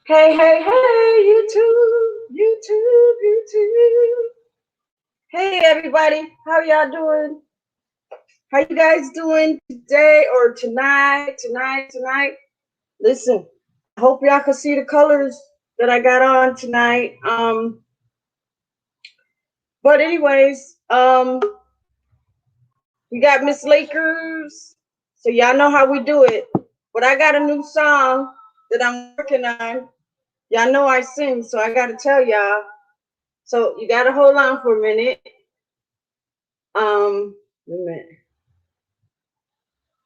Hey, hey, hey, YouTube, YouTube, YouTube. Hey, everybody, how y'all doing? How you guys doing today or tonight? Listen, I hope y'all can see the colors that I got on tonight. But anyways, we got Miss Lakers, so y'all know how we do it. But I got a new song that I'm working on. Y'all know I sing, so I gotta tell y'all. So you gotta hold on for a minute. Wait a minute.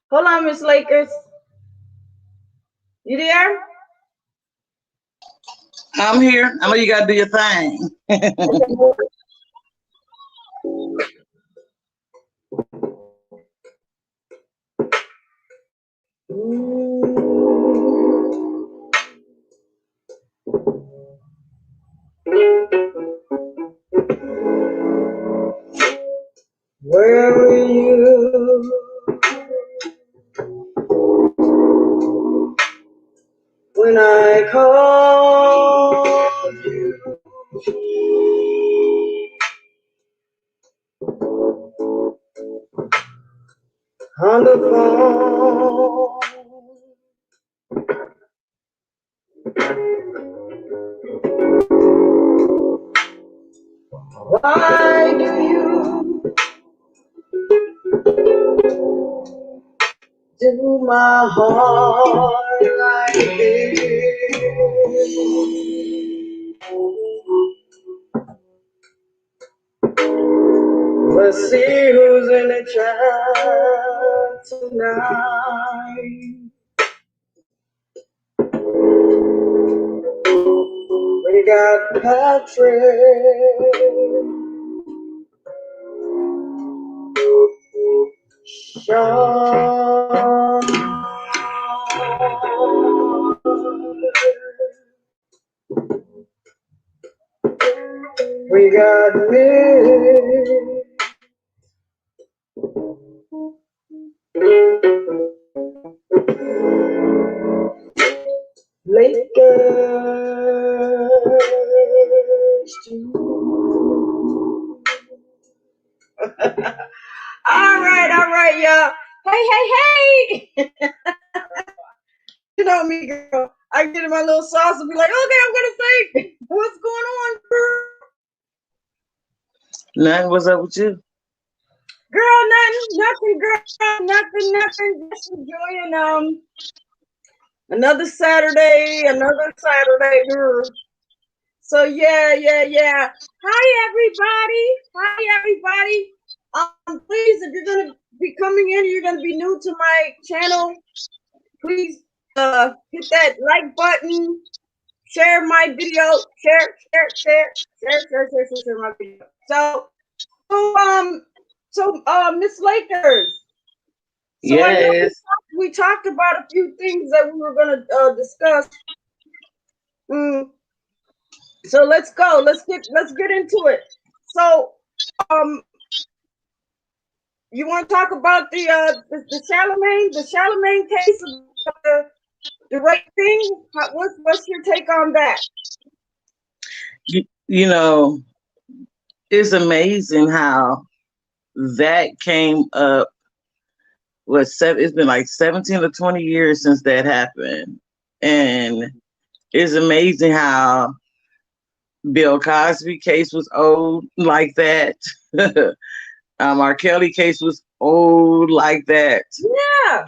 Hold on, Miss Lakers. You there? I'm here. I know you gotta do your thing. Where were you when I called you on the phone? Why do you do my heart like this? Let's see who's in the chat tonight. We got Patrick, Sean, we got Nick, Lakers too. All right, y'all. Hey. You know me, girl. I get in my little sauce and be like, okay, I'm gonna say what's going on, girl. Nothing. What's up with you? Girl, nothing, girl, nothing. Just enjoying another Saturday, girl. So yeah. Hi everybody. Please, if you're gonna be coming in, you're gonna be new to my channel. Please, hit that like button, share my video, share my video. Miss Lakers. So I know Yes. we talked about a few things that we were gonna discuss. So let's go. Let's get into it. So um, you want to talk about the Charlemagne case, the right thing? What's your take on that? You know, it's amazing how that came up. It's been like 17 or 20 years since that happened, and it's amazing how Bill Cosby case was old like that. R. Kelly case was old like that. Yeah.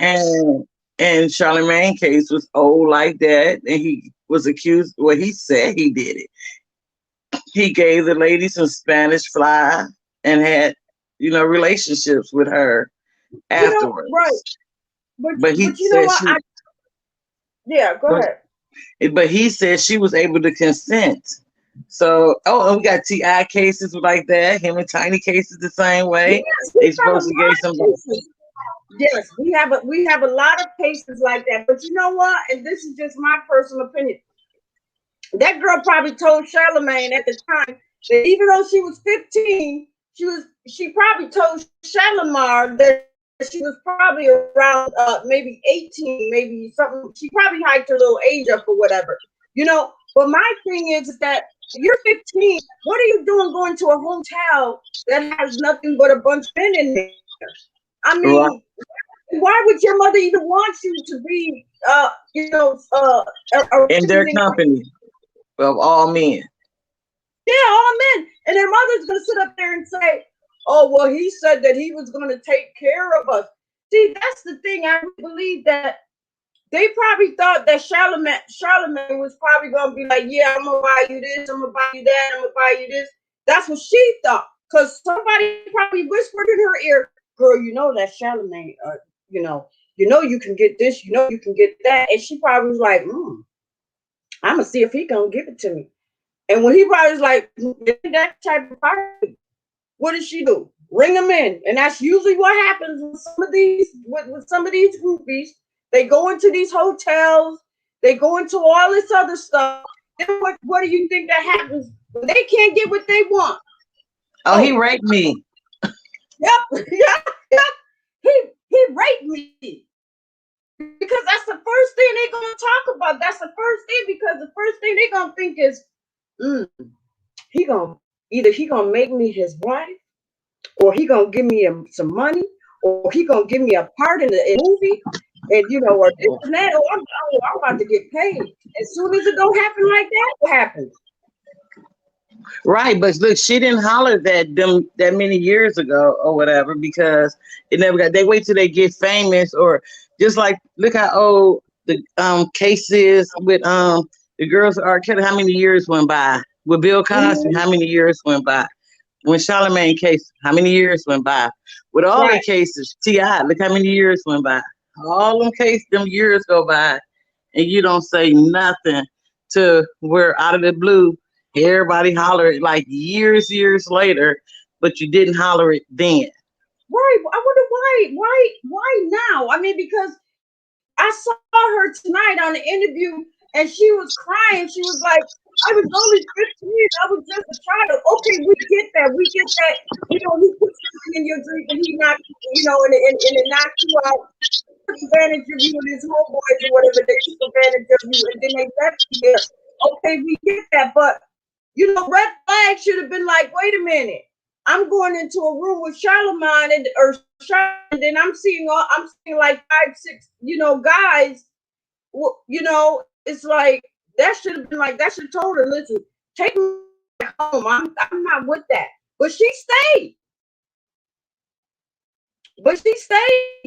And Charlemagne case was old like that. And he was accused, well, he said he did it. He gave the lady some Spanish fly and had, relationships with her afterwards. Right. But he you know said what? Yeah, go ahead. But he said she was able to consent. So, and we got T.I. cases like that. Him and Tiny cases the same way. Yes, they supposed to give somebody. Yes, we have a lot of cases like that. But you know what? And this is just my personal opinion. That girl probably told Charlemagne at the time that even though she was 15, she probably told Charlemagne that she was probably around maybe 18, maybe something. She probably hiked her little age up or whatever. You know, but my thing is that you're 15. What are you doing going to a hotel that has nothing but a bunch of men in there? I Right. mean, why would your mother even want you to be, In their sitting in? company of all men. Yeah, all men. And their mother's gonna sit up there and say, "Oh, well, he said that he was gonna take care of us." See, that's the thing. I believe that they probably thought that Charlemagne was probably gonna be like, "Yeah, I'm gonna buy you this, I'm gonna buy you that, I'm gonna buy you this." That's what she thought, because somebody probably whispered in her ear, "Girl, you know that Charlemagne, you can get this, you can get that," and she probably was like, "I'm gonna see if he gonna give it to me." And when he probably was like, that type of party, what does she do? Ring them in. And that's usually what happens with some of these groupies. They go into these hotels, they go into all this other stuff. Then what do you think that happens when they can't get what they want? Oh, he Oh, raped me. yep, yeah. He raped me. Because that's the first thing they're gonna talk about. That's the first thing, because the first thing they're gonna think is, mm, he gonna he gonna make me his wife, or he gonna give me some money, or he gonna give me a part in the movie, and or this and that. I'm about to get paid. As soon as it don't happen like that, what happens? Right, but look, she didn't holler that many years ago or whatever because it never got. They wait till they get famous, or just like look how old the case is with the girls R. Kelly. How many years went by with Bill Cosby? Mm-hmm. How many years went by? When Charlemagne case, how many years went by? With all the Right. cases, T.I., look how many years went by. All them cases, them years go by, and you don't say nothing to where out of the blue, everybody holler it like years later, but you didn't holler it then. Right. I wonder why now? I mean, because I saw her tonight on the interview, and she was crying. She was like, "I was only 15. I was just a child." Okay, we get that. We get that. He puts something in your drink and he knocks, and it knocks you out. Took advantage of you and his homeboys or whatever. They took advantage of you and then they left you there. Okay, we get that. But, red flag should have been like, wait a minute. I'm going into a room with Charlemagne and then I'm seeing like 5, 6, guys. It's like that should have been like that should have told her, listen, take me back home. I'm not with that. But she stayed.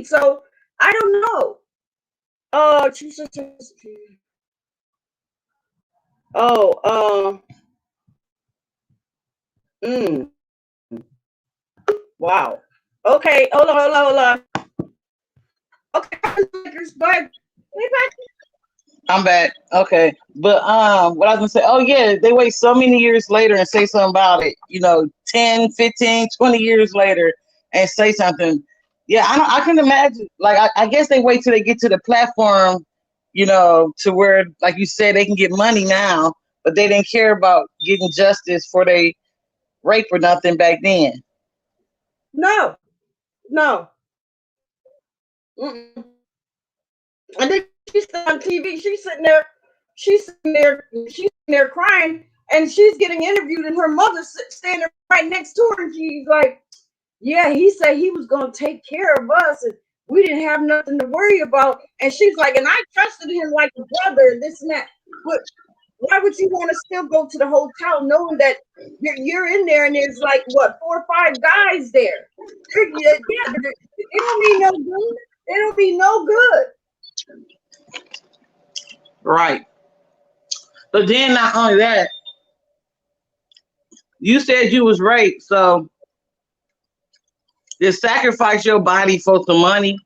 So I don't know. Oh, oh, mm, wow. Okay, hold on. Okay, but I'm back. Okay. But what I was gonna say, oh yeah, they wait so many years later and say something about it, 10, 15, 20 years later and say something. Yeah, I can imagine like I guess they wait till they get to the platform, to where like you said they can get money now, but they didn't care about getting justice for they rape or nothing back then. no, no. Mm-mm. And then she's on TV. She's sitting there crying, and she's getting interviewed, and her mother's standing right next to her, and she's like, "Yeah, he said he was gonna take care of us, and we didn't have nothing to worry about." And she's like, "And I trusted him like a brother, and this and that." But why would you want to still go to the hotel knowing that you're in there and there's like what 4 or 5 guys there? They don't mean no good. They don't mean no good. Right. But then not only that, you said you was raped, so to sacrifice your body for some money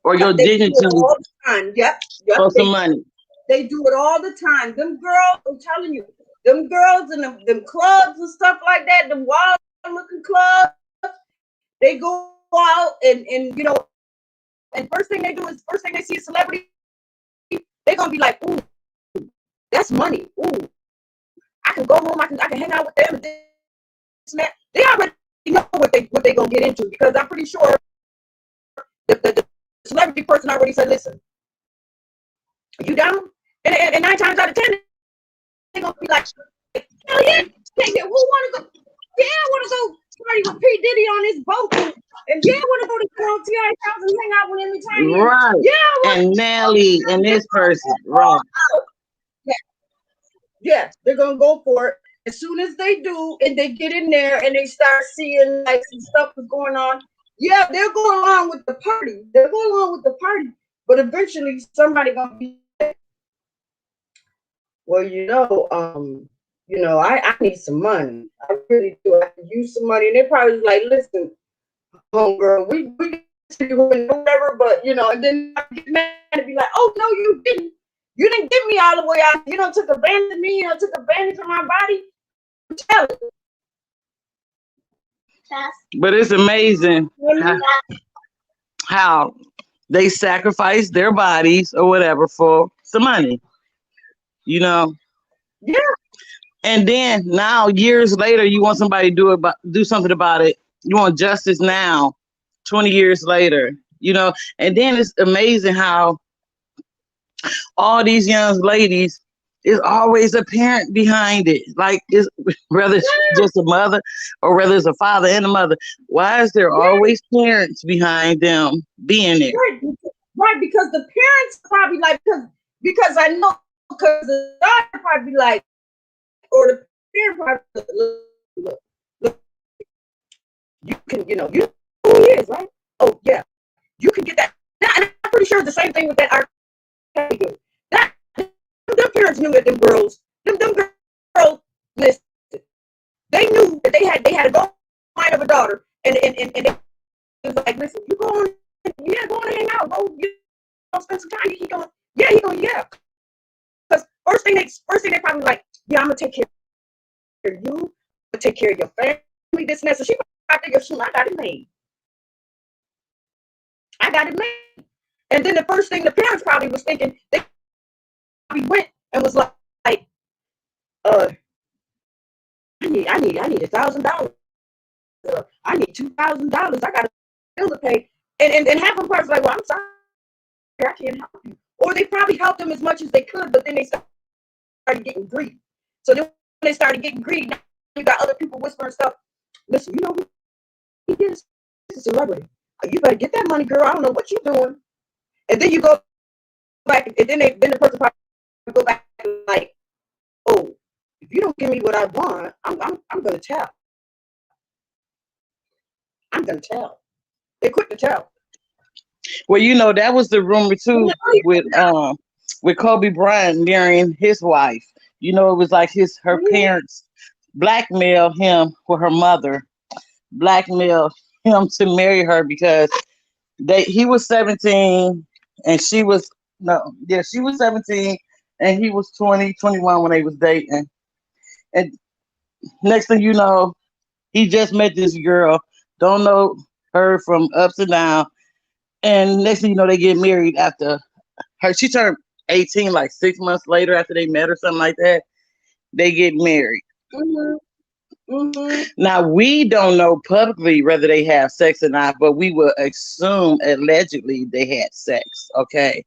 or your Yep, they do dignity it all the time. Yep, for some money. they do it all the time. Them girls, I'm telling you, them girls in them clubs and stuff like that, them wild looking clubs, they go out and first thing they do is first thing they see a celebrity, they're gonna be like, ooh, that's money. Ooh, I can go home, I can hang out with them and this and that. They already know what they gonna get into, because I'm pretty sure the celebrity person already said, listen, you down? And 9 times out of 10, they're gonna be like, hell yeah, who wanna go? Yeah, I wanna go party with P. Diddy on his boat. And yeah, I wanna go to T.I.'s house and hang out with him and Tiny. Right. Yeah, I wanna And Nelly and this person. Right. Yeah, they're gonna go for it. As soon as they do, and they get in there and they start seeing like some stuff is going on, yeah, they'll go along with the party. They'll go along with the party, but eventually somebody gonna be like, well, I need some money. I really do. I could use some money. And they probably like, listen, homegirl, we get you whatever, but and then I get mad and be like, oh no, you didn't. You didn't get me all the way out. You don't took advantage of me. You took advantage of my body. Tell it. But it's amazing how they sacrifice their bodies or whatever for some money. Yeah. And then now, years later, you want somebody to do something about it. You want justice now, 20 years later. And then it's amazing how all these young ladies, is always a parent behind it. Like, whether it's just a mother or whether it's a father and a mother. Why is there always parents behind them being there? Right, because the parents probably like, because I know, because the daughter probably like, or the parent probably look, you can, you know who he is, right? Oh yeah, you can get that. And I'm pretty sure it's the same thing with that art. That them parents knew that them girls, listen, they knew that they had a gold mine of a daughter, and they was like, listen, you go on, go on and hang out, go, spend some time. He going, yeah. Because first thing they probably like, yeah, I'm gonna take care of you, I'm gonna take care of your family, this and that. So she out there, soon I got it made. And then the first thing the parents probably was thinking, they probably went and was like, I need $1,000. I need $2,000. I got a bill to pay. And half of them was like, well, I'm sorry, I can't help you. Or they probably helped them as much as they could, but then they started getting greedy. So then when they started getting greedy, now you got other people whispering stuff. Listen, you know who he is? He's a celebrity. You better get that money, girl. I don't know what you're doing. And then you go back, and then the person probably go back and like, oh, if you don't give me what I want, I'm gonna tell. I'm gonna tell. They quick to tell. Well, that was the rumor too with Kobe Bryant marrying his wife. It was like her parents blackmailed him with her mother, blackmailed him to marry her because he was 17 and she was 17 and he was 20, 21 when they was dating. And next thing you know, he just met this girl, don't know her from ups and downs. And next thing you know, they get married after she turned 18 like 6 months later after they met or something like that. They get married. Now, we don't know publicly whether they have sex or not, but we will assume allegedly they had sex. Okay.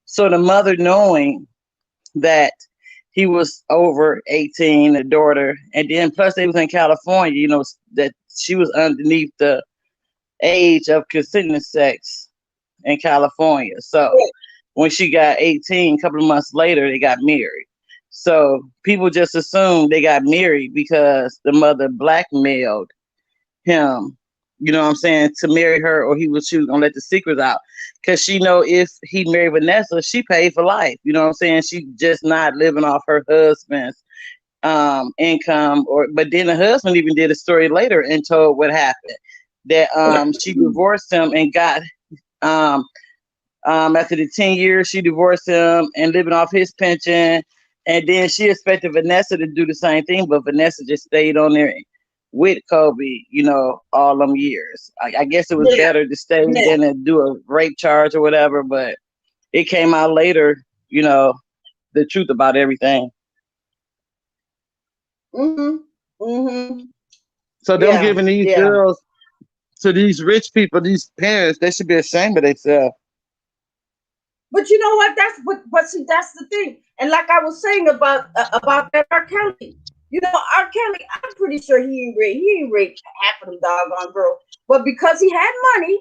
So the mother, knowing that he was over 18, the daughter, and then plus they was in California, that she was underneath the age of consenting sex in California. So when she got 18, a couple of months later, they got married. So people just assumed they got married because the mother blackmailed him, to marry her, or she was gonna let the secrets out. Because she know if he married Vanessa, she paid for life. She just not living off her husband's income. But then the husband even did a story later and told what happened. That she divorced him and got after the 10 years, she divorced him and living off his pension. And then she expected Vanessa to do the same thing, but Vanessa just stayed on there with Kobe, all them years. I guess it was better to stay than to do a rape charge or whatever, but it came out later, the truth about everything. So them giving these girls to these rich people, these parents, they should be ashamed of themselves. But you know what? That's the thing. And like I was saying about that R. Kelly, you know, R. Kelly, I'm pretty sure he ain't raped half of them doggone girls. But because he had money,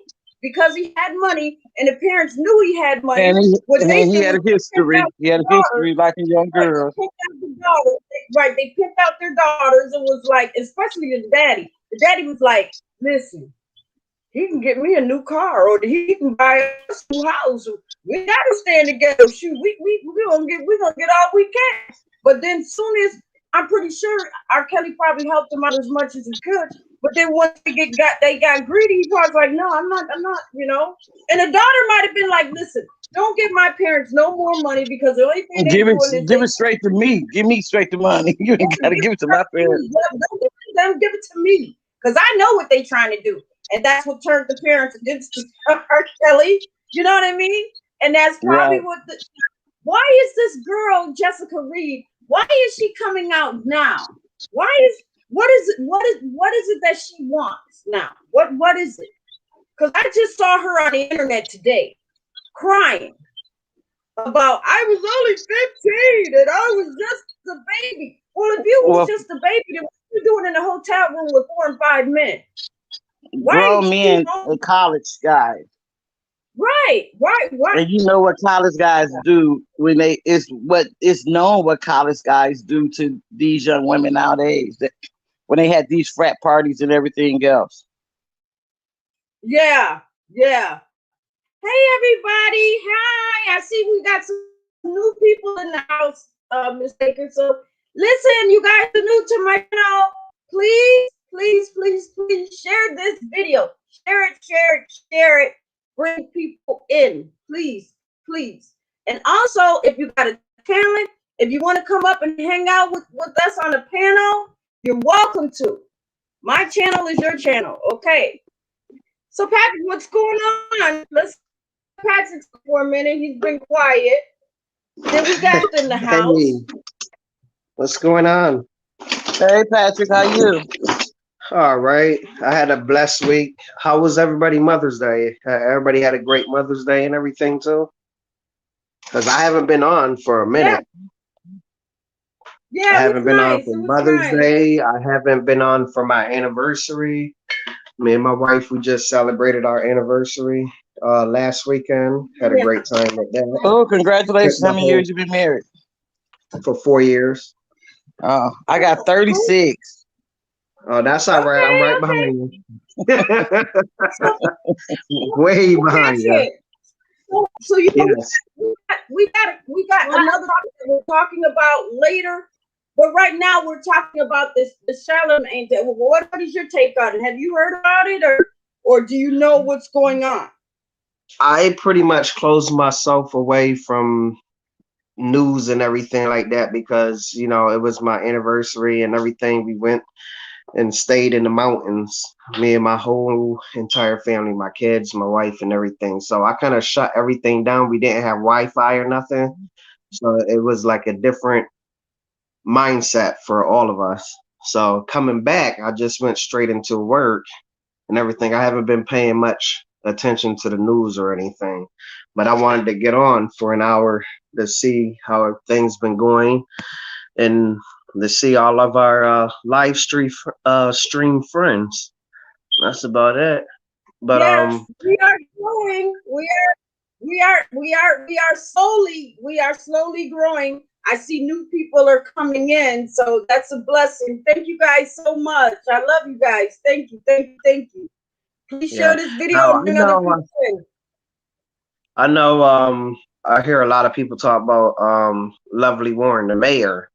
and the parents knew he had money, what they he did had was a history. He had a daughters. history like a young Right, they girl. picked out the daughters. Right, they picked out their daughters. It was like, especially the daddy. The daddy was like, "Listen, he can get me a new car, or he can buy us a new house. We gotta stand together. Shoot, we gonna get all we can." But then, soon as I'm pretty sure R. Kelly probably helped him out as much as he could. But then once they got greedy, he was like, "No, I'm not," you know. And the daughter might have been like, "Listen, don't give my parents no more money because the only thing they doing is Give they it straight to me. Give me straight the money. You ain't gotta give it to my parents. don't give it to them, give it to me because I know what they trying to do." And that's what turned the parents against R. Kelly. You know what I mean? And that's probably Right. what why is this girl, Jessica Reed, why is she coming out now? Why is what is it that she wants now? What is it? Because I just saw her on the internet today crying about I was only 15 and I was just a baby. Well, if you was just a baby, then what are you doing in a hotel room with 4 and 5 men? Why Grown men and college guys. Right. Why? And you know what college guys do when it's known what college guys do to these young women nowadays. When they had these frat parties and everything else. Yeah. Hey everybody. Hi. I see we got some new people in the house, Miss Baker. So listen, you guys are new to my channel. Please share this video. Share it. Bring people in. Please. And also, if you got a talent, if you want to come up and hang out with us on a panel, you're welcome to. My channel is your channel. Okay. So Patrick, what's going on? Let's Patrick for a minute. He's been quiet. Then we got in the house. Hey, what's going on? Hey Patrick, how you? All right. I had a blessed week. How was everybody Mother's Day? Everybody had a great Mother's Day and everything too? Because I haven't been on for a minute. Yeah, I haven't been on for Mother's Day. I haven't been on for my anniversary. Me and my wife, we just celebrated our anniversary last weekend. Had a great time with that. Oh, congratulations. How many years you been married? For 4 years. Oh, I got 36. Oh, that's all right. I'm right behind you. Way behind you. So you know, we got another topic that we're talking about later. But right now we're talking about the Charlemagne. What is your take on it? Have you heard about it, or do you know what's going on? I pretty much closed myself away from news and everything like that because, you know, it was my anniversary and everything. We went and stayed in the mountains, me and my whole entire family, my kids, my wife, and everything. So I kind of shut everything down. We didn't have Wi-Fi or nothing. So it was like a different mindset for all of us. So coming back, I just went straight into work and everything. I haven't been paying much attention to the news or anything, but I wanted to get on for an hour to see how things been going and to see all of our live stream friends. That's about it. But yes, we are growing. We are slowly growing. I see new people are coming in, so that's a blessing. Thank you guys so much. I love you guys. Thank you. Please share this video and bring other people in. I know I hear a lot of people talk about Lovely Warren, the mayor,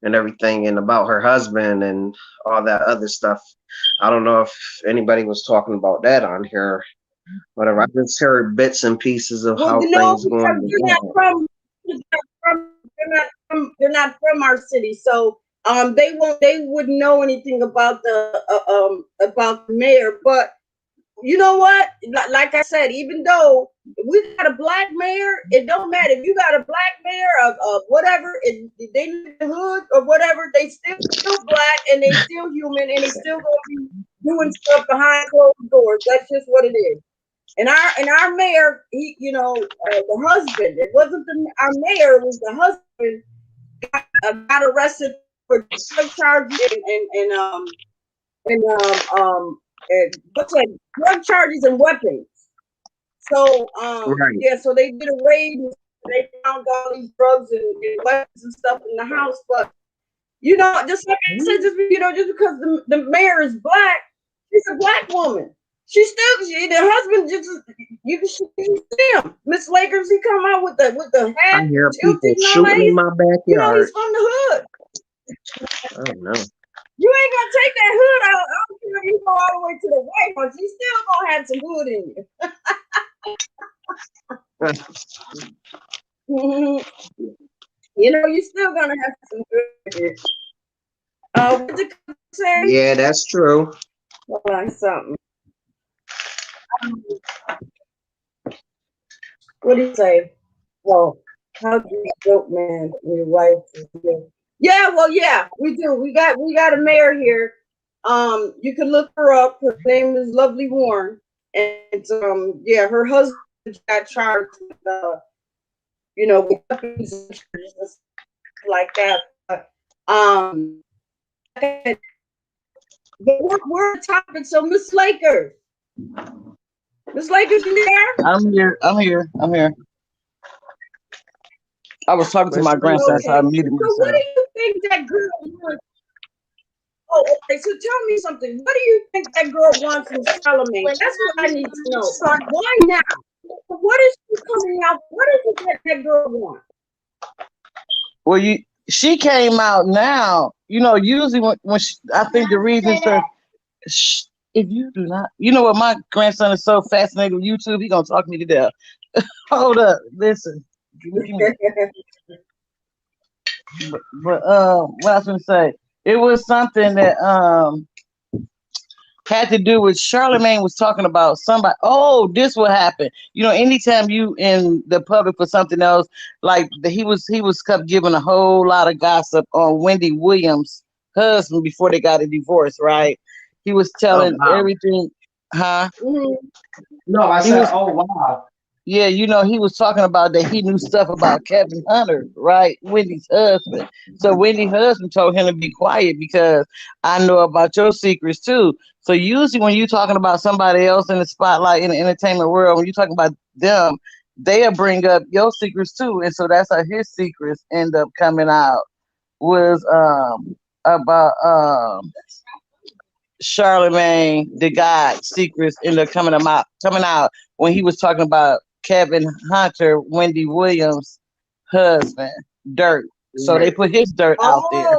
and everything, and about her husband and all that other stuff. I don't know if anybody was talking about that on here. Whatever. I just heard bits and pieces of how things going. They're not from our city, so they wouldn't know anything about the mayor. But you know what? Like I said, even though we got a black mayor, it don't matter if you got a black mayor of whatever. They live in the hood or whatever. They still black and they still human and they still gonna be doing stuff behind closed doors. That's just what it is. And our mayor, he, the husband. It wasn't our mayor. It was the husband got arrested for drug charges and what's that? Drug charges and weapons. So Right. yeah, so they did a raid. And they found all these drugs and weapons and stuff in the house. But just like I said, just because the mayor is black, she's a black woman. The husband you can see him. Miss Lakers, he come out with the hat. I hear people shooting in my backyard. He's from the hood. I don't know. You ain't gonna take that hood out. I don't care if you go all the way to the White House. You still gonna have some hood in you. You're still gonna have some hood in you. What did you say? Yeah, that's true. Hold on, something. What do you say? Well, how do you joke, man? When your wife is here? Yeah, well, yeah, we do. We got a mayor here. You can look her up. Her name is Lovely Warren, and yeah, her husband got charged with with weapons and like that. But we're the topic. So, Miss Lakers, you there? I'm here. I was talking to my grandson, so I muted myself. So, what do you think that girl wants? Oh, okay. So, tell me something. What do you think that girl wants from Charlemagne? That's what I need to know. Why now? What is she coming out? What is it that girl wants? Well, she came out now. Usually when I think the reason for if you do not, what, my grandson is so fascinated with YouTube, he gonna talk me to death. Hold up, listen. But what I was gonna say, it was something that had to do with Charlemagne was talking about somebody. Oh, this will happen. Anytime you in the public for something else, like he was kept giving a whole lot of gossip on Wendy Williams' husband before they got a divorce, right? He was telling everything, huh? No, I said, oh wow. Yeah, he was talking about that he knew stuff about Kevin Hunter, right? Wendy's husband. So Wendy's husband told him to be quiet because I know about your secrets too. So usually when you're talking about somebody else in the spotlight in the entertainment world, when you're talking about them, they'll bring up your secrets too. And so that's how his secrets end up coming out was about Charlemagne the God secrets end up coming out when he was talking about Kevin Hunter, Wendy Williams' husband, dirt. So they put his dirt out there.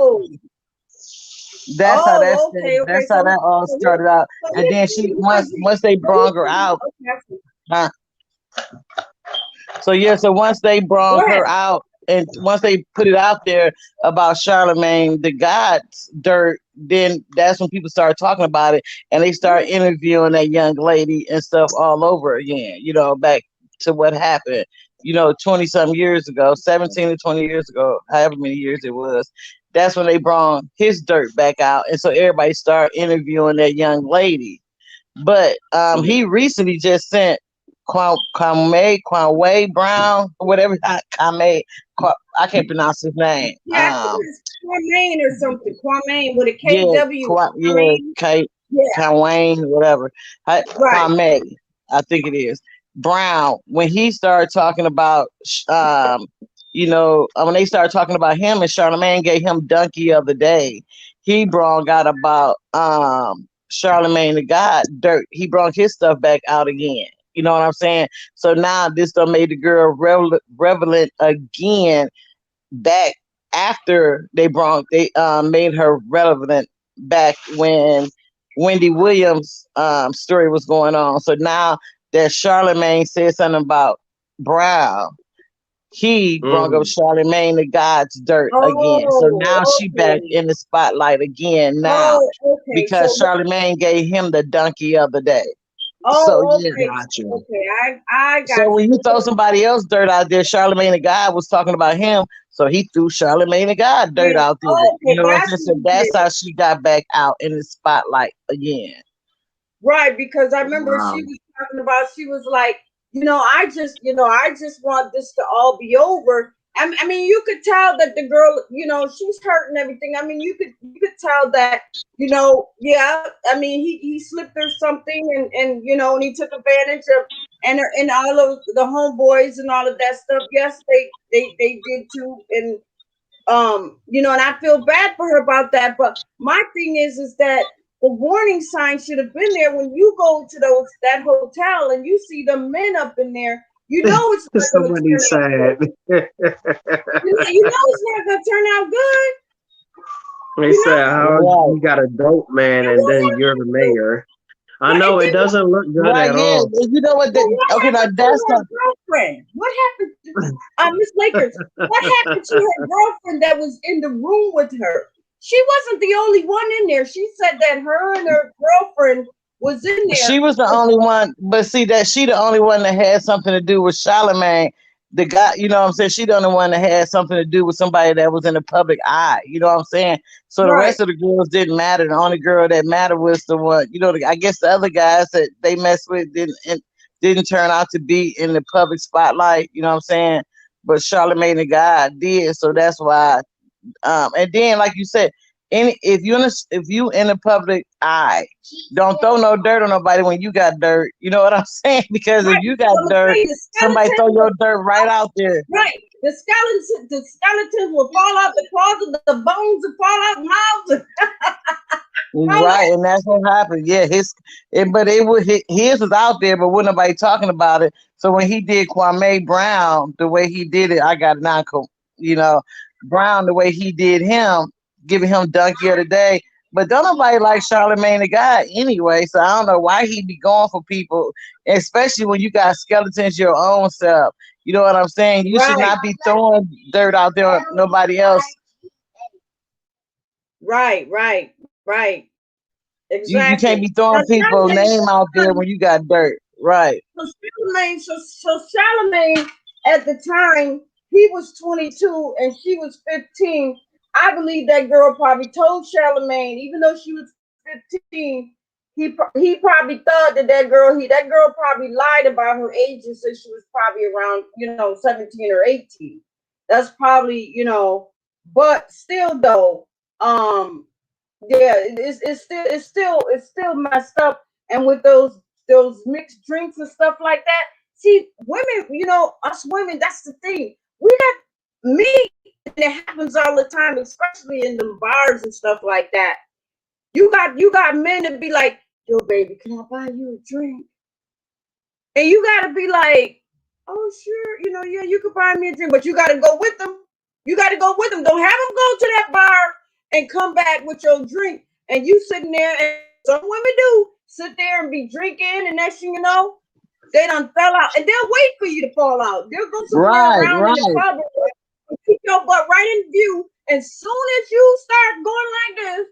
That's how that all started out. And then once they brought her out. So once they brought her out, and once they put it out there about Charlemagne the God's dirt, then that's when people started talking about it, and they started interviewing that young lady and stuff all over again. Back to what happened, 20-some years ago, 17 to 20 years ago, however many years it was. That's when they brought his dirt back out, and so everybody started interviewing that young lady. But he recently just sent Kwame Brown, whatever. I can't pronounce his name. Yeah, it's Kwame or something. Kwame with a KW. Kwame, whatever. Right. Kwame, I think it is. Brown, when he started talking about, when they started talking about him and Charlemagne gave him Donkey of the Day, he got about Charlemagne the God dirt. He brought his stuff back out again. You know what I'm saying? So now this done made the girl relevant again back after they made her relevant back when Wendy Williams' story was going on. So now that Charlemagne said something about Brown, he brought up Charlemagne the God's dirt again. So now she back in the spotlight again now because Charlemagne gave him the Donkey of the Day. Okay. I got so when you throw somebody else dirt out there, Charlemagne the God was talking about him, so he threw Charlemagne the God dirt out there. You know what I'm saying? So that's how she got back out in the spotlight again. Right, because I remember she was talking about, she was like, I just want this to all be over. I mean, you could tell that the girl, she's hurt and everything. I mean, you could tell that, yeah. I mean, he slipped her something, and he took advantage of, and all of the homeboys and all of that stuff. Yes, they did too, and and I feel bad for her about that. But my thing is that the warning sign should have been there when you go to that hotel and you see the men up in there. You know it's not going to Somebody turn out good. said. It's not going to turn out good. They said, "How Right. you got a dope man and then you're the mayor?" I know it doesn't look good Right, at yeah. all. You know what? Okay, now Happened to that's her not. girlfriend? What happened to Miss Lakers? What happened to her girlfriend that was in the room with her? She wasn't the only one in there. She said that her and her girlfriend was in She there. was the only one, but see that she the only one that had something to do with Charlemagne. The guy, you know what I'm saying? She the only one that had something to do with somebody that was in the public eye. You know what I'm saying? So the Right, rest of the girls didn't matter. The only girl that mattered was the one, I guess the other guys that they messed with didn't turn out to be in the public spotlight. You know what I'm saying? But Charlemagne the guy did, so that's why. And then, like you said, if you in the public eye, don't throw no dirt on nobody when you got dirt. You know what I'm saying? Because if right. you got So I'm dirt, saying the somebody throw skeleton, your dirt right out there. right? The skeletons will fall out the closet. The bones will fall out mouths. All Right, that. and that's what happened. Yeah, but his was out there, but wasn't nobody talking about it. So when he did Kwame Brown, the way he did it, I got an uncle. You know, Brown, the way he did him, giving him Donkey of the Day. But don't nobody like Charlemagne the God anyway. So I don't know why he be going for people, especially when you got skeletons your own self. You know what I'm saying? You should Right, not be throwing dirt out there on nobody else. right. You can't Exactly. be Now, throwing people name out there when you got dirt. Right. Charlemagne at the time, he was 22 and she was 15. I believe that girl probably told Charlemagne, even though she was 15, he probably thought that girl probably lied about her age and said she was probably around 17 or 18. That's probably but still though, yeah, it's still messed up. And with those mixed drinks and stuff like that, see, women, us women, that's the thing. We got me, and it happens all the time, especially in the bars and stuff like that. You got men to be like, yo, baby, can I buy you a drink? And you gotta be like, oh, sure, yeah, you could buy me a drink, but you gotta go with them. You gotta go with them. Don't have them go to that bar and come back with your drink. And you sitting there, and some women do sit there and be drinking, and next thing you know, they done fell out. And they'll wait for you to fall out. They'll go somewhere Right, around in the right. pub and keep your butt right in view. And soon as you start going like this,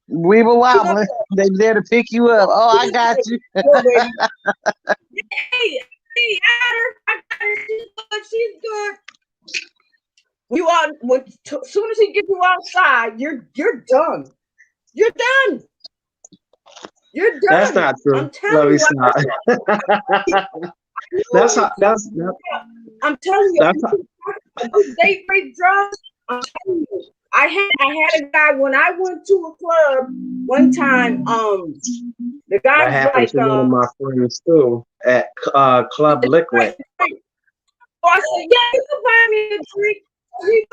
We were you know, wobbling. They there to pick you up. Oh, I got you. yo, baby, hey, hey, I got her. She's good. She's good. You are as soon as he gets you outside, you're done. You're done. You're That's done. not true. I'm telling Let me you. stop. No, That's how. I'm telling you. That's how, Those date rape drugs. I'm telling you. I had a guy when I went to a club one time. The guy that was happened like, to one of my friends too at Club Liquid. right. So I said, yeah, you can buy me a drink. So he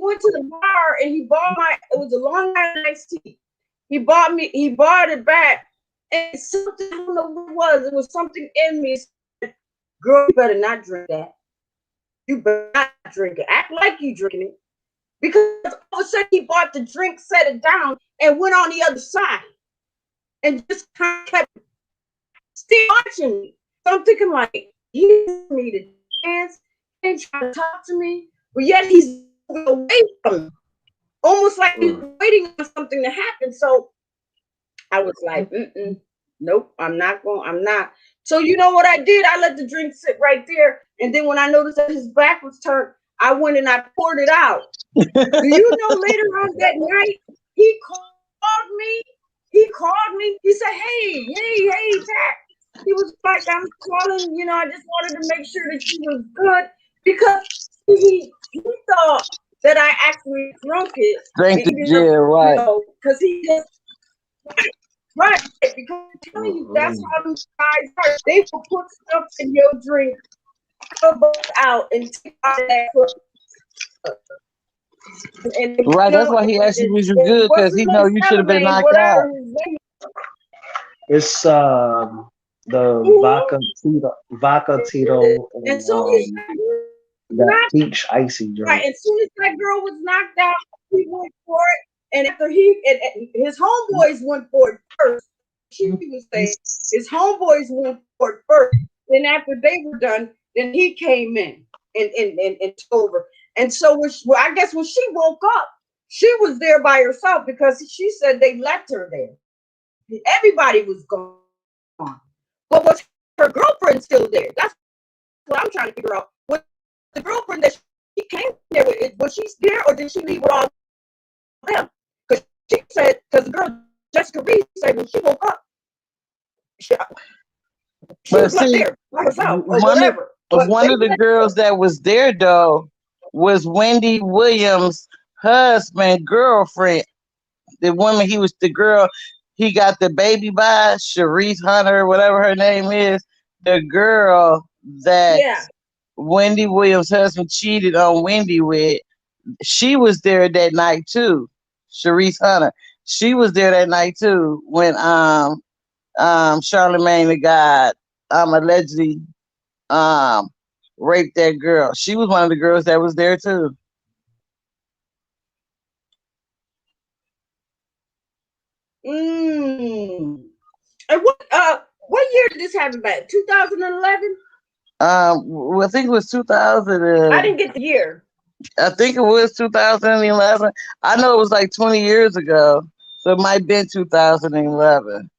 went to the bar and he bought it was a Long Island iced tea. He bought it back, and something, I don't know what it was. It was something in me said, girl, you better not drink that. You better not drink it. Act like you drinking it. Because all of a sudden he bought the drink, set it down, and went on the other side. And just kind of kept still watching me. So I'm thinking like, he doesn't need a chance. He ain't trying to talk to me. But yet he's moving away from me. Almost like he's waiting on something to happen. So I was like, nope, I'm not. So you know what I did? I let the drink sit right there. And then when I noticed that his back was turned, I went and I poured it out. Do you know later on that night, he called me. He said, hey, Pat. He was like, I'm calling, you know, I just wanted to make sure that she was good because he thought that I actually drunk it. Drink the Ended up, gin, you right? know, because he just right. Because I'm telling you, that's how them guys are. They will put stuff in your drink, out and take out of that cup. And you Right. That's know, why he asked you was you it good, because he wasn't know no you should have been Charlemagne, knocked out. whatever his name. It's the vodka Tito, And and soon as that knocked peach icy right, drink. as soon as that girl was knocked out, he went for it. And after and his homeboys went for it first. She was saying his homeboys went for it first. Then after they were done, then he came in and took over. And so well, I guess when she woke up, she was there by herself because she said they left her there. Everybody was gone. But was her girlfriend still there? That's what I'm trying to figure out. Was the girlfriend that she came there with, was she there or did she leave with all them? Because she said, because the girl Jessica Reed said when she woke up, she But was left see, there by herself or one of whatever. But one they of the left her. girls that was there though was Wendy Williams' husband, girlfriend. The woman he was the girl he got the baby by, Sharice Hunter, whatever her name is. The girl that Yeah. Wendy Williams' husband cheated on Wendy with, she was there that night too. Sharice Hunter. She was there that night too when Charlemagne the God allegedly um raped that girl. She was one of the girls that was there too. Mm. And what year did this happen back? 2011? Well, I think it was 2000. I didn't get the year. I think it was 2011. I know it was like 20 years ago, so it might have been 2011.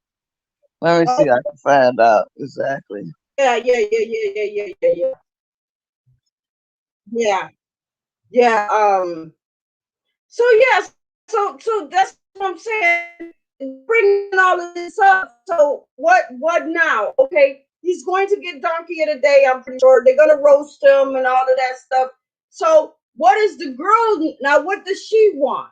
Let me see. I Oh, can find out exactly. yeah. Yeah. Yeah. So yes, so that's what I'm saying. Bringing all of this up. So what now? Okay, he's going to get donkey of the day. I'm pretty sure they're gonna roast him and all of that stuff. So what is the girl now? What does she want?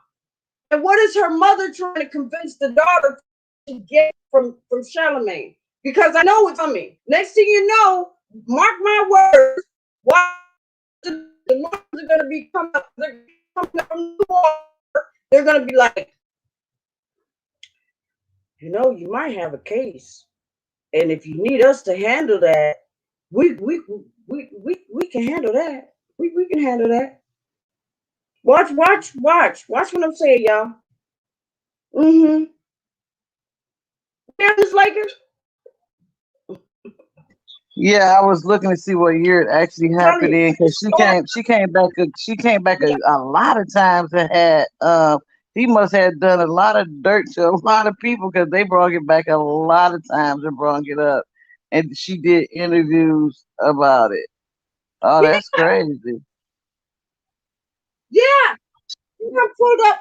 And what is her mother trying to convince the daughter to get from Charlemagne? Because I know it's coming. Next thing you know, mark my words. Why the lawyers are going to be coming up? They're coming up from New York. They're going to be like, you know, you might have a case, and if you need us to handle that, we can handle that. We can handle that. Watch what I'm saying, y'all. Mm-hmm. Yeah, Miss Lakers. Yeah, I was looking to see what year it actually happened Telling in, you. because she came back Yeah. a lot of times and had he must have done a lot of dirt to a lot of people, because they brought it back a lot of times and brought it up, and she did interviews about it. Oh, Yeah. that's crazy. Yeah. They done pulled up.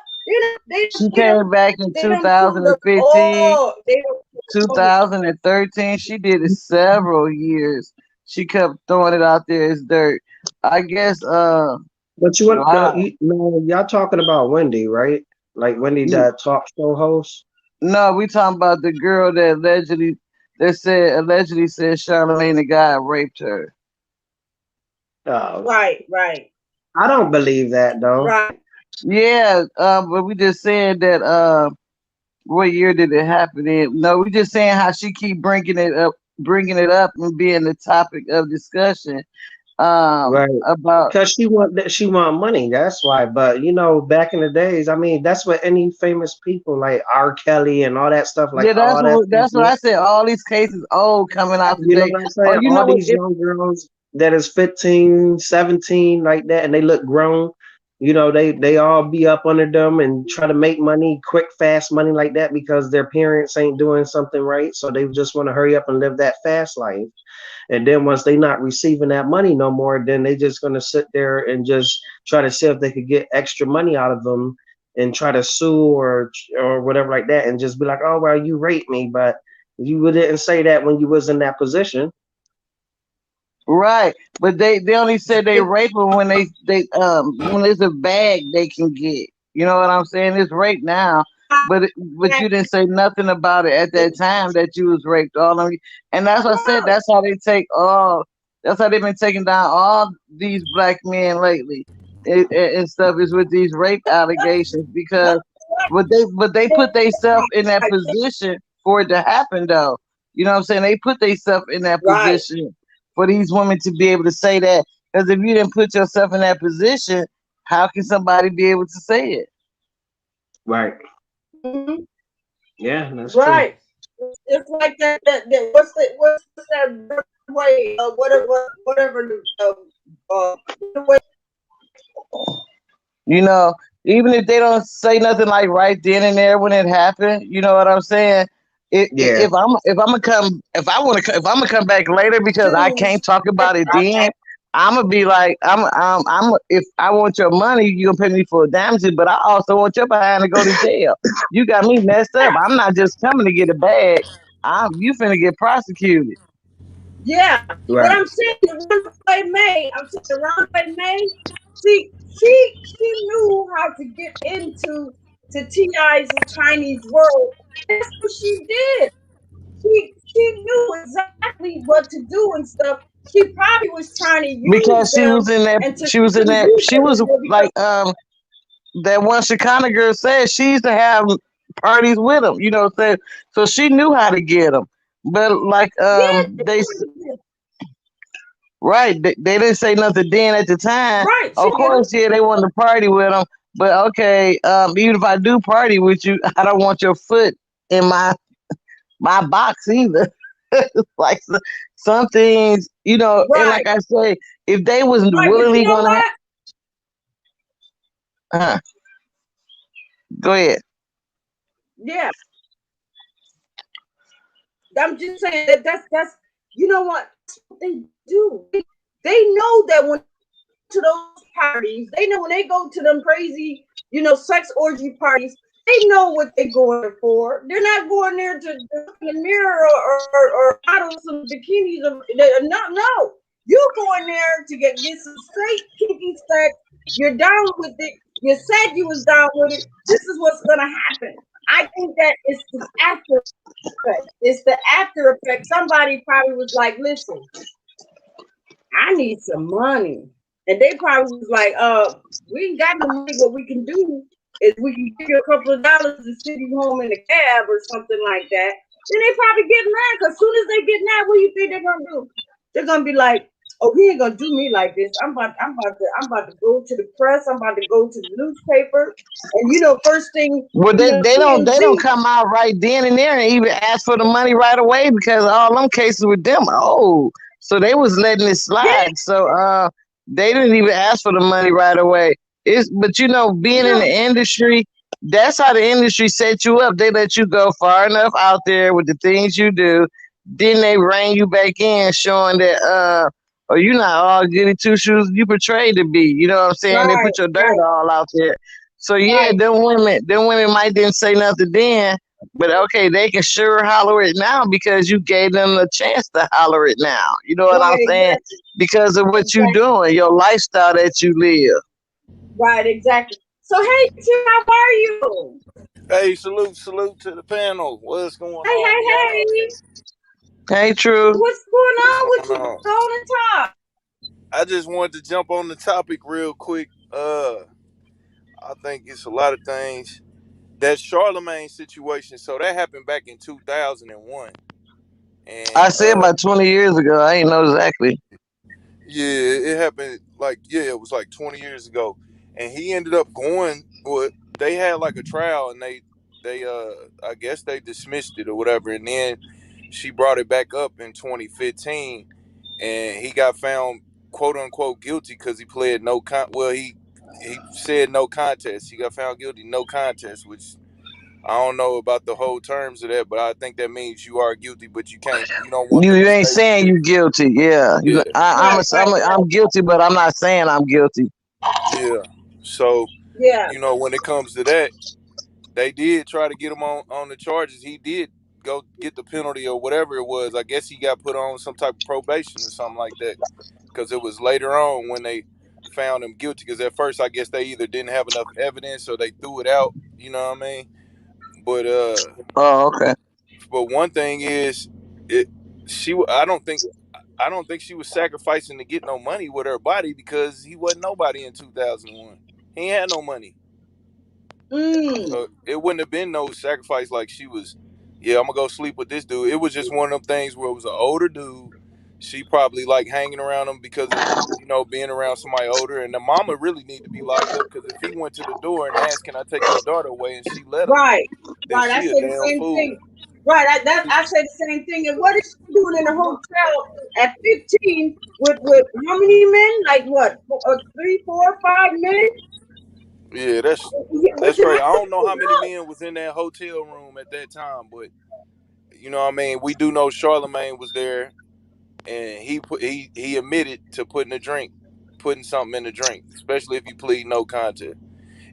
She came back in They done pulled up 2015, all. They done pulled up. 2013. She did it several years. She kept throwing it out there as dirt. I guess But wow. no, y'all talking about Wendy, right? Like Wendy, that talk show host. No, we talking about the girl that allegedly said Charlamagne the guy raped her. Oh, Right. I don't believe that though. Right. Yeah, but we just saying that what year did it happen in? No, we just saying how she keep bringing it up and being the topic of discussion Right. about. Because she want money. That's why. But back in the days, I mean, that's what any famous people like R. Kelly and all that stuff, like Yeah, all that stuff that's what did. I said. All these cases old coming out You know today. what I'm Oh, saying? you know All what? these young girls that is 15, 17, like that, and they look grown. They all be up under them and try to make money, quick, fast money like that because their parents ain't doing something right. So they just want to hurry up and live that fast life. And then once they not receiving that money no more, then they just gonna sit there and just try to see if they could get extra money out of them and try to sue or whatever like that, and just be like, oh well, you raped me, but You didn't say that when you was in that position. Right, but they only said they rape them when they when it's a bag they can get. You know what I'm saying? It's rape now, but you didn't say nothing about it at that time that you was raped. All of you, and that's what I said. That's how they take all. That's how they've been taking down all these black men lately, and stuff is with these rape allegations because, but they put themselves in that position for it to happen though. You know what I'm saying? They put themselves in that Right. position for these women to be able to say that. Because if you didn't put yourself in that position, how can somebody be able to say it? Right. Mhm. Yeah, that's true. Right. It's like that what's that way whatever the way. You know, even if they don't say nothing like right then and there when it happened, you know what I'm saying? Yeah. If I'm gonna come back later because I can't Choose. talk about it then, I'm gonna be like if I want your money, you gonna pay me for damages, but I also want your behind to go to jail. You got me messed up. I'm not just coming to get a bag. You finna get prosecuted. Yeah, but Right. I'm saying the runaway May. I'm saying the runaway May. See, she knew how to get into Ti's Chinese world. That's what she did. She knew exactly what to do and stuff. She probably was trying to use Because them and to use she them was because like that one Shekinah girl said she used to have parties with him, you know what I'm saying? So she knew how to get him. But like yeah, right, they didn't say nothing then at the time. right. She Of get them. course, yeah, they wanted to party with him. But okay, even if I do party with you, I don't want your foot in my box either. Like some things, and Right, like I say, if they was right. But you willingly know gonna what? go ahead. Yeah, I'm just saying that's you know what? That's what they do. They know that when to those parties, they know when they go to them crazy, sex orgy parties, they know what they're going for. They're not going there to look in the mirror or model some bikinis. No. You going there to get some straight kinky sex. You're down with it. You said you was down with it. This is what's gonna happen. I think that it's the after effect. It's the after effect. Somebody probably was like, listen, I need some money. And they probably was like, we ain't got no money. What we can do is we can give you a couple of dollars to send you home in a cab or something like that. Then they probably get mad because as soon as they get mad, what do you think they're gonna do? They're gonna be like, oh, he ain't gonna do me like this. I'm about to go to the press. I'm about to go to the newspaper. And first thing, Well, they don't TMZ. come out right then and there and even ask for the money right away because all them cases with them, so they was letting it Yeah, slide. So they didn't even ask for the money right away. But being in the no, industry, that's how the industry set you up. They let you go far enough out there with the things you do, then they rein you back in, showing that oh, you're not all goody two shoes you portrayed to be. You know what I'm saying? They right, put your dirt right, all out there. So yeah, right. them women might didn't say nothing then, but okay, they can sure holler it now because you gave them a chance to holler it now. You know what Right, I'm saying? exactly. Because of what you Exactly. doing, your lifestyle that you live. Right, exactly. So hey Tim, how are you? Hey, salute to the panel. What's going Hey, on, hey, y'all? hey. Hey, true. What's going What's on with going you? on? Golden top. I just wanted to jump on the topic real quick. I think it's a lot of things. That Charlemagne situation. So that happened back in 2001, I and said about 20 years ago. I ain't know exactly. yeah, it happened it was like 20 years ago, and he ended up going. Well, they had like a trial, and they I guess they dismissed it or whatever, and then she brought it back up in 2015, and he got found quote unquote guilty because he pled no con. Well, he said no contest. He got found guilty, no contest, which I don't know about the whole terms of that, but I think that means you are guilty, but you don't want them You to ain't say you saying you guilty. guilty. Yeah, Yeah, Right, right, right. I'm guilty, but I'm not saying I'm guilty. yeah. So Yeah, when it comes to that, they did try to get him on the charges. He did. go get the penalty or whatever it was. I guess he got put on some type of probation or something like that, because it was later on when they found him guilty. Because at first, I guess they either didn't have enough evidence or they threw it out. You know what I mean? But Oh, okay. but one thing is, it she I don't think she was sacrificing to get no money with her body, because he wasn't nobody in 2001. He ain't had no money. So it wouldn't have been no sacrifice like she was, yeah, I'm gonna go sleep with this dude. It was just one of them things where it was an older dude. She probably like hanging around him because of, being around somebody older. And the mama really need to be locked up, because if he went to the door and asked, "Can I take your daughter away?" and she let him, Right. then Right. I she a say the damn same fool. thing. Right. I say the same thing. And what is she doing in a hotel at 15 with how many men? Like what? 3, 4, 5 men? Yeah, that's With that's the crazy. I rest don't know of how many the men was in that hotel room at that time, but you know what I mean. We do know Charlemagne was there, and he admitted to putting something in the drink, especially if you plead no contest.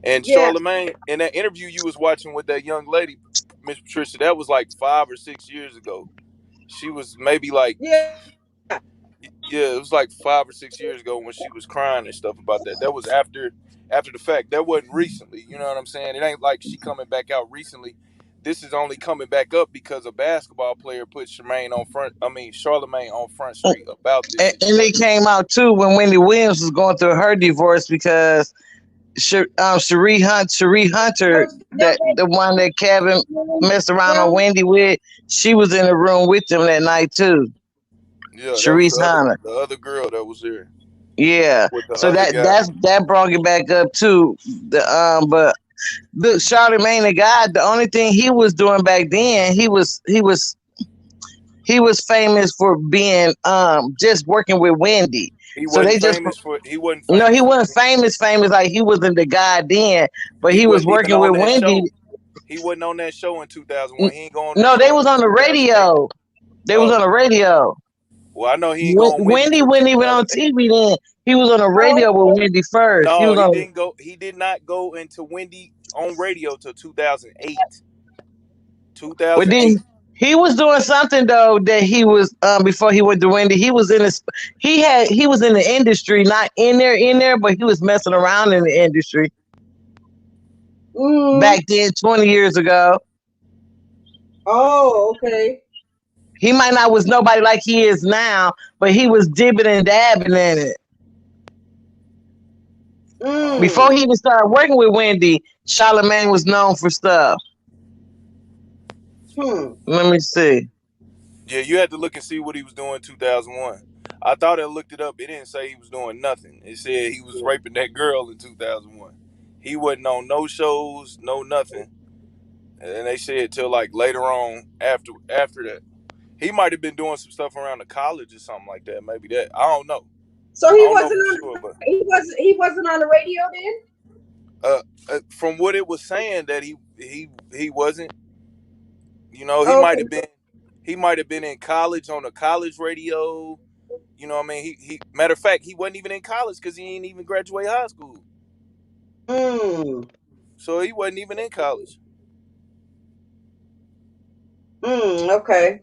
And Yeah. Charlemagne, in that interview you was watching with that young lady, Miss Patricia, that was like 5 or 6 years ago. She was maybe like, Yeah. yeah, it was like 5 or 6 years ago when she was crying and stuff about that. That was after the fact. That wasn't recently. You know what I'm saying? It ain't like she coming back out recently. This is only coming back up because a basketball player put Charlemagne on Front Street about this And it situation. came out too when Wendy Williams was going through her divorce because Cherie Hunter, that the one that Kevin messed around on Wendy with, she was in the room with them that night too. Yeah, that was Cherise Hunter. the other girl that was there Yeah. with the So other guy. that brought it back up too. But look, Charlemagne the God, the only thing he was doing back then, he was famous for being just working with Wendy. He So wasn't they just famous for. He wasn't no, he famous for. wasn't famous like he wasn't the guy then, but He he was wasn't even working on with that Wendy. show. He wasn't on that show in 2001. He ain't go on that No, they show was until on the 2008. radio. They was on Oh, the radio. well, I know he ain't go on Wendy Wendy till wasn't even on 2008. TV then. He was on the radio with Wendy first. He No, was he on. didn't go. He did not go into Wendy on radio till 2008. Well, 2008. then he was doing something though that he was before he went to Wendy. He was in this. He was in the industry, not in there, but he was messing around in the industry back then, 20 years ago. Oh, okay. He might not was nobody like he is now, but he was dibbing and dabbing in it. Before he even started working with Wendy, Charlemagne was known for stuff. Let me see. Yeah, you had to look and see what he was doing in 2001. I thought I looked it up. It didn't say he was doing nothing. It said he was raping that girl in 2001. He wasn't on no shows, no nothing. And they said till like later on after that. He might have been doing some stuff around the college or something like that. Maybe that. I don't know. So I he don't know wasn't for on. sure, but He wasn't on the radio then. from what it was saying that he wasn't. He might have Okay. been. He might have been in college on a college radio. You know what I mean? He matter of fact, he wasn't even in college because he ain't even graduate high school. So he wasn't even in college. Okay.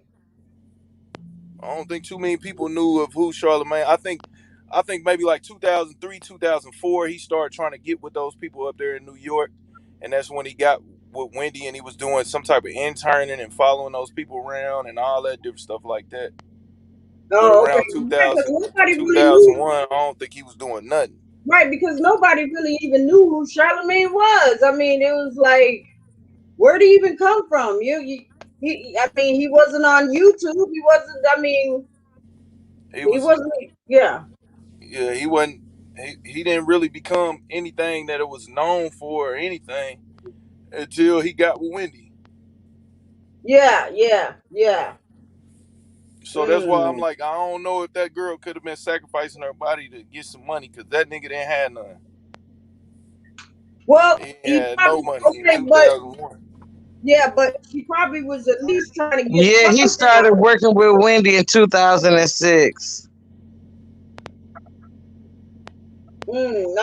I don't think too many people knew of who Charlemagne. I think maybe like 2003, 2004, he started trying to get with those people up there in New York, and that's when he got with Wendy, and he was doing some type of interning and following those people around and all that different stuff like that. But Oh, okay. around Because 2000, nobody really knew. 2001, I don't think he was doing nothing. Right, because nobody really even knew who Charlemagne was. I mean, it was like, where did he even come from? I mean, he wasn't on YouTube. He wasn't. I mean, he wasn't. Yeah. Yeah, he wasn't. He didn't really become anything that it was known for or anything until he got with Wendy. Yeah. So that's why I'm like, I don't know if that girl could have been sacrificing her body to get some money, because that nigga didn't have none. Well, He had no money in okay, but 2001. yeah, but she probably was at least trying to get. Yeah, he started working with Wendy in 2006.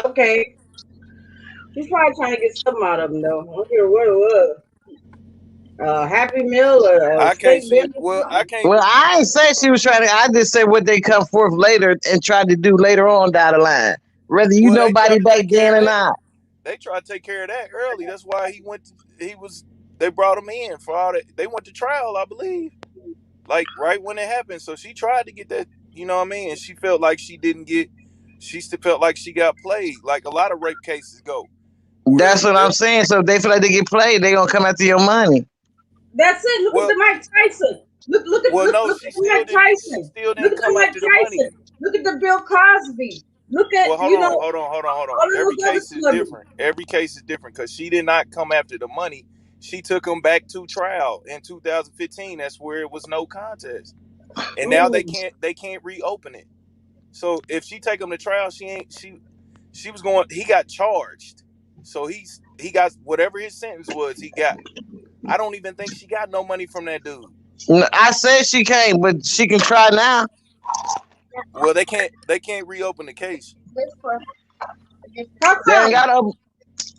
Okay. She's probably trying to get something out of him, though. I don't care what it was. Happy Meal or a I can't steak see. dinner. Well, I can't. Well, I ain't say she was trying to. I just said what they come forth later and tried to do later on down the line. Whether you Well, they nobody tried to back take care then of or that. not. They tried to take care of that early. That's why he went. He was. They brought him in for all that. They went to trial, I believe. Like right when it happened. So she tried to get that. You know what I mean? And she felt like she didn't get. She still felt like she got played. Like a lot of rape cases go. That's Where what I'm saying. So if they feel like they get played, they gonna come after your money. That's it. Look at well, the Mike Tyson. well, no, Look she at Mike still didn't. She Tyson. still Look didn't at the come Mike after the money. Tyson. Look at the Bill Cosby. Look Well, at hold on, hold on, hold on, hold on. all of Every those other case is celebrities. different. Every case is different because she did not come after the money. She took him back to trial in 2015. That's where it was no contest, and now Mm. they can't reopen it. So if she take him to trial, she was going. He got charged, so he got whatever his sentence was. He got. I don't even think she got no money from that dude. I said she can't, but she can try now. Well, they can't reopen the case. How They ain't come? gotta open.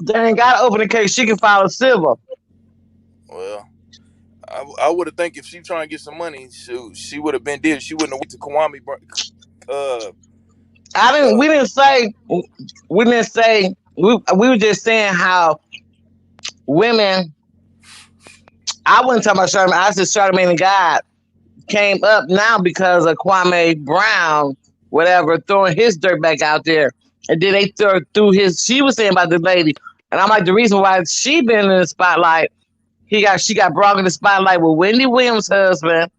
They ain't gotta open the case. She can file a civil. Well, I would have think if she trying to get some money, she would have been did. She wouldn't have went to Kwame. Uh, I didn't. uh, We didn't say. We didn't say. We were just saying how women. I wasn't talking about Charlamagne. I said Charlamagne the God came up now because of Kwame Brown, whatever, throwing his dirt back out there. And then they threw his. She was saying about the lady, and I'm like, the reason why she been in the spotlight. She got brought in the spotlight with Wendy Williams' husband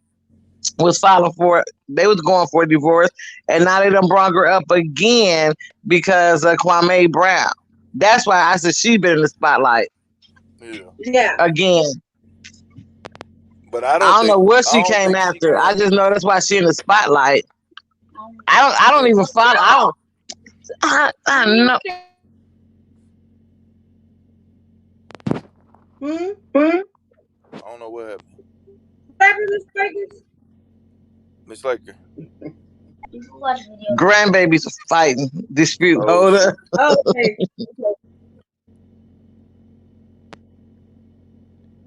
was filing for it. They was going for a divorce, and now they done brought her up again because of Kwame Brown. That's why I said she been in the spotlight yeah, Yeah. again. but I don't know what I she don't came think she after. I going. just know that's why she in the spotlight. I don't Yeah, even follow. I know. Hmm? I don't know what happened. Fabulous Vegas? Miss Laker. Grandbabies fighting dispute. Oh Hold shoot. up. Oh, okay.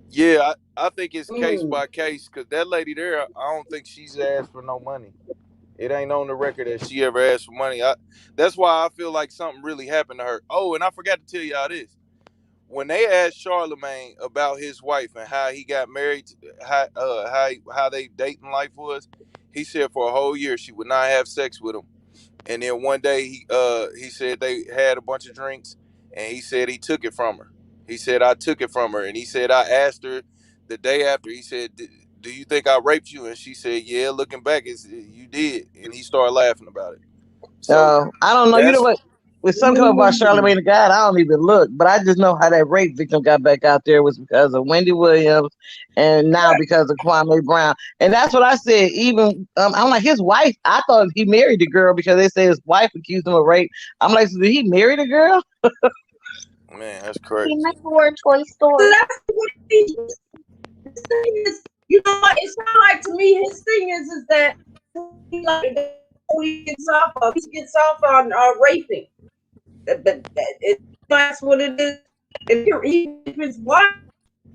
Yeah, I think it's case Mm. by case because that lady there, I don't think she's asked for no money. It ain't on the record that she ever asked for money. That's why I feel like something really happened to her. Oh, and I forgot to tell y'all this. When they asked Charlemagne about his wife and how he got married, how they dating life was, he said for a whole year she would not have sex with him. And then one day he said they had a bunch of drinks, and he said he took it from her. He said I took it from her, and he said I asked her the day after. He said, "Do you think I raped you?" And she said, "Yeah." Looking back, you did. And he started laughing about it. So I don't know. You know that's what? With something about Mm. Charlamagne the God, I don't even look. But I just know how that rape victim got back out there was because of Wendy Williams, and now because of Kwame Brown. And that's what I said. Even I'm like his wife. I thought he married the girl because they say his wife accused him of rape. I'm like, so did he marry the girl? man, that's crazy. So that's what his thing is. You know what? It sounds like to me his thing is that he like he gets off on raping. That's what it is. If he his wife,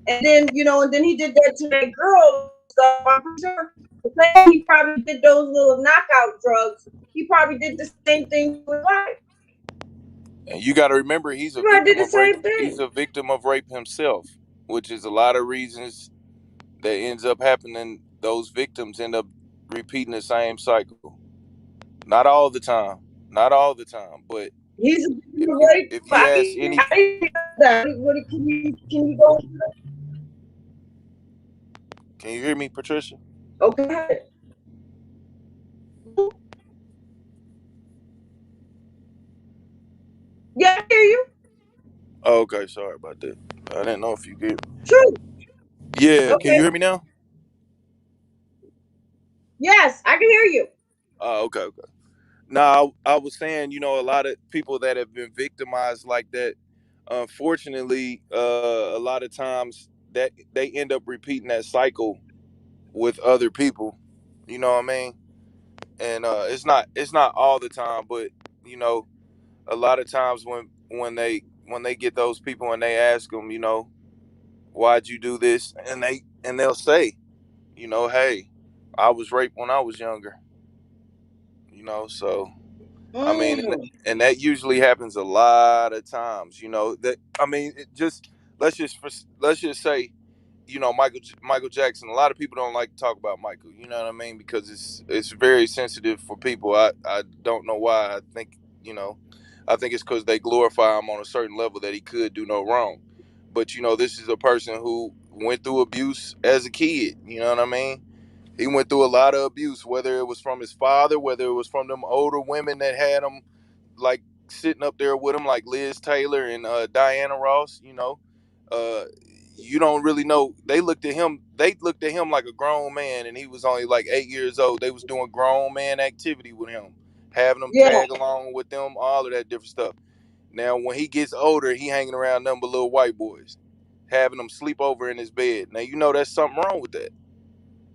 and then and then he did that to that girl stuff. I'm sure the same he probably did those little knockout drugs. He probably did the same thing with his wife. And you got to remember, he's He a probably victim did the of rape. same He's thing. a victim of rape himself, which is a lot of reasons that ends up happening. Those victims end up repeating the same cycle. Not all the time. Not all the time. But He's a if you rape. if you ask any, I didn't know that. Can you go? can you hear me, Patricia? Okay. Yeah, I hear you. Oh, okay, sorry about that. I didn't know if you could. True. Yeah, can you Okay. hear me now? Yes, I can hear you. Oh, okay, okay. Now I was saying, a lot of people that have been victimized like that, unfortunately, a lot of times that they end up repeating that cycle with other people. You know what I mean? And it's not all the time, but you know, a lot of times when they get those people and they ask them, why'd you do this? And they'll say, hey, I was raped when I was younger. So I mean, Mm. and that usually happens a lot of times. That I mean, let's just let's just say, Michael Jackson. A lot of people don't like to talk about Michael. You know what I mean? Because it's very sensitive for people. I don't know why. I think it's because they glorify him on a certain level that he could do no wrong. But this is a person who went through abuse as a kid. You know what I mean? He went through a lot of abuse, whether it was from his father, whether it was from them older women that had him like sitting up there with him, like Liz Taylor and Diana Ross. Uh, you don't really know. They looked at him. They looked at him like a grown man, and he was only like 8 years old. They was doing grown man activity with him, having him Yeah. tag along with them, all of that different stuff. Now, when he gets older, he hanging around nothing but little white boys, having them sleep over in his bed. Now, there's something wrong with that.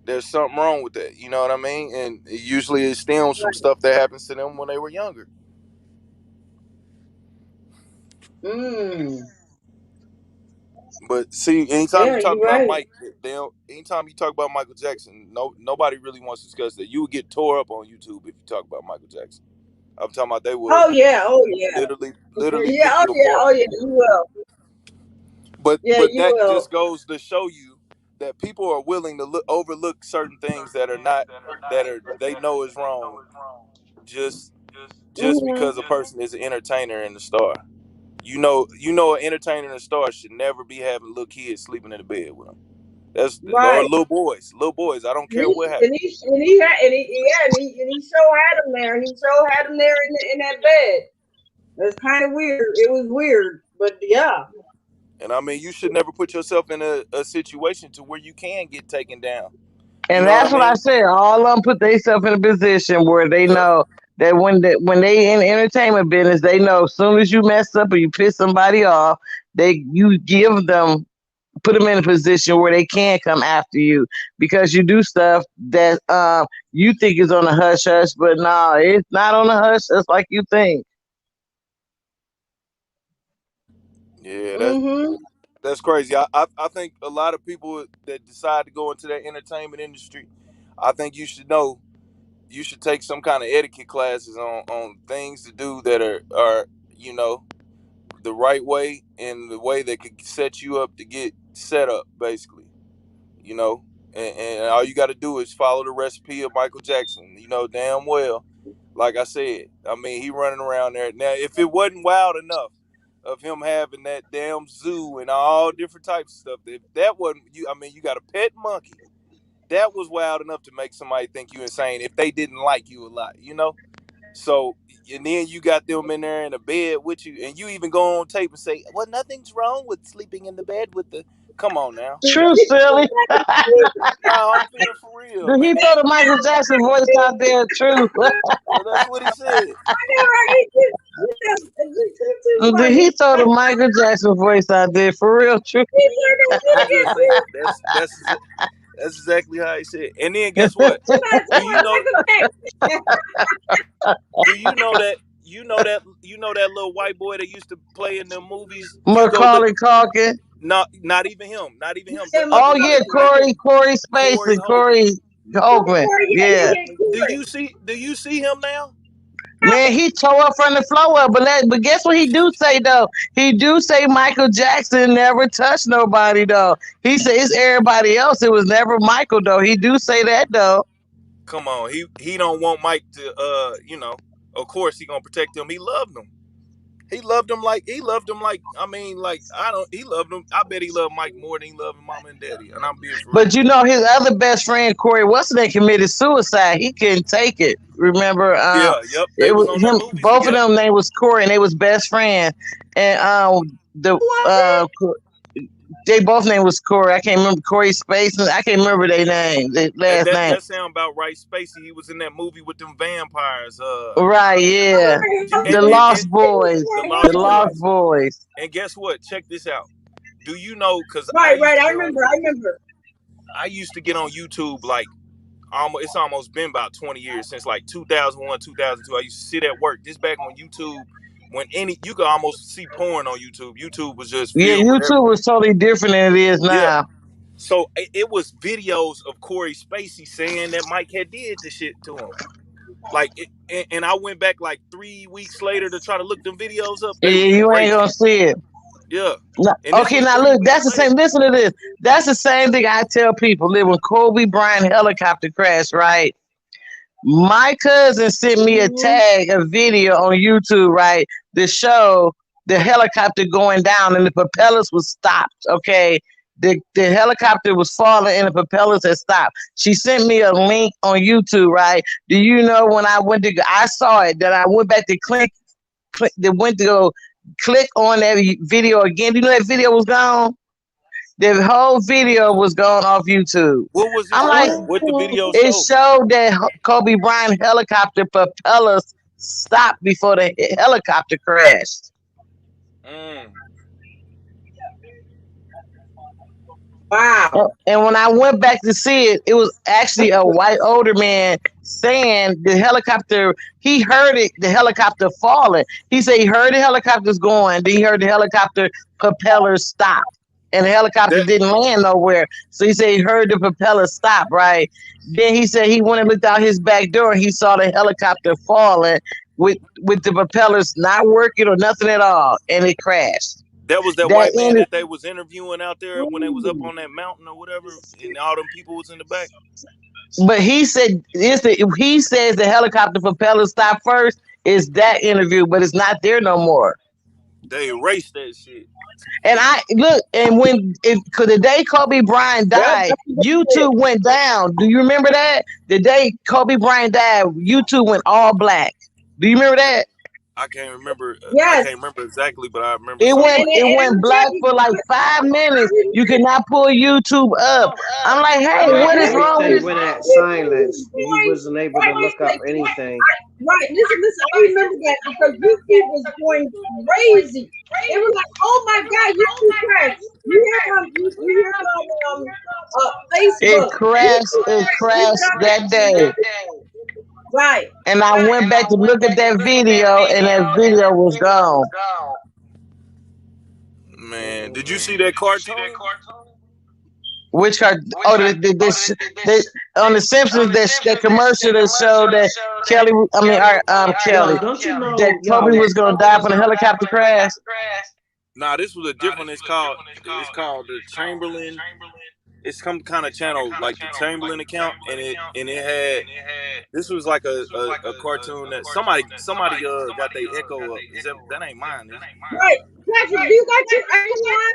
There's something wrong with that. You know what I mean? And usually it stems from stuff that happens to them when they were younger. Mm. But see, anytime Yeah, you talk you're about right. Mike, anytime you talk about Michael Jackson, nobody really wants to discuss that. You would get tore up on YouTube if you talk about Michael Jackson. I'm talking about they will Oh yeah. Oh yeah. literally Yeah. pick Oh you yeah. apart. Oh yeah. You will. But Yeah, but you that will. just goes to show you that people are willing to overlook certain things that are not that are they know is wrong just Mm-hmm. because a person is an entertainer and a star. An entertainer and a star should never be having little kids sleeping in the bed with them. Or Right. little boys. Little boys. I don't And care he what and happens. he and he had and he yeah and he sure had him there. He sure had him there in that bed. It's kind of weird. It was weird, but yeah. And I mean, you should never put yourself in a situation to where you can get taken down. You And know what I that's what I mean? said. All of them put themselves in a position where they Yep. know that when they in the entertainment business, they know as soon as you mess up or you piss somebody off, you give them put them in a position where they can come after you because you do stuff that you think is on a hush hush, but no, it's not on a hush hush like you think. Yeah, Mm-hmm. that's crazy. I think a lot of people that decide to go into that entertainment industry, I think you should take some kind of etiquette classes on things to do that are you know the right way and the way that could set you up to get set up, basically. you know, and all you got to do is follow the recipe of Michael Jackson. You know damn well, like I said. I mean, he running around there now. If it wasn't wild enough of him having that damn zoo and all different types of stuff, if that wasn't you, I mean, you got a pet monkey. That was wild enough to make somebody think you insane if they didn't like you a lot. So, and then you got them in there in a bed with you, and you even go on tape and say, "Well, nothing's wrong with sleeping in the bed with the." Come on now. True, silly. No, I'm being for real, Did man. he throw the Michael Jackson voice out there? True. Well, that's what he said. Too Did he funny. throw the Michael Jackson voice out there? For real, true. I'm just saying that's exactly how he said. And then guess what? Do you know? Do you know that? You know that little white boy that used to play in the movies. You go look. Macaulay Culkin. Not even him. Not even him. The Yeah, other Oh guy yeah, that played Corey Corey Spacey, Holcomb. Corey Hoagland. Yeah. Do you see? Do you see him now? Man, he tore up from the floor up, but guess what he do say though? He do say Michael Jackson never touched nobody though. He says everybody else. It was never Michael though. He do say that though. Come on. He don't want Mike to. Of course he gonna protect him. He loved him. He loved him like I mean like I don't he loved him. I bet he loved Mike more than he loved mama and daddy. And I'm being for But real. you know his other best friend Corey What's they committed suicide. He couldn't take it. Remember, Yeah, yep. They it was was on them him. movies Both of together. them name was Corey, and they was best friends. And the they both name was Corey. I can't remember Corey Space. I can't remember their name, their And last that name. that sound about right. Spacey, he was in that movie with them vampires. Right? Yeah, And, the and Lost Boys. the The Lost Lost Boys. Boys. And guess what? Check this out. Do you know? Because I Right, used right. to I get on. remember. I remember. I used to get on YouTube like it's almost been about 20 years since like 2001, 2002. I used to sit at work. This back when when you could almost see porn on YouTube. YouTube was just Yeah, filled with YouTube was totally different than it is yeah. now. So it was videos of Corey Spacey saying that Mike had did the shit to him. Like, and I went back like 3 weeks later to try to look them videos up. Yeah, They was you ain't crazy. gonna see it. Yeah. No. And this Okay, was now 3 look, weeks that's the later. same. Listen to this. That's the same thing I tell people. When Kobe Bryant helicopter crash, right? My cousin sent me a video on YouTube, right? To show the helicopter going down and the propellers was stopped. Okay. The helicopter was falling and the propellers had stopped. She sent me a link on YouTube, right? Do you know when I saw it, that I went back to click went to go click on that video again. Do you know that video was gone? The whole video was gone off YouTube. What was it I'm like, showing? What the video it showed? showed that Kobe Bryant helicopter propellers stopped before the helicopter crashed. Wow. And when I went back to see it, it was actually a white older man saying the helicopter, he heard it, the helicopter falling. He said he heard the helicopters going, then he heard the helicopter propellers stop. And the helicopter didn't land nowhere. So he said he heard the propeller stop, right? Then he said he went and looked out his back door and he saw the helicopter falling with the propellers not working or nothing at all. And it crashed. That was that white man that they was interviewing out there when they was up on that mountain or whatever, and all them people was in the back. But he said he says the helicopter propeller stopped first. Is that interview, but it's not there no more. They erased that shit. And I look, and because the day Kobe Bryant died, YouTube went down. Do you remember that? The day Kobe Bryant died, YouTube went all black. Do you remember that? I can't remember. Yes. I can't remember exactly, but I remember it went black for like 5 minutes. You could not pull YouTube up. I'm like, hey, what is wrong with went at silence? He wasn't able to look up anything. Right, listen. I remember that because YouTube was going crazy. It was like, oh my God, YouTube crashed. You hear Facebook. It crashed that day. Right. And I went back to look at that video, and that video was gone. Man, did you see that cartoon? Which cartoon? Oh, on the Simpsons, that commercial that showed that Kelly. Don't you know that Kobe was gonna die from a helicopter crash? Nah, this was a different. It's called the Chamberlain. It's some kind of channel like the Chamberlain account, and it had. This was like a cartoon that somebody got their echo up. That ain't mine? Right, Patrick, you got your echo on?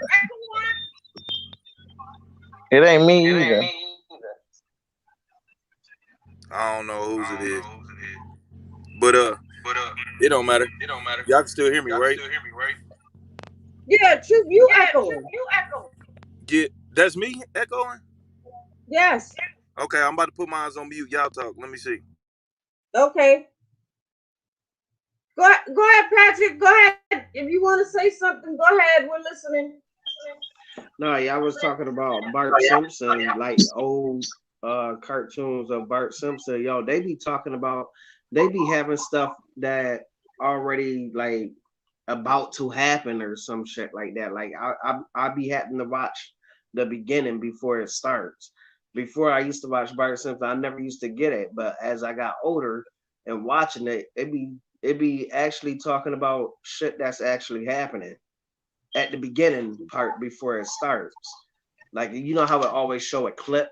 It ain't me either. I don't know whose it is, but it don't matter. Y'all can still hear me, right? Yeah, true. You echoing. Yeah, that's me echoing. Yes. Okay, I'm about to put mine on mute. Y'all talk. Let me see. Okay. Go ahead, Patrick. Go ahead. If you want to say something, go ahead. We're listening. No, yeah, I was talking about Bart Simpson, like old cartoons of Bart Simpson. Yo, they be having stuff that already like about to happen or some shit like that. Like I be having to watch the beginning before it starts. Before I used to watch Bart Simpson, I never used to get it. But as I got older and watching it, it be actually talking about shit that's actually happening at the beginning part before it starts. Like, you know how it always show a clip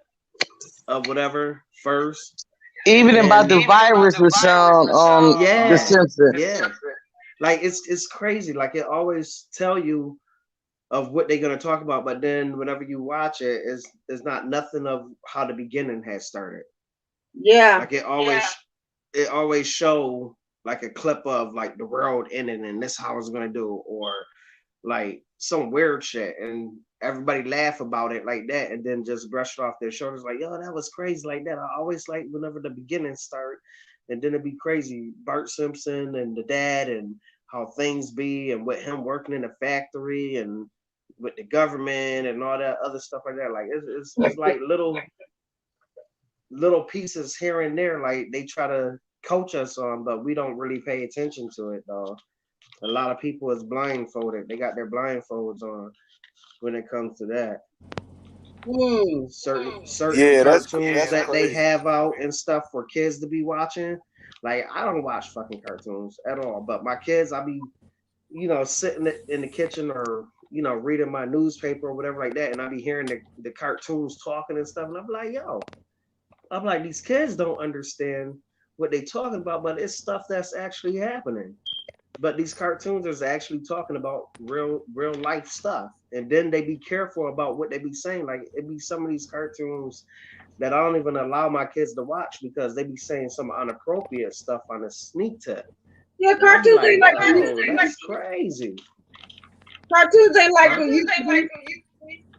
of whatever first? Even about the virus was shown on The Simpsons. Yeah. Like it's crazy. Like it always tell you of what they're gonna talk about, but then whenever you watch it, it's not nothing of how the beginning has started. Yeah. Like it always show like a clip of like the world ending and this how it's gonna do, or like some weird shit, and everybody laugh about it like that, and then just brush it off their shoulders like, yo, that was crazy like that. I always like whenever the beginning start, and then it'd be crazy. Bart Simpson and the dad and how things be, and with him working in the factory and with the government and all that other stuff like that. Like it's like little pieces here and there, like they try to coach us on, but we don't really pay attention to it though. A lot of people is blindfolded. They got their blindfolds on when it comes to that. Certain Yeah, cartoons that's that they crazy. have out and stuff for kids to be watching. Like I don't watch fucking cartoons at all, but my kids, I be, sitting in the kitchen or reading my newspaper or whatever like that, and I be hearing the cartoons talking and stuff, and I'm like, yo, I'm like, these kids don't understand what they talking about, but it's stuff that's actually happening. But these cartoons is actually talking about real life stuff, and then they be careful about what they be saying. Like it be some of these cartoons that I don't even allow my kids to watch because they be saying some inappropriate stuff on a sneak tip. Yeah, And I be cartoons like, ain't like whoa, that's crazy. cartoons ain't like Huh? it used to be.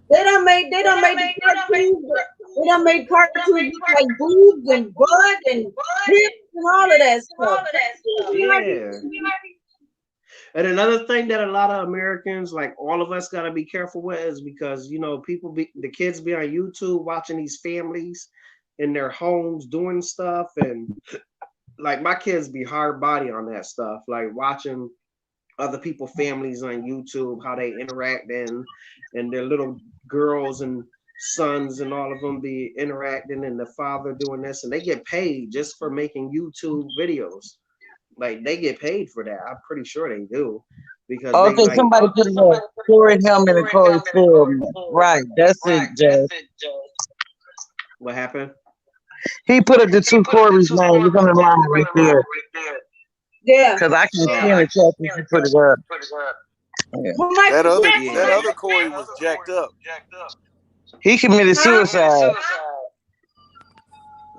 They don't make the cartoons. They don't make cartoons look like boobs and butt and hips and all of that stuff. Yeah. And another thing that a lot of Americans, like all of us, gotta be careful with is because the kids be on YouTube watching these families in their homes doing stuff, and like my kids be hard body on that stuff, like watching other people families on YouTube, how they interact and their little girls and sons and all of them be interacting and the father doing this, and they get paid just for making YouTube videos. Like they get paid for that. I'm pretty sure they do because they Okay, like. somebody put it up. Corey Helmet and Corey Feldman. Right, that's it, Jay. What happened? He put up the two Corey's name. It's on the line right there. Yeah. Because I can see in the chat if you put it up. Yeah. Well, my That other Yeah. that other Corey was jacked up. He committed suicide.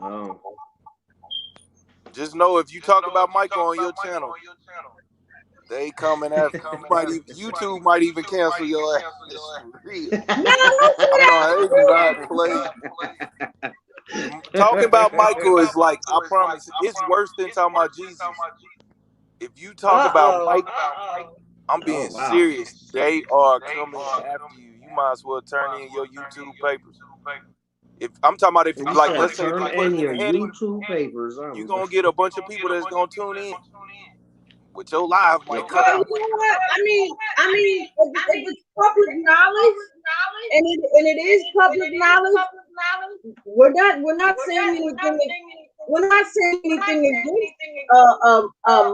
Oh. Just know if you talk about Michael on your channel, they coming after YouTube might even cancel your ass. For real. They do not play. Talking about Michael is like, I promise, it's worse than talking about Jesus. If you talk about Michael, I'm being Oh, wow. serious. They are coming after you. You might as well turn in your YouTube papers. If I'm talking about, if And you like, said let's say if turn you put in it in your a heading, YouTube papers. you're gonna get a bunch of people that's gonna tune in. With your live might cut Well, out. you know what? I mean, if it's public knowledge, and it is public knowledge, we're not saying anything. We're not saying anything against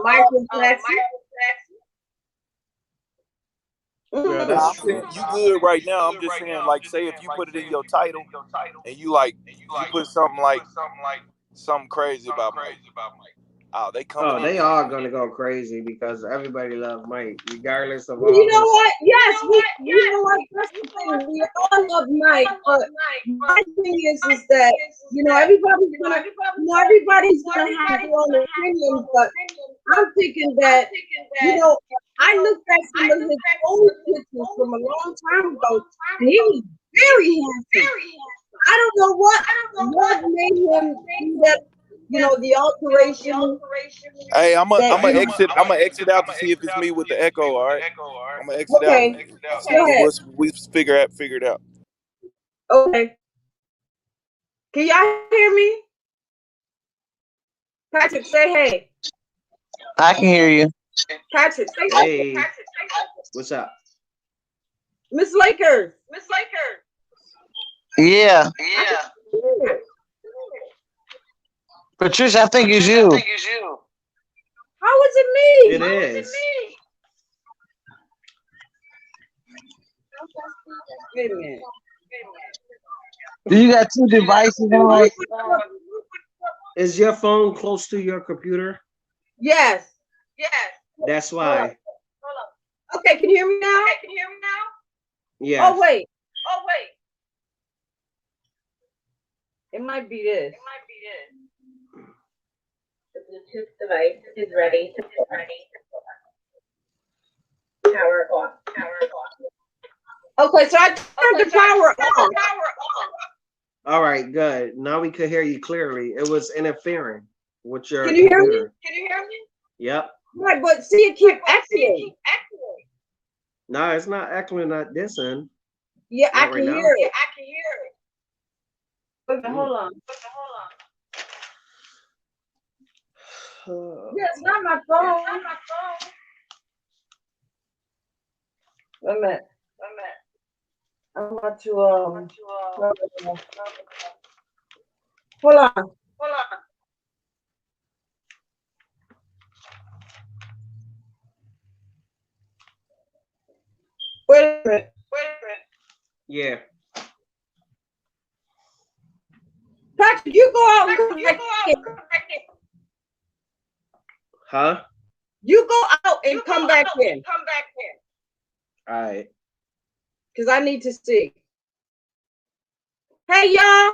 Michael Jackson. Yeah, Nah, that's I'm saying true. you good right now. I'm just saying, like, say if you put it in your title and you put something like something crazy about Mike. Oh, they coming Oh, in. they are gonna go crazy because everybody loves Mike, regardless of You all know his. what? Yes, you know what? That's the thing. We all love Mike, but my thing is that everybody's gonna have their own opinion. But I'm thinking that I looked at some of his old pictures from a long time ago, and he was very handsome. I don't know what made him do that. The alteration. Hey, I'm That gonna exit out to see if it's me with the echo. All right, I'm gonna exit out. Okay, See go ahead. we figure it out. Okay. Can y'all hear me? Patrick, say hey. I can hear you. Patrick, say Hey, what's up? Miss Lakers. Yeah. Patricia, I think it's you. How is it me? It is. Wait a minute. Do you got two devices on? Is your phone close to your computer? Yes. That's why. Okay, can you hear me now? Yes. Oh wait. It might be this. The Bluetooth device is ready to power off. Okay, so I turned the power on. All right, good. Now we could hear you clearly. It was interfering with your Can you hear me? computer. Yep. Right, but see, it keep echoing. No, it's not echoing at this end. Yeah, I Not can right now. hear it. Wait, hold on. Yeah, it's not my phone. Wait a minute. I want to hold on. Wait a minute. Yeah. Patrick, you go out and come back in. Huh? You go out and come back in. All right. Because I need to see. Hey y'all.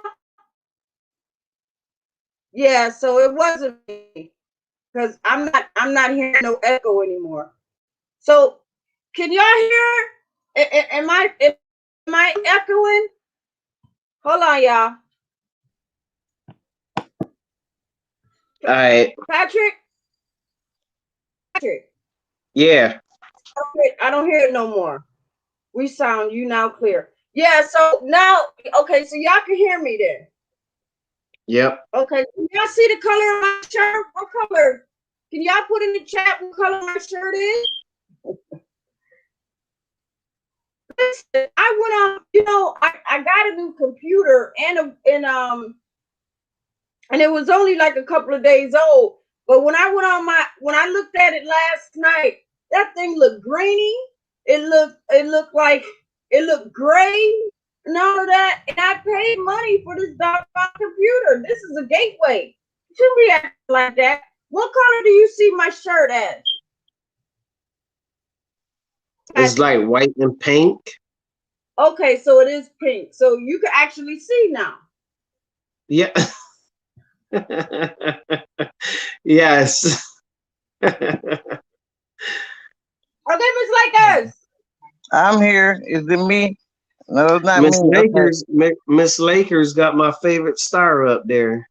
Yeah, so it wasn't me. Because I'm not hearing no echo anymore. So can y'all hear? Am I echoing? Hold on, y'all. All right. Patrick? Yeah. I don't hear it no more. We sound you now clear. Yeah, so now, okay, so y'all can hear me then. Yep. Okay, can y'all see the color of my shirt? What color? Can y'all put in the chat what color my shirt is? Listen, I went on, I got a new computer and it was only like a couple of days old. But when I looked at it last night, that thing looked grainy. It looked gray and all of that. And I paid money for this doggone computer. This is a gateway. You shouldn't be acting like that. What color do you see my shirt as? It's like white and pink. Okay, so it is pink. So you can actually see now. Yeah. Yes. Okay, Miss Lakers. I'm here. Is it me? No, it's not Miss me. Lakers, Miss Lakers got my favorite star up there.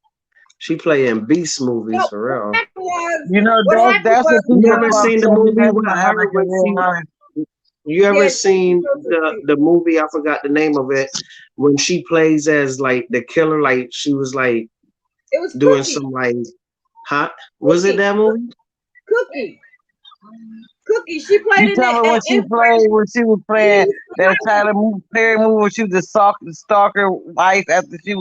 She play in Beast movies for real. You know, that's what You people ever call seen the Chevy movie with Chase, her when she? You ever seen the movie? I forgot the name of it. When she plays as like the killer, like she was like it was doing Cookie. some like hot. Was it that movie? Cookie. She played You in tell me it. when she was playing that Tyler Perry movie when she was the stalker wife after she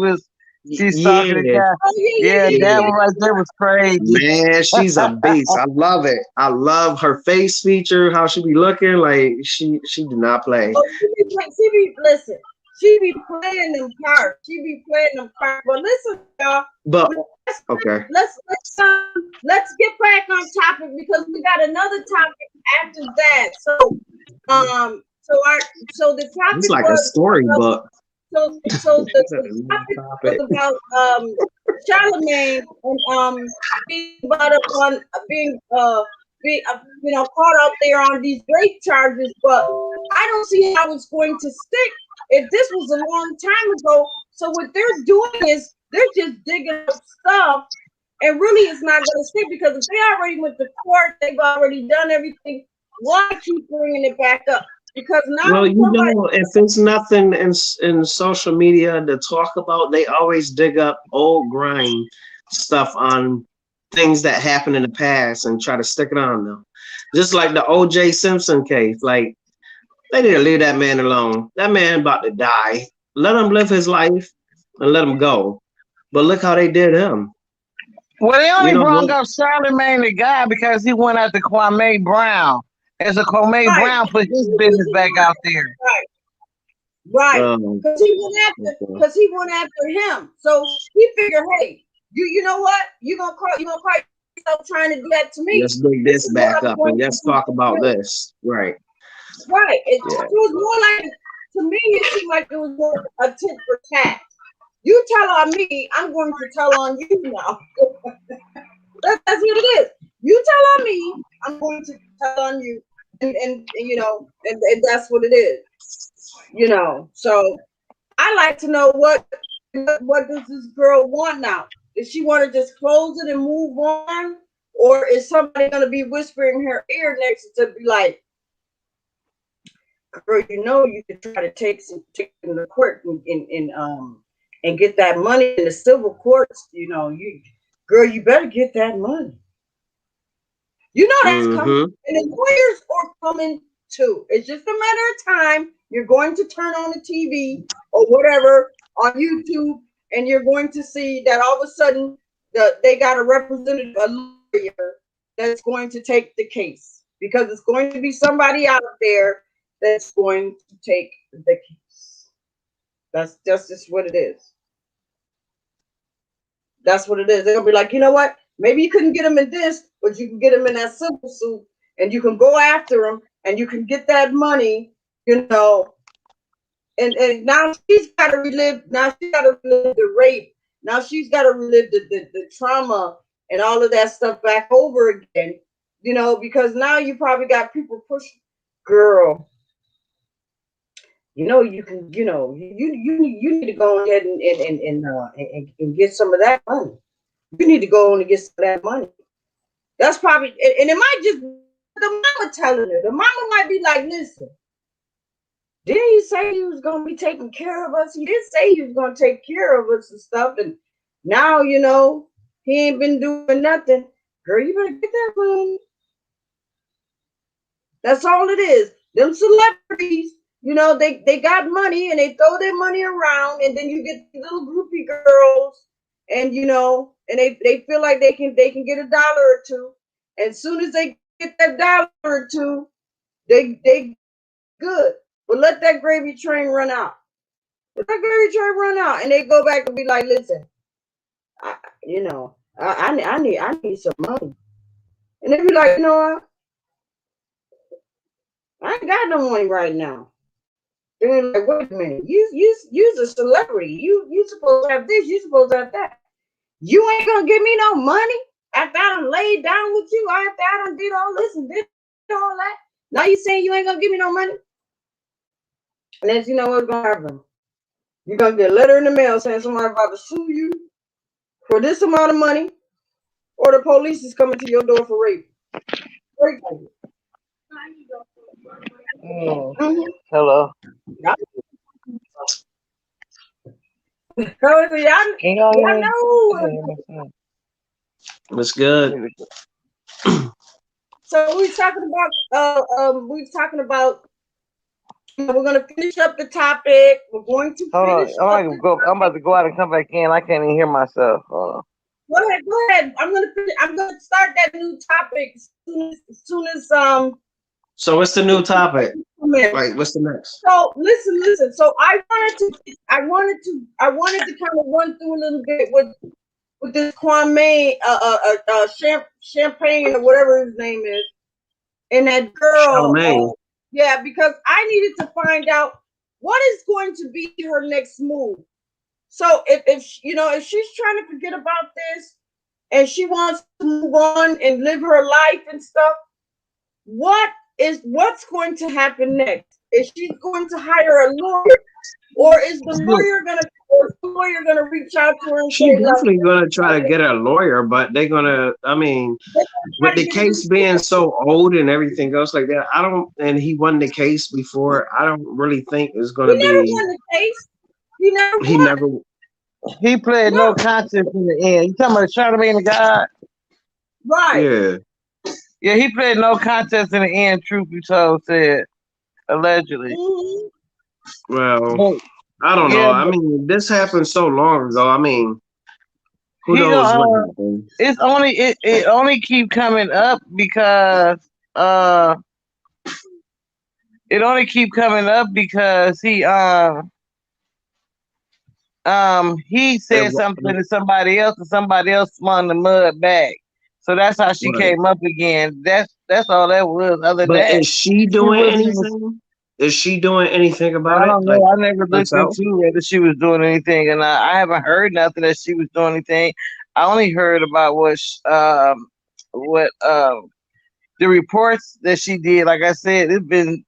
stalking the guy. Oh, That one right there was crazy. Man, she's a beast. I love it. I love her face feature, how she be looking. Like she do not play. Oh, listen. She be playing them parts. But listen, y'all. But okay. Let's get back on topic because we got another topic after that. So the topic It's like was a storybook. So the topic was about Charlemagne and being brought up on being caught out there on these rape charges, but I don't see how it's going to stick if this was a long time ago. So what they're doing is they're just digging up stuff, and really it's not going to stick because if they already went to court, they've already done everything. Why keep bringing it back up? Because now, if it's nothing in social media to talk about, they always dig up old grime stuff on things that happened in the past and try to stick it on them. Just like the O.J. Simpson case, like they need to leave that man alone. That man about to die. Let him live his life and let him go. But look how they did him. Well, they only brought up Charlemagne the guy because he went after Kwame Brown. As a Kwame Brown put his business back out there. Right. Because he went after him. So he figured, hey, you know what? You're gonna call yourself trying to do that to me. Let's bring this back up and let's talk about this. Right. Right. It was more like, to me, it seemed like it was more a tit for tat. You tell on me, I'm going to tell on you now. That's what it is. You tell on me, I'm going to tell on you. And that's what it is. So I like to know what does this girl want now? Does she want to just close it and move on? Or is somebody going to be whispering in her ear next to be like, girl, you could try to take the court and get that money in the civil courts. You better get that money. That's coming. And the lawyers are coming too. It's just a matter of time. You're going to turn on the TV or whatever on YouTube, and you're going to see that all of a sudden they got a representative, a lawyer that's going to take the case, because it's going to be somebody out there that's going to take the case. That's just what it is. That's what it is. They'll be like, you know what? Maybe you couldn't get him in this, but you can get him in that civil suit, and you can go after him, and you can get that money, you know. And now she's got to relive. Now she's got to relive the rape. Now she's got to relive the trauma and all of that stuff back over again, you know, because now you probably got people pushing, girl. You know, you can, you know, you need to go ahead and get some of that money. You need to go on and get some of that money. That's probably, and it might just the mama telling her. The mama might be like, listen, didn't he say he was gonna be taking care of us? He did say he was gonna take care of us and stuff, and now, you know, he ain't been doing nothing. Girl, you better get that money. That's all it is. Them celebrities, you know, they got money and they throw their money around, and then you get these little groupie girls, and you know, and they feel like they can get $1 or $2. As soon as they get that $1 or $2, they good. But let that gravy train run out. Let that gravy train run out, and they go back and be like, listen, I need some money. And they be like, you know what? I ain't got no money right now. They're like, wait a minute, you's a celebrity. You supposed to have this, you supposed to have that. You ain't gonna give me no money after I done laid down with you, after I done did all this and did all that. Now you saying you ain't gonna give me no money? And then you know what's gonna happen. You're gonna get a letter in the mail saying somebody about to sue you for this amount of money, or the police is coming to your door for rape. Hello. Y'all know. What's good? So we're talking about we're gonna finish up the topic. We're going to finish I'm about to go out and come back in. I can't even hear myself. Hold on. Go ahead. I'm gonna start that new topic as soon as So what's the new topic? Like, what's the next? So listen. So I wanted to kind of run through a little bit with this Kwame Champagne or whatever his name is, and that girl. Yeah, because I needed to find out what is going to be her next move. So if she's trying to forget about this and she wants to move on and live her life and stuff, what's going to happen next? Is she going to hire a lawyer, or is the lawyer gonna reach out to her and She's say, definitely gonna try to get a lawyer, but they're gonna, I mean, with the case being so old and everything else like that, and he won the case before, I don't really think it's gonna be. He never won the case. He never won. He played no contest in the end. You talking about Charlamagne the God? Right. Yeah. Yeah, he played no contest in the end, truth be told, said. Allegedly. Mm-hmm. Well, I don't know. I mean, this happened so long ago. I mean, who knows what happened? It only keep coming up because he said something to somebody else and somebody else swung the mud back. So that's how she came up again. That's all that was. Other than that, is she doing anything? Is she doing anything about it? I don't know. I never looked into whether she was doing anything, and I haven't heard nothing that she was doing anything. I only heard about the reports that she did. Like I said, I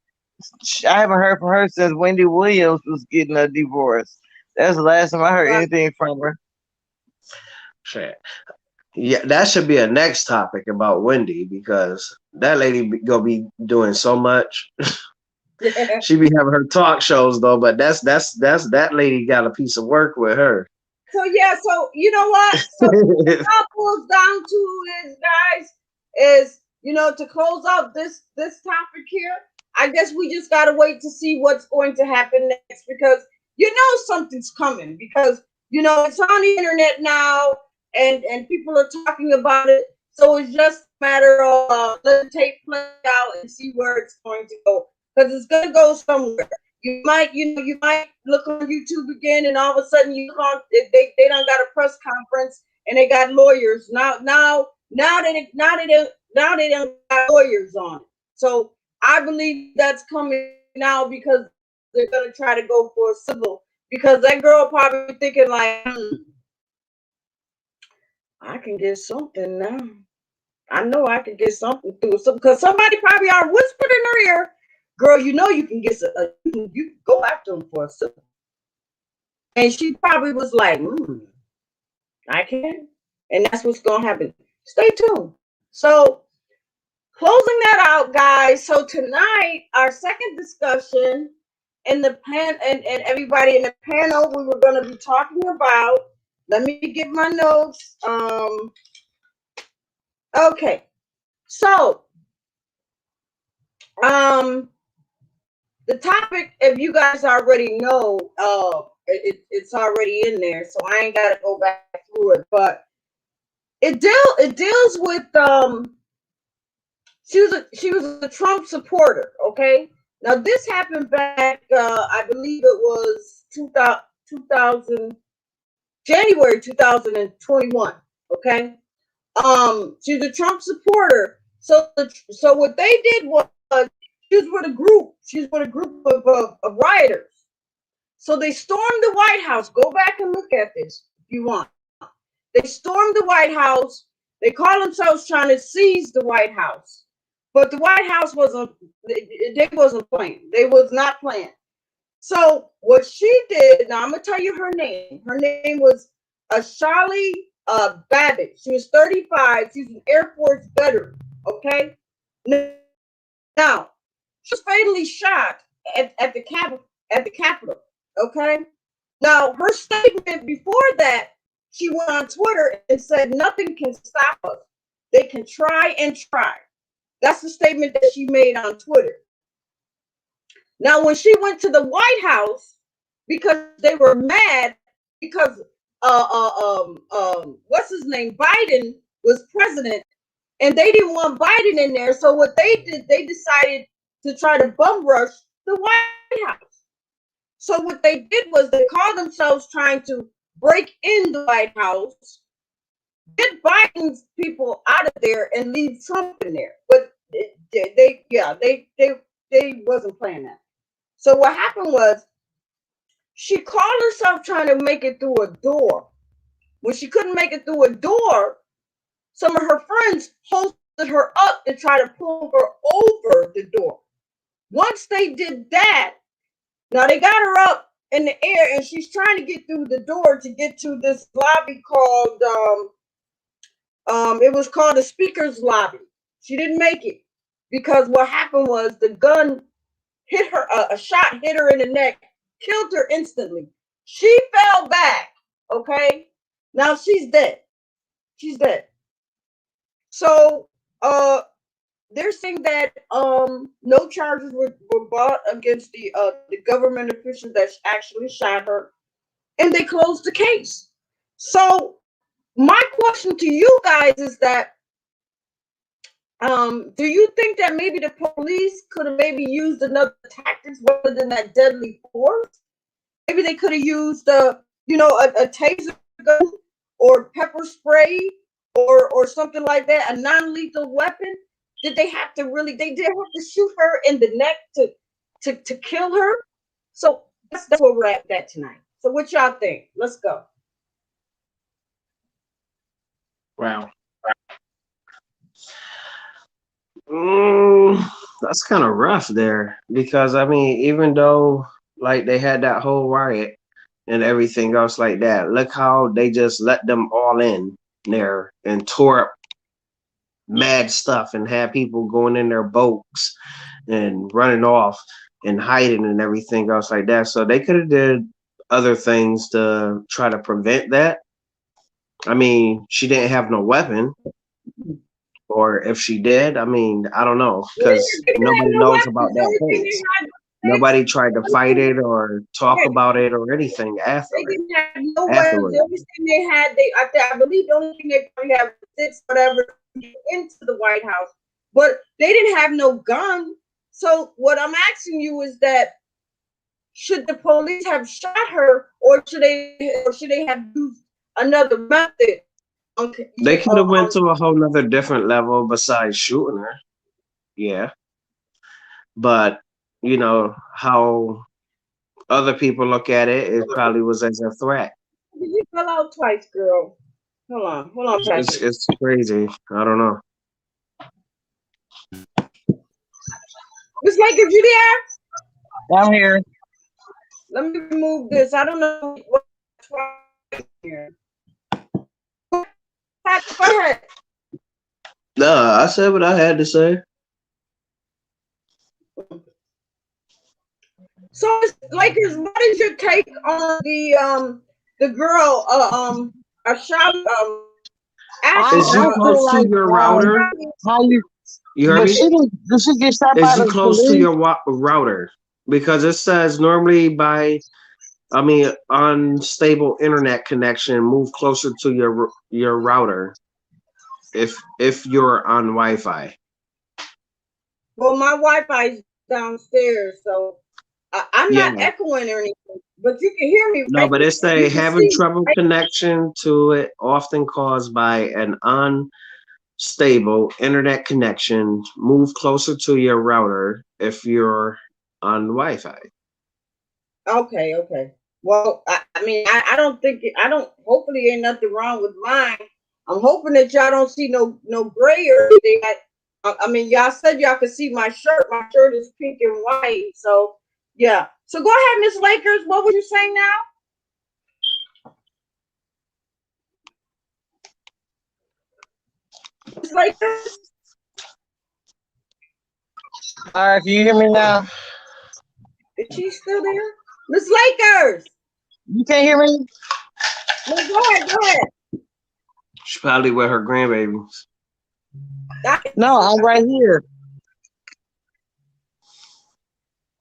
haven't heard from her since Wendy Williams was getting a divorce. That's the last time I heard anything from her. Shit. Yeah, that should be a next topic about Wendy, because that lady gonna be doing so much. She be having her talk shows though, but that's that lady got a piece of work with her. So yeah, so you know what? So what it all boils down to is, guys, to close out this topic here, I guess we just gotta wait to see what's going to happen next, because you know something's coming, because it's on the internet now, and people are talking about it. So it's just a matter of let the tape play out and see where it's going to go, because it's going to go somewhere. You might look on YouTube again, and all of a sudden you look on they done got a press conference and they got lawyers now they done got lawyers on it. So I believe that's coming now, because they're gonna try to go for a civil, because that girl probably thinking like, I can get something now. I know I can get something through, because somebody probably are whispered in her ear, girl, you can get you can go after them for a civil. And she probably was like, I can. And that's what's gonna happen. Stay tuned. So closing that out, guys. So tonight, our second discussion in the and everybody in the panel, we were going to be talking about. Let me get my notes. Okay, so the topic, if you guys already know, it's already in there, so I ain't got to go back through it. But it deals with she was a Trump supporter. Okay, now this happened back, I believe it was 2000 January 2021. Okay, she's a Trump supporter. So what they did was, she was with a group. She's with a group of rioters. So they stormed the White House. Go back and look at this if you want. They stormed the White House. They call themselves trying to seize the White House. But the White House they wasn't playing. They was not playing. So what she did, now I'm going to tell you her name. Her name was Ashali Babbitt. She was 35. She's an Air Force veteran. Okay? Now, she was fatally shot at the Capitol. Okay? Now, her statement before that, she went on Twitter and said, nothing can stop us. They can try and try. That's the statement that she made on Twitter. Now, when she went to the White House, because they were mad because what's his name, Biden was president, and they didn't want Biden in there. So what they did, they decided to try to bum rush the White House. So what they did was they called themselves trying to break in the White House, get Biden's people out of there, and leave Trump in there. But they wasn't playing that. So what happened was, she called herself trying to make it through a door. When she couldn't make it through a door, some of her friends hosted her up to try to pull her over the door. Once they did that, now they got her up in the air, and she's trying to get through the door to get to this lobby called it was called the Speaker's Lobby. She didn't make it, because what happened was the gun hit her, a shot hit her in the neck, killed her instantly. She fell back. Okay, now she's dead. She's dead. So they're saying that no charges were brought against the government officials that actually shot her, and they closed the case. So my question to you guys is that, do you think that maybe the police could have maybe used another tactics rather than that deadly force? Maybe they could have used a taser gun or pepper spray or something like that, a non-lethal weapon. Did they have to really? They did have to shoot her in the neck to kill her. So that's where we're at tonight. So what y'all think? Let's go. Wow. That's kind of rough there, because I mean, even though like they had that whole riot and everything else like that, look how they just let them all in there and tore up mad stuff and had people going in their boats and running off and hiding and everything else like that. So they could have did other things to try to prevent that. I mean, she didn't have no weapon. or if she did, I mean, I don't know, They didn't because have nobody no knows about weapons. The that only thing case. they had was Nobody tried to fight sticks. it or talk about it or anything after They it. didn't have no weapons. Afterwards, The only thing they had, I believe the only thing they probably had was sticks, whatever, to get into the White House. But they didn't have no gun. So what I'm asking you is that should the police have shot her, or should they have used another method? they could have went to a whole nother different level besides shooting her. Yeah, but you know how other people look at it, it probably was as a threat. You fell out twice, girl. Hold on, Patrick. It's crazy. I don't know. Miss Lakers, you there? I'm here. Let me remove this. I don't know what here. Patrick, go ahead. Nah, I said what I had to say. So, Lakers, what is your take on the girl Ashab Is she close to your router? How you You heard me? did she get shot Is by she the close to police? your router? Because it says normally unstable internet connection, move closer to your router if you're on Wi-Fi. Well, my Wi-Fi is downstairs, so I'm not Yeah. echoing or anything, but you can hear me. No, right? but it say You can having see, trouble right? connection to it, often caused by an unstable internet connection. Move closer to your router if you're on Wi-Fi. Okay. Well, I mean, I don't think hopefully ain't nothing wrong with mine. I'm hoping that y'all don't see no gray or anything. I mean, y'all said y'all could see my shirt. My shirt is pink and white. So yeah. So go ahead, Miss Lakers. What were you saying now? Miss Lakers? All right, can you hear me now? Is she still there? Miss Lakers! You can't hear me? Well, go ahead. She's probably with her grandbabies. No, I'm right here.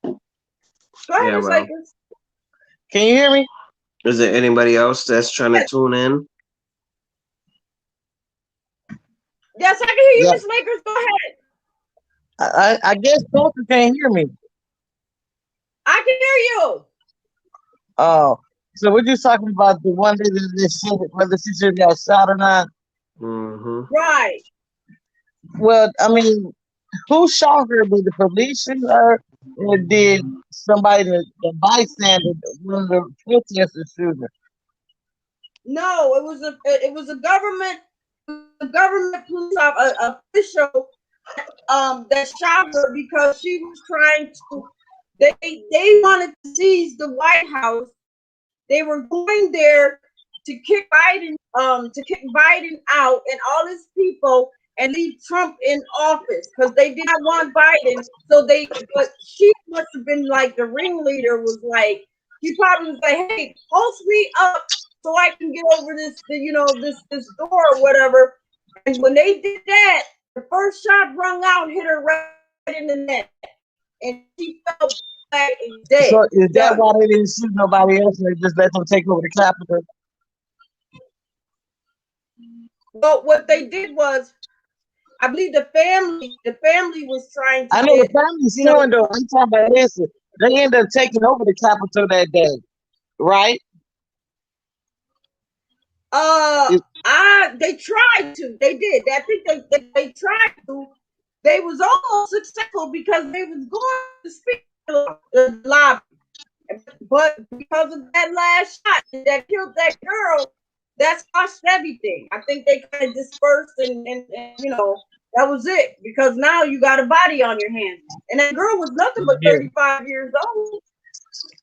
Go ahead, Yeah, Miss well. Lakers. Can you hear me? Is there anybody else that's trying to tune in? Yes, I can hear you, Yeah. Miss Lakers. Go ahead. I guess Parker can't hear me. I can hear you. Oh, so we're just talking about the one day that they said whether she should got shot or not. Mm-hmm. Right. Well, I mean, who shot her? Did the police shoot her, or did somebody, the bystander, one of the protesters shoot her? No, it was a government police official that shot her because she was trying to. They wanted to seize the White House. They were going there to kick Biden out and all his people and leave Trump in office because they did not want Biden. So but she must have been like the ringleader. Was like she probably was like, "Hey, host me up so I can get over this door or whatever." And when they did that, the first shot rung out, hit her right in the neck, and she fell back and dead. So is that Done. why they didn't shoot nobody else and they just let them take over the Capitol? Well, what they did was, I believe the family was trying to I know the get, family's suing though. I'm talking about this. They ended up taking over the Capitol that day, right? they tried to. They did. I think they tried to. They was almost successful because they was going to speak to the lobby. But because of that last shot that killed that girl, that's cost everything. I think they kind of dispersed and that was it. Because now you got a body on your hands. And that girl was nothing but 35 years old.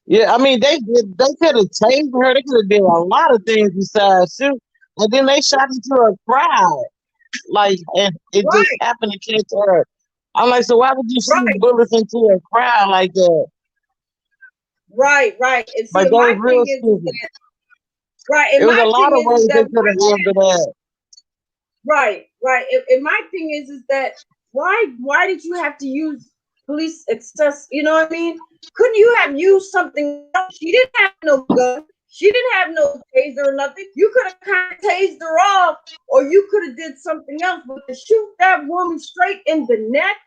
Yeah, I mean they could have tamed her. They could have did a lot of things besides shoot. And then they shot into a crowd. And it just happened to catch her. I'm like, so why would you shoot bullets into a crowd like that? Right. And see, Like, my that was real thing is stupid. right. And There was my a lot thing of ways is they could have handled that. Right, right. And my thing is that why did you have to use police access? You know what I mean? Couldn't you have used something else? She didn't have no gun. She didn't have no taser or nothing. You could have kind of tased her off, or you could have did something else. But to shoot that woman straight in the neck,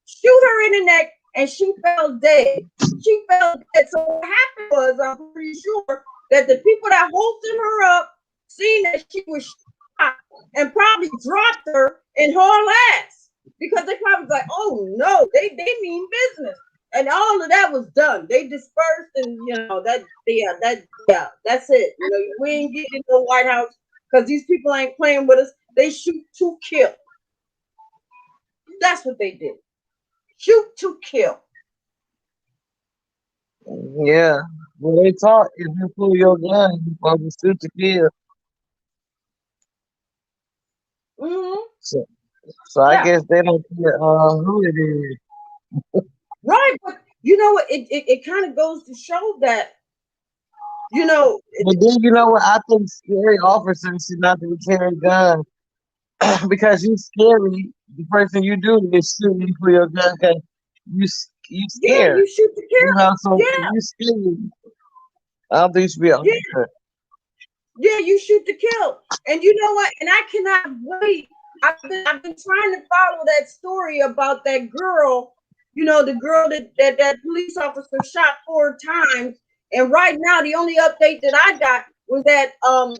shoot her in the neck, and she fell dead. She fell dead. So what happened was, I'm pretty sure that the people that hoisted her up, seen that she was shot, and probably dropped her and hauled ass because they probably was like, oh no, they mean business. And all of that was done. They dispersed, and that's it. You know, we ain't getting to the White House because these people ain't playing with us. They shoot to kill. That's what they did. Shoot to kill. Yeah. Well, they taught if you pull your gun, you're supposed to shoot to kill. Mm-hmm. So I Yeah. guess they don't care who it is. Right, but you know what? It kind of goes to show that But then you know what? I think scary officers should not be carrying guns because you scary. The first thing you do is shoot and pull your gun because you yeah, scared. you shoot to You kill. know, so if Yeah, you scared. I don't think you should be an yeah, officer. yeah, you shoot to kill. And you know what? And I cannot wait. I've been trying to follow that story about that girl. You know, the girl that police officer shot 4 times. And right now, the only update that I got was that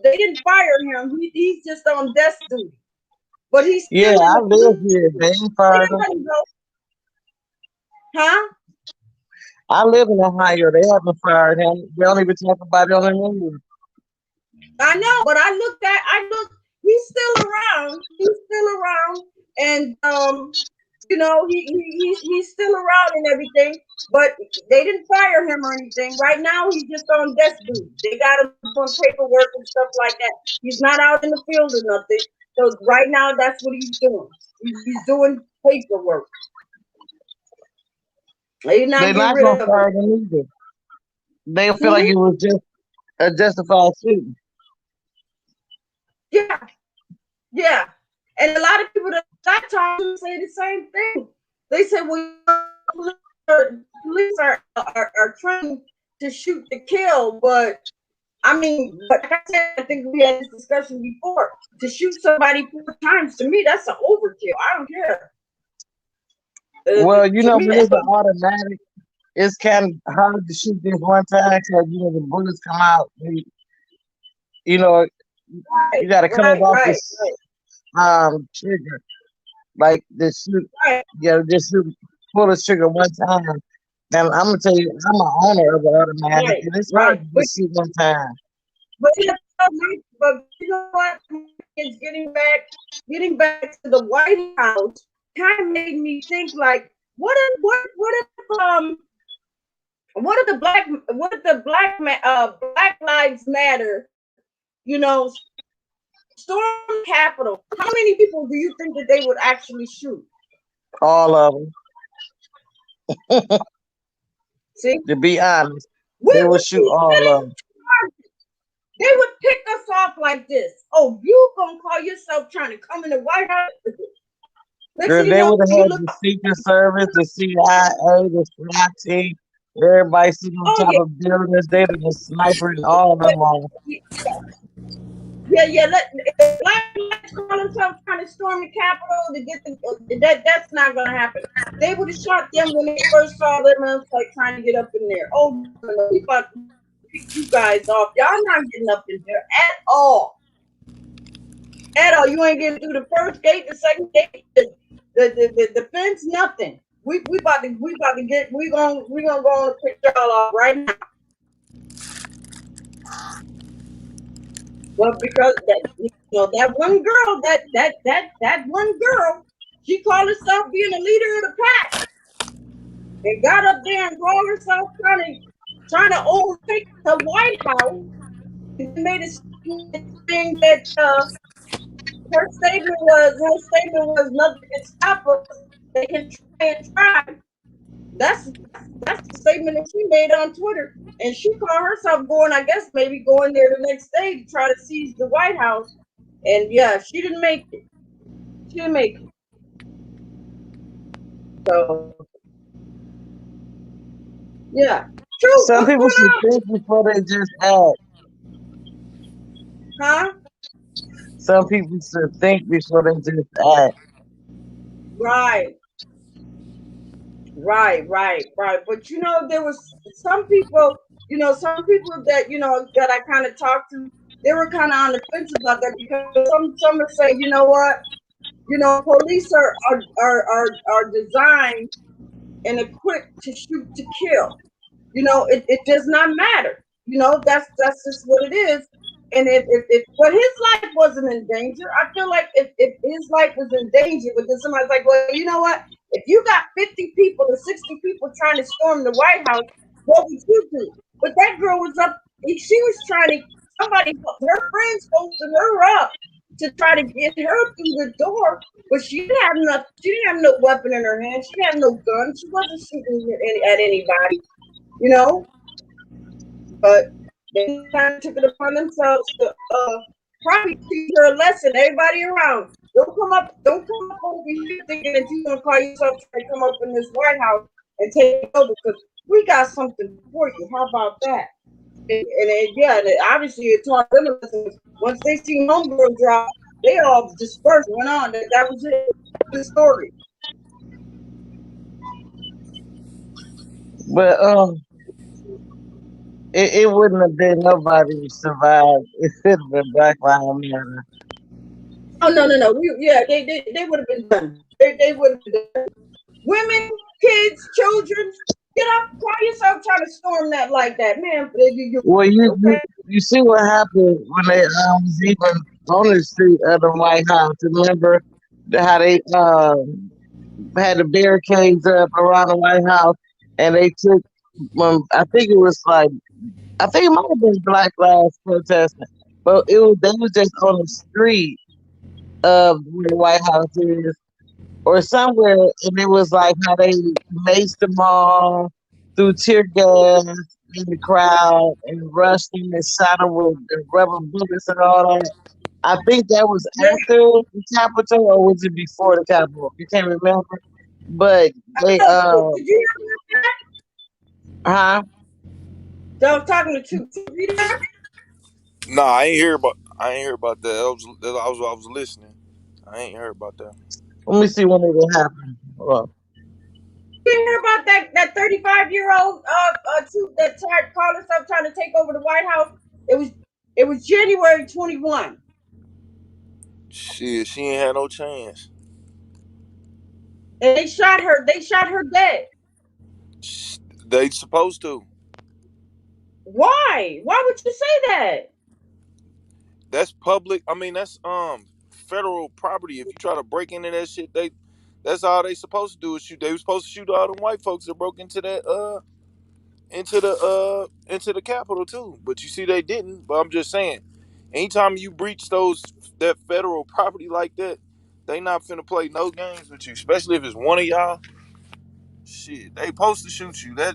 they didn't fire him. He's just on desk duty, but he's Yeah, still in I the live police. here. They ain't They fired don't him. let him go, huh? I live in Ohio. They haven't fired him. They don't even talk about it on the news. I know, but I looked, he's still around. He's still around. And he's still around and everything, but they didn't fire him or anything. Right now he's just on desk duty. They got him on paperwork and stuff like that. He's not out in the field or nothing. So right now that's what he's doing. He's doing paperwork. They're not They're getting not rid gonna of fire him. them either. They feel like Hmm? it was just a justified shooting. Yeah, yeah. And a lot of people that I talk to say the same thing. They say, well, police are trained to shoot to kill, but I mean, but like I said, I think we had this discussion before. To shoot somebody 4 times, to me, that's an overkill. I don't care. Well, you To know, me, when that's it's an automatic, it's kind of hard to shoot this one time because the bullets come out. You know, you got to come up right, off right, this trigger, like this shoot. right, Yeah, just shoot, pull the trigger one time. And I'm gonna tell you, I'm an owner of an automatic, right, and it's hard right. to just shoot one time. But you know what? It's getting back to the White House. Kind of made me think like, what if the Black Lives Matter, you know, storm the Capitol? How many people do you think that they would actually shoot? All of them. See, To be honest, we they will would shoot be all of sitting. them. They would pick us off like this. Oh, you gonna call yourself trying to come in the White House? Next Girl, thing you they know, would have you had look. the Secret Service, the CIA, the SWAT team, everybody sitting on Oh top of buildings. They'd have been sniping all of them off. yeah. If Black lives call themselves trying to storm the Capitol to get that's not gonna happen. They would have shot them when they first saw them and was like trying to get up in there. Oh no, we about to pick you guys off. Y'all not getting up in there at all. At all. You ain't getting through the first gate, the second gate, the fence, nothing. We about to get we gonna go on and pick y'all off right now. Well, because that one girl, that one girl, she called herself being a leader of the pack and got up there and called herself trying to overtake the White House and made a thing that her statement was nothing can stop us. They can try and try. That's that's the statement that she made on Twitter. And she called herself going, I guess maybe going there the next day to try to seize the White House. And yeah, she didn't make it. She didn't make it. So yeah. True. Some What's people going should on? think before they just act. Huh? Some people should think before they just act. Right. Right. But there was some people, some people that that I kind of talked to, they were kind of on the fence about that because some are saying, you know what, police are designed and equipped to shoot to kill. It does not matter. That's just what it is. And but his life wasn't in danger. I feel like if his life was in danger, but then somebody's like, well, you know what? If you got 50 people or 60 people trying to storm the White House, what would you do? But that girl was up. She was trying to. Her friends posted her up to try to get her through the door, but she didn't have enough. She didn't have no weapon in her hand. She had no gun. She wasn't shooting at anybody, you know. But they kind of took it upon themselves to probably teach her a lesson. Everybody around, don't come up over here thinking that you're gonna call yourself trying to come up in this White House and take over because we got something for you. How about that? And obviously it taught them a lesson. Once they see homegirl drop, they all dispersed, went on. That was it. The story. But it wouldn't have been nobody who survived. It should have been Black Lives Matter. Oh no. They would have been done. They would have been done. Women, kids, children, get up, why yourself trying to storm that like that, man? Well, Okay. you see what happened when they was even on the street of the White House. Remember how they had the barricades up around the White House, and they took. I think it was like it might have been Black Lives protesting, but they was just on the street of where the White House is, or somewhere, and it was like how they maced them all, threw tear gas in the crowd, and rushed them and shot them with rubber bullets and all that. I think that was after the Capitol, or was it before the Capitol? You can't remember, but they Did you hear that? huh? So I was talking to two. You there? Nah, I ain't hear about that. I was listening. I ain't heard about that. Let me see when it happened. Hold You didn't hear about that 35-year-old troop that tried called herself trying to take over the White House? It was January 21. Shit, she ain't had no chance. And they shot her. They shot her dead. They supposed to. Why? Why would you say that? That's public. I mean, that's federal property. If you try to break into that shit, that's all they supposed to do is shoot. They were supposed to shoot all them white folks that broke into that into the Capitol too. But you see, they didn't. But I'm just saying, anytime you breach that federal property like that, they not finna play no games with you. Especially if it's one of y'all. Shit, they supposed to shoot you. That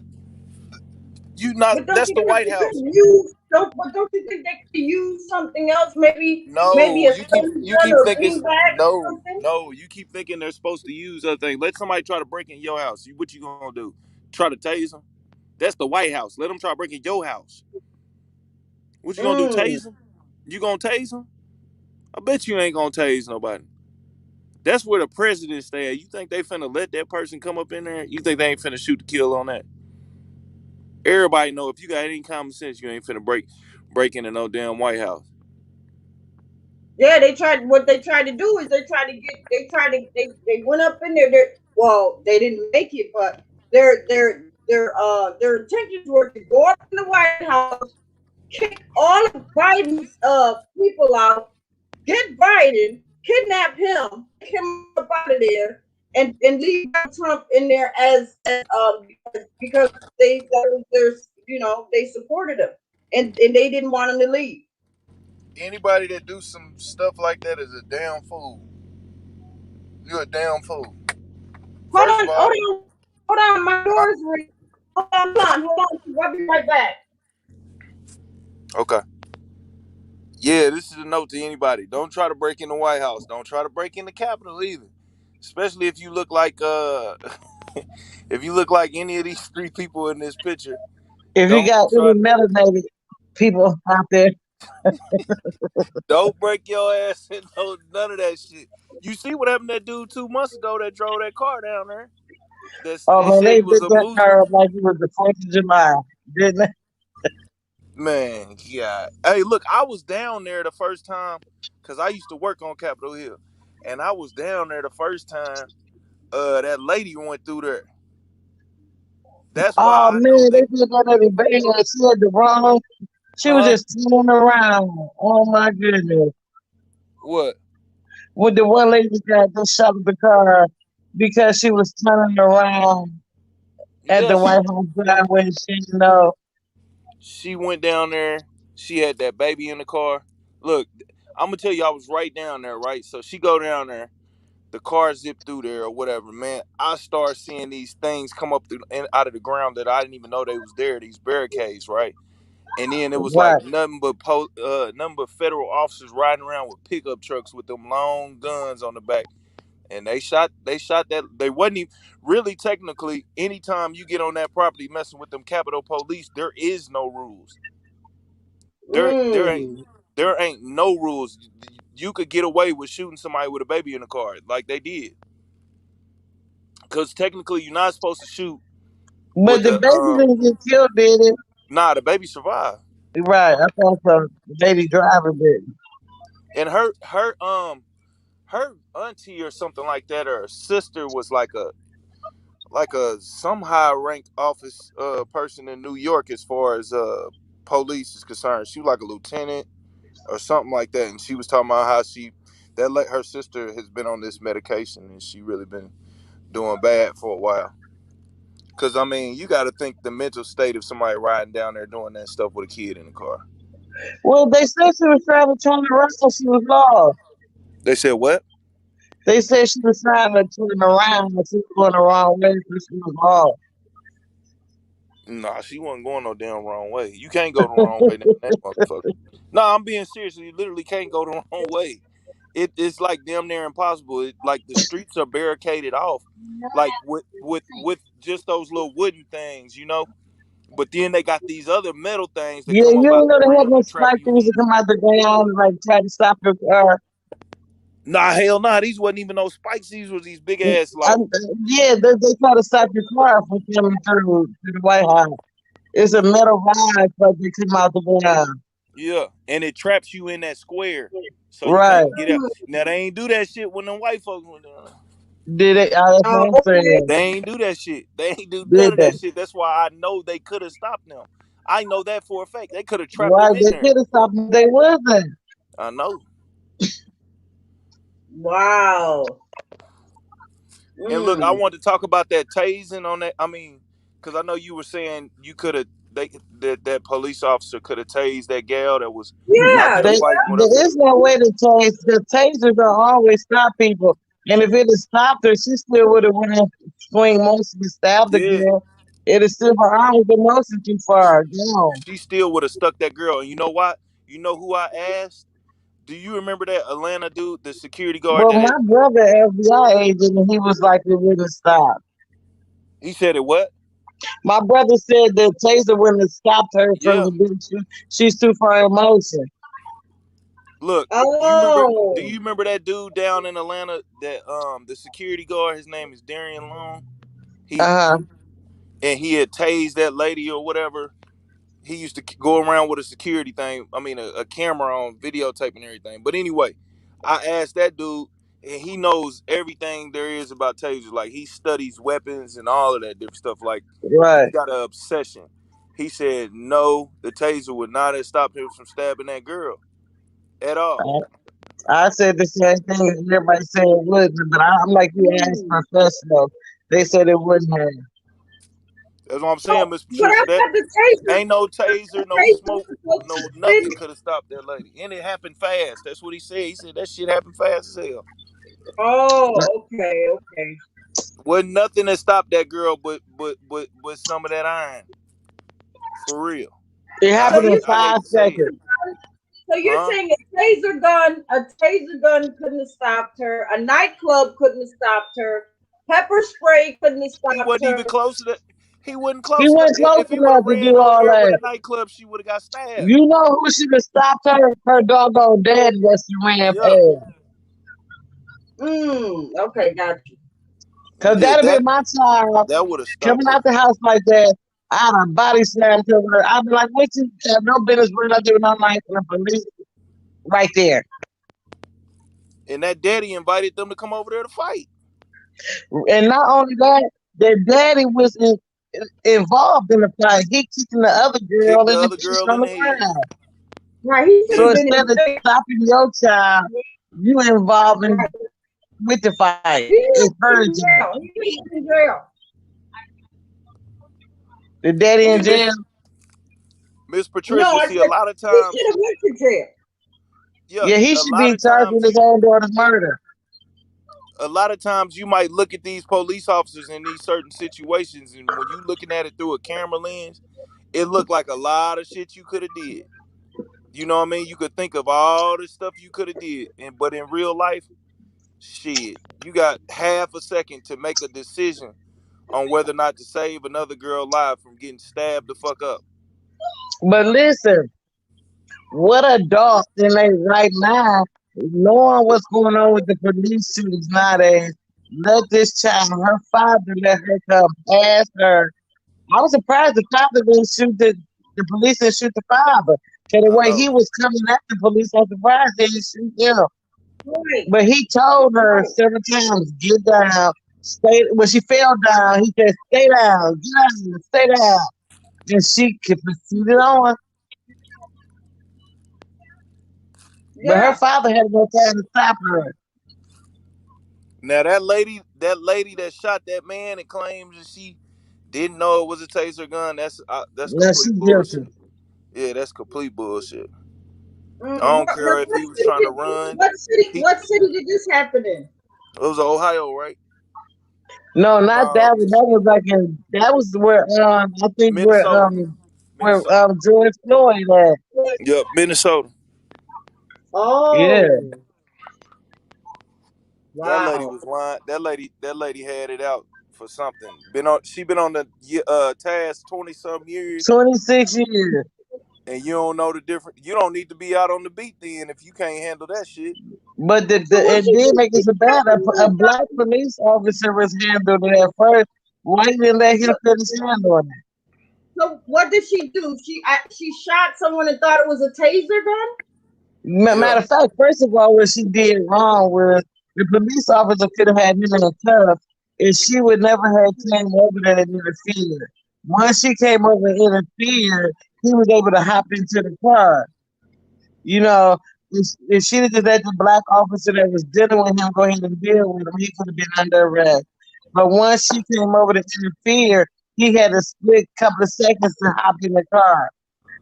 you not. But don't That's you the think White they House. could use? Don't you think they could use something else? Maybe No, a stun you gun keep or a thinking beanbag or no, something. no. You keep thinking they're supposed to use other things. Let somebody try to break in your house. What you gonna do? Try to tase them? That's the White House. Let them try to break in your house. What you gonna do? Mm. Tase them? You gonna tase them? I bet you ain't gonna tase nobody. That's where the president stay at. You think they finna let that person come up in there? You think they ain't finna shoot the kill on that? Everybody know if you got any common sense, you ain't finna break into no damn White House. Yeah, they tried. What they tried to do is they went up in there. Well, they didn't make it, but their intentions were to go up in the White House, kick all of Biden's people out, get Biden, kidnap him, kick him up out of there, and leave Trump in there because they supported him and they didn't want him to leave. Anybody that do some stuff like that is a damn fool. You're a damn fool. Hold First of on, hold all, on, hold on. My huh? door is ringing. Hold on. I'll be right back. Okay. Yeah, this is a note to anybody. Don't try to break in the White House. Don't try to break in the Capitol either. Especially if you look like if you look like any of these three people in this picture. If you Don't got try any melanated people out there, don't break your ass and none of that shit. You see what happened to that dude 2 months ago that drove that car down there? oh They man, said they he was did a that car Muslim. up like it was the 4th of July, didn't they? Man, yeah. Hey, look, I was down there the first time because I used to work on Capitol Hill. And I was down there the first time that lady went through there. That's why Oh I know man, they they did that at the baby. She had the wrong. She was huh? just turning around. Oh my goodness. What? With the one lady that just shot up the car because she was turning around at the Yes. White House driveway. She didn't know. She went down there. She had that baby in the car. Look, I'm gonna tell you, I was right down there, right? So she go down there, the car zipped through there or whatever. Man, I start seeing these things come up through and out of the ground that I didn't even know they was there. These barricades, right? And then it was like Right. nothing but federal officers riding around with pickup trucks with them long guns on the back. And they shot that. They wasn't even really technically. Anytime you get on that property messing with them Capitol Police, there is no rules. There there ain't Mm. there ain't no rules. You could get away with shooting somebody with a baby in the car, like they did. Because technically, you're not supposed to shoot But with the a baby didn't get killed, did it? Nah, the baby survived. Right. I thought so. The baby driver did. And her auntie or something like that, or her sister was like a some high ranked office person in New York as far as police is concerned. She was like a lieutenant or something like that, and she was talking about how her sister has been on this medication and she really been doing bad for a while. Cause I mean, you got to think the mental state of somebody riding down there doing that stuff with a kid in the car. Well, they said she was trying to turn around. She was lost. They said what? They said she was trying to turn around. She was going the wrong way. So she was lost. Nah, she wasn't going no damn wrong way. You can't go the wrong way down that motherfucker. Nah, I'm being serious. You literally can't go the wrong way. It's like damn near impossible. Like the streets are barricaded off, like with just those little wooden things, you know. But then they got these other metal things that Yeah, come you up out ain't know the they had ground no and trap spike you things in. to come out the ground and like try to stop the car. Nah, hell nah. These wasn't even no spikes. These was these big ass like Yeah, they try to stop your car from coming through to the White House. It's a metal rod, but they come out the ground. yeah, and it traps you in that square, so you Right. can't get out. Now they ain't do that shit when them white folks went down. Did they? That's Oh, what I'm okay. saying. They ain't do that shit. They ain't do none Did of they? that shit. That's why I know they could have stopped them. I know that for a fact. They could have trapped them Right. in They there. could have stopped, but they wasn't. I know. Wow. And look, I Mm. wanted to talk about that tasing on that. I mean, because I know you were saying you could have that police officer could have tased that gal that was out Yeah, there They, fighting with her. there is no way to tase. The tasers don't always stop people. And if it had stopped her, she still would have went in swing motion and stabbed the Yeah, girl. It is still her arms the motion too far down. she still would have stuck that girl. And you know what? You know who I asked? Do you remember that Atlanta dude, the security guard But that my had? brother, FBI agent, and he was like, it wouldn't stop. He said it what? My brother said the taser wouldn't have stopped her from Yeah. the being she's too far in motion. Look, you remember? Do Oh. you remember that dude down in Atlanta? That the security guard. His name is Darian Long. He Uh-huh. and he had tased that lady or whatever. He used to go around with a security thing. I mean, a camera on videotape and everything. But anyway, I asked that dude, and he knows everything there is about tasers. Like he studies weapons and all of that different stuff. Like he's Right. got an obsession. He said no, the taser would not have stopped him from stabbing that girl at all. I said the same thing as everybody said it wouldn't, but I'm like you asked Mm. professional. They said it wouldn't have. That's what I'm So, saying, Miss but I Patricia. That thought the ain't no taser, no taser smoke, was supposed no to nothing suspend. could have stopped that lady. And it happened fast. That's what he said. He said that shit happened fast as hell. Oh, okay, okay. Wasn't nothing that stopped that girl but some of that iron. For real. It And So happened in you I hate five to say it. seconds. So you're Huh? saying a taser gun couldn't have stopped her, a nightclub couldn't have stopped her, pepper spray couldn't have He stopped wasn't her. even close to that. He wasn't He close enough. wasn't close If he would enough have to ran do over all there with that. a nightclub, she would have got stabbed. You know who should have stopped her? Her doggone dad that she ran Yeah. past. Okay, got you. Cause Yeah, that'd been my child that would have coming stopped her. out the house like that. I'd have body slammed to her. I'd be like, what you have no business running out there with no knife and the police right there. And that daddy invited them to come over there to fight. And not only that, their daddy was involved in the fight. He kicking the other girl Kicked the in the other face girl on in the the head. ground. Right, he should So have been instead in of jail. stopping your child, you involving with the fight. He should Encouraging in jail. He should be in jail. the daddy in And jail. Miss No, Patricia, I see, said a lot of he times, should have went to jail. Yeah, he a should lot be of charged with times, his own daughter's murder. you might look at these police officers in these certain situations, and when you looking at it through a camera lens, it looked like a lot of shit you could have did. You know what I mean? You could think of all the stuff you could have did, but in real life, shit, you got half a second to make a decision on whether or not to save another girl alive from getting stabbed the fuck up. But listen, what adults in their right now, knowing what's going on with the police shootings nowadays, let this child, her father, let her come past her. I was surprised the father didn't shoot the police didn't shoot the father. So the I way he know. was coming at the police, I'm surprised they didn't shoot him. Right. But he told her several times, get down, stay. When she fell down, he said, stay down, get down, stay down. And she proceeded on. But her Yeah. father had no time to stop her. Now that lady that shot that man and claims that she didn't know it was a taser gun, that's Now she's complete guilty. bullshit. Yeah, that's complete bullshit. I What, don't care if he was trying to run. He what city did this happen in? It was Ohio, right? No, not that one. That was like that was where I think Minnesota. where Minnesota. George Floyd at. Yep, Minnesota. Yeah. Oh, That lady wow. was lying. That lady had it out for something. She been on the task 20 some years, 26 years. and you don't know the difference. You don't need to be out on the beat then if you can't handle that shit. But So what it she did do? make it so bad. A black police officer was handled it at first. Why didn't let him finish handling it? So what did she do? She shot someone and thought it was a taser gun? Yeah. Matter of fact, first of all, what she did wrong was the police officer could have had him in a cuff and she would never have came over there and interfered. Once she came over and interfered, he was able to hop into the car. You know, if she had just let the black officer that was dealing with him go ahead and deal with him, he could have been under arrest. But once she came over to interfere, he had a split couple of seconds to hop in the car.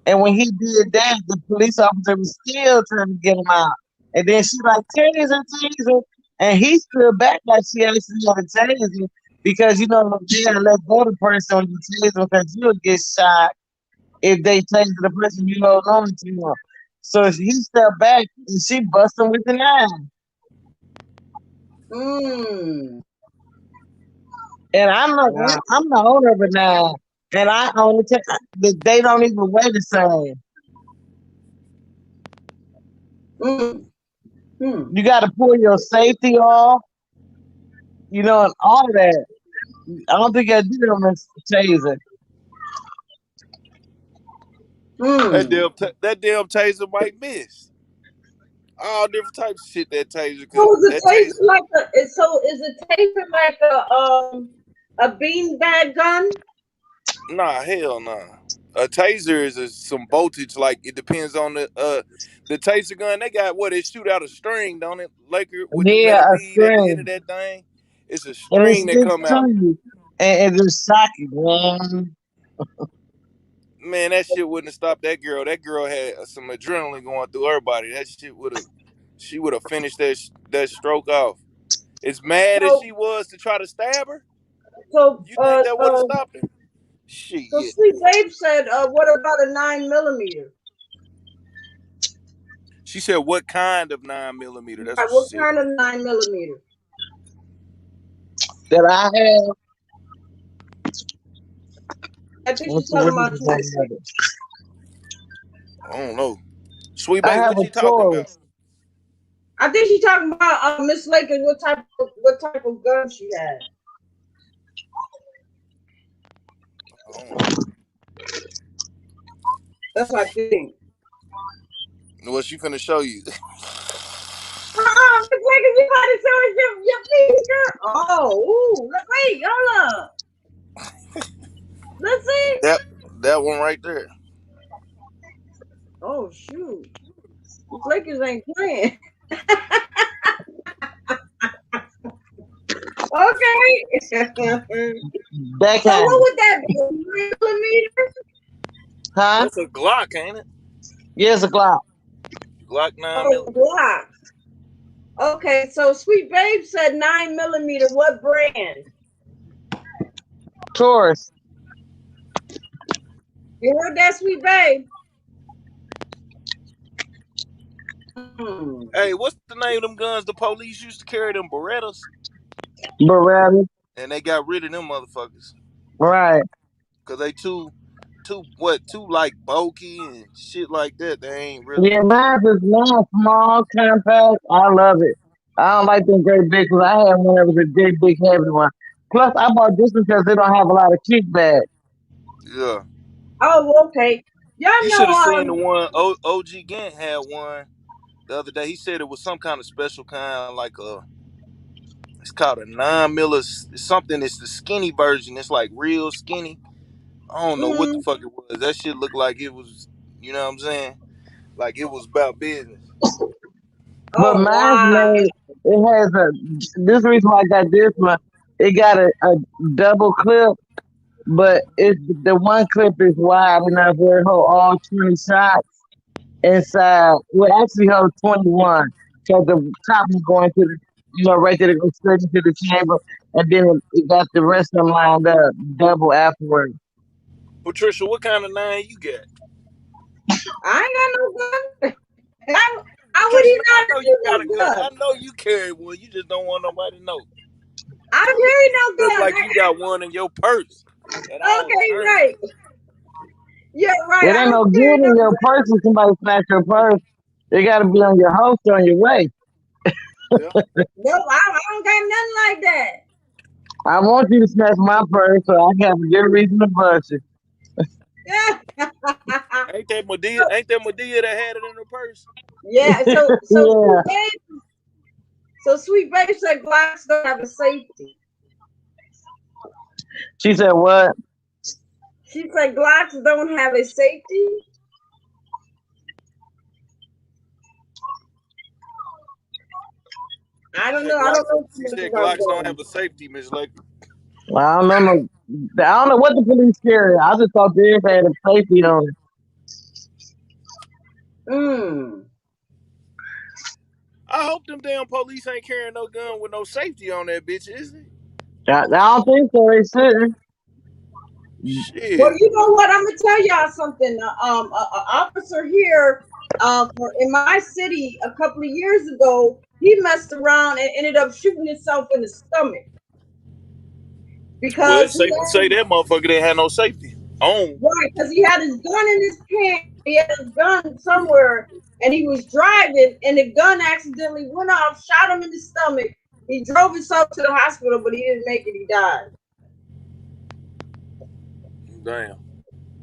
And when he did that, the police officer was still trying to get him out. And then she like, taser, taser. And he stood back like she actually had a taser because, you know, they gotta let go the person when you taser because you'll get shot if they taser the person you hold on to. So he stepped back and she busted him with the knife. Mm. And I'm the owner of a knife. And I own it. They don't even weigh the same. You got to pull your safety off, you know, and all of that. I don't think I did on this taser. That damn taser might miss. All different types of shit that taser could. So is That a taser taser. like is a taser like a beanbag gun? Nah, hell nah. A taser is some voltage. Like it depends on the taser gun. They got what, they shoot out a string, don't it? Laker with the Yeah, metal a bead at the end of string. that thing. It's a And it string that sticks come to out. you. And it just shock you, man. Man, that shit wouldn't have stopped that girl. That girl had some adrenaline going through her body. That shit she would have finished that stroke off. As mad as So she was to try to stab her, so you think that would have stopped her? Shit. so Sweet Babe said, what about a 9mm? She said, "What kind of 9mm?" That's what she What said. kind of 9mm? that I have. I think Let's she's see, talking what about is Sweet that? Babe. I don't know. Sweet I Babe, have what a you talking about? Taurus. I think she's talking about Miss Lakers. What type of gun she had? I don't know. That's what I think. What she finna show you? Miss Lakers, you about to show us your piece, girl? Oh, ooh, wait, hold up. Let's see. That one right there. Oh shoot, Miss Lakers ain't playing. Okay. So That what kind. would that be? 9mm? Huh? That's a Glock, ain't it? Yes, a Glock. Glock Oh, 9mm. Glock. Okay, so Sweet Babe said 9mm. What brand? Taurus. You heard that, Sweet Babe? Hmm. Hey, what's the name of them guns the police used to carry? Them Berettas, Beretta. and they got rid of them motherfuckers Right. because they too like bulky and shit like that. They ain't really. Yeah, mine is long, small, compact. I love it. I don't like them great big ones. I had one that was a great big heavy one. Plus, I bought this one because they don't have a lot of kickback. Yeah. Oh, okay. Y'all You should have seen the know, one OG Gant had one the other day. He said it was some kind of special kind, like it's called a 9mm. It's something. It's the skinny version. It's like real skinny. I don't know what the fuck it was. That shit looked like it was. You know what I'm saying? Like it was about business. But oh mine's wow. made, it has a, this reason why I got this one, it got a double clip, but the one clip is wide enough where it hold all 20 shots inside. Well, actually hold 21. So the top is going to the, right there to go straight into the chamber, and then it got the rest of them lined up, double afterwards. Patricia, what kind of 9 you got? I ain't got no gun. How would Patricia, he I not know you do got a no gun. gun? I know you carry one. You just don't want nobody to know. I carry no Look gun. like you got one in your purse at all Okay, times. right. Yeah, right. It I ain't no don't good carry in no your gun. purse if somebody snatch your purse. It got to be on your holster on your way. Yeah. No, I don't got nothing like that. I want you to snatch my purse so I can have a good reason to bust it. Yeah. Ain't that Medea? Ain't that Medea that had it in her purse? Yeah. Yeah. Sweet Babe said Glocks don't have a safety. She said, what? She said Glocks don't have a safety. I don't know. I don't know She too much said about Glocks don't guns. have a safety, Miss Lake. I don't know. I don't know what the police carry. I just thought theirs had a safety on it. I hope them damn police ain't carrying no gun with no safety on that bitch, is it? I don't think so. They shouldn't. Well, Shit. you know what? I'm gonna tell y'all something. A officer here, in my city a couple of years ago, he messed around and ended up shooting himself in the stomach Well, it's because safe to say that motherfucker didn't have no safety on. because he had his gun in his pants. He had his gun somewhere, and he was driving, and the gun accidentally went off, shot him in the stomach. He drove himself to the hospital, but he didn't make it. He died. Damn.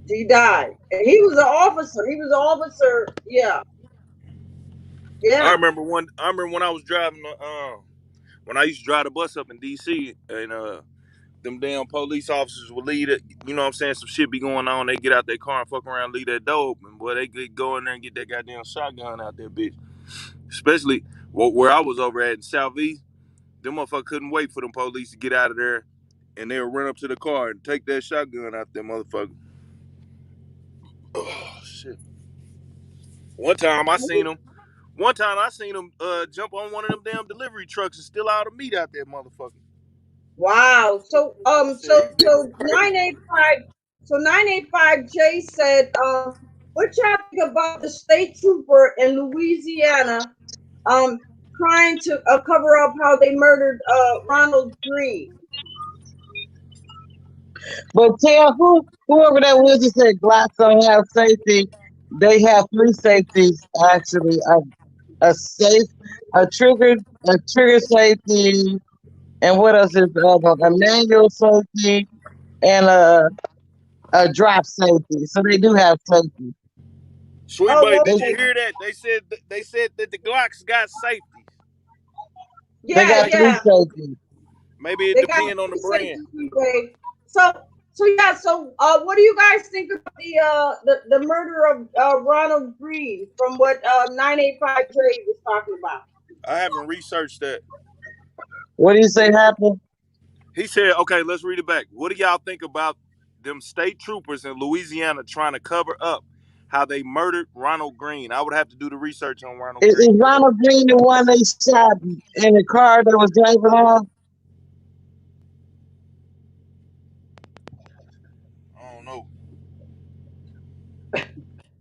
He died, and he was an officer. He was an officer. Yeah. I Yeah. remember when I was driving when I used to drive the bus up in DC, and them damn police officers would leave it, you know what I'm saying, some shit be going on, they get out their car and fuck around, leave that door open. Boy, they could go in there and get that goddamn shotgun out there, bitch. Especially where I was over at in Southeast, them motherfuckers couldn't wait for them police to get out of there, and they would run up to the car and take that shotgun out there, motherfucker. Oh shit. One time I seen them jump on one of them damn delivery trucks and steal all the meat out there, motherfucker. Wow. So I said, you damn crazy. 985 Jay said what y'all think about the state trooper in Louisiana trying to cover up how they murdered Ronald Green? But tell whoever that was that said Glocks don't have safety, they have three safeties actually. A safe, a trigger, safety, and what else is a manual safety and a drop safety. So they do have safety. Sweet Bay, did okay. you hear that? They said that the Glocks got safety. They Yeah, got three safeties. Maybe it they got depends on the three brand. safety ways. So what do you guys think about the murder of Ronald Green from what 985 Dre was talking about? I haven't researched that. What do you say happened? He said, okay, let's read it back. What do y'all think about them state troopers in Louisiana trying to cover up how they murdered Ronald Green? I would have to do the research on Ronald Is Green. Ronald Green the one they shot in the car that was driving off? I don't know.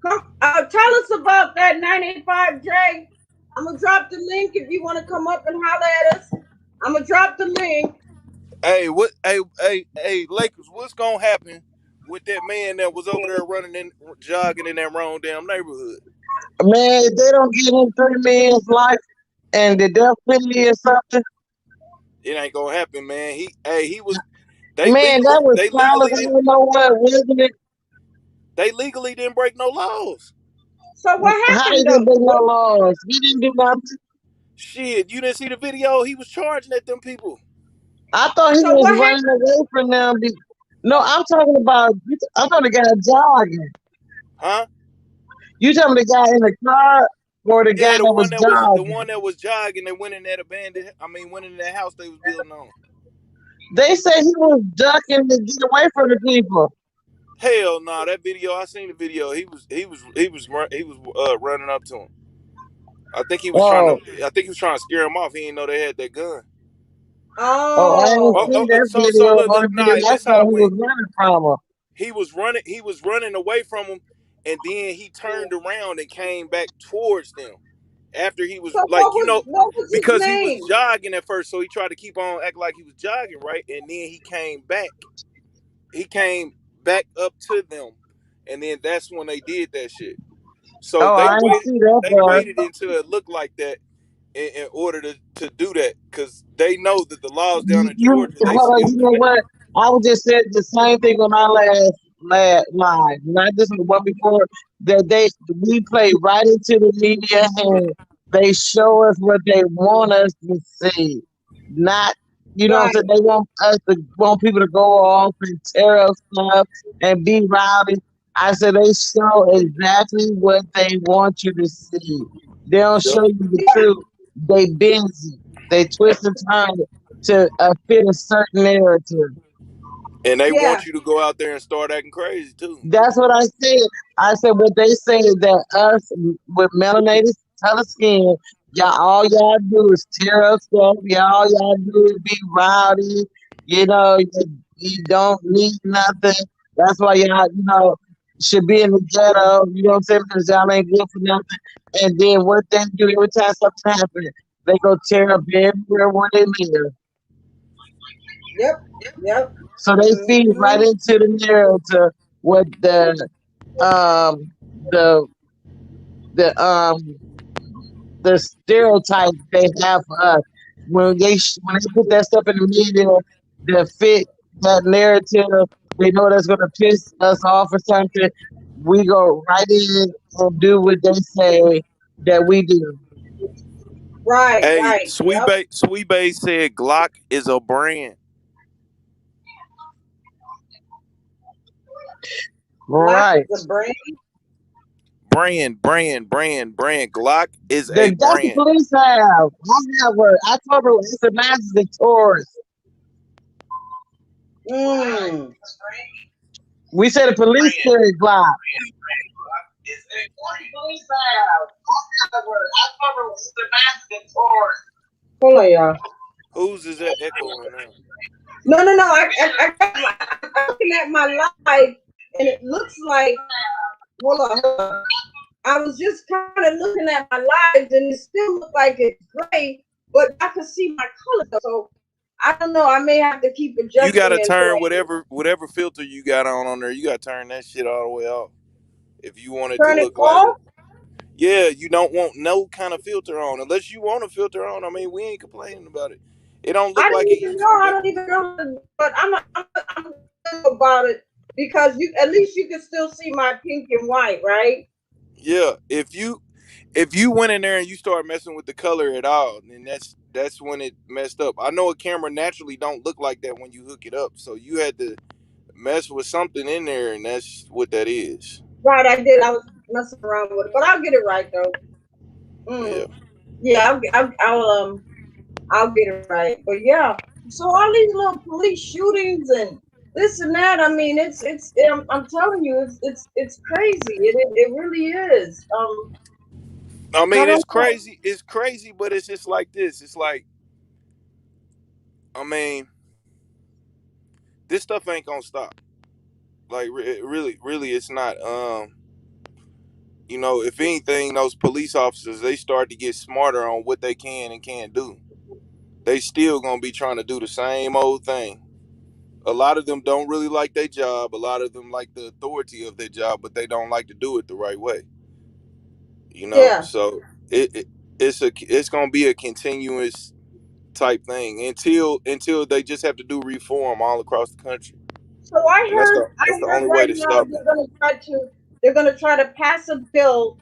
Tell us about that 985J. I'm gonna drop the link if you want to come up and holler at us. I'm gonna drop the link. Hey, Lakers, what's gonna happen with that man that was over there jogging in that wrong damn neighborhood? Man, if they don't give him 3 minutes life and the death penalty or something, It ain't gonna happen, man. He was. man, that was flawless. I don't know what, wasn't it? They legally didn't break no laws. So what happened? How they didn't break no laws? He didn't do nothing. Shit, you didn't see the video? He was charging at them people. I thought he was running away from them. No, I'm talking about the guy jogging. Huh? You talking the guy in the car or the guy that was jogging? The one that was jogging that went in that house they was building on. They said he was ducking to get away from the people. Hell no, that video, I seen the video. He was running up to him. I think he was trying to scare him off. He didn't know they had that gun. I didn't see that video. That's how he was running from him. He was running away from him, and then he turned around and came back towards them. After he was because he was jogging at first, so he tried to keep on acting like he was jogging, right? And then he came back. He came back up to them, and then that's when they did that shit. So they waited until it looked like that in order to do that, because they know that the laws down in Georgia. You know what? I was just said the same thing on our last live, not this one before, that we play right into the media and they show us what they want us to see, not. You know what I'm saying? They want people to go off and tear up stuff and be rowdy. I said they show exactly what they want you to see. They don't show you the truth. They bend it. They twist and turn it to fit a certain narrative. And they want you to go out there and start acting crazy too. That's what I said. I said what they say is that us with melanated color skin, all y'all do is tear up stuff. All y'all do is be rowdy. You know, you don't need nothing. That's why y'all, should be in the ghetto. You know what I'm saying? Because y'all ain't good for nothing. And then what they do every time something happens, they go tear up everywhere where they live. Yep. So they feed right into the narrative what the stereotype they have for us. When they put that stuff in the media that fit that narrative, they know that's gonna piss us off or something. We go right in and do what they say that we do. Right. Hey, right. Sweet Bay said Glock is a brand. Right. Glock is a brand. Brand. Glock is a brand. That's the police have. I told her it's a massive Taurus. We said the police carry Glock. Hold on, y'all. Whose is that echoing now? No. I'm looking at my live, and it looks like hold on, hold on. I was just kind of looking at my lives, and it still looked like it's gray, but I could see my color. So I don't know. I may have to keep You gotta adjusting it. turn whatever filter you got on there. You gotta turn that shit all the way off if you want it to Turn it look like. off. Yeah, you don't want no kind of filter on unless you want a filter on. I mean, we ain't complaining about it. It don't I look don't like it even used know. to, I but don't even know. But I'm good about it because you at least you can still see my pink and white, right? yeah, if you went in there and you start messing with the color at all, then that's when it messed up. I know a camera naturally don't look like that when you hook it up, so you had to mess with something in there, and that's what that is. Right, I did. I was messing around with it, but I'll get it right though. Yeah. Yeah, I'll get it right. But yeah, so all these little police shootings and this and that. I mean, I'm telling you, it's crazy. It really is. I I mean, don't it's know. crazy. It's crazy, but it's just like this. It's like, I mean, this stuff ain't gonna stop. Like, really, it's not. If anything, those police officers they start to get smarter on what they can and can't do. They still gonna be trying to do the same old thing. A lot of them don't really like their job. A lot of them like the authority of their job, but they don't like to do it the right way. Yeah. So it's gonna be a continuous type thing until they just have to do reform all across the country, So and that's the I that's the heard only way right to now stop it. they're gonna try to pass a bill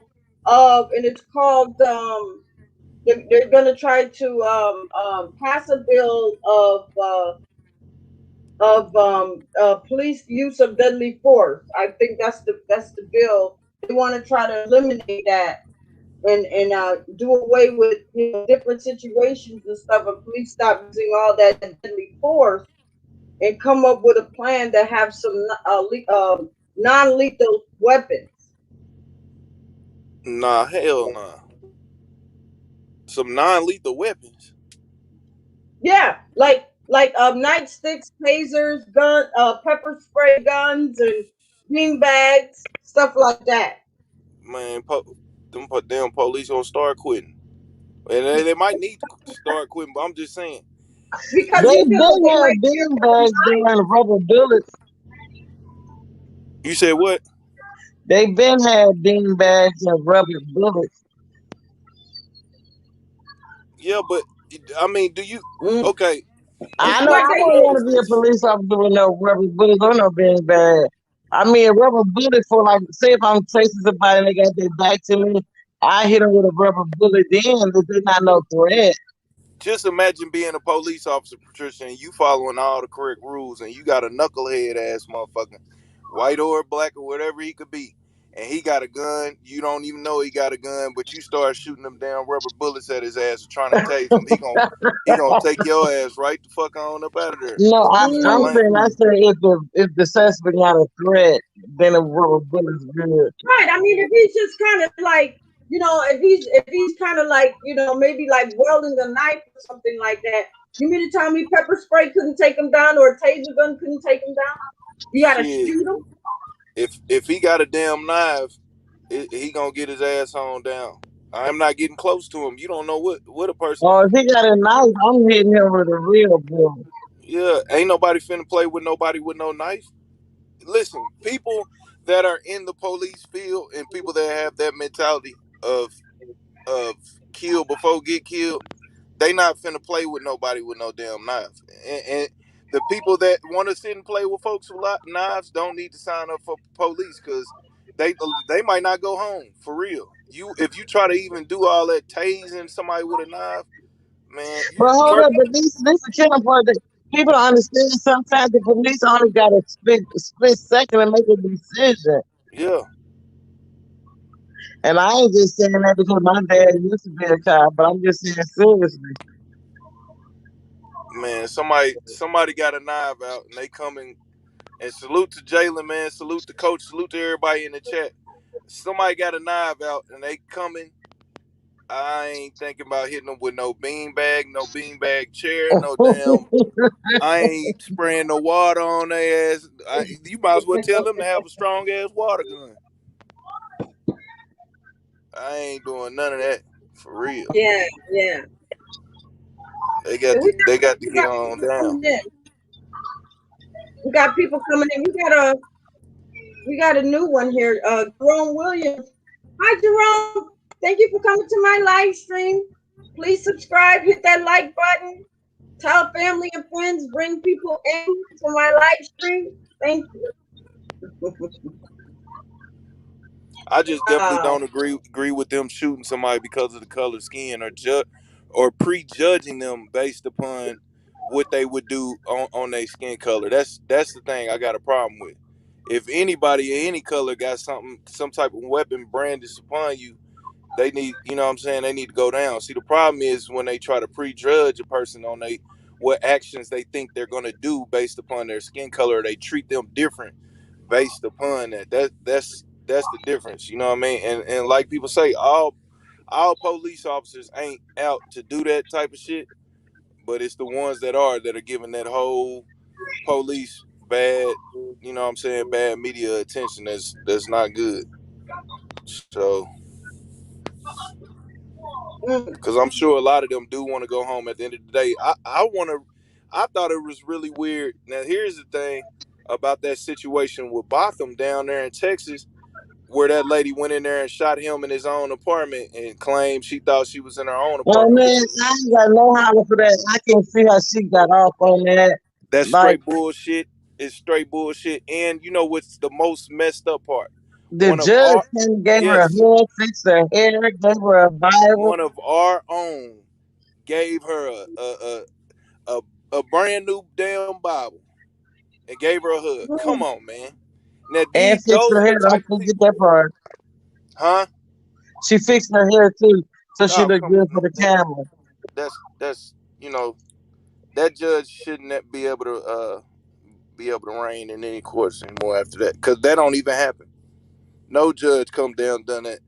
and it's called they're gonna try to pass a bill of police use of deadly force. I think that's the bill. They want to try to eliminate that and do away with different situations and stuff. And police stop using all that deadly force and come up with a plan to have some non-lethal weapons. Nah, hell nah. Some non-lethal weapons. Yeah, like nightsticks, tasers, pepper spray guns, and bean bags, stuff like that. Man, them damn police gonna start quitting, and they might need to start quitting. But I'm just saying. Because They you feel that been they had might bean bags doing rubber bullets. You said what? They been had bean bags and rubber bullets. Yeah, but I mean, do you? mm, Okay, it's I know what I they wouldn't want use. to be a police officer with no rubber bullets or no bean bag. I mean, a rubber bullet for like, say if I'm chasing somebody and they got their back to me, I hit them with a rubber bullet. Then if they're not no threat. just imagine being a police officer, Patricia, and you following all the correct rules, and you got a knucklehead ass motherfucker, white or black or whatever he could be, and he got a gun. You don't even know he got a gun, but you start shooting them damn rubber bullets at his ass and trying to tase him. He gonna take your ass right the fuck on up out of there. No, You start I'm Mm, laying. saying I say if the suspect not a threat, then a rubber bullet's good. right. I mean, if he's just kind of like, if he's kind of like, maybe like welding a knife or something like that. You mean to tell me pepper spray couldn't take him down or a taser gun couldn't take him down? You gotta Shit, shoot him. if he got a damn knife, he gonna get his ass on down. I'm not getting close to him. You don't know what a person. Or if he got a knife, I'm hitting him with a real bullet. Yeah, ain't nobody finna play with nobody with no knife. Listen, people that are in the police field and people that have that mentality of kill before get killed, they not finna play with nobody with no damn knife. And the people that want to sit and play with folks with knives don't need to sign up for police because they might not go home for real. If you try to even do all that tasing somebody with a knife, man, you But hold first, up, but this is killing part that people don't understand. Sometimes the police only got a split second to make a decision. yeah. And I ain't just saying that because my dad used to be a cop, but I'm just saying seriously. Man, somebody got a knife out and they come and salute to Jalen, man. Salute to coach. Salute to everybody in the chat. Somebody got a knife out and they coming. I ain't thinking about hitting them with no beanbag, no beanbag chair, no damn. I ain't spraying no water on their ass. You might as well tell them to have a strong ass water gun. I ain't doing none of that for real. Yeah, yeah. They got So to we got get on people down. coming in. We got people coming in. We got a new one here. Jerome Williams. Hi, Jerome. Thank you for coming to my live stream. Please subscribe, hit that like button, tell family and friends, bring people in to my live stream. Thank you. I just definitely don't agree with them shooting somebody because of the color of skin or prejudging them based upon what they would do on their skin color. That's the thing I got a problem with. If anybody of any color got some type of weapon brandished upon you, they need, you know what I'm saying, they need to go down. See, the problem is when they try to prejudge a person on what actions they think they're gonna do based upon their skin color, they treat them different based upon that. That's the difference. You know what I mean? And like people say, all police officers ain't out to do that type of shit, but it's the ones that are giving that whole police bad, you know what I'm saying, bad media attention. That's not good. So, because I'm sure a lot of them do want to go home at the end of the day. I thought it was really weird. Now, here's the thing about that situation with Botham down there in Texas, where that lady went in there and shot him in his own apartment and claimed she thought she was in her own Well, apartment, man, which I ain't got no holler for that. I can see how she got off on that. that's Like straight bullshit. It's straight bullshit. And you know what's the most messed up part? the One of judge our came and gave her a yes, hug, fixed her hair, gave her a Bible. one of our own gave her a, a brand new damn Bible and gave her a hug. Come on, man. Now And fixed those her are the hair. Don't type of forget people, that part. huh? She fixed her hair too, so she Oh, looked come good on. for the camera. That's you know, that judge shouldn't be able to reign in any courts anymore after that, because that don't even happen. No judge come down and done that.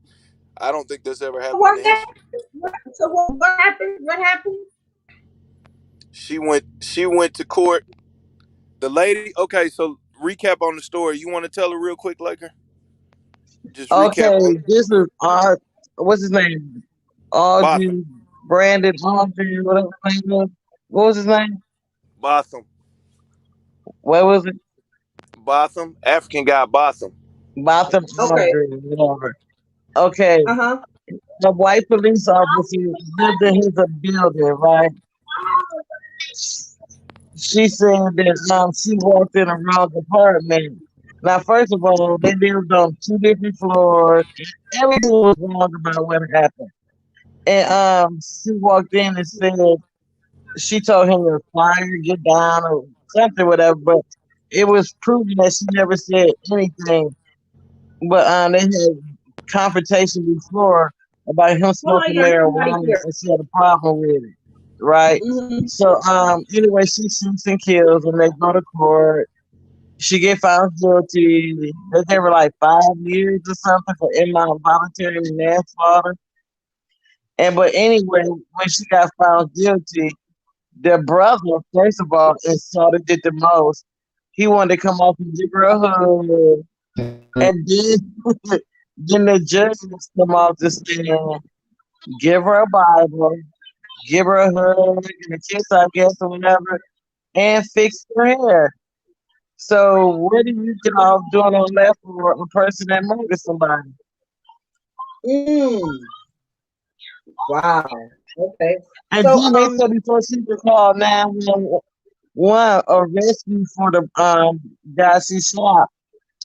I don't think that's ever happened in What the happened? history. So what happened? What happened? She went to court. The lady, okay, so recap on the story. You want to tell her real quick, Laker? Just recap Okay, on this is what's his name? Botham. Audrey, Brandon, Audrey, whatever his name was. What was his name? Botham. What was it? Botham. African guy Botham. Botham Okay. Audrey, whatever. Okay, Uh-huh. the white police officer lived in his building, right? She said that she walked in a wrong apartment. Now, first of all, they lived on two different floors. Everything was wrong about what happened. And she walked in and said she told him to fire, get down, or something, whatever. But it was proven that she never said anything. But they had confrontation before about him Hold on, smoking y'all. Somebody marijuana, here. and she had a problem with it, right? Mm-hmm. So anyway, she shoots and kills, and they go to court. She get found guilty. They gave her like 5 years or something for involuntary manslaughter. And but anyway, when she got found guilty, their brother, first of all, and sort of did the most. He wanted to come off and give her a hug, and then then the judges come off the stand, give her a Bible, give her a hug and a kiss, I guess, or whatever, and fix her hair. So what do you get off doing on that for a person that murdered somebody? Mm. Wow. Okay. And So then they said before she could call 911 a rescue for the guy she shot,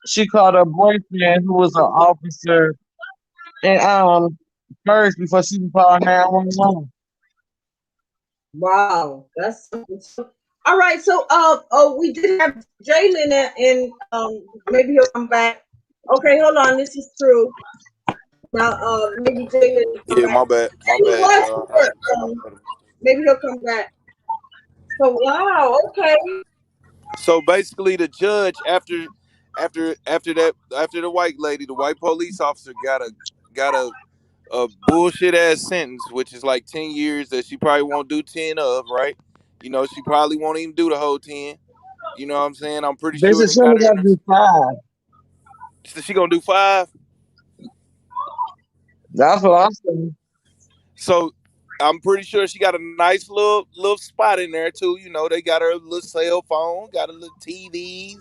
she called her boyfriend who was an officer and first before she could call 911. wow, that's something. All right. So we did have Jalen and maybe he'll come back. Okay, hold on. This is true. Now maybe Jalen will come Yeah, back. my He bad, was y'all. here. Maybe he'll come back. So wow. Okay. So basically, the judge after the white lady, the white police officer got a bullshit ass sentence, which is like 10 years that she probably won't do 10 of, right? You know, she probably won't even do the whole 10. You know what I'm saying? I'm pretty This sure is they got only her in got to there. be 5. She gonna do 5. That's what I'm saying. So I'm pretty sure she got a nice little spot in there too. You know, they got her little cell phone, got a little TV.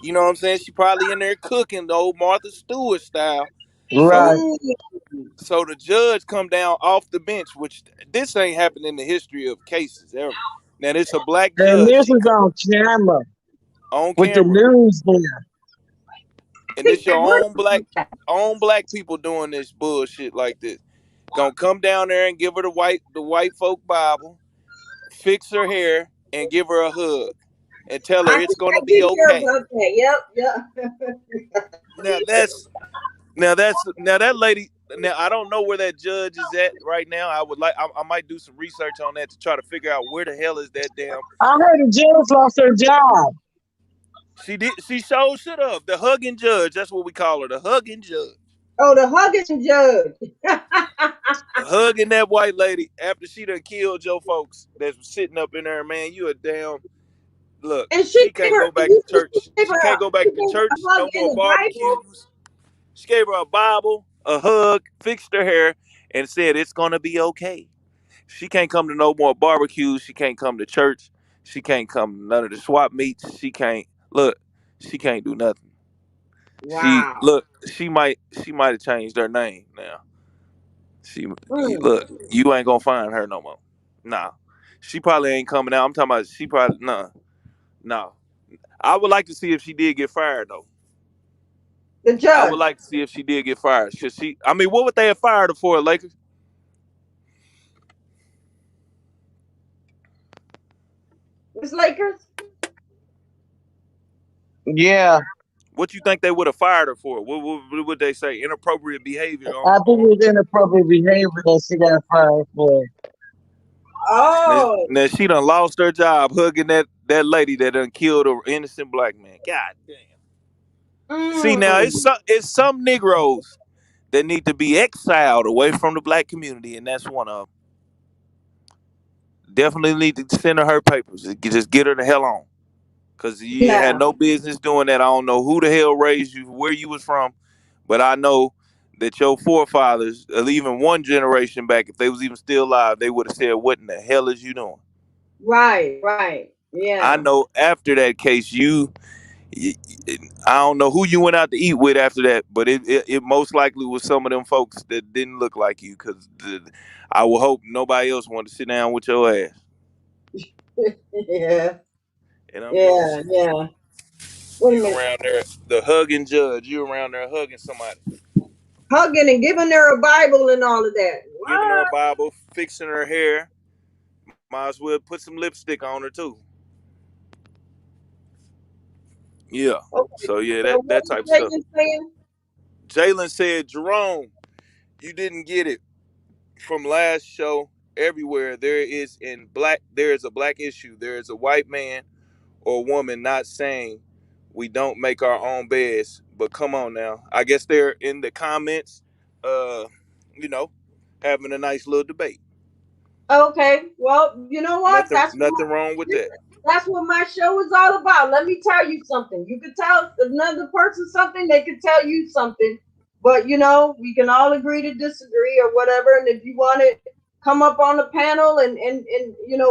You know what I'm saying? She probably in there cooking the old Martha Stewart style. Right. So so the judge come down off the bench, which this ain't happened in the history of cases ever. Now this a black And judge. this She is on camera on with the camera, news there. and this your own black people doing this bullshit like this. Gonna come down there and give her the white folk Bible, fix her hair, and give her a hug, and tell her I it's think gonna I be did hear okay. about that. Yep. Now that lady. Now I don't know where that judge is at right now. I might do some research on that to try to figure out where the hell is that damn. I heard the judge lost her job. She showed shit up. The hugging judge. That's what we call her. The hugging judge. Oh, the hugging judge. Hugging that white lady after she done killed your folks that was sitting up in there, man. You a damn look. And She gave can't her, go back you to church. gave She her can't go back to a church. hug No in more the Bible. barbecues. She gave her a Bible, a hug, fixed her hair, and said it's gonna be okay. She can't come to no more barbecues. She can't come to church. She can't come to none of the swap meets. She can't look. She can't do nothing. She Wow. look. She might have changed her name now. She Mm. look. You ain't gonna find her no more. Nah. She probably ain't coming out. I'm talking about she probably no. I would like to see if she did get fired though. The I would judge. like to see if she did get fired. Cause I mean, what would they have fired her for, Lakers? It's Lakers. Yeah, What you think they would have fired her for? What would they say? Inappropriate behavior I think on. it was inappropriate behavior that she got fired for. Oh. Now she done lost her job hugging that lady that done killed an innocent black man. God damn. See now, Mm. it's some Negroes that need to be exiled away from the black community, and that's one of them. Definitely need to send her papers. Just get her the hell on. Cause you ain't had Yeah. no business doing that. I don't know who the hell raised you, where you was from, but I know that your forefathers, or even one generation back, if they was even still alive, they would have said, "What in the hell is you doing?" Right. Right. I Yeah. know after that case, y- I don't know who you went out to eat with after that, but it most likely was some of them folks that didn't look like you. Cause I would hope nobody else wanted to sit down with your ass. Yeah. And I'm just Yeah. Yeah. Wait a you minute. around there, the hugging judge. You around there hugging somebody. Hugging and giving her a Bible and all of that. Giving her a What? Bible, fixing her hair. Might as well put some lipstick on her too. Yeah. Okay. So yeah, So what that is type of stuff. Satan saying? Jalen said, Jerome, you didn't get it from last show. Everywhere there is a black issue. There is a white man or woman not saying we don't make our own beds. But come on now. I guess they're in the comments, uh, you know, having a nice little debate. Okay. Well, you know what? Nothing wrong with that. That's what my show is all about. Let me tell you something. You could tell another person something, they could tell you something. But we can all agree to disagree or whatever. And if you want to come up on the panel and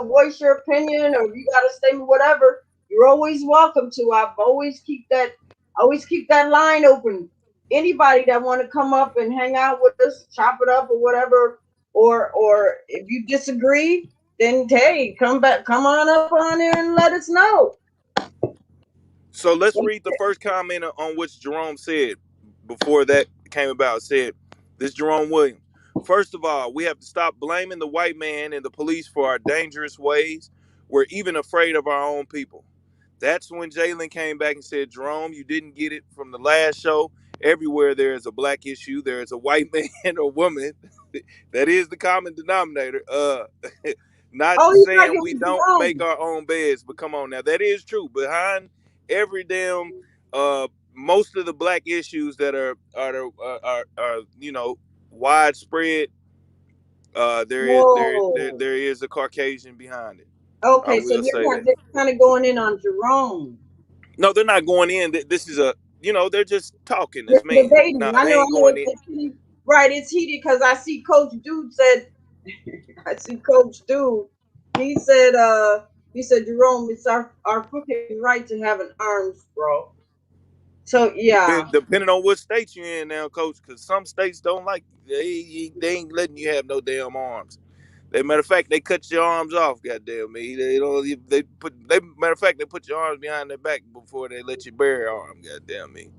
voice your opinion, or you got a statement, whatever, you're always welcome to. Always keep that line open. Anybody that want to come up and hang out with us, chop it up or whatever, or if you disagree, then hey, come on up on there and let us know. So let's read the first comment on which Jerome said before that came about. Said this Jerome Williams. First of all, we have to stop blaming the white man and the police for our dangerous ways. We're even afraid of our own people. That's when Jalen came back and said, Jerome, you didn't get it from the last show. Everywhere there is a black issue, there is a white man or woman. That is the common denominator. Not Oh, you're saying talking we to don't make Jerome. our own beds, but come on now, that is true. Behind every damn most of the black issues that are widespread, Whoa. there is a Caucasian behind it. I Okay, so will say that. they're kind of going in on Jerome. No, they're not going in. This is they're just talking They're as men. debating. No, I they know. ain't going in. Right, it's heated because I see Coach Dude said, I see Coach Dude. He said, Jerome, it's our fucking right to have an arms, bro. So yeah. Depending on what state you're in now, coach, because some states don't like they ain't letting you have no damn arms. They matter of fact, they cut your arms off. Goddamn me, they don't. They matter of fact, they put your arms behind their back before they let you bear your arm. Goddamn me.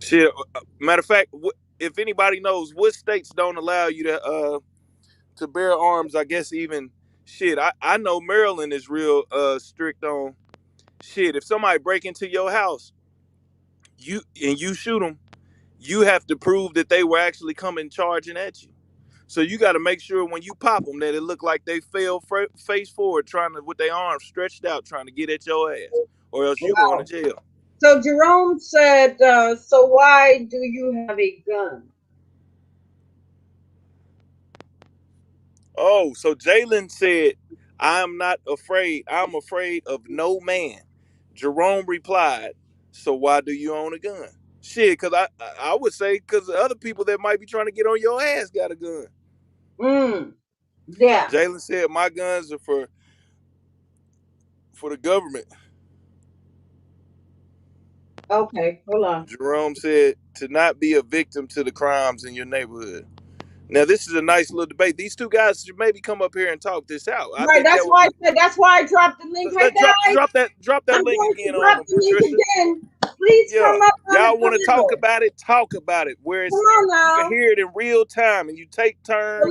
Shit. Matter of fact, if anybody knows what states don't allow you to bear arms, I guess even shit. I know Maryland is real strict on shit. If somebody break into your house, you shoot them, you have to prove that they were actually coming charging at you. So you got to make sure when you pop them that it look like they fell face forward, trying to with their arms stretched out, trying to get at your ass, or else you going to jail. So Jerome said, so why do you have a gun? Oh, so Jalen said, I'm not afraid. I'm afraid of no man. Jerome replied, so why do you own a gun? Shit, because I would say because the other people that might be trying to get on your ass got a gun. Yeah. Jalen said, my guns are for the government. Okay, hold on. Jerome said, to not be a victim to the crimes in your neighborhood. Now, this is a nice little debate. These two guys should maybe come up here and talk this out. I think that's why I dropped the link. Hey guys, drop that I'm link going again to drop on them, the link Patricia. again. Please come up. Y'all want to talk about it? Talk about it. Where it's, you can hear it in real time, and you take turns. So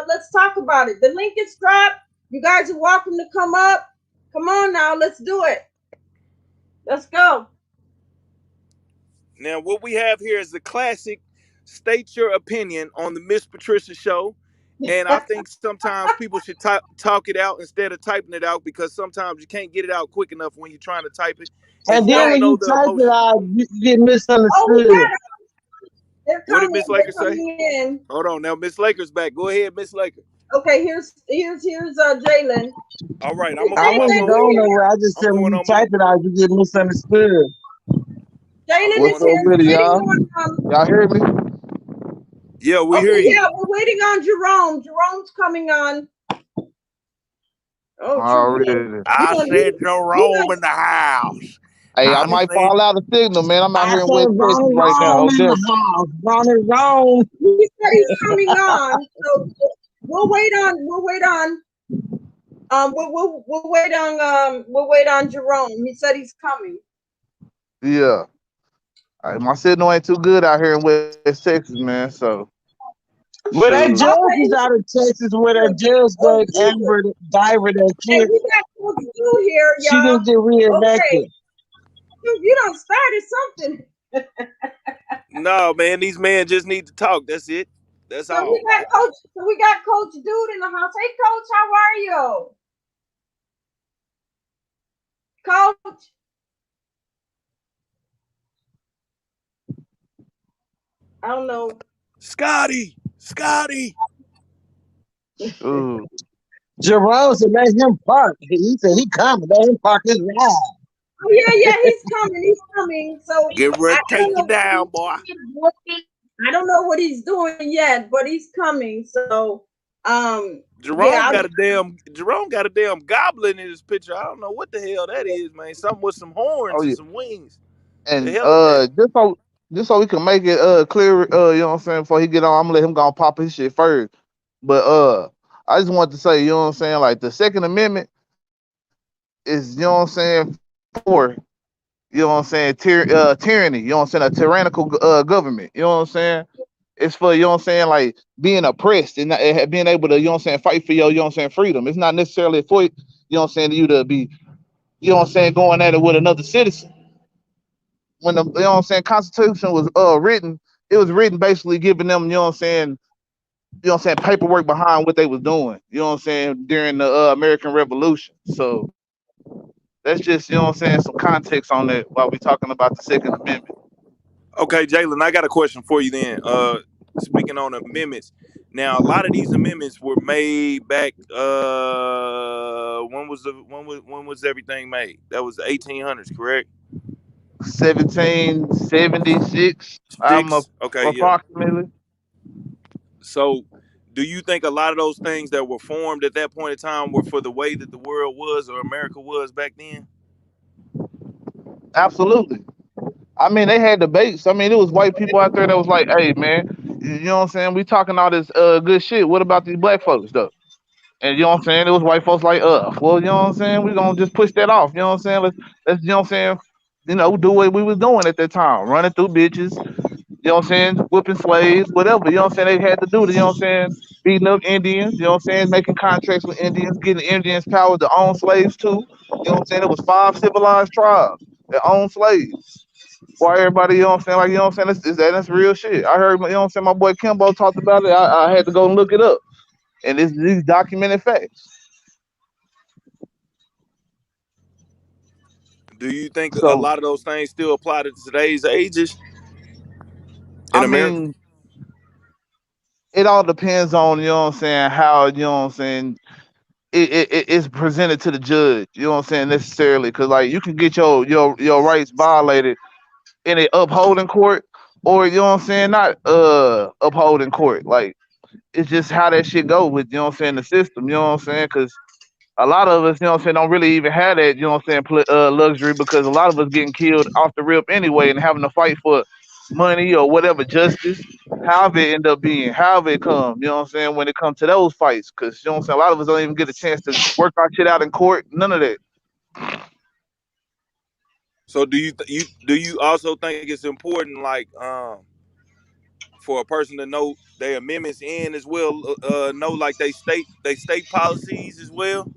let's talk about it. The link is dropped. You guys are welcome to come up. Come on now, let's do it. Let's go. Now, what we have here is the classic state your opinion on the Miss Patricia show. And I think sometimes people should talk it out instead of typing it out, because sometimes you can't get it out quick enough when you're trying to type it. And then when you type it out, you get misunderstood. What did Miss Laker say? Hold on, now Miss Laker's back. Go ahead, Miss Laker. Okay, here's Jalen. All right, I wasn't going nowhere. I just said when you type it out, you get misunderstood. Jalen is here. With y'all? Y'all hear me? Yeah, we hear you. Yeah, we're waiting on Jerome. Jerome's coming on. Oh, already. I said Jerome in the house. Hey, I might fall out of signal, man. I'm out here in West Texas right now. Ronnie. He said he's coming on. So we'll wait on. We'll wait on Jerome. He said he's coming. Yeah. My signal ain't too good out here in West Texas, man. So. But that judge is out of Texas where that judge got Amber Diver that kid. We got what to do here, y'all. She didn't get reelected. You done started something. No, man, these men just need to talk. That's it. That's all. We got Coach Dude in the house. Hey, Coach, how are you? Coach. I don't know. Scotty. Ooh. Jerome said let him park. He said he coming. Let him park his ride. Oh, yeah, he's coming. So get ready to take you down, boy. I don't know what he's doing yet, but he's coming. So Jerome got a damn goblin in his picture. I don't know what the hell that is, man. Something with some horns and some wings. And just so we can make it clear, you know what I'm saying, before he get on, I'm gonna let him go and pop his shit first. But I just want to say, you know what I'm saying, like the Second Amendment is, you know what I'm saying, for, you know what I'm saying, tyranny, you know what I'm saying, a tyrannical government, you know what I'm saying? It's for, you know what I'm saying, like being oppressed and being able to, you know what I'm saying, fight for your, you know what I'm saying, freedom. It's not necessarily for, you know what I'm saying, you to be, you know what I'm saying, going at it with another citizen. When the, you know what I'm saying, Constitution was written, it was written basically giving them, you know what I'm saying, paperwork behind what they was doing, you know what I'm saying, during the American Revolution. So that's just, you know what I'm saying, some context on that while we're talking about the Second Amendment. Okay, Jalen, I got a question for you then. Speaking on amendments, now a lot of these amendments were made back. When was everything made? That was the 1800s, correct? 1776. Six. Okay, yeah. Approximately. So, do you think a lot of those things that were formed at that point in time were for the way that the world was or America was back then? Absolutely. I mean, they had debates. I mean, it was white people out there that was like, "Hey, man, you know what I'm saying? We talking all this good shit. What about these black folks though?" And you know what I'm saying? It was white folks like, well, you know what I'm saying? We're gonna just push that off. You know what I'm saying? Let's you know what I'm saying, do what we was doing at that time, running through bitches, you know what I'm saying, whipping slaves, whatever, you know what I'm saying, they had to do, you know what I'm saying, beating up Indians, you know what I'm saying, making contracts with Indians, getting Indians power to own slaves too. You know what I'm saying? It was 5 civilized tribes that owned slaves. Why everybody, you know what I'm saying, like, you know what I'm saying, that's real shit. I heard, you know what I'm saying, my boy Kimbo talked about it. I had to go and look it up. And it's these documented facts. Do you think a So lot of those things still apply to today's ages in I America? mean, it all depends on, you know what I'm saying, how, you know what I'm saying, it's presented to the judge, you know what I'm saying, necessarily, because like you can get your rights violated in a upholding court, or you know what I'm saying, not upholding court. Like it's just how that shit go with, you know what I'm saying, the system, you know what I'm saying, because a lot of us, you know what I'm saying, don't really even have that, you know what I'm saying, luxury, because a lot of us getting killed off the rip anyway and having to fight for money or whatever justice, however it end up being, however it come, you know what I'm saying, when it comes to those fights, because you know what I'm saying, a lot of us don't even get a chance to work our shit out in court, none of that. So do you also think it's important, like, for a person to know their amendments in as well, know like they state policies as well?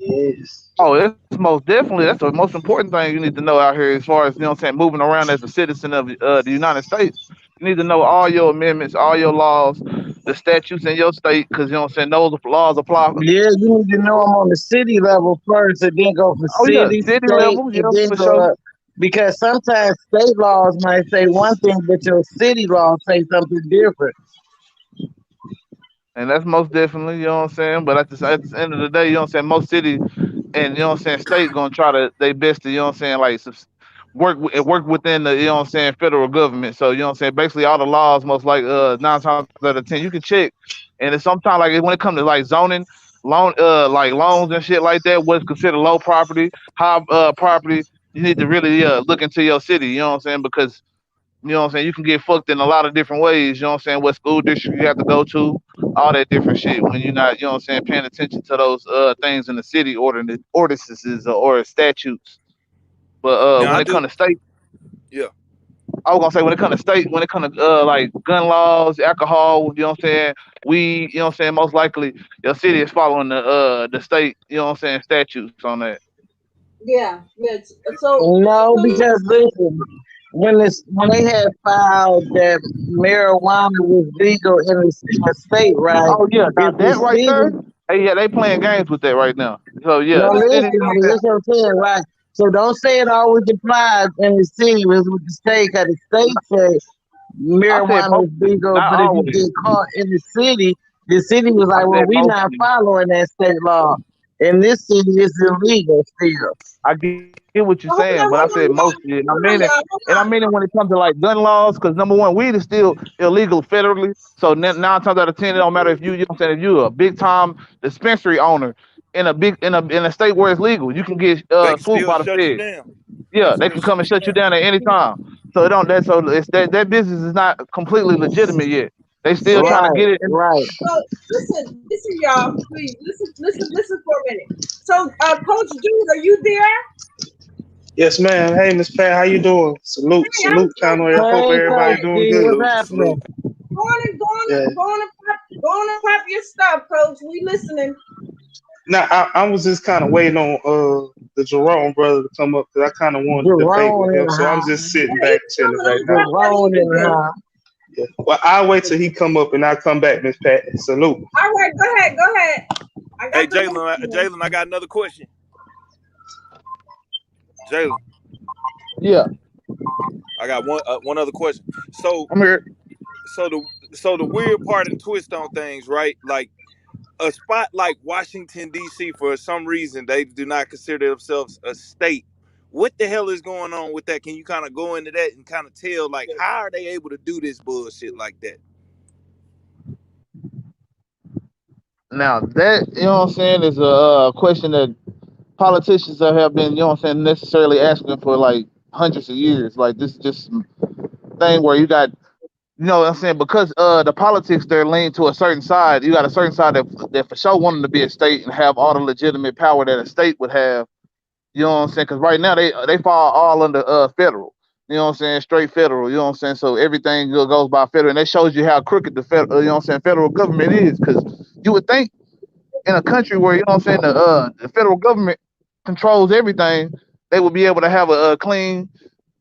Oh, it's most definitely, that's the most important thing you need to know out here as far as, you know what I'm saying, moving around as a citizen of the United States. You need to know all your amendments, all your laws, the statutes in your state, because, you know what I'm saying, those laws apply. Yeah, you need to know them on the city level first, and then go from Oh, yeah, city, city state, level, and yeah, then for go sure. up. Because sometimes state laws might say one thing, but your city laws say something different. And that's most definitely, you know what I'm saying, but at the end of the day, you know what I'm saying, most cities and, you know what I'm saying, state gonna try to they best to, you know what I'm saying, like work within the, you know what I'm saying, federal government. So you know what I'm saying, basically all the laws, most like 9 times out of 10 you can check. And it's sometimes like when it comes to like zoning, like loans and shit like that, what's considered low property, high property, you need to really look into your city, you know what I'm saying, because you know what I'm saying, you can get fucked in a lot of different ways, you know what I'm saying, what school district you have to go to, all that different shit when you're not, you know what I'm saying, paying attention to those things in the city ordinances or statutes. But Now when I it do. comes to state, Yeah. I was gonna say when it comes to state, when it comes to like gun laws, alcohol, you know what I'm saying, weed, you know what I'm saying, most likely your city is following the state, you know what I'm saying, statutes on that. Yeah, yes. So, No, so because listen, when they had filed that marijuana was legal in the state, right? Oh yeah, now If the that right there, city, hey, yeah, they playing games with that right now. So yeah, no, the right, listen, city. right, right. that's what I'm saying, right? So don't say it always applies in the city, it's with the state, because the state say I said marijuana most, is legal, not but if you always. get caught in the city was I like, well, said we not mostly. following that state law. In this city, it's illegal still. I get what you're saying, but I said mostly, and Hold on, y'all. Hold I mean it on. when it comes to like gun laws, because number one, weed is still illegal federally. So 9 times out of 10, it don't matter if you know what I'm saying, if you're a big time dispensary owner in a state where it's legal, you can get They can swooped still by the shut you feds. down. They can Yeah, they still can come shut and you shut you down. down at any time. So it don't that so it's that business is not completely legitimate yet. They still Yeah. trying to Right, get it. right. So listen, y'all. Please listen for a minute. So, Coach Jude, are you there? Yes, ma'am. Hey, Miss Pat, how you doing? Salute, Hey, I'm salute, good. Conway. I hope Hey, everybody Coach doing D, good. what's Salute, happening? salute. Yeah. Go on and pop your stuff, Coach. We listening. Now, I was just kind of waiting on the Jerome brother to come up because I kind of wanted to debate with Jerome in him. the So I'm house. just sitting Yeah, he's back, chilling coming right on. now. What he Jerome in can the do? house. Yeah. Well, I'll wait till he come up and I'll come back, Miss Pat. Salute. All right, go ahead. Go ahead. I Hey, got the list Jalen, here. Jalen, I got another question. Jalen, Yeah, I got one other question. So I'm here. so the weird part and twist on things, right? Like a spot like Washington D.C. for some reason they do not consider themselves a state. What the hell is going on with that? Can you kind of go into that and kind of tell, like, how are they able to do this bullshit like that? Now that what I'm saying is a question that politicians have been what I'm saying necessarily asking for like hundreds of years. Like this is just some thing where you got what I'm saying because the politics they're leaning to a certain side. You got a certain side that for sure wanting to be a state and have all the legitimate power that a state would have. You know what I'm saying? Because right now they fall all under federal. You know what I'm saying? Straight federal. You know what I'm saying? So everything goes by federal, and that shows you how crooked the federal. You know what I'm saying? Federal government is because you would think in a country where I'm saying the federal government controls everything, they would be able to have a clean,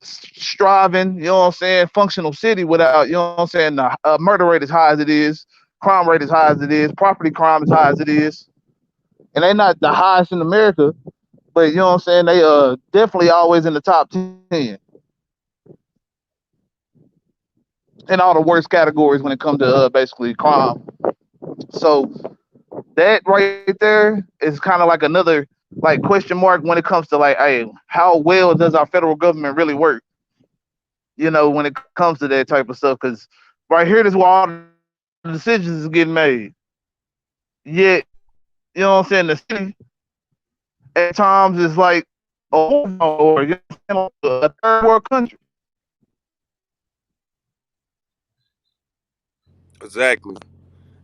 striving, I'm saying, functional city without I'm saying the murder rate as high as it is, crime rate as high as it is, property crime as high as it is, and they're not the highest in America, but what I'm saying, they definitely always in the top 10 in all the worst categories when it comes to basically crime. So that right there is kind of like another like question mark when it comes to like, hey, how well does our federal government really work? When it comes to that type of stuff, because right here, this is where all the decisions is getting made. Yet, what I'm saying, the city at times is like or a third world country. Exactly.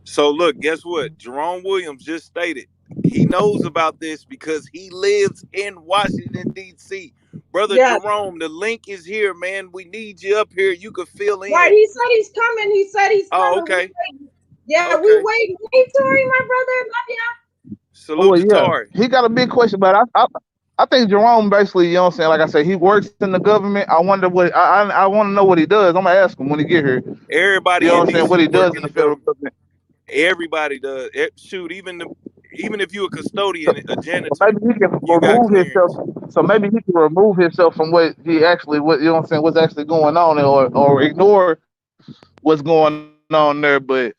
So look, guess what? Jerome Williams just stated he knows about this because he lives in Washington, D.C. Brother Yes. Jerome, the link is here, man. We need you up here. You could fill in. Right, he said he's coming. He said he's coming. Oh, okay. Yeah, Okay. we waiting. Hey, Tori, my brother. Love ya. Salute to Tori. He got a big question, but I think Jerome basically, what I'm saying, like I said, he works in the government. I wonder what I want to know what he does. I'm gonna ask him when he get here. Everybody what in I'm saying, DC what he does work in the federal government. Everybody does. Shoot, even if you a custodian, a janitor, maybe he can you got remove clearance. himself. So maybe he can remove himself from what he actually, what what I'm saying, what's actually going on, or ignore what's going on there. But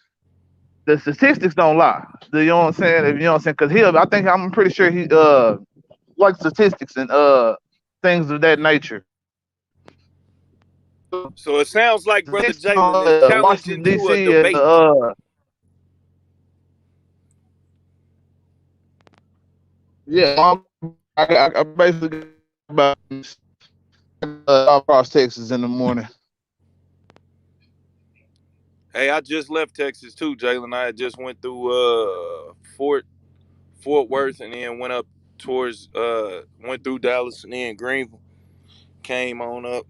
the statistics don't lie. You know what I'm saying? If you know what I'm saying, because I'm pretty sure he like statistics and things of that nature. So it sounds like Brother Statistics Jalen on is challenging Washington to a D.C. and debate. Yeah, I basically got about across Texas in the morning. Hey, I just left Texas too, Jalen. I just went through Fort Worth and then went up towards went through Dallas and then Greenville. Came on up.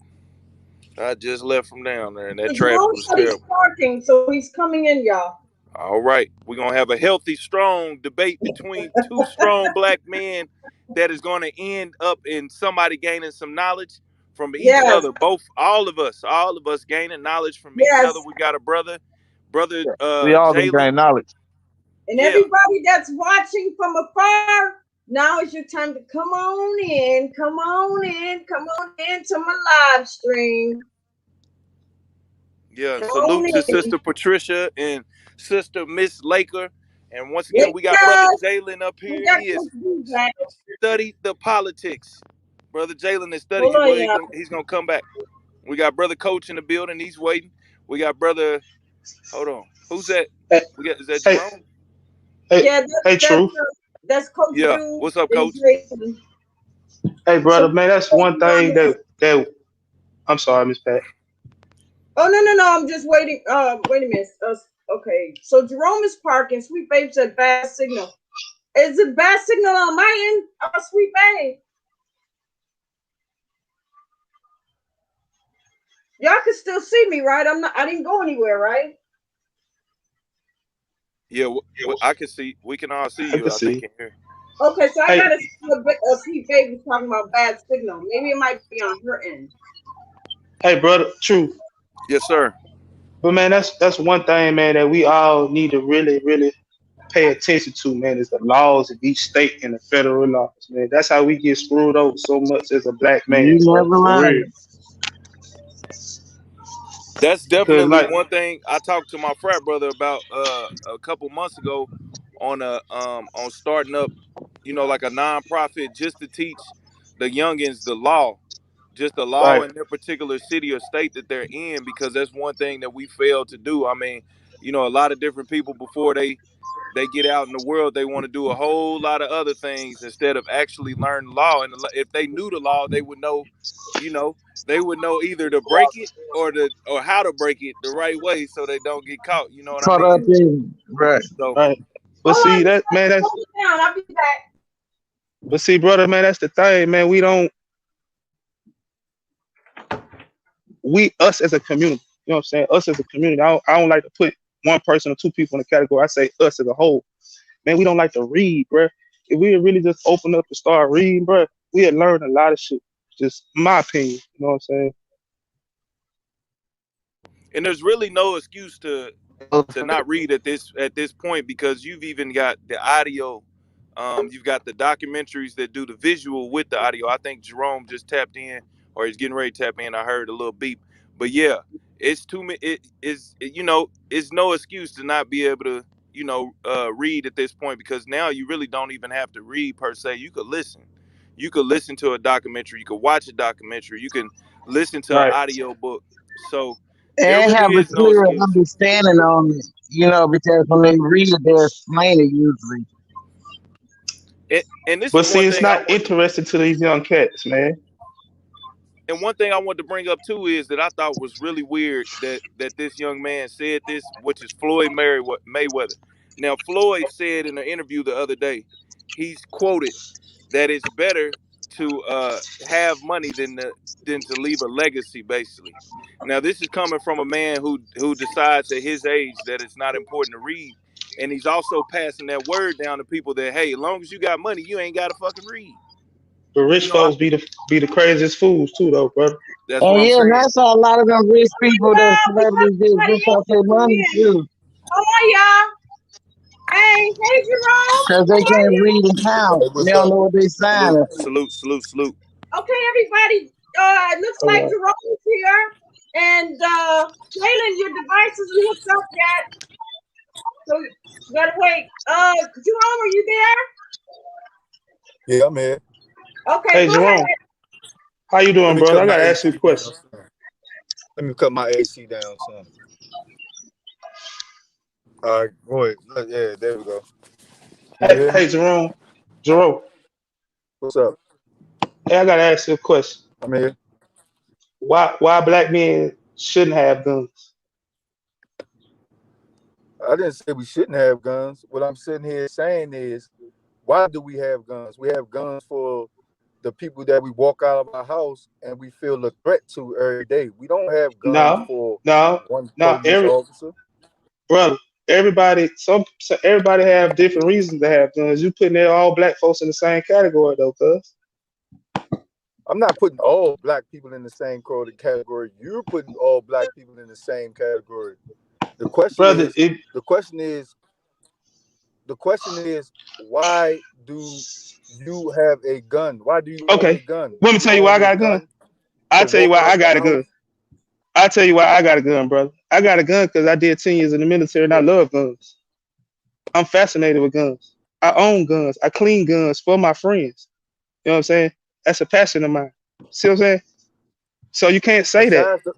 I just left from down there and that traffic was terrible. He's parking, so he's coming in, y'all. All right. We're gonna have a healthy, strong debate between two strong black men that is gonna end up in somebody gaining some knowledge from each other. All of us gaining knowledge from each other. We got a brother we all can gain knowledge. And everybody that's watching from afar, now is your time to come on in to my live stream. Yeah, salute to Sister Patricia and Sister Miss Laker. And once again, we got Brother Jalen up here. He has studied the politics. Brother Jalen has studied. He's going to come back. We got Brother Coach in the building. He's waiting. We got Brother... Hold on. Who's that? Is that Jerome? Hey, True. That's Coach. Yeah. What's up, Coach? Hey, brother, man, that's one thing that I'm sorry, Miss Pat. Oh, no. I'm just waiting. Wait a minute. Okay. So Jerome is parking. Sweet Babe said bad signal. Is it bad signal on my end? Sweet Babe. Y'all can still see me, right? I didn't go anywhere, right? Yeah, I can see. We can all see you. I think can hear. Okay, so I gotta see a Sweet Babe talking about bad signal. Maybe it might be on her end. Hey, brother, True. Yes, sir. But man, that's one thing, man, that we all need to really, really pay attention to, man, is the laws of each state and the federal laws, man. That's how we get screwed over so much as a black man. You never learn. That's definitely one thing I talked to my frat brother about a couple months ago on starting up, like a nonprofit just to teach the youngins the law, just the law Right. in their particular city or state that they're in, because that's one thing that we fail to do. I mean, a lot of different people before they get out in the world, they want to do a whole lot of other things instead of actually learn the law. And if they knew the law, they would know, they would know either to break it or how to break it the right way so they don't get caught. You know what I Caught up mean? in right. So Right. But Hold see on, that man, that's hold it down. I'll be back. but see, brother, man, that's the thing, man. Us as a community, you know what I'm saying? Us as a community. I don't like to put one person or two people in a category. I say us as a whole. Man, we don't like to read, bruh. If we really just open up and start reading, bruh, we had learned a lot of shit. Just my opinion, you know what I'm saying? and there's really no excuse to not read at this point, because you've even got the audio, you've got the documentaries that do the visual with the audio. I think Jerome just tapped in, or he's getting ready to tap in. I heard a little beep, but yeah, it's too many. It is, it's no excuse to not be able to read at this point, because now you really don't even have to read per se. You could listen to a documentary, you could watch a documentary, you can listen to an Right. audio book. So there And really have a is no clear excuse. understanding on it, because when they read it, they explain it usually. And this But is see, one it's thing I not want. interesting to these young cats, man. And one thing I want to bring up too is that I thought was really weird that this young man said this, which is Floyd Mayweather. Now, Floyd said in an interview the other day, he's quoted that it's better to have money than to leave a legacy, basically. Now, this is coming from a man who decides at his age that it's not important to read, and he's also passing that word down to people that, hey, as long as you got money, you ain't got to fucking read. But rich You know, folks be the craziest fools too, though, brother. that's And what I'm yeah, and saying. that's how a lot of them rich people, the Y'all, we got celebrities, get somebody rich else off their coming money in. too, How are y'all? Hey, Jerome. because they How are can't you? read and count. Hey, They what's don't up? know what they Salute, signing. salute, salute, salute. Okay, everybody. It looks All like right. Jerome is here. And Jalen, your device isn't hooked up yet. So you gotta wait. Jerome, are you there? Yeah, I'm here. Okay, Hey, go ahead. Jerome, how you Let doing, me brother? cut I my gotta ask you a AC down, question. son. Let me cut my AC down, son. All right, go ahead. Yeah, there we go. Can you hear me? Hey, Jerome, What's up? hey, I gotta ask you a question. I'm here. Why black men shouldn't have guns? I didn't say we shouldn't have guns. What I'm sitting here saying is, why do we have guns? We have guns for the people that we walk out of our house and we feel a threat to every day. We don't have guns No, for no, one no. police officer. Brother, everybody have different reasons to have guns. You putting all black folks in the same category though, cuz. I'm not putting all black people in the same category. You're putting all black people in the same category. The question Brother, is, the question is, why do you have a gun? Why do you own a okay. gun? Let Do me you tell you why I own a got a gun. gun I'll to tell you walk why I out the got a house? gun. I'll tell you why I got a gun, brother. I got a gun because I did 10 years in the military and I love guns. I'm fascinated with guns. I own guns. I clean guns for my friends. You know what I'm saying? That's a passion of mine. See what I'm saying? So you can't say that. Besides the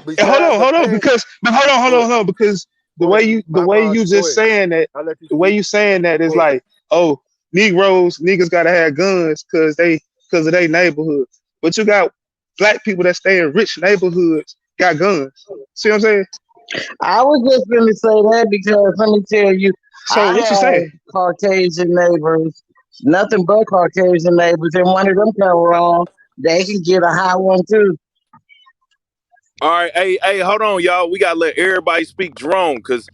And besides the hold on, passion, because but go ahead, because the go way ahead. you the My way you apologies. Go just ahead. saying that I'll let you the way speak. you saying that is Go ahead. like, oh, niggas gotta have guns because of their neighborhood. But you got black people that stay in rich neighborhoods got guns. See what I'm saying? I was just going to say that because let me tell you, So I what you have saying? Caucasian neighbors, nothing but Caucasian neighbors, and one of them come wrong, they can get a high one too. All right, hey, hold on, y'all. We gotta let everybody speak. Jerome, because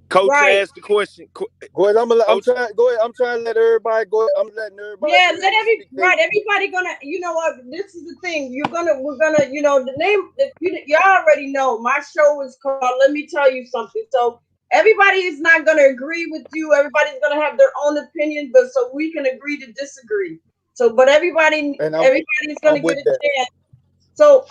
Coach Right. asked the question. Go ahead. I'm Coach, trying. Go ahead. I'm trying to let everybody go. I'm letting everybody Yeah, go ahead and speak. everybody gonna, you know what, this is the thing, we're gonna, the name, you already know, my show is called Let Me Tell You Something. So everybody is not gonna agree with you, everybody's gonna have their own opinion, but so we can agree to disagree. So, but everybody's And gonna I'm get with a that. chance. So,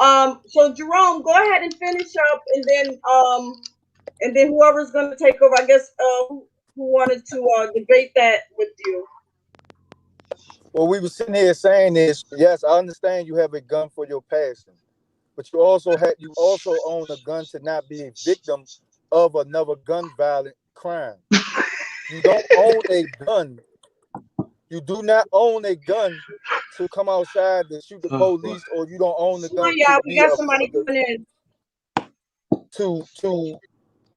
so Jerome, go ahead and finish up, and then whoever's gonna take over, I guess, who wanted to debate that with you. What we were sitting here saying is, yes, I understand you have a gun for your passion, but you also own a gun to not be a victim of another gun violent crime. You don't own a gun. You do not own a gun to come outside to shoot the police, or you don't own the Come on, gun y'all. to We be got a somebody coming in.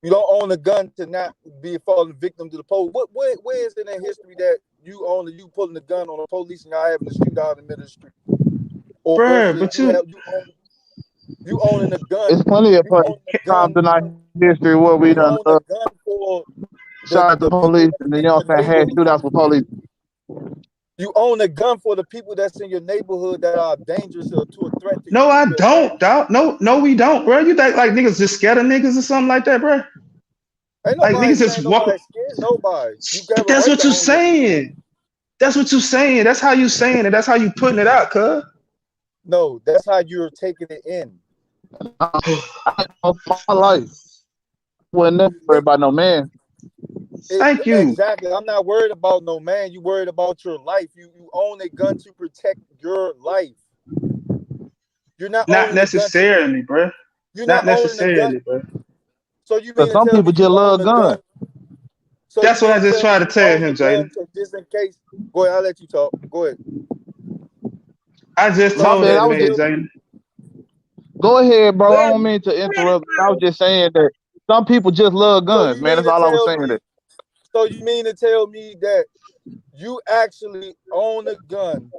you don't own a gun to not be a fallen victim to the police. Where is it in history that you pulling the gun on the police and y'all having a shootout in the middle of the street? Or Bruh, versus but you owning a gun. It's plenty of You own a times gun. in our history where we You done own a gun for shot at the people police that's and then in you know your what I'm saying, had neighborhood. shootouts with police. You own a gun for the people that's in your neighborhood that are dangerous or to a threat to no, you I and your don't, family. dog. No, we don't, bro. You think like niggas just scared of niggas or something like that, bro? Ain't Like nobody niggas just saying walk. nobody scared nobody. You got a That's right what to you own your gun. saying. That's what you saying. That's how you saying it. That's how you putting it out, cuz. No, that's how you're taking it in. My life wasn't never worried about no man. Thank you. Exactly. I'm not worried about no man. You worried about your life. You own a gun to protect your life. You're not Not owning a gun. necessarily, bro. You're Not not owning a gun. necessarily, bro. So you mean Cause to some tell me people just you own love a guns. gun? So That's you what I mean to just tell me tried to you tell own him, the gun Jalen. so just in case? Go ahead, I'll let you talk. Go ahead. I just So My you told bad. mean that I to was man, just tell me? Jalen. go ahead, bro. I Well, don't mean to go ahead, interrupt. I was Miles. just saying that some people just love So guns, you man. mean That's to all I was tell saying. me? That So you mean to tell me that you actually own a gun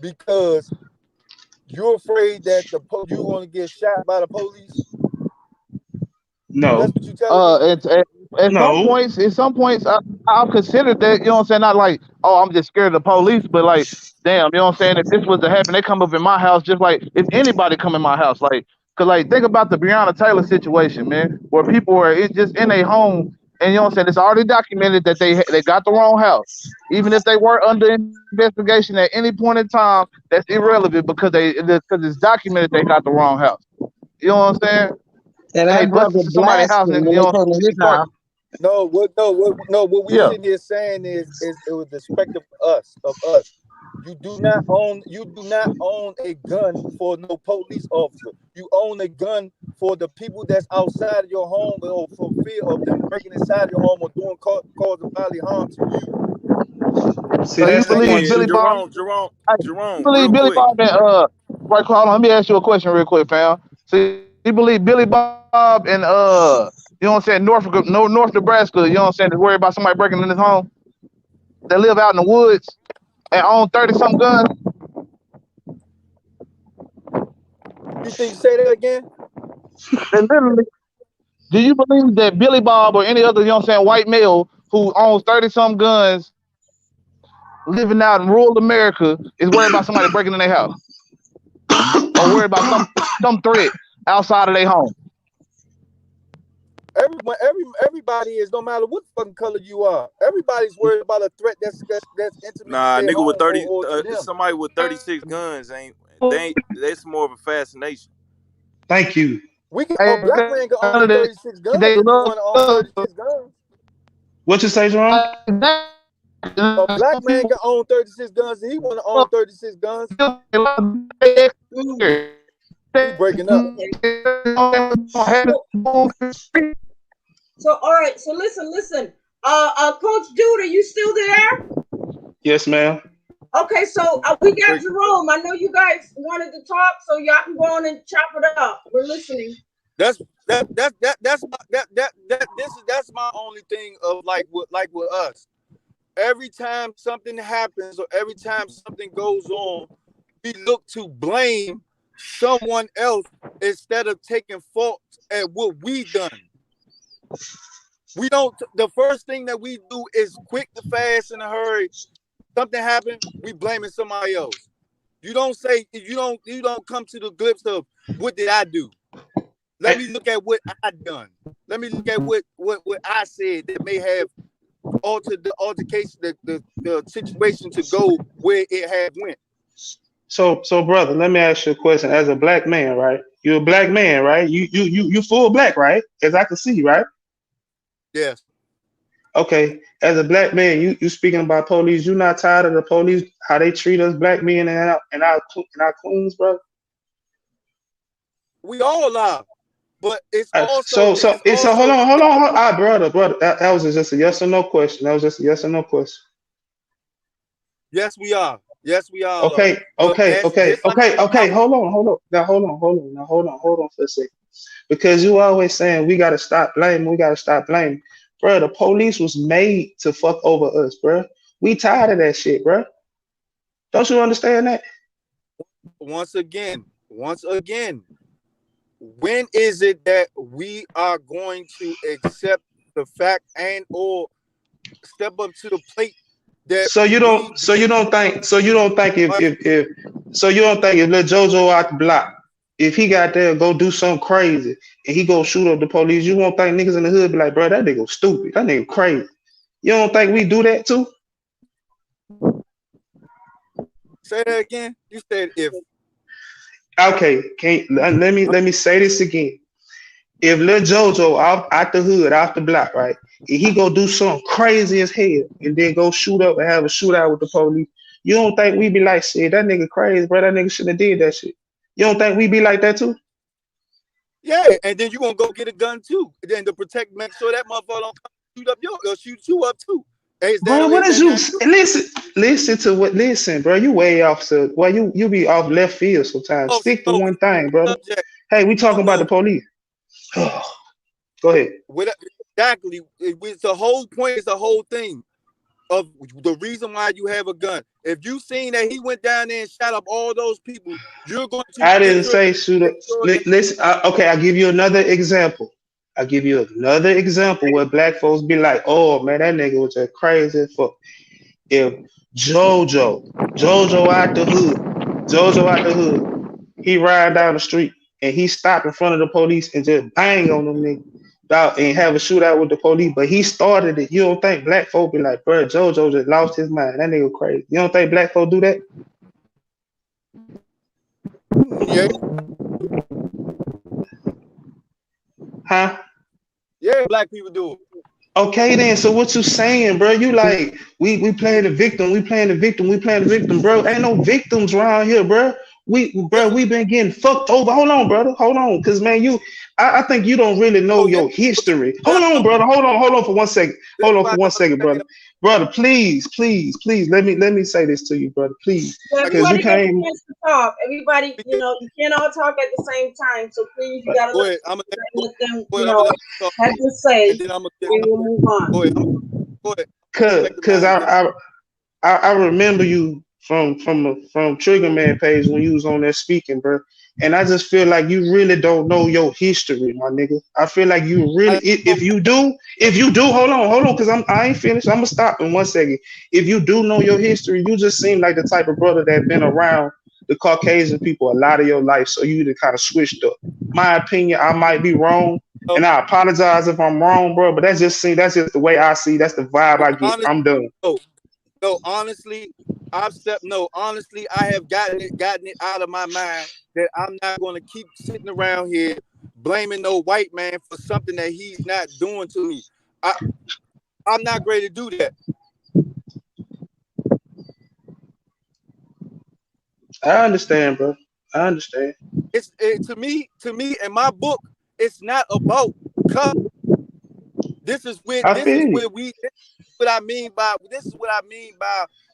because you're afraid that you're going to get shot by the police? No. That's what you're telling me? at No. some points, I've considered that. You know what I'm saying? Not like, oh, I'm just scared of the police, but like, damn, you know what I'm saying? If this was to happen, they come up in my house just like if anybody come in my house, like, cause like think about the Breonna Taylor situation, man, where people were just in a home, and you know what I'm saying? It's already documented that they got the wrong house, even if they were under investigation at any point in time. That's irrelevant because it's documented they got the wrong house. You know what I'm saying? And And they that busted brother into somebody's house, blasted and when you they know, came to his Detroit. house. No, what we Yeah. sitting here saying is it was the respect of us. You do not own a gun for no police officer. You own a gun for the people that's outside of your home or for fear of them breaking inside your home or doing causing bodily harm to you. See, So you that's the believe point. Yeah, Billy Bob? You Jerome, believe real Billy quick. Bob and right? Hold on, let me ask you a question real quick, fam. So you believe Billy Bob and you know what I'm saying, North Nebraska, you know what I'm saying, is worried about somebody breaking in his home? They live out in the woods and own 30-some guns. You think say that again? They literally. Do you believe that Billy Bob or any other, you know what I'm saying, white male who owns 30-some guns living out in rural America is worried about somebody breaking in their house? Or worried about some threat outside of their home? Everybody is, no matter what fucking color you are. Everybody's worried about a threat that's intimate to Nah, their nigga with home 30, or to them. somebody with 36 guns that's more of a fascination. Thank you. A black man can own 36 guns They if he love want to own 36 guns. What you say, Jerome? A black man can own 36 guns if he want to own 36 guns. He breaking up. So, all right. So, listen. Coach Dude, are you still there? Yes, ma'am. Okay, so we got Jerome. I know you guys wanted to talk, so y'all can go on and chop it up. We're listening. That's my only thing of like with us. Every time something happens or every time something goes on, we look to blame someone else instead of taking fault at what we done. We don't. The first thing that we do is quick to fast in a hurry. Something happened, we blaming somebody else. You don't say you don't come to the glimpse of what did I do. Let me look at what I done. Let me look at what I said that may have altered the altercation, the situation to go where it had went. So brother, let me ask you a question. As a black man, right? You're a black man, right? You full black, right? As I can see, right? Yes. Okay, as a black man, you speaking about police. You not tired of the police how they treat us black men and our queens, bro? We all are, but it's So also so it's it's so hold also on, hold on, hold on. Ah, brother. That was just a yes or no question. That was just a yes or no question. yes, we are. Yes, we all are. Okay, But okay, as okay, just like okay, okay. out, Hold on, hold on. Now hold on for a second. Because you always saying we gotta stop blaming, we gotta stop blaming. Bro, the police was made to fuck over us, bro. We tired of that shit, bro. Don't you understand that? once again, when is it that we are going to accept the fact and or step up to the plate that So you we don't so you don't think so you don't think if so you don't think if let JoJo out the block, if he got there go do something crazy and he go shoot up the police, you won't think niggas in the hood be like, bro, that nigga stupid, that nigga crazy. You don't think we do that too? say that again. You said if Okay, let me say this again. If Lil Jojo out the hood, off the block, right, and he go do something crazy as hell and then go shoot up and have a shootout with the police, you don't think we be like, shit, that nigga crazy, bro, that nigga shouldn't have did that shit. You don't think we be like that too? yeah, and then you gonna go get a gun too, then to protect, make sure that motherfucker don't come shoot up or shoot you up too. Bro, what Is is that you not true? listen, bro, you way off you be off left field sometimes. Oh, Stick to so one thing, brother. subject. Hey, we talking about the So police. Go ahead. exactly, the whole point is the whole thing of the reason why you have a gun. If you seen that he went down there and shot up all those people, you're going to I make didn't sure say shoot up. that Listen, okay, I'll give you another example. I'll give you another example where black folks be like, oh man, that nigga was just crazy as fuck. If Jojo out the hood, he ride down the street and he stop in front of the police and just bang on them niggas and have a shootout with the police, but he started it. You don't think black folk be like, bro, Jojo just lost his mind. That nigga crazy. You don't think black folk do that? yeah, Huh? yeah, black people do it. Okay then, so what you saying, bro? You like we playing the victim, bro. Ain't no victims around here, bro. We been getting fucked over. Hold on, brother. Hold on, cause man, I think you don't really know Oh yeah, your history. yeah. Hold on, brother. Hold on for 1 second. This Hold is on why for I 1 second, brother. understand. Brother, please, let me say this to you, brother, please, So I got cause you everybody gets a came. chance to talk. Everybody, you. you can't all talk at the same time. So please, you gotta Go ahead. I'm let them, gonna let you talk, have to say, and then I'm gonna and we'll move on. go ahead. Go ahead. Cause, Respect the cause line. Then I remember you from Trigger Man page when you was on there speaking, bro. And I just feel like you really don't know your history, my nigga. I feel like you really, I if you do, hold on, cause I ain't finished. I'm gonna stop in 1 second. If you do know your history, you just seem like the type of brother that been around the Caucasian people a lot of your life, so you to kind of switched up. My opinion, I might be wrong, know. and I apologize if I'm wrong, bro. But that's just the way I see. That's the vibe I get. Honestly, I'm done. no, honestly, honestly, I have gotten it out of my mind that I'm not going to keep sitting around here blaming no white man for something that he's not doing to me. I'm not ready to do that. I understand, bro. I understand. To me, in my book, it's not about color. This is I feel you. what I mean by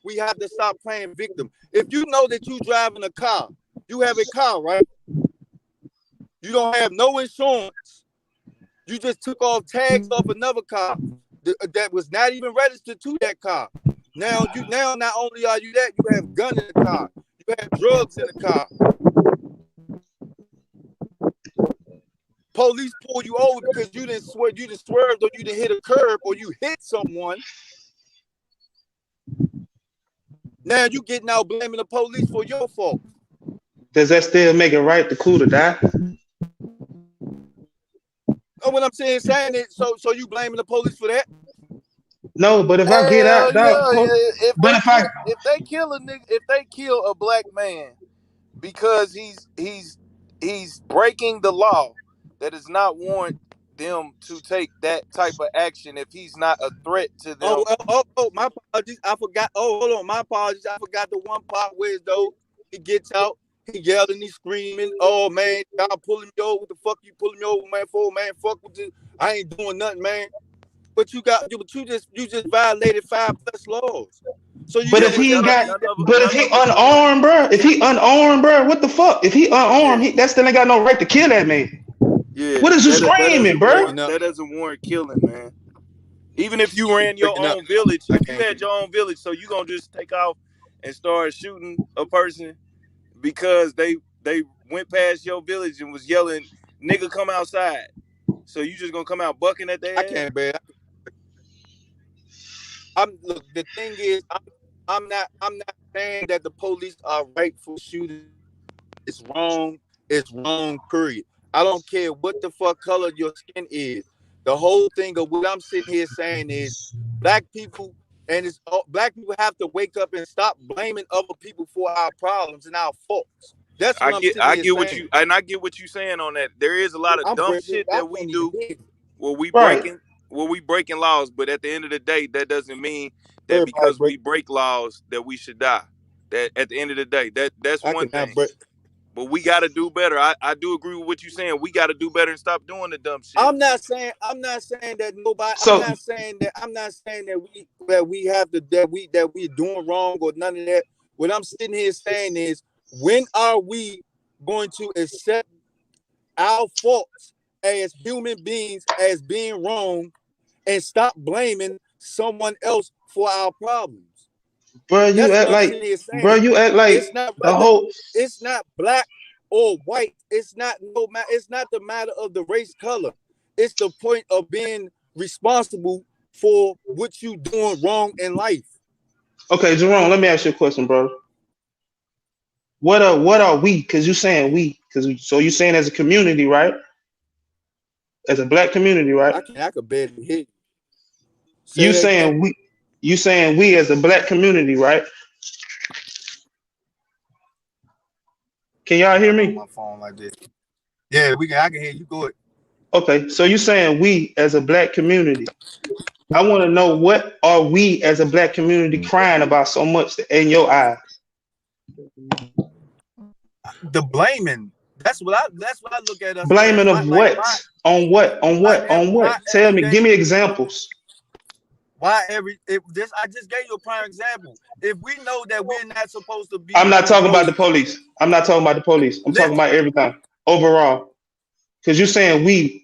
we have to stop playing victim. If you know that you driving a car, you have a car, right? You don't have no insurance. You just took off tags off another car that was not even registered to that car. Now not only are you that, you have gun in the car, you have drugs in the car. Police pull you over because you didn't swerved or you didn't hit a curb or you hit someone. Now you getting out blaming the police for your fault. Does that still make it right to cool to die? Know what I'm saying it. So you blaming the police for that? No, but if I get Hell out, dog, yeah! If but they kill a nigga, if they kill a black man because he's breaking the law that is not warrant them to take that type of action if he's not a threat to them? Oh, my apologies. I forgot. Oh, hold on. My apologies. I forgot the one part where though he gets out, he yelling, he screaming. Oh man, y'all pulling me over. What the fuck you pulling me over, man? For man, fuck with this. I ain't doing nothing, man. But you just violated 5+ laws. So you But if he unarmed, bro, what the fuck? If he unarmed, that still ain't got no right to kill that man. Yeah. What is you screaming, bro? That doesn't warrant killing, man. Even if you ran your own village, if you had your own village, so you gonna just take off and start shooting a person because they went past your village and was yelling, "Nigga, come outside." So you just gonna come out bucking at their ass? I can't bear. Look, the thing is, I'm not saying that the police are right for shooting. It's wrong. It's wrong. Period. I don't care what the fuck color your skin is. The whole thing of what I'm sitting here saying is, black people have to wake up and stop blaming other people for our problems and our faults. That's what I get what you're saying on that. There is a lot of dumb shit that we do where we breaking laws, but at the end of the day, that doesn't mean that because we break laws that we should die. That at the end of the day, that's one thing. But we got to do better. I do agree with what you're saying. We got to do better and stop doing the dumb shit. I'm not saying that nobody. I'm not saying that we're doing wrong or none of that. What I'm sitting here saying is, when are we going to accept our faults as human beings as being wrong and stop blaming someone else for our problems? Bro, you act like it's not the whole. It's not black or white. It's not the matter of the race color. It's the point of being responsible for what you doing wrong in life. Okay, Jerome, let me ask you a question, bro. What are we? Because you're saying we. So you're saying as a community, right? As a black community, right? I could barely hear you. You saying we? You saying we as a black community, right? Can y'all hear me? My phone like this. Yeah, I can hear you. Go ahead. Okay, so you're saying we as a black community. I want to know, what are we as a black community crying about so much in your eyes? The blaming. That's what I look at us. Blaming of what? On what? Tell me. Give me examples. I just gave you a prime example. If we know that we're not supposed to be, I'm not talking about the police. I'm talking about everything overall. Because you're saying we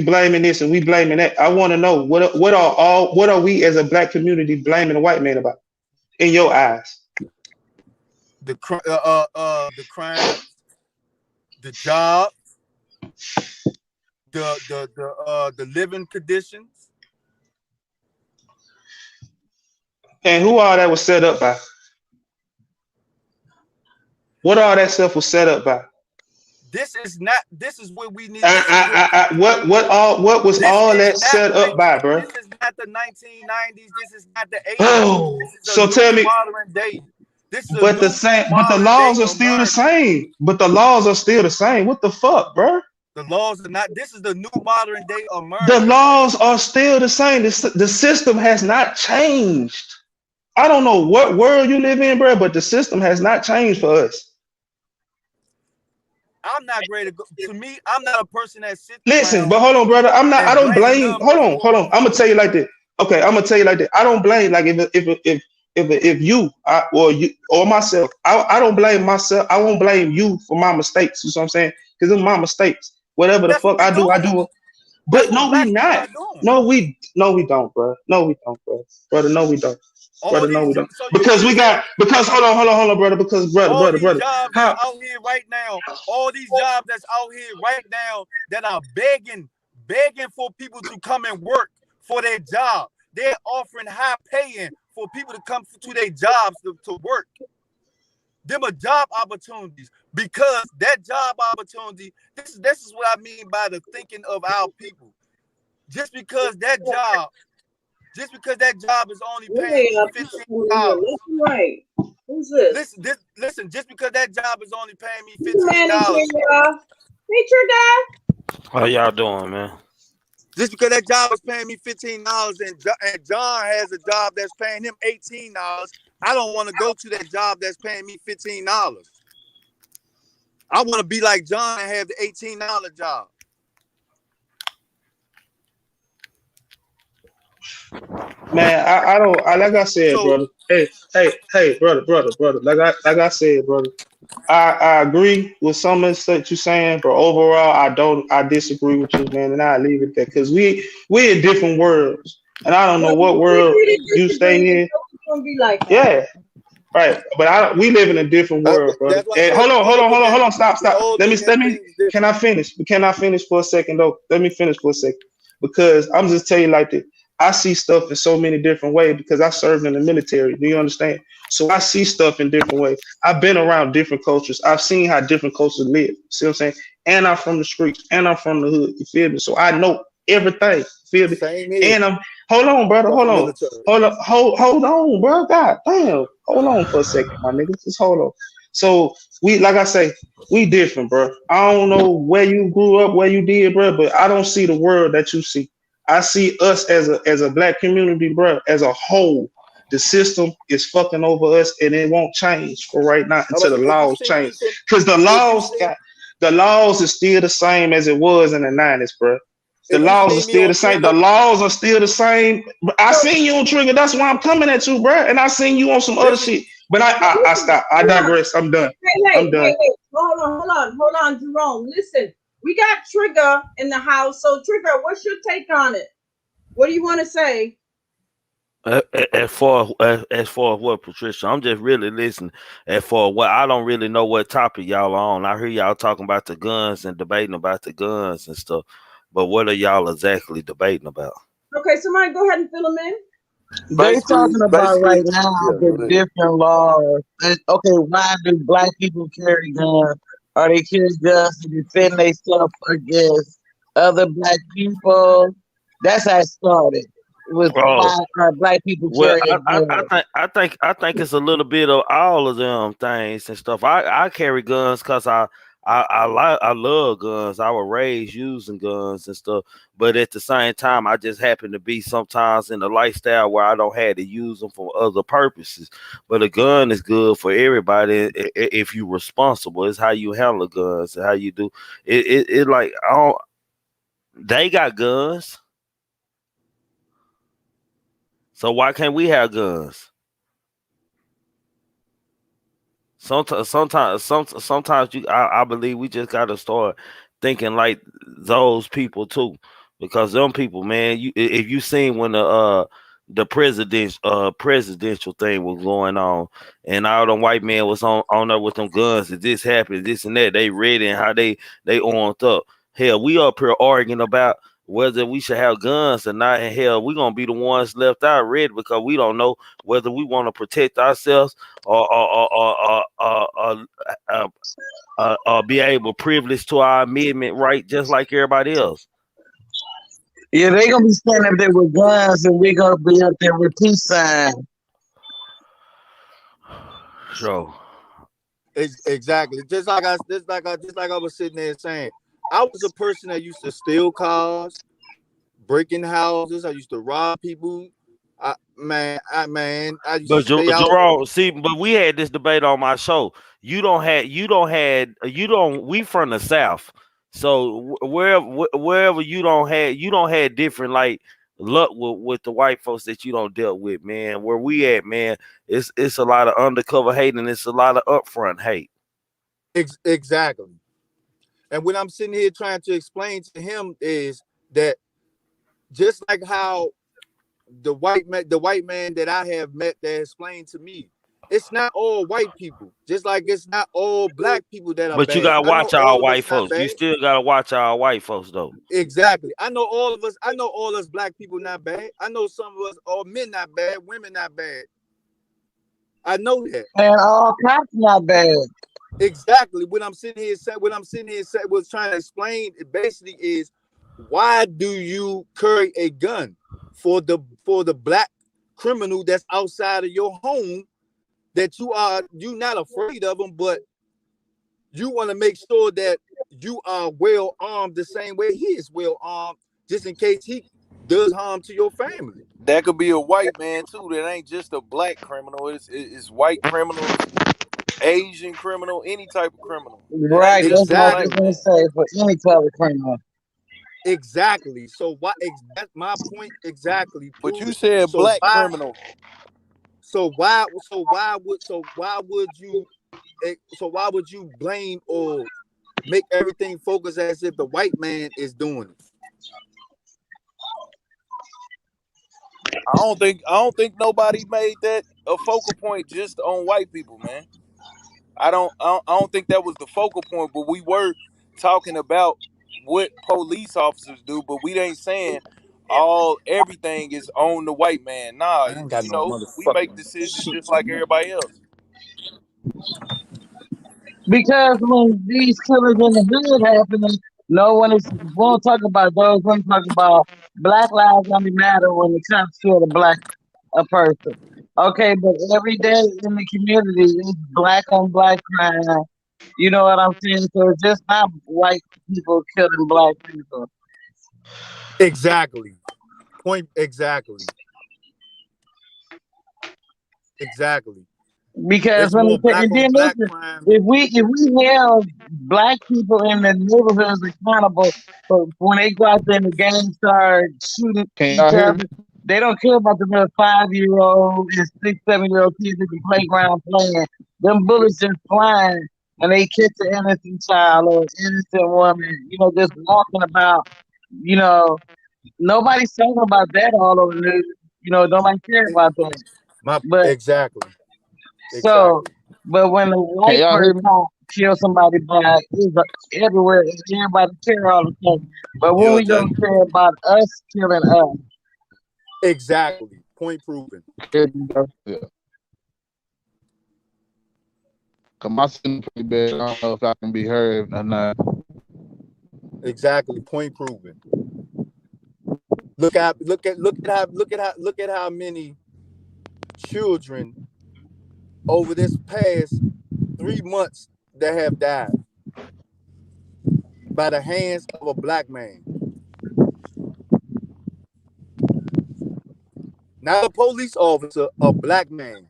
blaming this and we blaming that. I want to know what are we as a black community blaming the white man about in your eyes? The crime, the job, the living conditions. And who all that was set up by? What all that stuff was set up by? This is what we need. What was all that set up by, bro? This is not the 1990s. This is not the 80s. Oh, so tell me. Modern day. But the laws are still the same. But the laws are still the same. What the fuck, bro? The laws are not. This is the new modern day America. The laws are still the same. The system has not changed. I don't know what world you live in, bro, but the system has not changed for us. I'm not ready to go. To me, I'm not a person that sits. Listen, but hold on, brother. I don't blame. Hold on. I'm gonna tell you like this. Okay, I'm gonna tell you like this. I don't blame. Like if you or you or myself, I don't blame myself. I won't blame you for my mistakes. You know what I'm saying? Because it's my mistakes. Whatever the fuck I do, I do. But no, we not. No, we don't, bro. No, we don't, bro. Brother, no, we don't. Brother, no, we don't. Because hold on, brother. Because brother. Jobs out here right now. All these jobs that's out here right now that are begging for people to come and work for their job. They're offering high paying for people to come to their jobs to work. Them are job opportunities, because that job opportunity. This is what I mean by the thinking of our people. Just because that job is only paying $15. Right. Who's this? Listen. Just because that job is only paying me $15. Hey, Trigger. How y'all doing, man? Just because that job is paying me $15 and John has a job that's paying him $18, I don't want to go to that job that's paying me $15. I want to be like John and have the $18 job. Man, I don't. Like I said, So brother. Hey, brother. Like I said, brother. I agree with some of the stuff you're saying, but overall, I disagree with you, man, and I leave it there because we in different worlds, and I don't know Well, what we world really you stay disagree, in. so it's gonna be like that. Yeah, right. But we live in a different world, brother. that's why I And said hold on, stop. we all Let look at me. things different. Can I finish? Can I finish for a second though? Let me finish for a second because I'm just telling you like this. I see stuff in so many different ways because I served in the military. Do you understand? So I see stuff in different ways. I've been around different cultures. I've seen how different cultures live. See what I'm saying? And I'm from the streets and I'm from the hood. You feel me? So I know everything. Feel me? Same here. And I'm hold on, brother. Hold on. Hold on, bro. God damn. Hold on for a second, my nigga. Just hold on. So we, like I say, we different, bro. I don't know where you grew up, where you did, bro, but I don't see the world that you see. I see us as a black community, bro, as a whole. The system is fucking over us, and it won't change for right now until the laws change. Because the laws is still the same as it was in the 90s, bro. The laws are still the same. The laws are still the same. I seen you on Trigger. That's why I'm coming at you, bro. And I seen you on some other shit. But I stop. I digress. I'm done. I'm done. Wait. Hold on, Jerome. Listen, we got Trigger in the house. So Trigger, what's your take on it? What do you want to say? As far as what, Patricia, I'm just really listening. As far what, I don't really know what topic y'all are on. I hear y'all talking about the guns and debating about the guns and stuff, but what are y'all exactly debating about? Okay, somebody go ahead and fill them in. They talking about right now the different laws. Okay, why do black people carry guns? Are they carrying guns to defend themselves against other black people? That's how it started. With why are black people carrying guns? I think it's a little bit of all of them things and stuff. I carry guns because I love guns. I was raised using guns and stuff, but at the same time, I just happen to be sometimes in a lifestyle where I don't have to use them for other purposes. But a gun is good for everybody if you're responsible. It's how you handle guns and how you do it. Like they got guns, so why can't we have guns? Sometimes I believe we just gotta start thinking like those people too, because them people, man, if you seen when the presidential thing was going on, and all them white men was on there with them guns, and this happened, this and that, they read and how they armed up. Hell, we up here arguing about whether we should have guns or not, and hell, we're gonna be the ones left out red because we don't know whether we want to protect ourselves or be able privilege to our amendment right just like everybody else. Yeah, they gonna be standing up there with guns, and we gonna be up there with peace signs. So exactly, just like I was sitting there saying, I was a person that used to steal cars, break in houses. I used to rob people. I used to stay out. Jerome, see, but we had this debate on my show. We from the South. So wherever you don't have different like luck with the white folks that you don't deal with, man. Where we at, man, it's a lot of undercover hate and it's a lot of upfront hate. Exactly. And what I'm sitting here trying to explain to him is that just like how the white man that I have met that explained to me, it's not all white people. Just like it's not all black people that are but bad. You gotta watch our white folks. You still gotta watch our white folks though. Exactly. I know all of us. I know all us black people not bad. I know some of us, all men not bad, women not bad. I know that. And all cops not bad. Exactly. What I'm sitting here was trying to explain basically is, why do you carry a gun for the black criminal that's outside of your home that you not afraid of him, but you want to make sure that you are well armed the same way he is well armed just in case he does harm to your family. That could be a white man too. That ain't just a black criminal. It's white criminals, Asian criminal, any type of criminal. It ain't Right, just that's the what I was black just Exactly. gonna man. say for any type of criminal. Exactly. So why? That's my point. Exactly. But Prove you it. said So black why? criminal. So why? So why would you? So why would you blame or make everything focus as if the white man is doing it? I don't think nobody made that a focal point just on white people, man. I don't think that was the focal point, but we were talking about what police officers do, but we ain't saying everything is on the white man. Nah, I ain't got you no know, we make motherfucking decisions shit. just like everybody else. Because when these killers in the hood happening, no one is won't talk about those. Won't talk about Black Lives only matter when the cops kill a person. Okay, but every day in the community is black on black crime. You know what I'm saying? So it's just not white people killing black people. Exactly. Point. Exactly. Exactly. Because It's when more black and on then black listen, crime. if we held black people in the neighborhoods accountable for when they go out there and the gangs start shooting Can each y'all hear me? other, they don't care about the little 5-year-old and 6, 7-year-old kids at the playground playing. Them bullets just flying and they catch an innocent child or innocent woman, just walking about, you know, nobody's talking about that all over the news. Nobody care about that. My But exactly. so, Exactly. but when a Can white y'all hear person me? kill somebody black, it's everywhere. And everybody care all the time. But when Yeah, we Jay. gonna care about us killing us? Exactly. Point proven. Hear me, bro? Yeah. Cause my signal pretty bad. I don't know if I can be heard or not. Exactly. Point proven. Look at how many children over this past 3 months that have died by the hands of a black man. Not a police officer, a black man.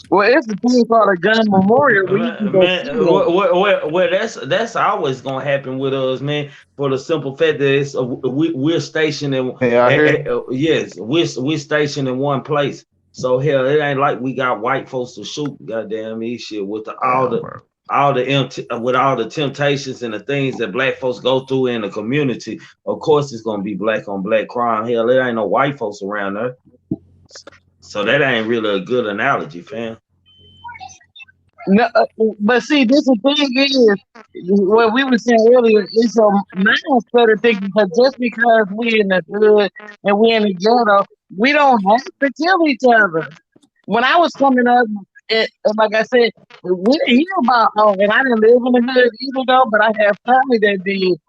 Well, it's a thing called a gun memorial where you can Man, go see man, that. that's always gonna happen with us, man. For the simple fact that we're stationed in, Can y'all hear me? yes, we're stationed in one place. So hell, it ain't like we got white folks to shoot. Goddamn me, shit with Damn, bro. with all the temptations and the things that black folks go through in the community. Of course, it's gonna be black on black crime. Hell, there ain't no white folks around there. So that ain't really a good analogy, fam. No, but see, this the thing is, what we were saying earlier, it's a mindset of thinking because just because we in the hood and we in the ghetto, we don't have to kill each other. When I was coming up, like I said, we didn't hear about, and I didn't live in the hood either though, but I had family that did.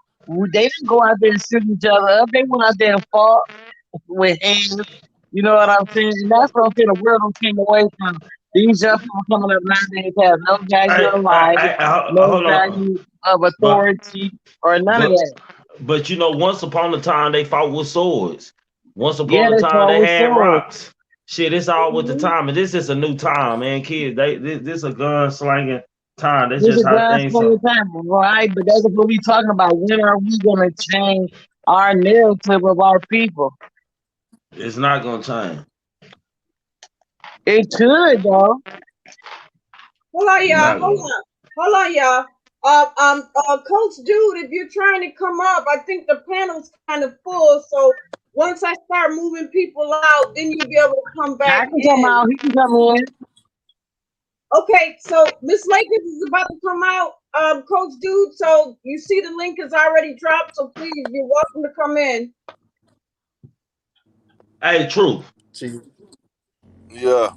They didn't go out there and shoot each other up. They went out there and fought with hands. You know what I'm saying? And that's what I'm saying. The world came away from. These young people coming up nowadays have no value of life, no Hold on, value of but authority, or none of but that. once upon a time they fought with swords. Once Yeah, upon a that's time they always had swords. rocks. Shit, it's all with the Mm-hmm. time, and this is a new time, man. Kids, this a gun slanging time. That's This just is how God's things plan are. time, right? But that's what we talking about. When are we gonna change our narrative of our people? It's not gonna change. It could though. Hold on, It's y'all. not Hold gonna. on. Hold on, y'all. Coach Dude, if you're trying to come up, I think the panel's kind of full. So once I start moving people out, then you'll be able to come I back can come in. out. He can come in. Okay, so Miss Lakers is about to come out, Coach Dude. So you see the link is already dropped. So please, you're welcome to come in. Hey, Truth. See, Yeah.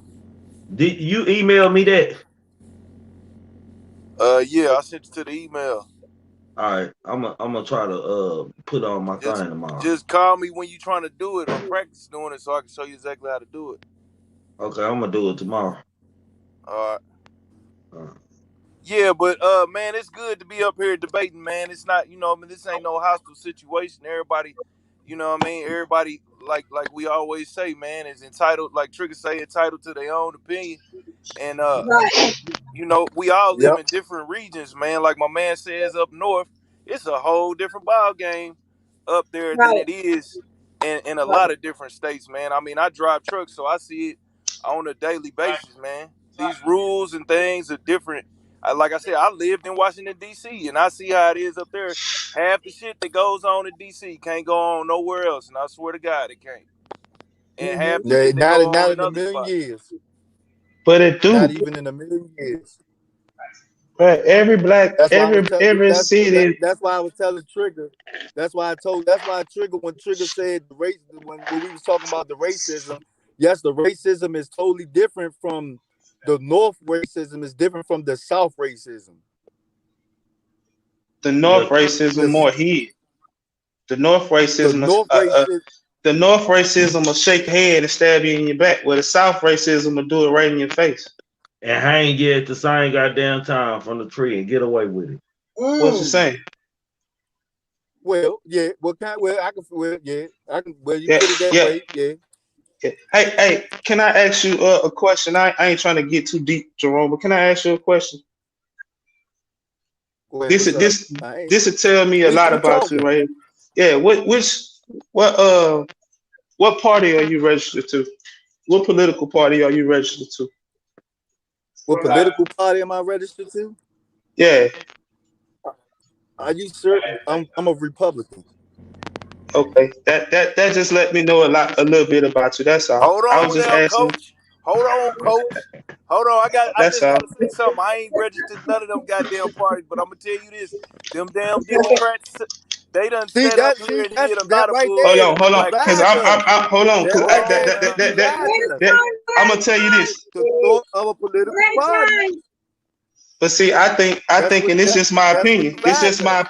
Did you email me that? Yeah, I sent it to the email. All right, I'm gonna try to put on my Just thing tomorrow. just call me when you're trying to do it or practice doing it so I can show you exactly how to do it. Okay, I'm gonna do it tomorrow. All right. All right. Yeah, but man, it's good to be up here debating, man. It's not, I mean, this ain't no hostile situation. Everybody You know what I mean? Everybody, like we always say, man, is entitled, like Trigger say, entitled to their own opinion. And Right. you know, we all live Yep. in different regions, man. Like my man says, up north, it's a whole different ball game up there than Right. it is in a lot Right. of different states, man. I mean, I drive trucks, so I see it on a daily basis, man. These rules and things are different. Like I said, I lived in Washington D.C. and I see how it is up there. Half the shit that goes on in D.C. can't go on nowhere else, and I swear to God, it can't. And Mm-hmm. half the shit that go Not on in in a other million spots. years. But it Not do. even in a million years. Right. Every black, That's why I was telling. every city. That's why I was telling Trigger. That's why Trigger, when Trigger said the race, when we was talking about the racism. Yes, the racism is totally different from the North racism. Is different from the South racism. The North Yeah, racism more hid. The North The racism is North racism. the North racism will shake your head and stab you in your back, where the South racism will do it right in your face. and hang you at the same goddamn time from the tree and get away with it. What you saying? Well, yeah. Well, I can. Well, yeah. I can. Well, you Yeah, put it that yeah. way. Yeah. Yeah. Hey, can I ask you a question? I ain't trying to get too deep, Jerome, but can I ask you a question? Wait, This what's up? this will tell me a lot We about you, talking. right here. Yeah. What party are you registered to? What political party are you registered to? What political party am I registered to? Yeah. Are you certain? I'm a Republican. Okay. That just let me know a little bit about you. That's all. Hold I was on just now, asking. coach. Hold on, coach. Hold on. I That's just all. gotta say something. I ain't registered none of them goddamn parties, but I'm gonna tell you this. Them damn Democrats, they done set up here and did a lot That of right bullshit there. with Hold the You on, black because lied community. to us. hold on, because Hold on now. You lied to us. I'm gonna tell you this. The thought of a political party. But see, I think, and it's just my That's what opinion. you It's lied just to us.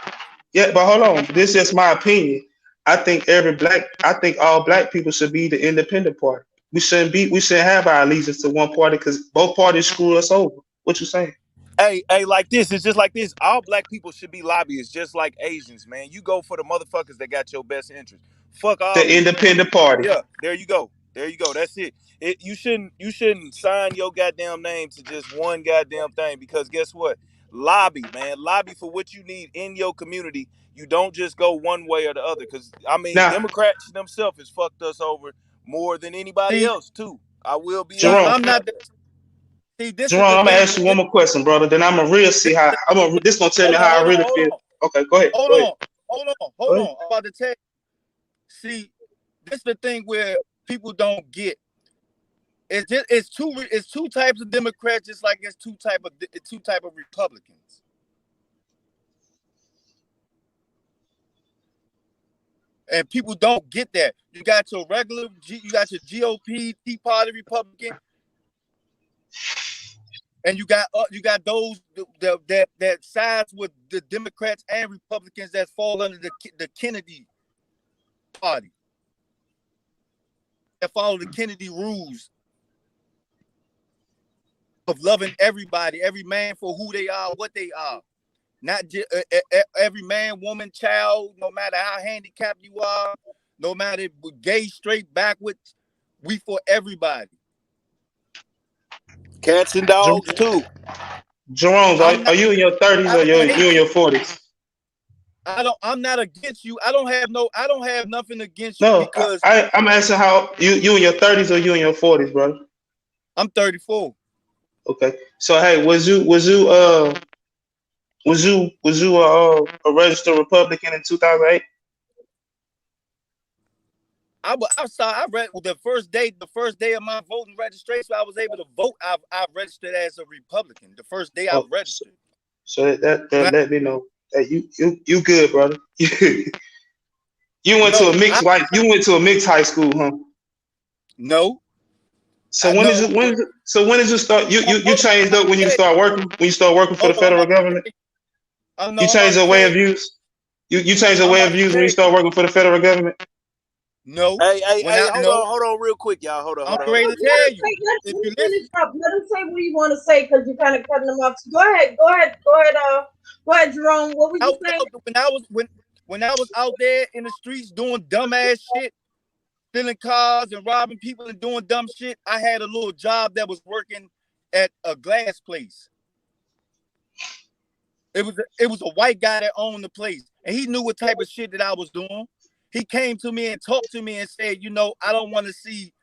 but hold on. This is just my opinion. I think all black people should be the independent party. We shouldn't have our allegiance to one party because both parties screw us over. What you saying? Hey, like this. It's just like this. All black people should be lobbyists, just like Asians, man. You go for the motherfuckers that got your best interest. Fuck all The these motherfuckers. independent party. Yeah, there you go. There you go. That's it. You shouldn't sign your goddamn name to just one goddamn thing because guess what? Lobby, man. Lobby for what you need in your community. You don't just go one way or the other. Cause I mean, Now, Democrats themselves has fucked us over more than anybody See, else too. I will be see, Jerome, honest. I'm not. See, this is Jerome, the I'm gonna thing. ask you one more question, brother. Then I'm gonna really see how this gonna tell me how I Hold on, really hold feel. on, Okay, go ahead. hold Go ahead. on, hold on, Go hold ahead. on. I'm about to tell you. See, this is the thing where people don't get. It's two types of Democrats, just like it's two type of Republicans. And people don't get that. You got your you got your GOP, Tea Party Republican, and you got those that sides with the Democrats and Republicans that fall under the Kennedy Party, that follow the Kennedy rules of loving everybody, every man for who they are, what they are. Not just every man, woman, child, no matter how handicapped you are, no matter gay, straight, backwards, we for everybody. Cats and dogs too. Jerome, are you in your 30s or you in your 40s? I'm not against you. I don't have nothing against you No, because I'm asking how you in your 30s or you in your 40s, brother. I'm 34. Okay. So hey, was you a registered Republican in 2008? I read the first day of my voting registration, I was able to vote. I registered as a Republican. The first day I registered. So that let me know that you good, brother. You went to a mixed high school, huh? No. So when did you start? You changed up when you start working for the federal government. You changed your way of views. You changed your way of views when you start working for the federal government. No. Hey, hold on, real quick, y'all. Hold on. I'm ready to tell you. Let him say what you want to say because you're kind of cutting him off. So go ahead, Jerome. What were you saying? when I was out there in the streets doing dumbass shit, stealing cars and robbing people and doing dumb shit, I had a little job that was working at a glass place. It was a white guy that owned the place, and he knew what type of shit that I was doing. He came to me and talked to me and said, you know, I don't want to see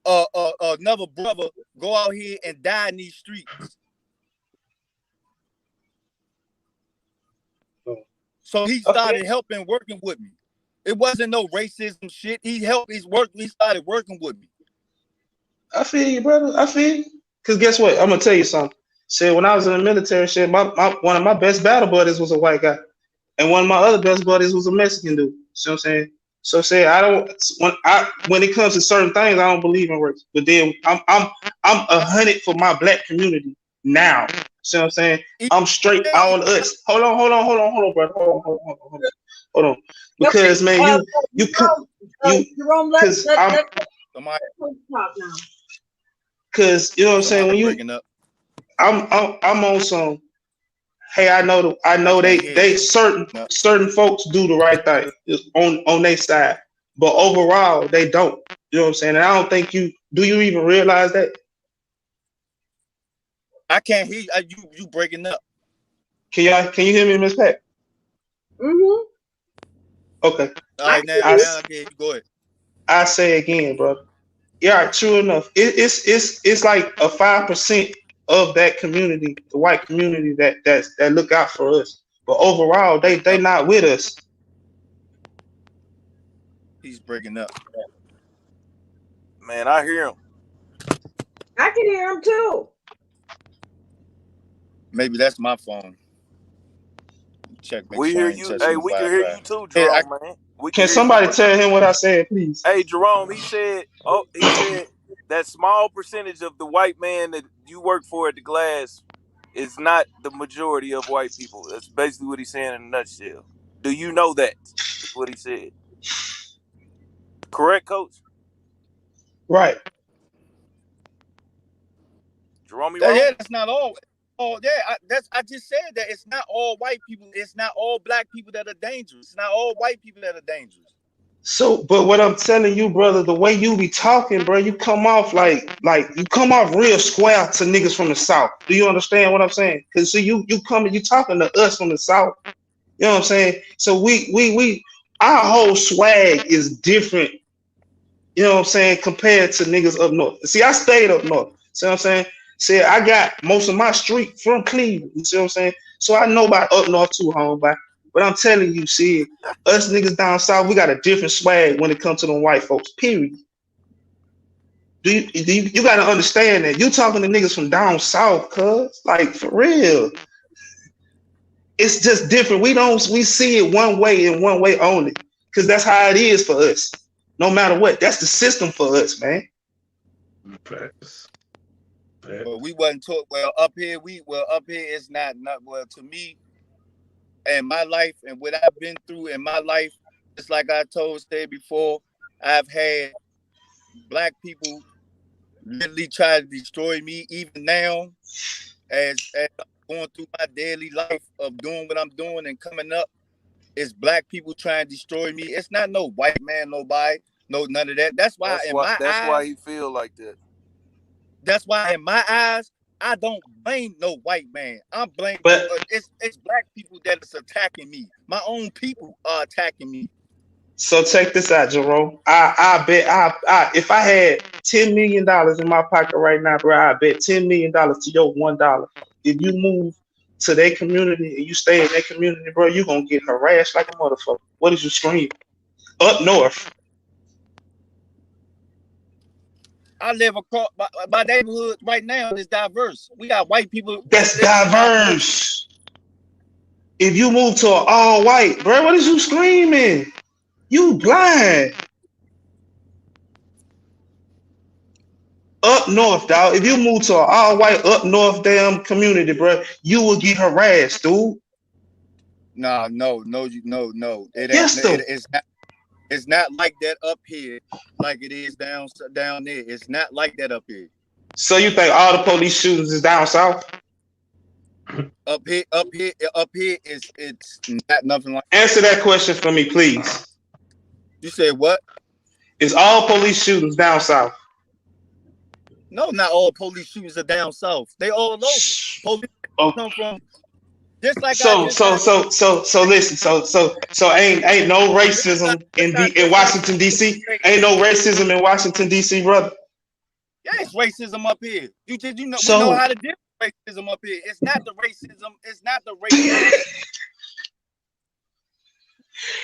another brother go out here and die in these streets. So he started helping, working with me. It wasn't no racism shit. He started working with me. I feel you, brother. I feel you. Cause guess what? I'm gonna tell you something. Shit, when I was in the military, shit, one of my best battle buddies was a white guy, and one of my other best buddies was a Mexican dude. See what I'm saying? So say when it comes to certain things, I don't believe in race. But then I'm 100 for my black community now. See what I'm saying? I'm straight all us. Hold on, brother. Hold on. Because man, Jerome, let's talk now. Cause you know what I'm saying, when you I'm on some, hey, I know they certain folks do the right thing on their side, but overall they don't. You know what I'm saying? And I don't think you even realize that? I can't hear you breaking up. Can you hear me, Miss Pat? Mm-hmm. Okay. All right, now I can hear you. Go ahead. I say again, brother. Yeah, true enough. It's like a 5% of that community, the white community that look out for us. But overall, they not with us. He's breaking up. Man, I hear him. I can hear him too. Maybe that's my phone. Check. We hear you. Hey, we can hear you too, Jerome, man. Can somebody tell him what I said, please? Hey, Jerome, he said that small percentage of the white man that you work for at the glass is not the majority of white people. That's basically what he's saying in a nutshell. Do you know that? That's what he said. Correct, Coach? Right. Jerome, yeah, that's not all. Oh yeah, I just said that it's not all white people. It's not all black people that are dangerous. It's not all white people that are dangerous. So, but what I'm telling you, brother, the way you be talking, bro, you come off like you come off real square to niggas from the South. Do you understand what I'm saying? Because see, you talking to us from the South. You know what I'm saying? So we our whole swag is different. You know what I'm saying? Compared to niggas up north. See, I stayed up north. See what I'm saying? See, I got most of my street from Cleveland. You see what I'm saying? So I know about up north too, homeboy. But I'm telling you, see, us niggas down south, we got a different swag when it comes to them white folks, period. You got to understand that. You talking to niggas from down south, cuz, like, for real. It's just different. We see it one way and one way only, because that's how it is for us. No matter what, that's the system for us, man. Well, we wasn't taught up here it's not well to me and my life and what I've been through in my life. Just like I said before, I've had black people literally try to destroy me. Even now, as I'm going through my daily life of doing what I'm doing and coming up, it's black people trying to destroy me. It's not no white man, nobody, none of that. That's why why he feel like that. That's why in my eyes, I don't blame no white man. I'm blaming it's black people that is attacking me. My own people are attacking me. So check this out, Jerome. I bet if I had $10 million in my pocket right now, bro, I bet $10 million to your $1. If you move to their community and you stay in their community, bro, you're gonna get harassed like a motherfucker. What is you screaming? Up north. I live across my neighborhood right now is diverse. We got white people. That's diverse. If you move to an all white, bro, what is you screaming? You blind. Up north, dog. If you move to an all white up north damn community, bro, you will get harassed, dude. No. It's not like that up here, like it is down there. It's not like that up here. So you think all the police shootings is down south? Up here is it's not nothing like. Answer that question for me, please. You said what? Is all police shootings down south? No, not all police shootings are down south. They all over. Police come from just like so listen. So ain't no racism in Washington D.C. Ain't no racism in Washington D.C., brother. Yeah, it's racism up here. We know how to deal with racism up here. It's not the racism. It's not the racism.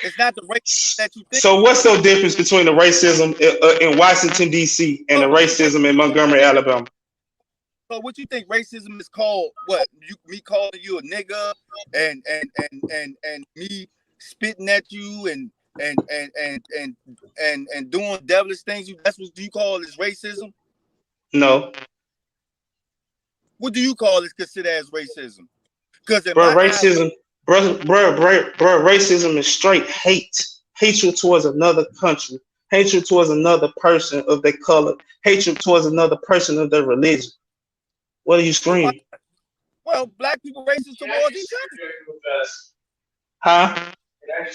It's not the racism that you think. So what's the difference between the racism in Washington D.C. and the racism in Montgomery, Alabama? So what you think racism is called? What me calling you a nigga and me spitting at you and doing devilish things? That's what you call is racism? No. What do you call it? Consider as racism? Because racism, racism is straight hatred towards another country, hatred towards another person of their color, hatred towards another person of their religion. What are you screaming? Well, black people racist towards each other. Huh? Black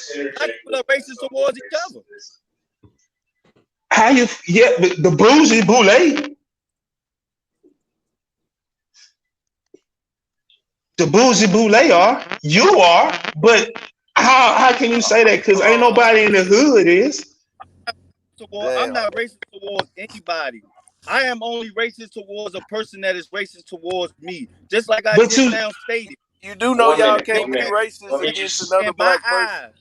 people are racist towards each other. How you? Yeah, but the bougie boule. The bougie boule are. You are. But how can you say that? Because ain't nobody in the hood is. I'm not racist towards anybody. I am only racist towards a person that is racist towards me. Just like I just now stated. You do know y'all can't be racist against another black person.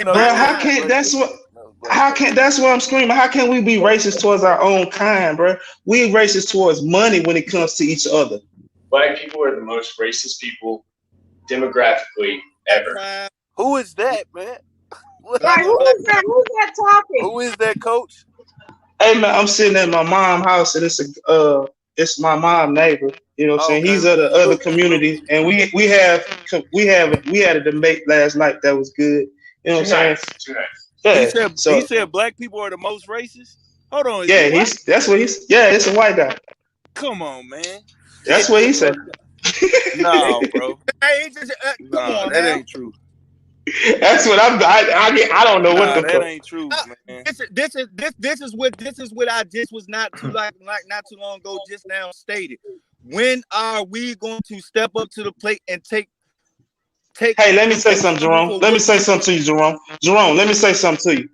Bro, how can't that's what I'm screaming? How can we be racist towards our own kind, bro? We racist towards money when it comes to each other. Black people are the most racist people demographically ever. Who is that, man? Right, who is that? Who's that talking? Who is that, coach? Hey man, I'm sitting at my mom's house and it's my mom neighbor. You know what I'm saying? He's of the other community, and we had a debate last night that was good. You know what I'm saying? Yeah. He said black people are the most racist. Hold on. Yeah, it's a white guy. Come on, man. That's what he said. No, bro. No, that ain't true. That's what I don't know what the that ain't true, man. This is what I just was not too long ago just now stated. When are we going to step up to the plate and take? Hey, let me say something, Jerome. Let me say something to you, Jerome. Jerome, let me say something to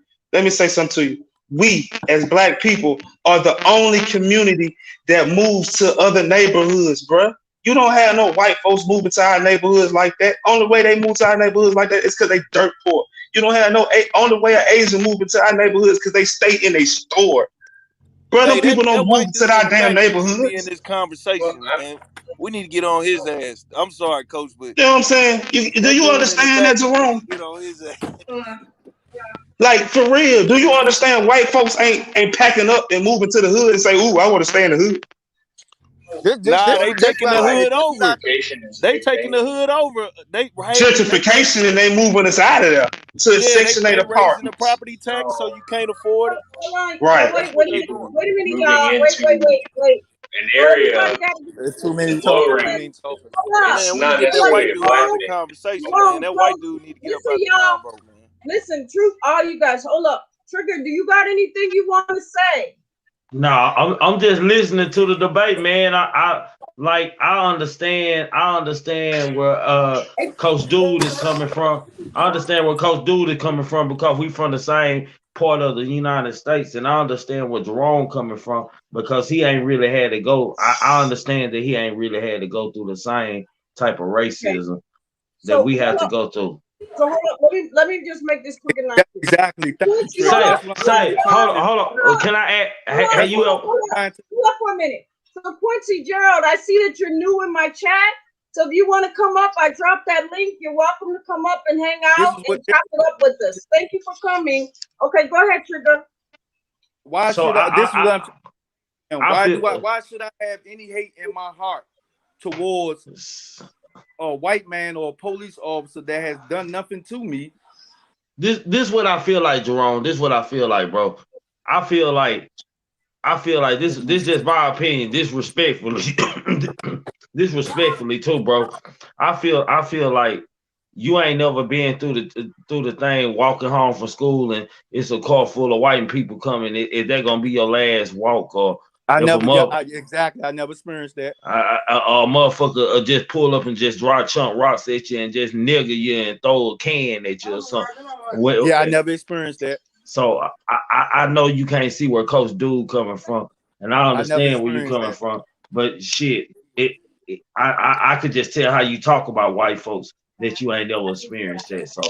you. We, as black people, are the only community that moves to other neighborhoods, bruh. You don't have no white folks moving to our neighborhoods like that. Only way they move to our neighborhoods like that is because they dirt poor. You don't have no only way an Asian moving to our neighborhoods because they stay in a store. Brother, hey, people don't move to our damn neighborhoods. In this conversation, man, we need to get on his ass. I'm sorry, coach, but you know what I'm saying? Do you understand that, Jerome? Get on his ass. Like for real, do you understand? White folks ain't packing up and moving to the hood and say, "Ooh, I want to stay in the hood." They taking the hood over. They taking the hood over. They gentrification and they moving us out of there to Section 8 apartments. The property tax, so you can't afford it. Right. Wait a minute, y'all. Wait. An area. There's too many talking. It's not necessarily a black conversation, man. That white dude need to get up out the combo, man. Listen, truth, all you guys, hold up. Trigger, do you got anything you want to say? No, I'm just listening to the debate, man. I understand where Coach Dude is coming from. I understand where Coach Dude is coming from because we from the same part of the United States, and I understand where Jerome coming from because he ain't really had to go. I understand that he ain't really had to go through the same type of racism that we have to go through. So hold up, let me just make this quick and nice. Exactly. Say, hold on. Can I add? Hey, you up? Hold up for a minute. So Quincy Gerald, I see that you're new in my chat. So if you want to come up, I dropped that link. You're welcome to come up and hang out and chop it up with us. Thank you for coming. Okay, go ahead, Trigger. Why should I have any hate in my heart towards a white man or a police officer that has done nothing to me? This what I feel like, Jerome. This what I feel like, bro. I feel like this just my opinion, disrespectfully. disrespectfully too, bro. I feel like you ain't never been through the thing walking home from school and it's a car full of white people coming. Is that gonna be your last walk, or I if a never, yeah, mother, exactly. I never experienced that. a motherfucker just pull up and just draw chunk rocks at you and just nigger you and throw a can at you or something? Well, Yeah, I never experienced that. so I know you can't see where Coach Dude coming from, and I I never understand where you experienced coming that. from. But shit, I could just tell how you talk about white folks that you ain't never experienced that. So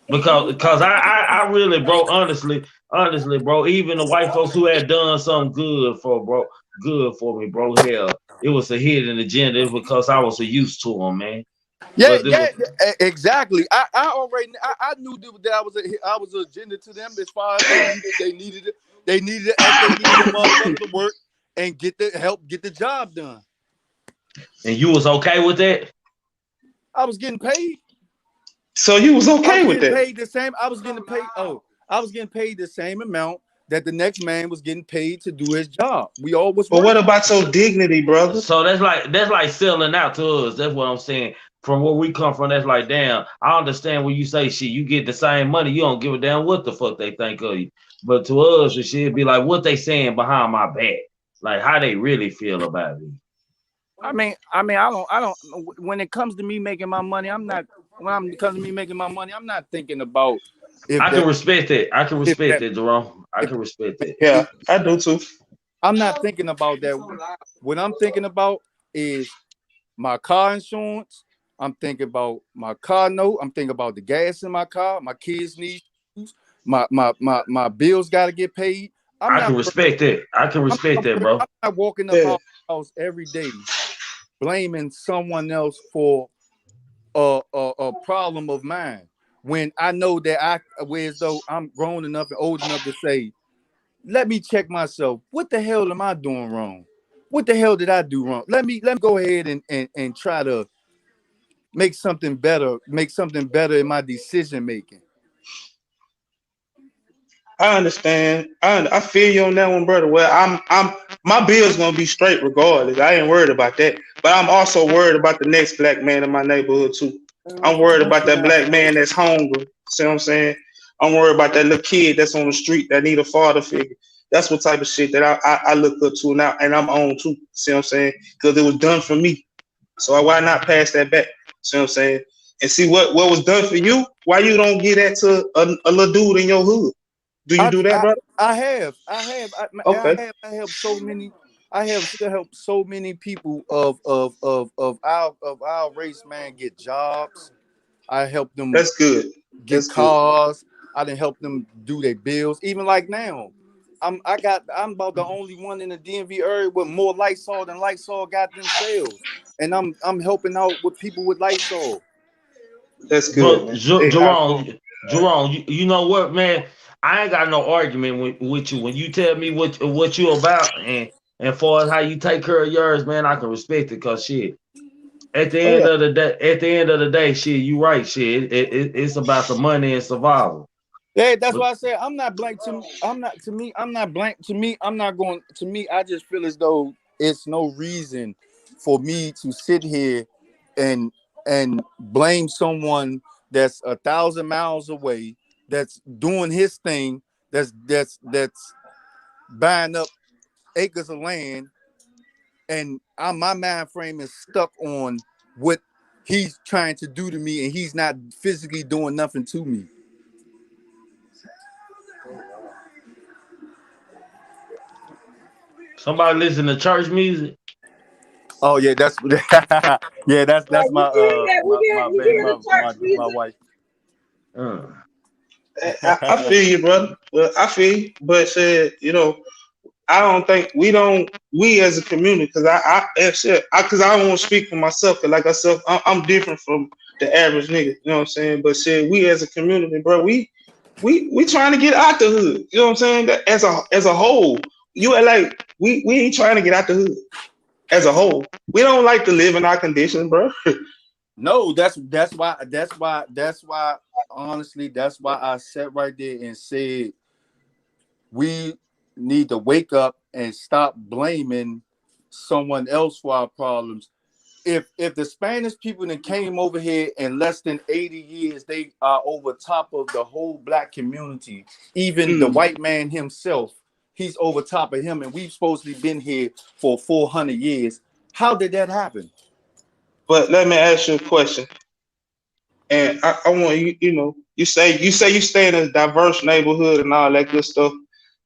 because I really, bro, honestly, bro, even the white folks who had done something good for me, bro, hell, it was a hidden agenda because I was so used to them, man. Yeah, But yeah, exactly. I already I knew that I was an agenda to them as far as they needed it. They needed it as they needed the motherfucker to work and get the job done. And you was okay with that? I was getting paid. So you was okay with that? Paid the same. I was getting paid. Oh, I was getting paid the same amount that the next man was getting paid to do his job. We all was. But what about your dignity, brother? So that's like selling out to us. That's what I'm saying. From where we come from, that's like, damn, I understand when you say shit, you get the same money, you don't give a damn what the fuck they think of you. But to us, it should be like what they saying behind my back, like how they really feel about me. I mean, I don't. When it comes to me making my money, I'm not. When it comes to me making my money, I'm not thinking about. I can respect that. I can respect that, Jerome. I can respect that. Yeah, I do too. I'm not thinking about that. What I'm thinking about is my car insurance. I'm thinking about my car note. I'm thinking about the gas in my car. My kids need shoes. My bills got to get paid. I can respect that. I can respect that, bro. I'm not walking up out the house every day blaming someone else for a problem of mine when I know that as though I'm grown enough and old enough to say, let me check myself. What the hell am I doing wrong? What the hell did I do wrong? Let me go ahead and try to make something better in my decision making. I understand. I feel you on that one, brother. Well, I'm my bill's gonna be straight regardless. I ain't worried about that. But I'm also worried about the next black man in my neighborhood too. I'm worried about that black man that's hungry. See what I'm saying? I'm worried about that little kid that's on the street that need a father figure. That's what type of shit that I look up to now, and I'm on too. See what I'm saying? Because it was done for me. So why not pass that back? See what I'm saying? And see what was done for you. Why you don't get that to a little dude in your hood? Do you do that, brother? I have. Okay. I have so many. I have still helped so many people of our race, man, get jobs. I helped them. That's good. Get cars. I didn't help them do their bills. Even like now, I'm about the only one in the DMV area with more Lysol than Lysol got themselves, and I'm helping out with people with Lysol. That's good, Jerome, you know what, man? I ain't got no argument with you when you tell me what you about, and far as how you take care of yours, man, I can respect it. Cause shit, at the end of the day, shit, you right, shit. It's about the money and survival. Yeah, that's why I said I'm not blank to. I'm not blank to me. I'm not going to me. I just feel as though it's no reason for me to sit here and blame someone that's 1,000 miles away, that's doing his thing, that's buying up acres of land, and my mind frame is stuck on what he's trying to do to me, and he's not physically doing nothing to me. Somebody listen to church music. Oh yeah, that's yeah, that's my wife. I feel you, brother. Well, I feel you, but said, I don't think we as a community, because because I don't want to speak for myself, because like I said, I'm different from the average nigga, you know what I'm saying? But said we as a community, bro, we trying to get out the hood, you know what I'm saying? That as a whole, you are like we ain't trying to get out the hood as a whole. We don't like to live in our conditions, bro. No, that's why honestly, that's why I sat right there and said we need to wake up and stop blaming someone else for our problems. If the Spanish people that came over here in less than 80 years, they are over top of the whole black community. Even the white man himself, he's over top of him, and we've supposedly been here for 400 years. How did that happen? But let me ask you a question. And I want you, you say you stay in a diverse neighborhood and all that good stuff.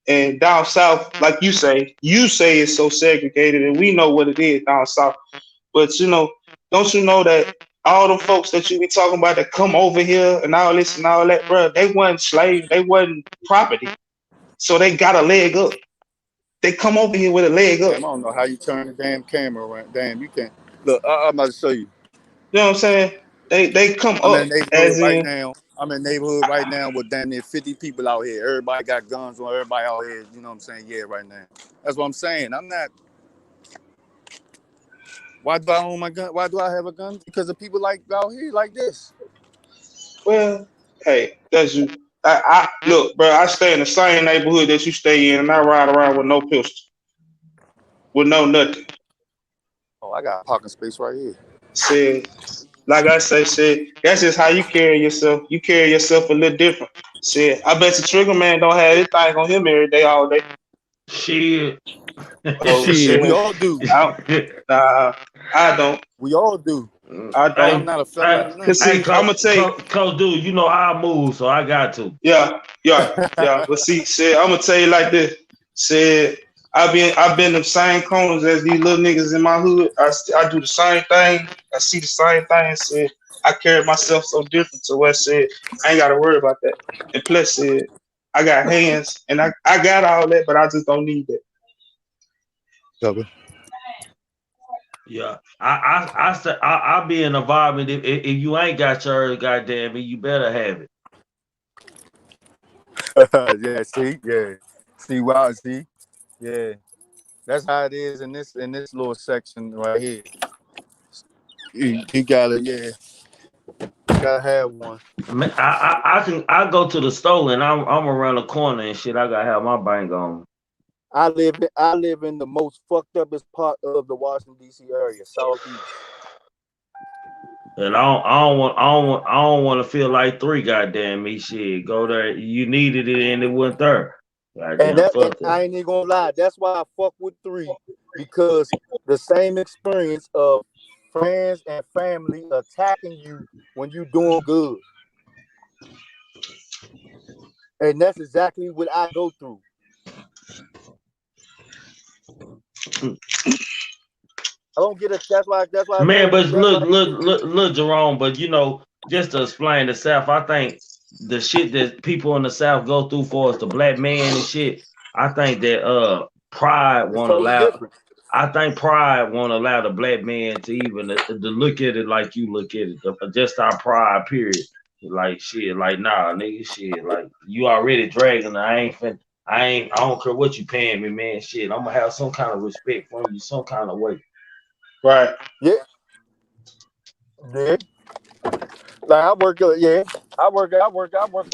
And down south, like you say it's so segregated, and we know what it is down south. But don't you know that all the folks that you be talking about that come over here and all this and all that, bro, they wasn't slaves, they wasn't property. So they got a leg up. They come over here with a leg up. Damn, I don't know how you turn the damn camera around. Damn, you can't. Look, I'm about to show you. You know what I'm saying? They come I'm up in a neighborhood right now. I'm in a neighborhood right now with damn near 50 people out here. Everybody got guns on. Everybody out here. You know what I'm saying? Yeah, right now. That's what I'm saying. I'm not. Why do I own my gun? Why do I have a gun? Because of people like out here like this. Well, hey, that's you. I look, bro. I stay in the same neighborhood that you stay in, and I ride around with no pistol, with no nothing. Oh, I got parking space right here. Said, like I said, that's just how you carry yourself. You carry yourself a little different. Said, I bet the Trigger Man don't have his thing on him every day, all day. Shit. Oh, shit, we all do. I don't. We all do. I don't. I'm not a fella. See, I'm gonna tell you, Coach, dude, you know I move, so I got to. Yeah. But see, said I'm gonna tell you like this. Said I've been the same corners as these little niggas in my hood. I do the same thing. I see the same thing. Said I carry myself so different to what said I ain't gotta worry about that. And plus said I got hands and I got all that, but I just don't need that. Double. Yeah, I'll be in an environment. If you ain't got yours, goddamn it, you better have it. Yeah, see, wow, see, yeah, that's how it is in this little section right here. You gotta have one. I go to the store and I'm around the corner and shit. I gotta have my bank on. I live in the most fucked upest part of the Washington D.C. area, southeast. And I don't want to feel like 3. Goddamn me, shit. Go there. You needed it and it wasn't there. And I ain't even gonna lie. That's why I fuck with 3, because the same experience of friends and family attacking you when you doing good, and that's exactly what I go through. I don't get it. That's why. Man, but look, Jerome. But just to explain the South, I think the shit that people in the South go through for us, the black man and shit. I think that pride won't allow. Different. I think pride won't allow the black man to even to look at it like you look at it. Just our pride, period. Like shit, like nah, nigga, shit. Like you already dragging. I don't care what you paying me, man. Shit, I'm gonna have some kind of respect from you, some kind of way. Right. Yeah. Like I work around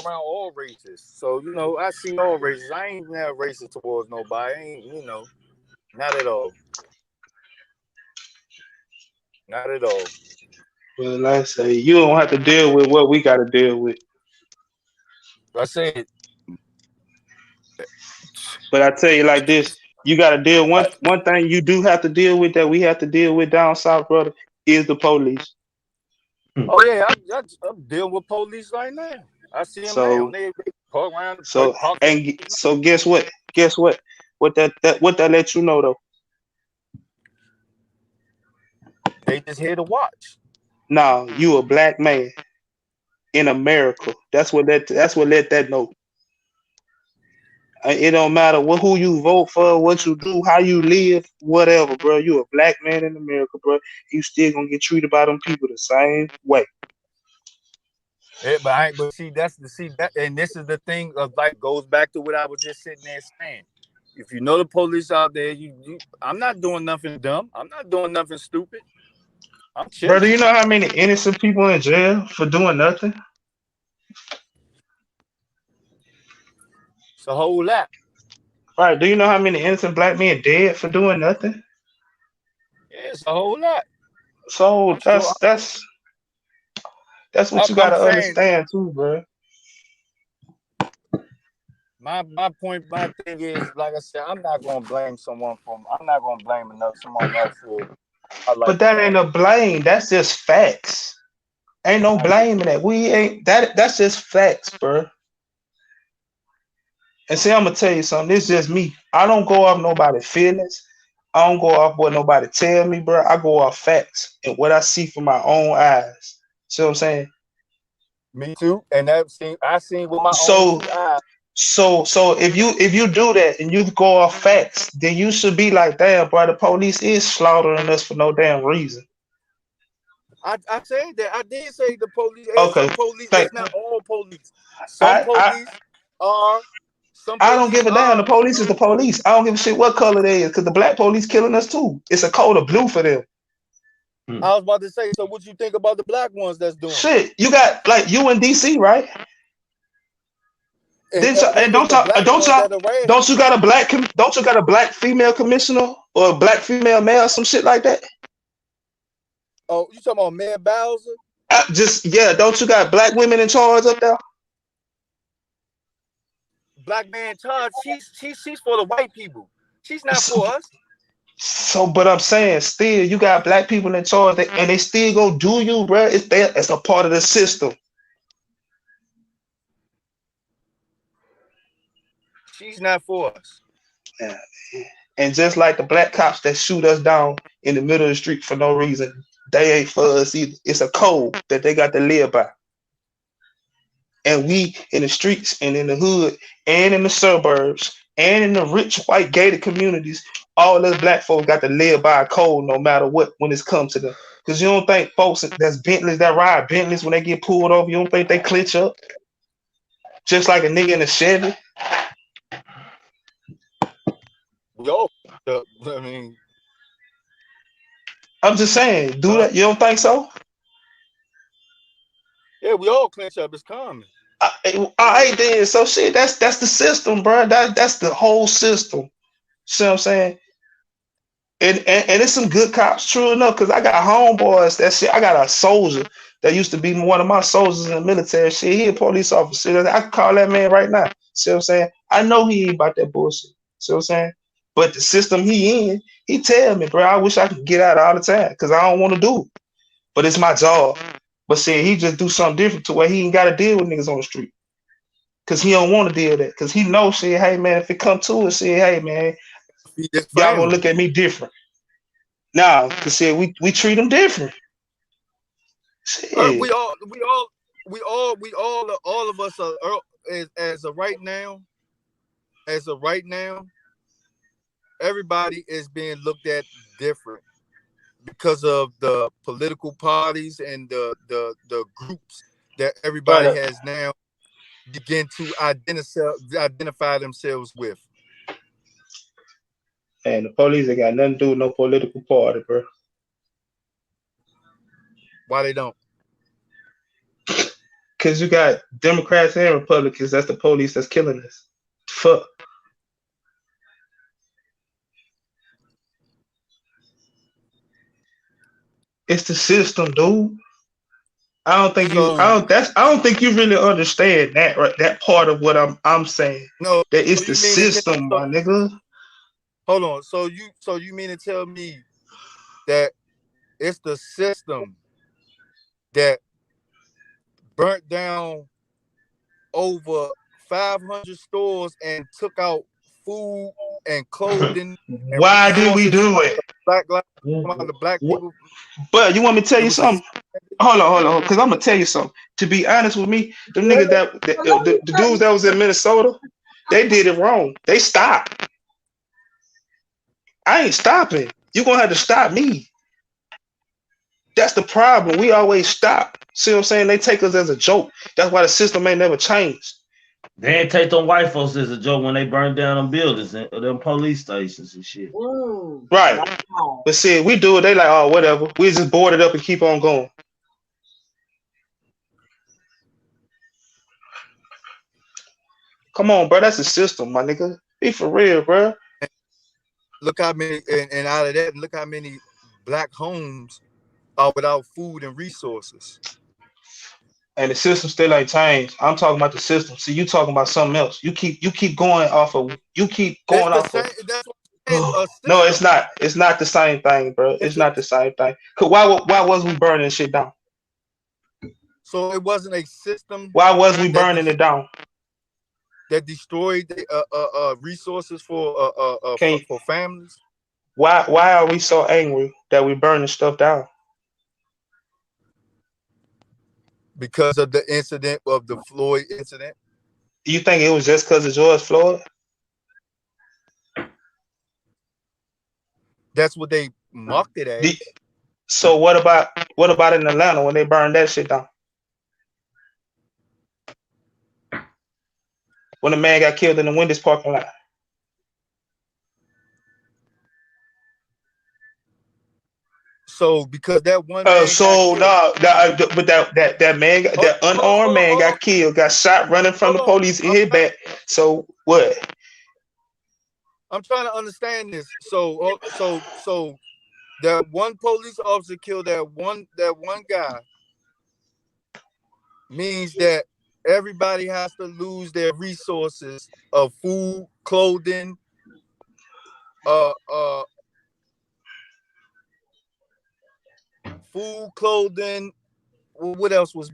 all races. So I see all races. I ain't never racist towards nobody. I ain't, not at all. Not at all. Well, like I say, you don't have to deal with what we got to deal with. I said. But I tell you like this, you got to deal. One thing you do have to deal with that we have to deal with down south, brother, is the police. Oh yeah, I'm dealing with police right now. I see them now. They park around. So guess what? What that let you know though? They just here to watch. No, you a black man in America. That's what let that know. It don't matter who you vote for, what you do, how you live, whatever, bro. You a black man in America, bro. You still gonna get treated by them people the same way. Yeah, but see, and this is the thing of goes back to what I was just sitting there saying. If you know the police out there, I'm not doing nothing dumb. I'm not doing nothing stupid. I'm chilling. Bro, do you know how many innocent people in jail for doing nothing? It's a whole lot. Right. Do you know how many innocent black men dead for doing nothing? It's a whole lot. So So that's what you I'm gotta saying understand too, bro. my thing is, like I said, I'm not gonna blame someone from. I'm not gonna blame someone else for a But that ain't lifestyle. a blame. That's just facts. Ain't no I get blame in that. We ain't that. That's just facts, bro. And see, I'm gonna tell you something. This is just me. I don't go off nobody's feelings. I don't go off what nobody tell me, bro. I go off facts and what I see from my own eyes. See what I'm saying? me too, and I seen with my own So, two eyes. so if you do that and you go off facts, then you should be like, damn, bro, the police is slaughtering us for no damn reason. I said that. I did say the police, and Okay, some police. thank. It's not all police. Some I I police are. Some I don't police give a damn. The are police is the good police. police. I don't give a shit what color they is, because the black police killing us too. It's a code of blue for them. I was about to say. So, what you think about the black ones that's doing it? Shit, you got like you in DC, right? And Then and if it's the black ones that are don't rash, you got a don't you got a black female commissioner or a black female male, some shit like that? oh, you talking about Mayor Bowser? Don't you got black women in charge up there? Black man charge. She's for the white people. She's not for us. So, but I'm saying, still, you got black people in charge, and they still go do you, bro. It's a part of the system. She's not for us. Yeah. And just like the black cops that shoot us down in the middle of the street for no reason, they ain't for us either. It's a code that they got to live by. And we in the streets and in the hood and in the suburbs and in the rich white gated communities, all us black folks got to live by a code no matter what when it's come to them. Because you don't think folks that's Bentleys that ride Bentleys when they get pulled over, you don't think they clinch up? Just like a nigga in a Chevy? I mean, I'm just saying, do that. You don't think so? Yeah, we all clinch up. It's common. All right, then. So shit, that's the system, bro. That's the whole system. See what I'm saying? And it's some good cops, true enough, because I got homeboys. That shit. I got a soldier that used to be one of my soldiers in the military. Shit, he a police officer. I can call that man right now. See what I'm saying? I know he ain't about that bullshit. See what I'm saying? But the system he in, he tell me, bro, I wish I could get out all the time because I don't want to do it. But it's my job. But see, he just do something different to where he ain't got to deal with niggas on the street. Because he don't want to deal with that. Because he knows, shit, hey, man, if it come to it, shit, hey, man, y'all gonna look at me different. Nah, because see, we treat them different. Shit. All of us are as of right now, everybody is being looked at different because of the political parties and the groups that everybody has now begin to identify themselves with. And the police ain't got nothing to do with no political party, bro. Why they don't? Because you got Democrats and Republicans. That's the police that's killing us. Fuck. It's the system, dude. I don't think you really understand that, right? That part of what I'm saying. No, that it's the system, my nigga. Hold on. So you mean to tell me that it's the system that burnt down over 500 stores and took out food and clothing? Why did we do it? The black people. But you want me to tell you something? Hold on, because I'm gonna tell you something. To be honest with me, the niggas the dudes that was in Minnesota, they did it wrong. They stopped. I ain't stopping. You're gonna have to stop me. That's the problem. We always stop. See what I'm saying? They take us as a joke. That's why the system ain't never changed. They ain't take them white folks as a joke when they burned down them buildings and them police stations and shit. Right. But see, we do it. They like, oh, whatever. We just board it up and keep on going. Come on, bro. That's the system, my nigga. Be for real, bro. Look how many, and out of that, look how many black homes are without food and resources. And the system still ain't changed. I'm talking about the system. See, you talking about something else. You keep going off of That's the same. That's what I'm saying. A No, it's system. not. It's not the same thing, bro. It's not the same thing. Cause why was we burning shit down? So it wasn't a system. Why was we burning it down? That destroyed the resources for families. Why are we so angry that we burning stuff down? Because of the incident of the Floyd incident. Do you think it was just because of George Floyd? That's what they mocked it as. So what about in Atlanta when they burned that shit down? When a man got killed in the Wendy's parking lot. So because that one man but that man, that unarmed man got killed, got shot running from the police and hit back. So what? I'm trying to understand this. So that one police officer killed that one guy means that everybody has to lose their resources of food, clothing, What else was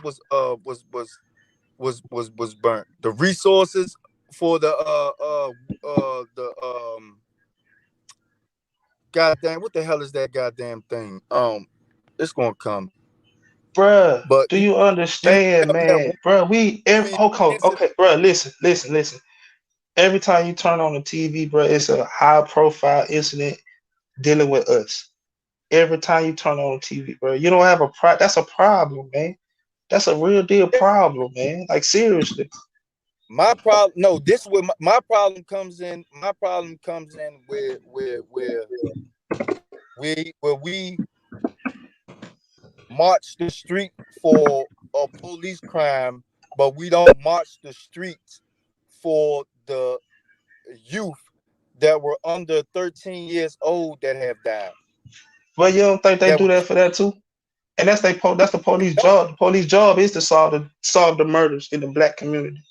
burnt? The resources for the goddamn, what the hell is that goddamn thing? It's gonna come. Bruh, but do you understand, man? Bruh, okay, bruh, listen. Every time you turn on the TV, bruh, it's a high profile incident dealing with us. Every time you turn on TV, bro, you don't have that's a problem, man. That's a real deal problem, man. Like seriously. My problem, no, this is where my problem comes in. My problem comes in where we march the street for a police crime, but we don't march the streets for the youth that were under 13 years old that have died. Well, you don't think they do that for that too? And that's the police job. The police job is to solve the murders in the black community.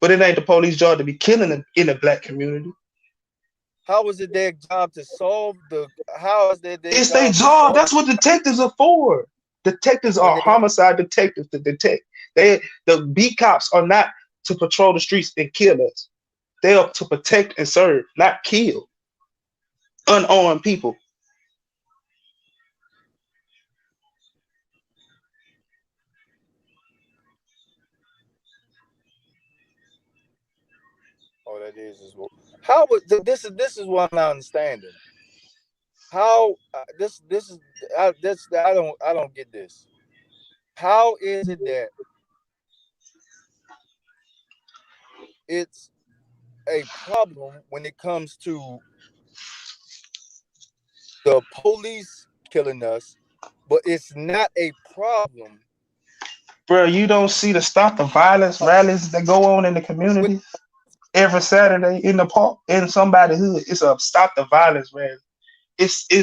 But it ain't the police job to be killing them in the black community. How is it their job to solve how is it it's their job? That's what detectives are for. Detectives are homicide detectives to detect. The beat cops are not to patrol the streets and kill us. They are to protect and serve, not kill unarmed people. Oh, that is how this is what I'm not understanding. How I don't get this. How is it that it's a problem when it comes to the police killing us, but it's not a problem? Bro, you don't see the Stop the Violence rallies that go on in the community every Saturday in the park in somebody's hood. It's a Stop the Violence rally.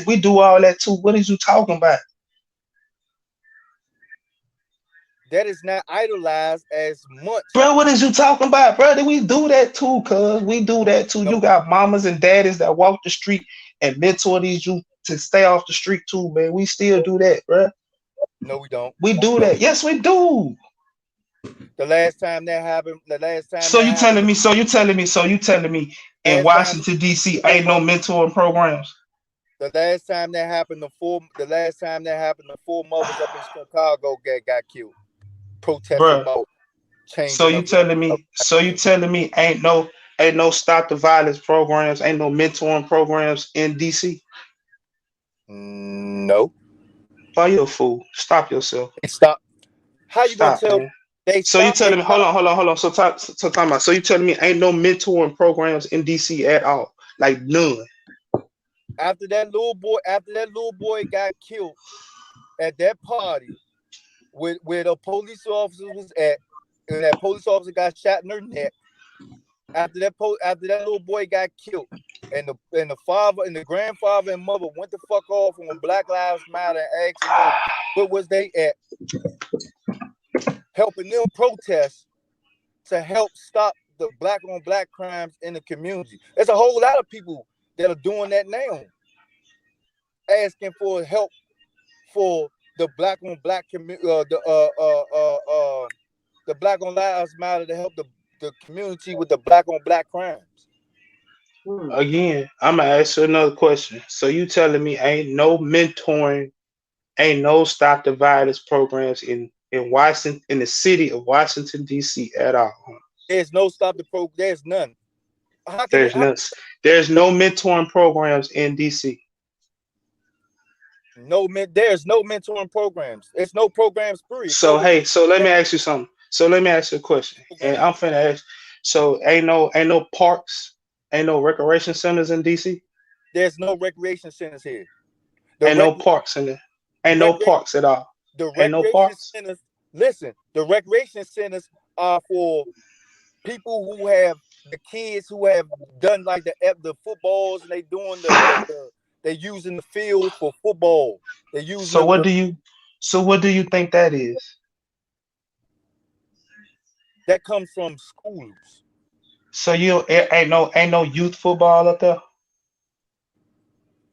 We do all that too. What is you talking about? That is not idolized as much. Bro, what is you talking about, bro? We do that too, cuz. We do that too. No. You got mamas and daddies that walk the street and mentor these youth to stay off the street too, man. We still do that, bro. No, we don't. We do that. Yes, we do. The last time that happened, So you telling me in Washington, D.C. ain't no mentoring programs? The last time that happened, the four mothers up in Chicago got killed. Protesting about change. So you telling me ain't no Stop the Violence programs, ain't no mentoring programs in DC? No. Oh, you're a fool. Stop yourself. Stop. How you gonna tell? So you telling me? Hold on. So time out. So you telling me ain't no mentoring programs in DC at all? Like none. After that little boy got killed at that party, where the police officer was at, and that police officer got shot in her neck. After that little boy got killed, and the father and the grandfather and mother went the fuck off on Black Lives Matter and asking them what was they at, helping them protest to help stop the black on black crimes in the community. There's a whole lot of people that are doing that now, asking for help for the black on black community, the Black on Lives Matter to help the community with the black on black crimes. Again, I'm gonna ask you another question. So you telling me ain't no mentoring, ain't no Stop the Violence programs in Washington, in the city of Washington D.C. at all? There's no stop the program. There's none. There's no mentoring programs in D.C. There's no mentoring programs. There's no programs period. So hey, so let me ask you something. So let me ask you a question, and I'm finna ask. So ain't no parks, ain't no recreation centers in DC. There's no recreation centers here. Ain't no parks in there. Ain't no parks at all. Ain't no parks. Centers. Listen, the recreation centers are for people who have the kids who have done like the footballs, and they doing they're using the field for football. They're using. So what do you think that is? That comes from schools. So you ain't no youth football up there?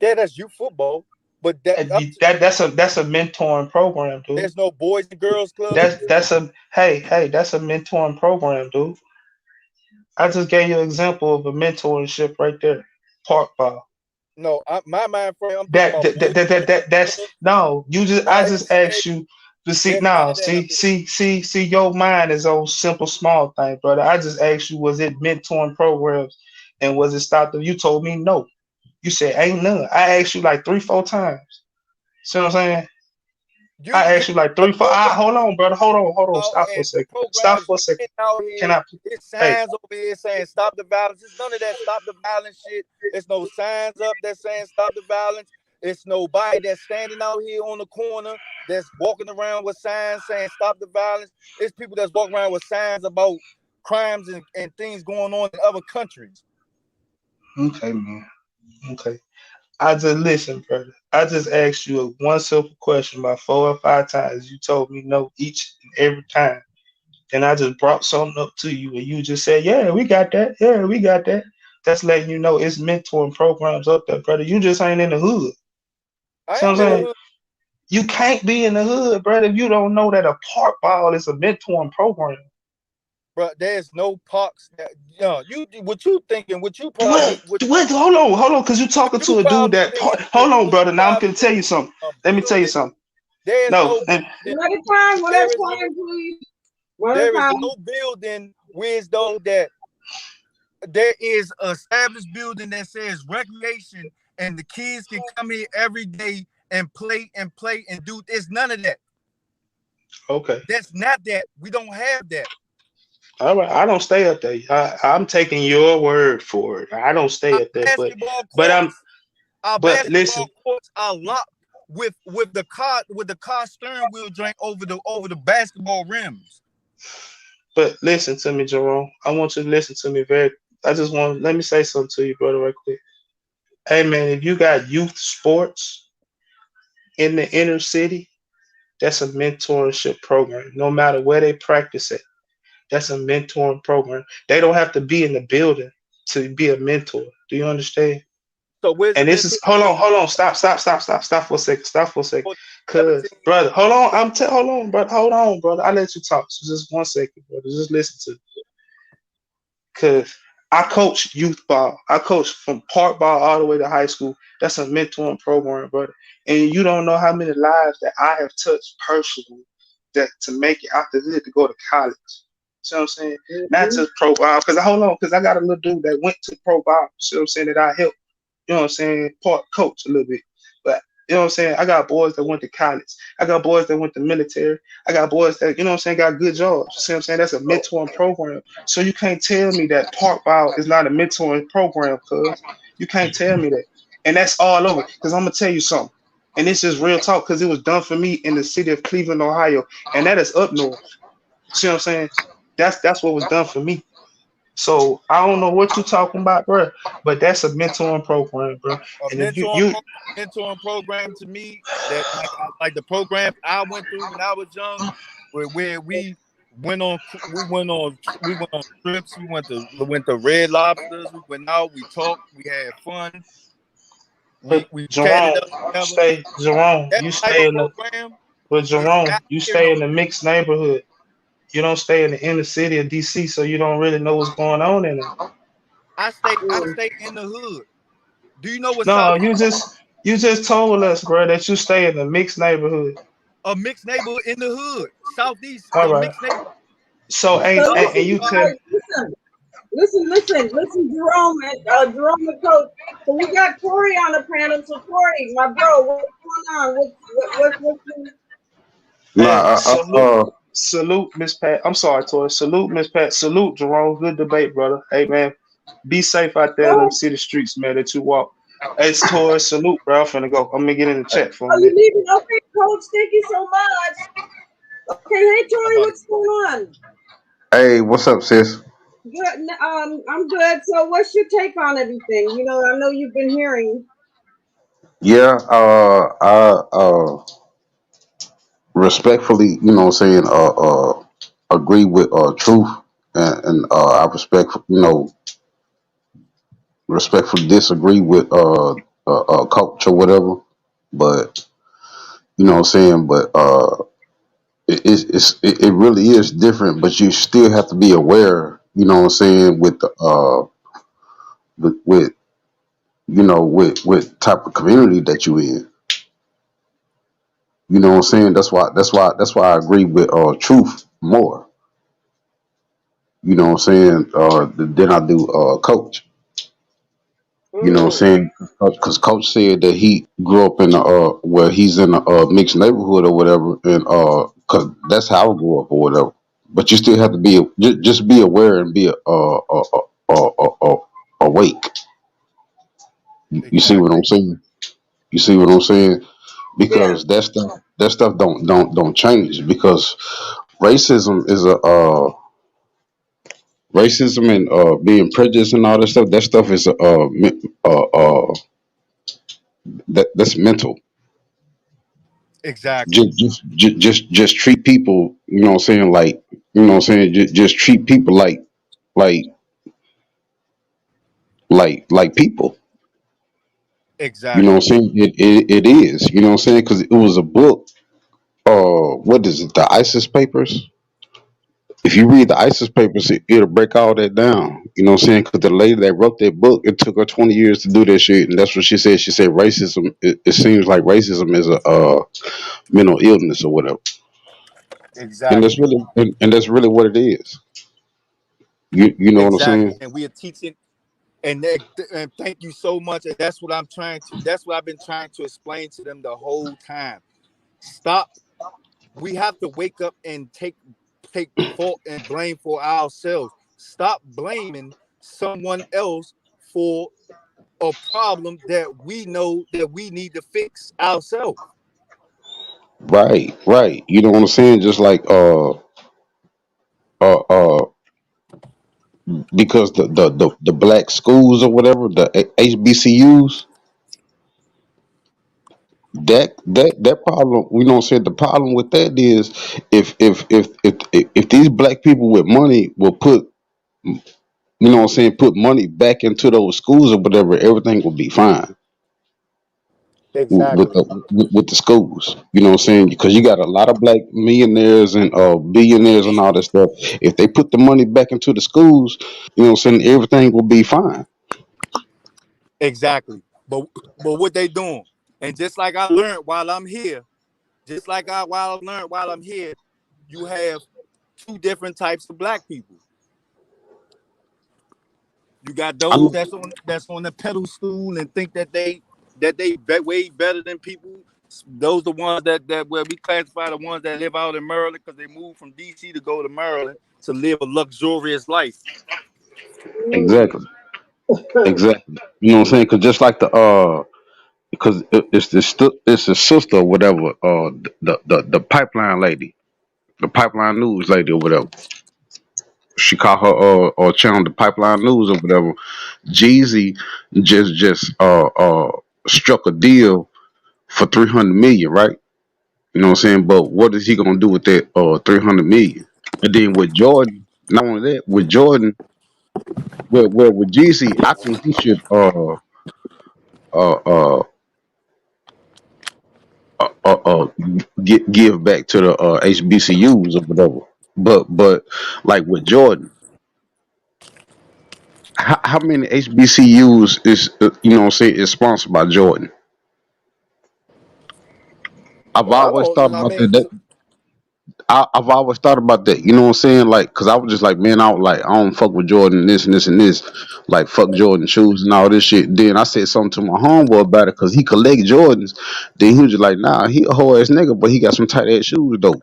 Yeah, that's youth football, but that's a mentoring program, dude. There's no boys and girls club. That's a mentoring program, dude. I just gave you an example of a mentorship right there. Park ball. No, my mind frame. That's no. I just asked you to see. No, see. Your mind is on simple, small thing, brother. I just asked you, was it mentoring programs, and was it stopped? You told me no. You said ain't none. I asked you like 3-4 times. See what I'm saying? I asked you like 3-4. Hold on, brother. Hold on. Stop for a second. Stop for a second. Can I? It's signs over here saying stop the violence. It's none of that stop the violence shit. There's no signs up that saying stop the violence. It's nobody that's standing out here on the corner that's walking around with signs saying stop the violence. It's people that's walking around with signs about crimes and things going on in other countries. Okay, man. Okay. I just listen, brother. I just asked you one simple question about 4 or 5 times. You told me no each and every time. And I just brought something up to you, and you just said, yeah, we got that. Yeah, we got that. That's letting you know it's mentoring programs up there, brother. You just ain't in the hood. See what I'm saying? You can't be in the hood, brother, if you don't know that a park ball is a mentoring program. Bro, there's no parks. What you thinking? What you probably? What? Hold on, because you talking to a dude that. Hold on, brother. Now I'm gonna tell you something. Let me tell you something. There's one at a time, please. There is no building where though that there is an established building that says recreation and the kids can come here every day and play and do. There's none of that. Okay. That's not that. We don't have that. All right, I don't stay up there. I'm taking your word for it. I don't stay up there, but listen. Courts are locked with the car steering wheel joint over the basketball rims. But listen to me, Jerome. I want you to listen to me let me say something to you, brother, right quick. Hey man, if you got youth sports in the inner city, that's a mentorship program. No matter where they practice it. That's a mentoring program. They don't have to be in the building to be a mentor. Do you understand? So and this is hold on. Stop for a second. Cause brother, hold on, brother. I let you talk. So just 1 second, brother. Just listen to me. Cause I coach youth ball. I coach from park ball all the way to high school. That's a mentoring program, brother. And you don't know how many lives that I have touched personally that to make it out the hood to go to college. See what I'm saying? Not just pro ball. Because I got a little dude that went to pro ball. See what I'm saying? That I helped. You know what I'm saying? Part coach a little bit. But you know what I'm saying? I got boys that went to college. I got boys that went to military. I got boys that, you know what I'm saying, got good jobs. You see what I'm saying? That's a mentoring program. So you can't tell me that park ball is not a mentoring program, cuz. You can't tell me that. And that's all over. Because I'm going to tell you something. And this is real talk because it was done for me in the city of Cleveland, Ohio. And that is up north. See what I'm saying? That's what was done for me. So I don't know what you're talking about, bro, but that's a mentoring program, bro. A And if you mentoring program to me that like the program I went through when I was young, where we went on trips, we went to Red Lobsters, we went out, we talked, we had fun, but we chatted Jerome, up together. Jerome, That you type stay of in the program but is Jerome, not you here stay no in the mixed neighborhood. You don't stay in the inner city of DC, so you don't really know what's going on in there. I stay in the hood. Do you know what No, Southeast? you just told us, bro, that you stay in the mixed neighborhood. A mixed neighborhood in the hood. Southeast, All the right. mixed neighborhood. So So and you tell listen, Jerome and Coach. So we got Corey on the panel. So Corey, my bro, what's going on? What's hey, Nah, salute Miss Pat. I'm sorry, Tori. Salute Miss Pat. Salute Jerome. Good debate, brother. Hey man, be safe out there in them city streets, man, that you walk. Hey, Tori, salute, bro. I'm finna go. I'm gonna get in the chat for a Are you minute. leaving? Okay, Coach, thank you so much. Okay, hey Tori, About what's going on? hey, what's up, sis? Good. I'm good. So, what's your take on everything? I know you've been hearing. Yeah, I respectfully, agree with Truth, and I respectfully disagree with Coach or whatever. But but it really is different. But you still have to be aware. You know what I'm saying with the with with type of community that you in. You know what I'm saying? That's why I agree with Truth more. You know what I'm saying? Than I do Coach. You know what I'm saying? Because Coach said that he grew up in where he's in a mixed neighborhood or whatever, and because that's how I grew up or whatever. But you still have to be just be aware and be awake. You see what exactly. I'm saying? You see what I'm saying? Yeah. Because that stuff don't change because racism is a racism and being prejudiced and all that stuff. That stuff is that's mental. Exactly. Just treat people. You know what I'm saying? Like just treat people like like people. You know what I'm Exactly. saying? It is. You know what I'm saying? Because it was a book. What is it? The ISIS papers. If you read the ISIS papers, it'll break all that down. You know what I'm saying? Because the lady that wrote that book, it took her 20 years to do that shit, and that's what she said. She said racism. It seems like racism is a mental illness or whatever, and Exactly. that's really what it is. You know what I'm Exactly. saying? And we are teaching and thank you so much. And that's what I've been trying to explain to them the whole time. Stop. We have to wake up and take fault and blame for ourselves. Stop blaming someone else for a problem that we know that we need to fix ourselves. Right. You know what I'm saying? Just like uh uh because the black schools or whatever, the HBCUs, that problem, you know what I'm saying? The problem with that is if these black people with money will put, you know what I'm saying, put money back into those schools or whatever, everything will be fine with Exactly. with the schools. You know what I'm saying? Because you got a lot of black millionaires and billionaires and all that stuff. If they put the money back into the schools, you know what I'm saying, everything will be fine. Exactly. But what they doing? And just like I learned while I'm here, just like I learned while I'm here, you have two different types of black people. You got I those mean, that's on the pedestal and think that they way better than people. Those the ones that where we classify the ones that live out in Maryland because they moved from DC to go to Maryland to live a luxurious life. exactly, exactly. You know what I'm saying? Because just like because it's the sister or whatever, the pipeline lady, the pipeline news lady or whatever. she called her channel the Pipeline News or whatever. Jeezy just struck a deal for 300 million, right? You know what I'm saying? But what is he gonna do with that 300 million? And then with Jordan, not only that, with Jordan, well with Jeezy, I think he should uh uh uh give back to the HBCUs or whatever. But like with Jordan, how many HBCUs is you know what I'm saying is sponsored by Jordan? I've Well, I always thought don't. I about mean, that. I've always thought about that. You know what I'm saying? Like, cause I was just like, man, I was like, I don't fuck with Jordan, this and this and this. Like, fuck Jordan shoes and all this shit. Then I said something to my homeboy about it, cause he collect Jordans. Then he was just like, nah, he a whole ass nigga, but he got some tight ass shoes though.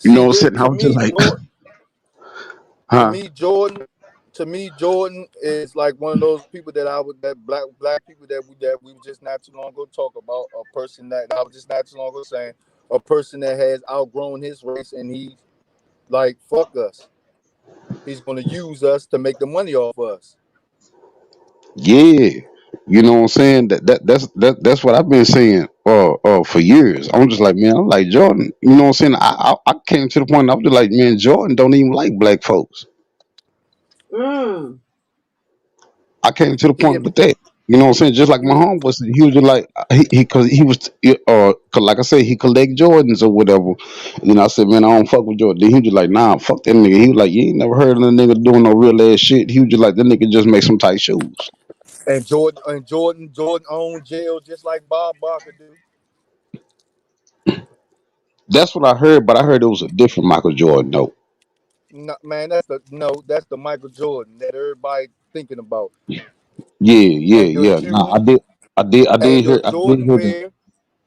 You know see, what I'm this saying? I was just like, to huh? me, Jordan, to me, Jordan is like one of those people that I would that black people that we were just not too long ago talk about. A person that I was just not too long ago saying a person that has outgrown his race and he's like fuck us. He's gonna use us to make the money off us. Yeah. You know what I'm saying? That's what I've been saying for years. I'm just like, man, I'm like Jordan. You know what I'm saying? I came to the point I was just like, man, Jordan don't even like black folks. Mm. I came to the Yeah, point with that. You know what I'm saying? Just like my yeah. homeboy said, he was just like cause he was 'cause like I said, he collect Jordans or whatever. You know, I said, man, I don't fuck with Jordan. Then he was just like, nah, fuck that nigga. He was like, you ain't never heard of a nigga doing no real ass shit. He was just like, that nigga just make some tight shoes. And Jordan owned jail just like Bob Barker do. That's what I heard, but I heard it was a different Michael Jordan though. No, man, that's the Michael Jordan that everybody thinking about. And your Yeah. Nah, shoes I and did your hear Jordan that. wear,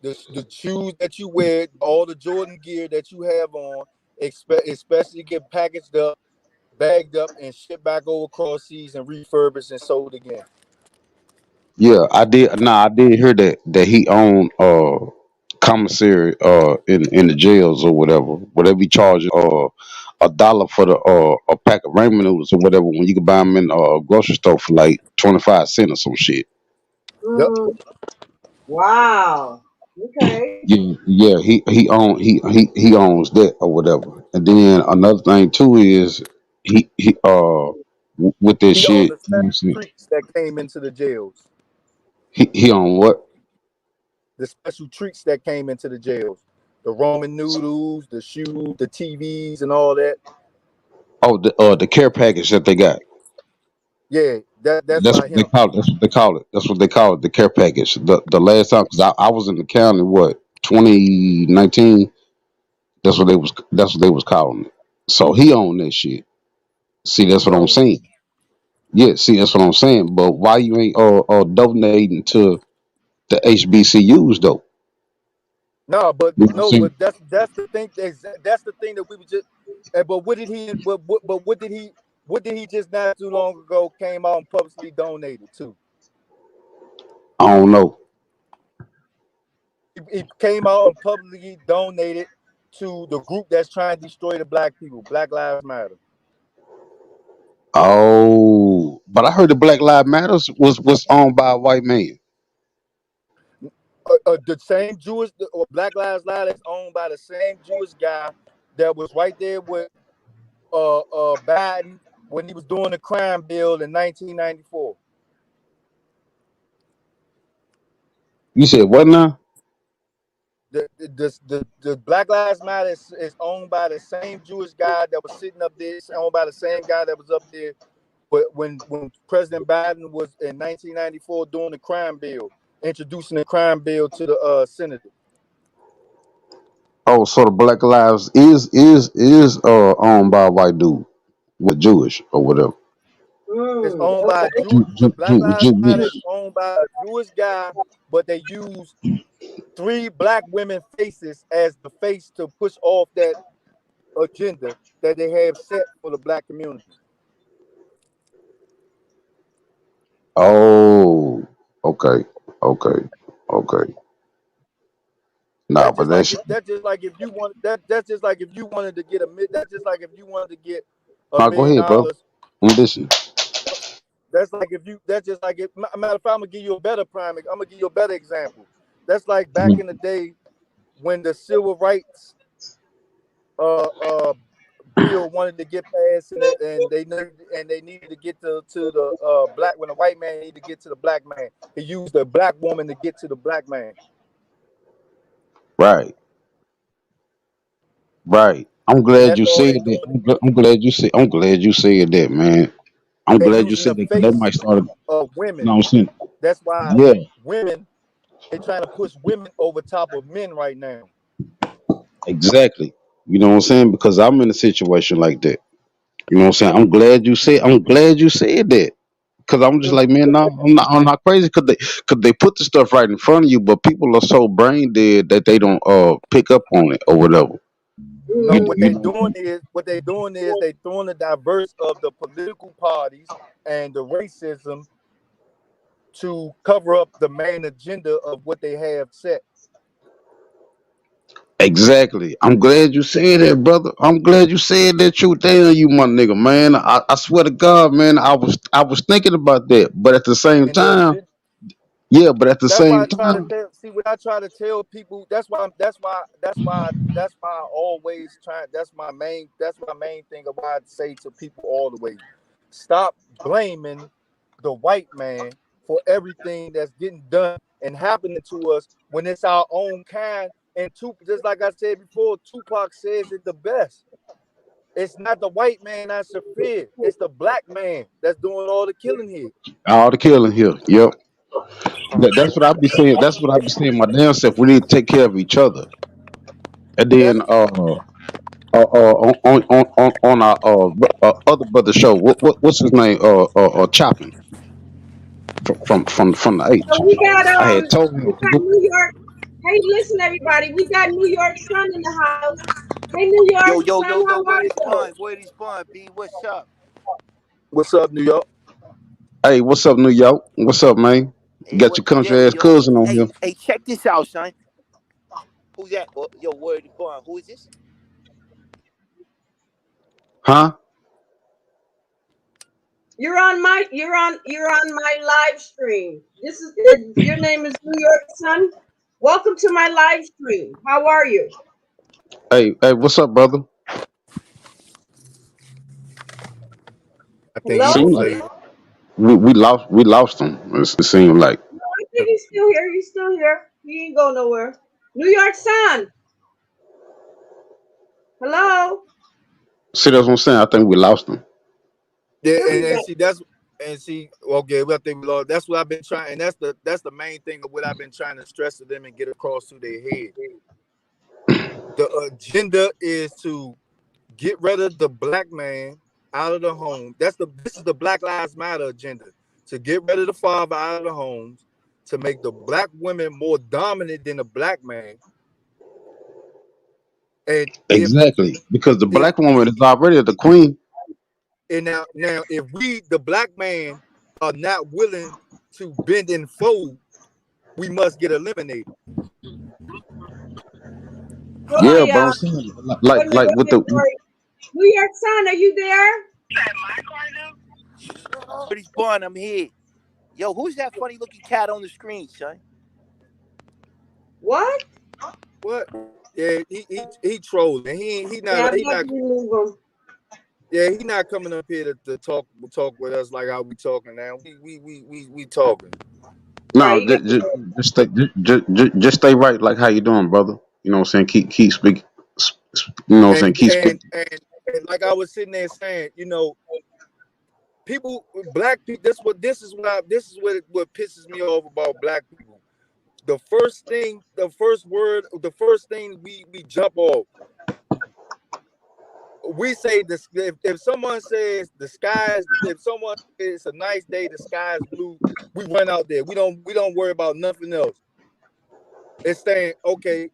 the shoes that you wear, all the Jordan gear that you have on, especially get packaged up, bagged up, and shipped back over across seas and refurbished and sold again. Yeah, I did. Nah, I did hear that he owned commissary in the jails or whatever. Whatever he charges $1 for the a pack of ramen noodles or whatever when you can buy them in a grocery store for like 25 cents or some shit. Yep. Mm. Wow. Okay. Yeah, he owns that or whatever. And then another thing too is with this He owned shit, the you know what I'm special saying? treats that came into the jails. He own what? The special treats that came into the jails. The Roman noodles, the shoes, the TVs, and all that. Oh, the care package that they got. Yeah, that's That's by what they him. call it. That's what they call it. That's what they call it. The care package. The last time, because I was in the county, what 2019. That's what they was calling it. So he owned that shit. See, that's He what I'm owned it. saying. Yeah, see, that's what I'm saying. But why you ain't donating to the HBCUs though? No, but You know what I'm no, saying? but that's the thing. That's the thing that we were just. But what did he? But what did he? What did he just not too long ago came out and publicly donated to? I don't know. He came out and publicly donated to the group that's trying to destroy the black people. Black Lives Matter. Oh, but I heard the Black Lives Matters was owned by a white man. The same Jewish or Black Lives Matter is owned by the same Jewish guy that was right there with Biden when he was doing the crime bill in 1994. You said what now? The Black Lives Matter is owned by the same Jewish guy that was sitting up there. It's owned by the same guy that was up there when President Biden was in 1994 doing the crime bill, introducing the crime bill to the Senate. Oh, so the Black Lives is owned by a white dude, with Jewish or whatever. It's Mm. owned by a Okay. Jew. The Black Lives Matter Jewish. is owned by a Jewish guy, but they use 3 black women faces as the face to push off that agenda that they have set for the black community. Oh, okay, okay, okay. Nah, but that shit, That's just like if you want that's just like if you wanted to get that's just like if you wanted to get nah, $1 go million. ahead, bro. I'm listening. That's like if you that's just like if matter of fact, I'm gonna give you a better I'm gonna give you a better example. That's like back in the day when the civil rights bill wanted to get passed and they needed to get to the black when the white man needed to get to the black man. He used the black woman to get to the black man. Right, right. I'm And glad that's you all said they that. doing. I'm glad you said. I'm glad you said that, man. I'm They glad you using the said that because that face might start. You of know women. what I'm saying? That's why Yeah, women they trying to push women over top of men right now. exactly. You know what I'm saying? Because I'm in a situation like that. You know what I'm saying? I'm glad you said. I'm glad you said that. Cause I'm just like, man, no, I'm not crazy. Cause they put the stuff right in front of you, but people are so brain dead that they don't pick up on it or whatever. No, Mm-hmm. You know, what they doing is they throwing the diverse of the political parties and the racism to cover up the main agenda of what they have set. exactly. I'm glad you said that, brother. I'm glad you said that. You damn, you my nigga, man. I swear to God, man. I was thinking about that, but at the same And the time, agenda, yeah, but at the that's why same I try to time, tell. See, what I try to tell people. That's why I always try. That's my main thing of why I say to people all the way. Stop blaming the white man for everything that's getting done and happening to us when it's our own kind. And just like I said before, Tupac says it the best. It's not the white man that's a fear. It's the black man that's doing all the killing here. all the killing here. Yep. That's what I be saying. That's what I be saying. My damn self. We need to take care of each other, and That's then on our other brother show. What's his name? Chopping from the So H. I had told him we to got go. New York. Hey, listen, everybody, we got New York Sun in the house. Hey, New York Sun, how Where are they you? spawn? Where they spawn? B, what's up? what's up, New York. Hey, what's up, New York? What's up, man? You Hey, got your what's the country deal, ass yo? cousin on here. Hey, check this out, son. Who's that? Yo, where they spawn? Who is this? Huh? You're on my live stream. This is your name is New York Sun. Welcome to my live stream. How are you? Hey, what's up, brother? I think he Hello? Seem was like leaving. we lost him. It seemed like. No, I think he's still here. He's still here. He ain't go nowhere. New York Sun. Hello? See, that's what I'm saying. I think we lost him. Yeah, Here we and go. see okay. Well, I think we lost. That's what I've been trying, and that's the main thing of what I've been trying to stress to them and get across to their head. The agenda is to get rid of the black man out of the home. This is the Black Lives Matter agenda to get rid of the father out of the homes, to make the black women more dominant than the black man. And Exactly, because the if black woman is already the queen. and now if we the black man are not willing to bend and fold, we must get eliminated. Hold on, Yeah, but I'm y'all. saying Wait a minute, like wait a with minute, the sorry. New York Sun, are you there? Where they spawn? I'm here. Yo, who's that funny looking cat on the screen, son? What? What? Yeah, he trolling. He Yeah, not I'm he about not to remove him. yeah, he not coming up here to talk with us like how we talking now. We talking. All right, no, you got just stay right, like how you doing, brother. You know what I'm saying? Keep speaking. You know what I'm saying? And Keep and speaking. and like I was sitting there saying, people, black people. This is what pisses me off about black people. The first thing, the first word, the first thing we jump off. We say this if someone says the skies, if someone says it's a nice day, the sky is blue, we run out there. We don't worry about nothing else. It's saying, okay,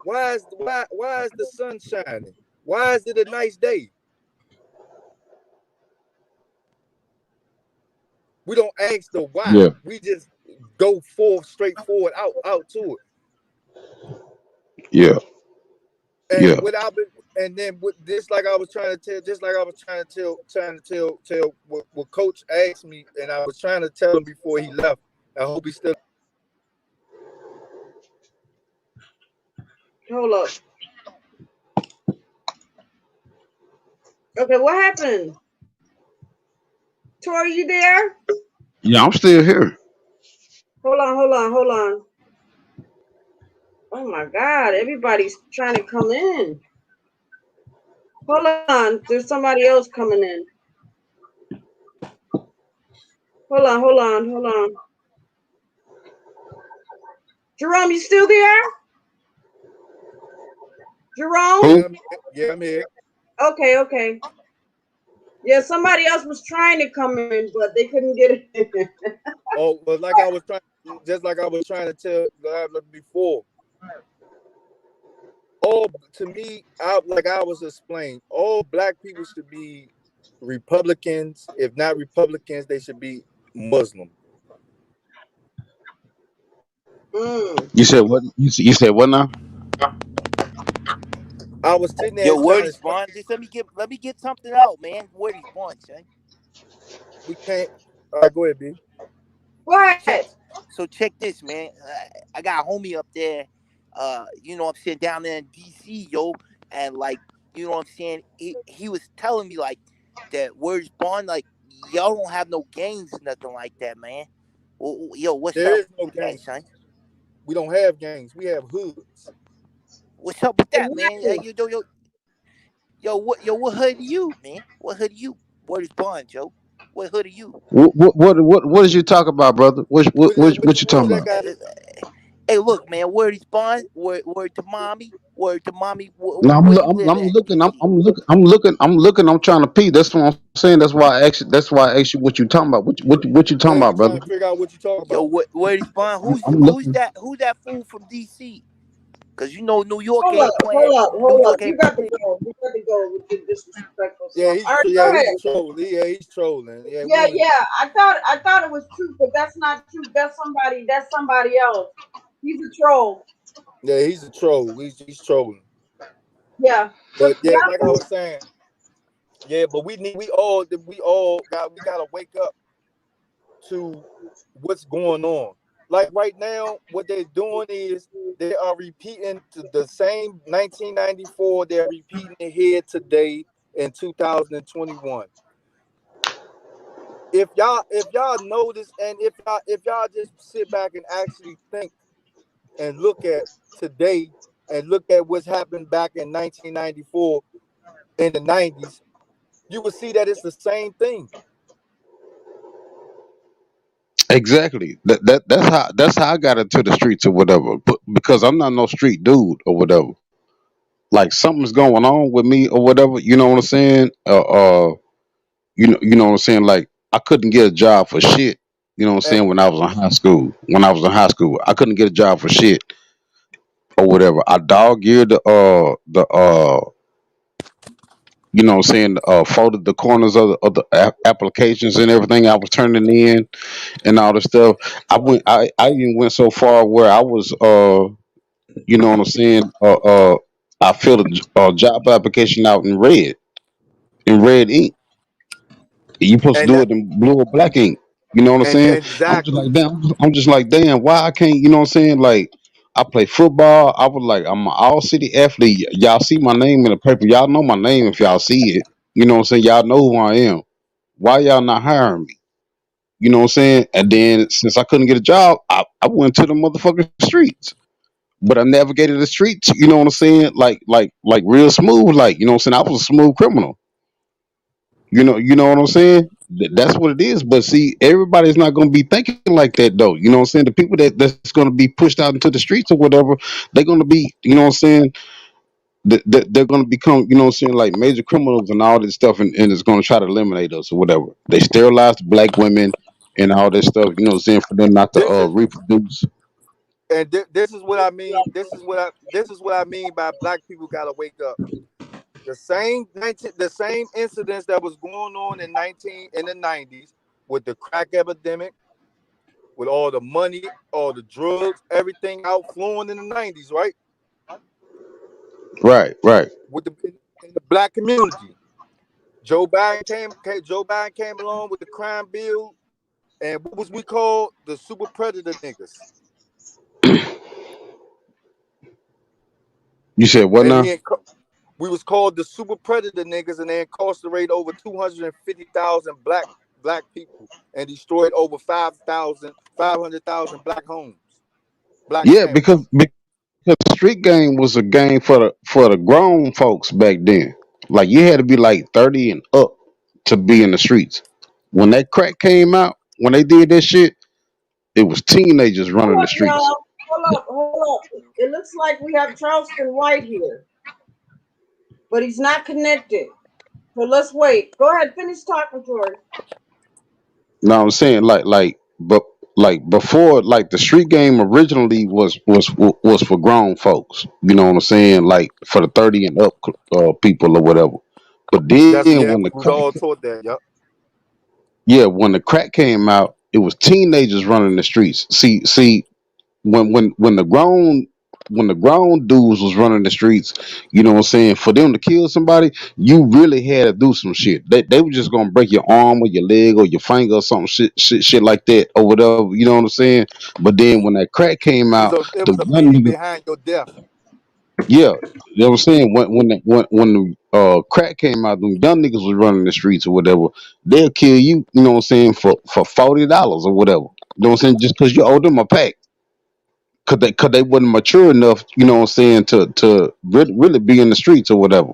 why is the sun shining? Why is it a nice day? We don't ask the why. Yeah, We just go forth straight forward out to it. Yeah, And yeah. without and then with this, like I was trying to tell, just like I was trying to tell what Coach asked me, and I was trying to tell him before he left. I hope he still. Hold up. Okay, what happened? Tori, you there? Yeah, I'm still here. Hold on. Oh my God, everybody's trying to come in. Hold on, there's somebody else coming in. Hold on. Jerome, you still there? Jerome? Who? Yeah, I'm here. Okay. Yeah, somebody else was trying to come in, but they couldn't get it. Oh, well, just like I was trying to tell before. To me, like I was explaining, all black people should be Republicans. If not Republicans, they should be Muslim. You said what? You said what now? I was sitting there Yo, trying word to is explain. bond. Just let me get something out, man. Word is bond, son. We can't. All right, go ahead, B. Check this, man. I got a homie up there. You know what I'm saying, down there in DC, yo, and like, you know what I'm saying. He was telling me like that word is bond, like y'all don't have no gangs, nothing like that, man. Yo, what's There up is no with that, gangs. son? We don't have gangs. We have hoods. What's up with that, man? What hood are you, man? What hood are you? Word is bond, Joe. What hood are you? What did you talk about, brother? What you talking about? Hey, look, man. Word is bond. Word to mommy. Word to mommy. No, Where you live at? I'm looking. I'm trying to pee. That's what I'm saying. That's why I asked you. That's why I asked you what you talking about. What you talking Yeah, about, we trying brother? to figure out what you talking Yo, about. word is bond. I'm Who's looking. that? Who's that fool from DC? Cause you know New York Hold ain't playing. up. New York You ain't got to playing. go. You got to go with your disrespectful Yeah, stuff. All right, go ahead. he's trolling. Yeah, he's trolling. Yeah, Yeah. I thought it was true, but that's not true. That's somebody else. He's a troll. Yeah, he's a troll. He's trolling. Yeah. But yeah, y'all like I was saying. Yeah, but we gotta wake up to what's going on. Like right now, what they're doing is they are repeating the same 1994. They're repeating it here today in 2021. If y'all notice, and if y'all just sit back and actually think and look at today and look at what's happened back in 1994 in the 90s, you will see that it's the same thing. Exactly. That's how I got into the streets or whatever. But because I'm not no street dude or whatever. Like something's going on with me or whatever. You know what I'm saying? You know what I'm saying? Like I couldn't get a job for shit. You know what I'm And saying? When I was in high school. I couldn't get a job for shit or whatever. I dog eared the you know what I'm saying, folded the corners of the applications and everything I was turning in and all this stuff. I even went so far where I was you know what I'm saying, I filled a job application out in red ink. You supposed to and do that it in blue or black ink. You know what I'm and saying? exactly. I'm just like, damn, why I can't, you know what I'm saying? Like, I play football. I was like, I'm an all city athlete. Y'all see my name in the paper. Y'all know my name if y'all see it. You know what I'm saying? Y'all know who I am. Why y'all not hiring me? You know what I'm saying? And then since I couldn't get a job, I went to the motherfucking streets. But I navigated the streets, you know what I'm saying? Like real smooth. Like, you know what I'm saying? I was a smooth criminal. You know what I'm saying? That's what it is. But see, everybody's not going to be thinking like that, though. You know what I'm saying? The people that's going to be pushed out into the streets or whatever, they're going to be, you know what I'm saying? They're going to become, you know what I'm saying, like major criminals and all this stuff, and it's going to try to eliminate us or whatever. They sterilized black women and all this stuff, you know what I'm saying, for them not to This is reproduce. and this is what I mean. This is what I mean by black people gotta wake up. The same incidents that was going on in the 90s with the crack epidemic, with all the money, all the drugs, everything outflowing in the 90s, right? Right, right. with in the black community. Joe Biden came along with the crime bill, and what was we called? The super predator niggas. You said what And now? we was called the super predator niggas, and they incarcerated over 250,000 black people and destroyed over 500,000 black homes, black Yeah, families. because the street game was a game for the grown folks back then. Like you had to be like 30 and up to be in the streets. When that crack came out, when they did that shit, it was teenagers Hold running the up, streets. y'all. Hold up. It looks like we have Charleston White here, but he's not connected. So let's wait. Go ahead, finish talking, Tori. Know what I'm saying? But like before, like the street game originally was for grown folks. You know what I'm saying? Like for the 30 and up people or whatever. But then when the We was all taught that. Yep. yeah, when the crack came out, it was teenagers running the streets. See, when the grown dudes was running the streets, you know what I'm saying, for them to kill somebody, you really had to do some shit. They were just gonna break your arm or your leg or your finger or something shit like that or whatever, you know what I'm saying? But then when that crack came out, It the was a young meaning niggas, behind your death. yeah, you know what I'm saying? When the crack came out, them young niggas was running the streets or whatever, they'll kill you, you know what I'm saying, for $40 or whatever. You know what I'm saying? Just cause you owe them a pack. Cause they wasn't mature enough, you know what I'm saying, to really be in the streets or whatever.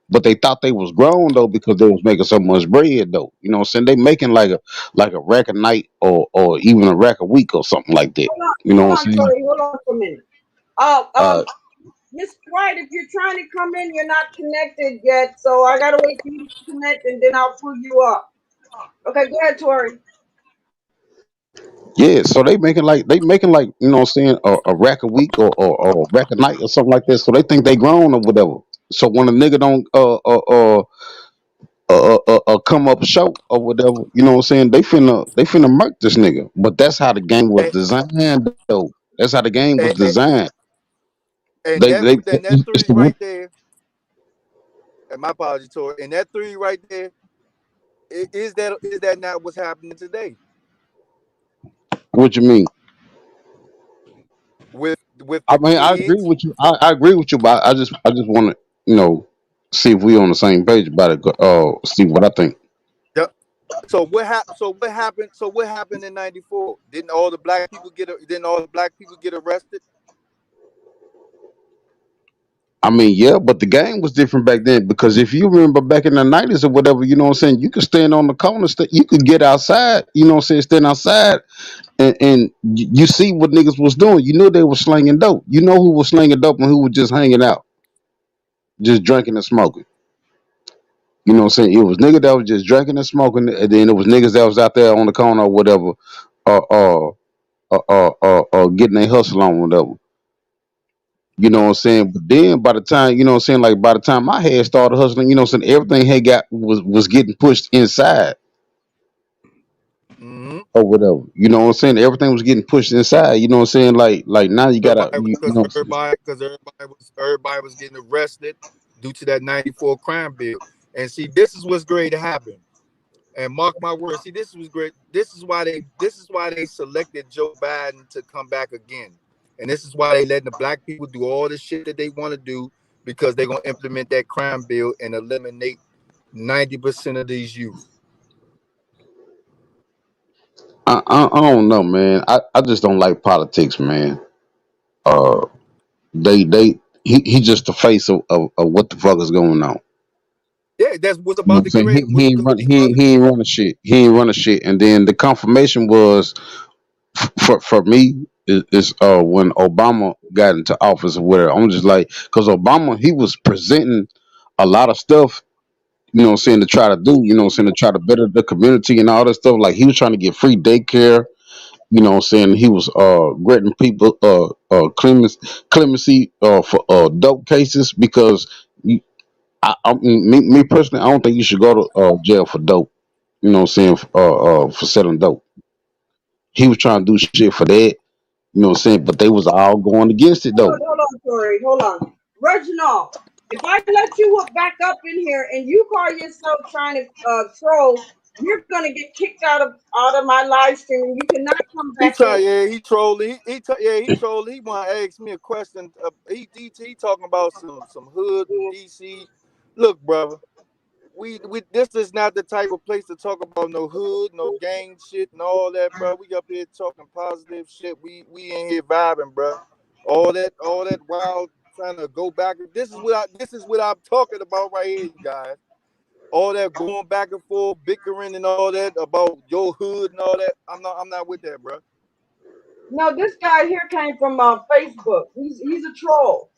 But they thought they was grown though because they was making so much bread though. You know what I'm saying? They making like a rack a night or even a rack a week or something like that. You know Hold what I'm on, saying? Tori. Hold on for a minute. Uh Miss White, if you're trying to come in, you're not connected yet, so I gotta wait for you to connect, and then I'll pull you up. Okay, go ahead, Tori. yeah, so they making like, you know what I'm saying, a rack a week or a rack a night or something like that. So they think they grown or whatever. So when a nigga don't come up short or whatever, you know what I'm saying? They finna murk this nigga. But that's how the game was And, designed though. That's how the game was and, designed. and They that they and that it's three the right there, and my apology, Tori, and that three right there, is that not what's happening today what you mean? with I the mean, I agree kids? with you. I agree with you, but I just want to, see if we on the same page about it. See what I think. Yep. So what happened in '94? Didn't all the black people get arrested? I mean, yeah, but the game was different back then because if you remember back in the 90s or whatever, you know what I'm saying, you could stand on the corner, you could get outside, you know what I'm saying, stand outside and you see what niggas was doing. You knew they were slinging dope. You know who was slinging dope and who was just hanging out, just drinking and smoking. You know what I'm saying? It was niggas that was just drinking and smoking, and then it was niggas that was out there on the corner or whatever, getting their hustle on, whatever. You know what I'm saying? But then by the time, you know what I'm saying, like by the time my head started hustling, you know what I'm saying, everything had got was getting pushed inside Mm-hmm. or whatever. You know what I'm saying? Everything was getting pushed inside. You know what I'm saying? Like now you gotta, you know. Because everybody was getting arrested due to that '94 crime bill. And see, this is what's great to happen. And mark my words, see, this was great. This is why they selected Joe Biden to come back again. And this is why they letting the black people do all the shit that they want to do, because they're gonna implement that crime bill and eliminate 90% of these youth. I don't know, man. I just don't like politics, man. Uh, he just the face of what the fuck is going on. Yeah, that's what's You know about what to I'm get saying? ready. He ain't run he ain't running shit. He ain't running shit. And then the confirmation was for me is when Obama got into office or whatever. I'm just like, because Obama, he was presenting a lot of stuff, you know what I'm saying, to try to do, you know what I'm saying, to try to better the community and all that stuff. Like he was trying to get free daycare, you know what I'm saying. He was granting people clemency for dope cases because I mean, me personally, I don't think you should go to jail for dope. You know what I'm saying? For selling dope. He was trying to do shit for that. You know what I'm saying? But they was all going against it though. Hold on, Tori. Hold on. Reginald, if I let you back up in here and you call yourself trying to troll, you're gonna get kicked out of my live stream and you cannot come He back try, in. yeah, he trolling. He trolling. He want to ask me a question. He talking about some hood DC. Look, brother, we this is not the type of place to talk about no hood, no gang shit, and all that, bro. We up here talking positive shit. We in here vibing, bro. All that wild trying to go back. This is what I'm talking about right here, you guys. All that going back and forth, bickering and all that about your hood and all that. I'm not with that, bro. No, this guy here came from Facebook. He's a troll.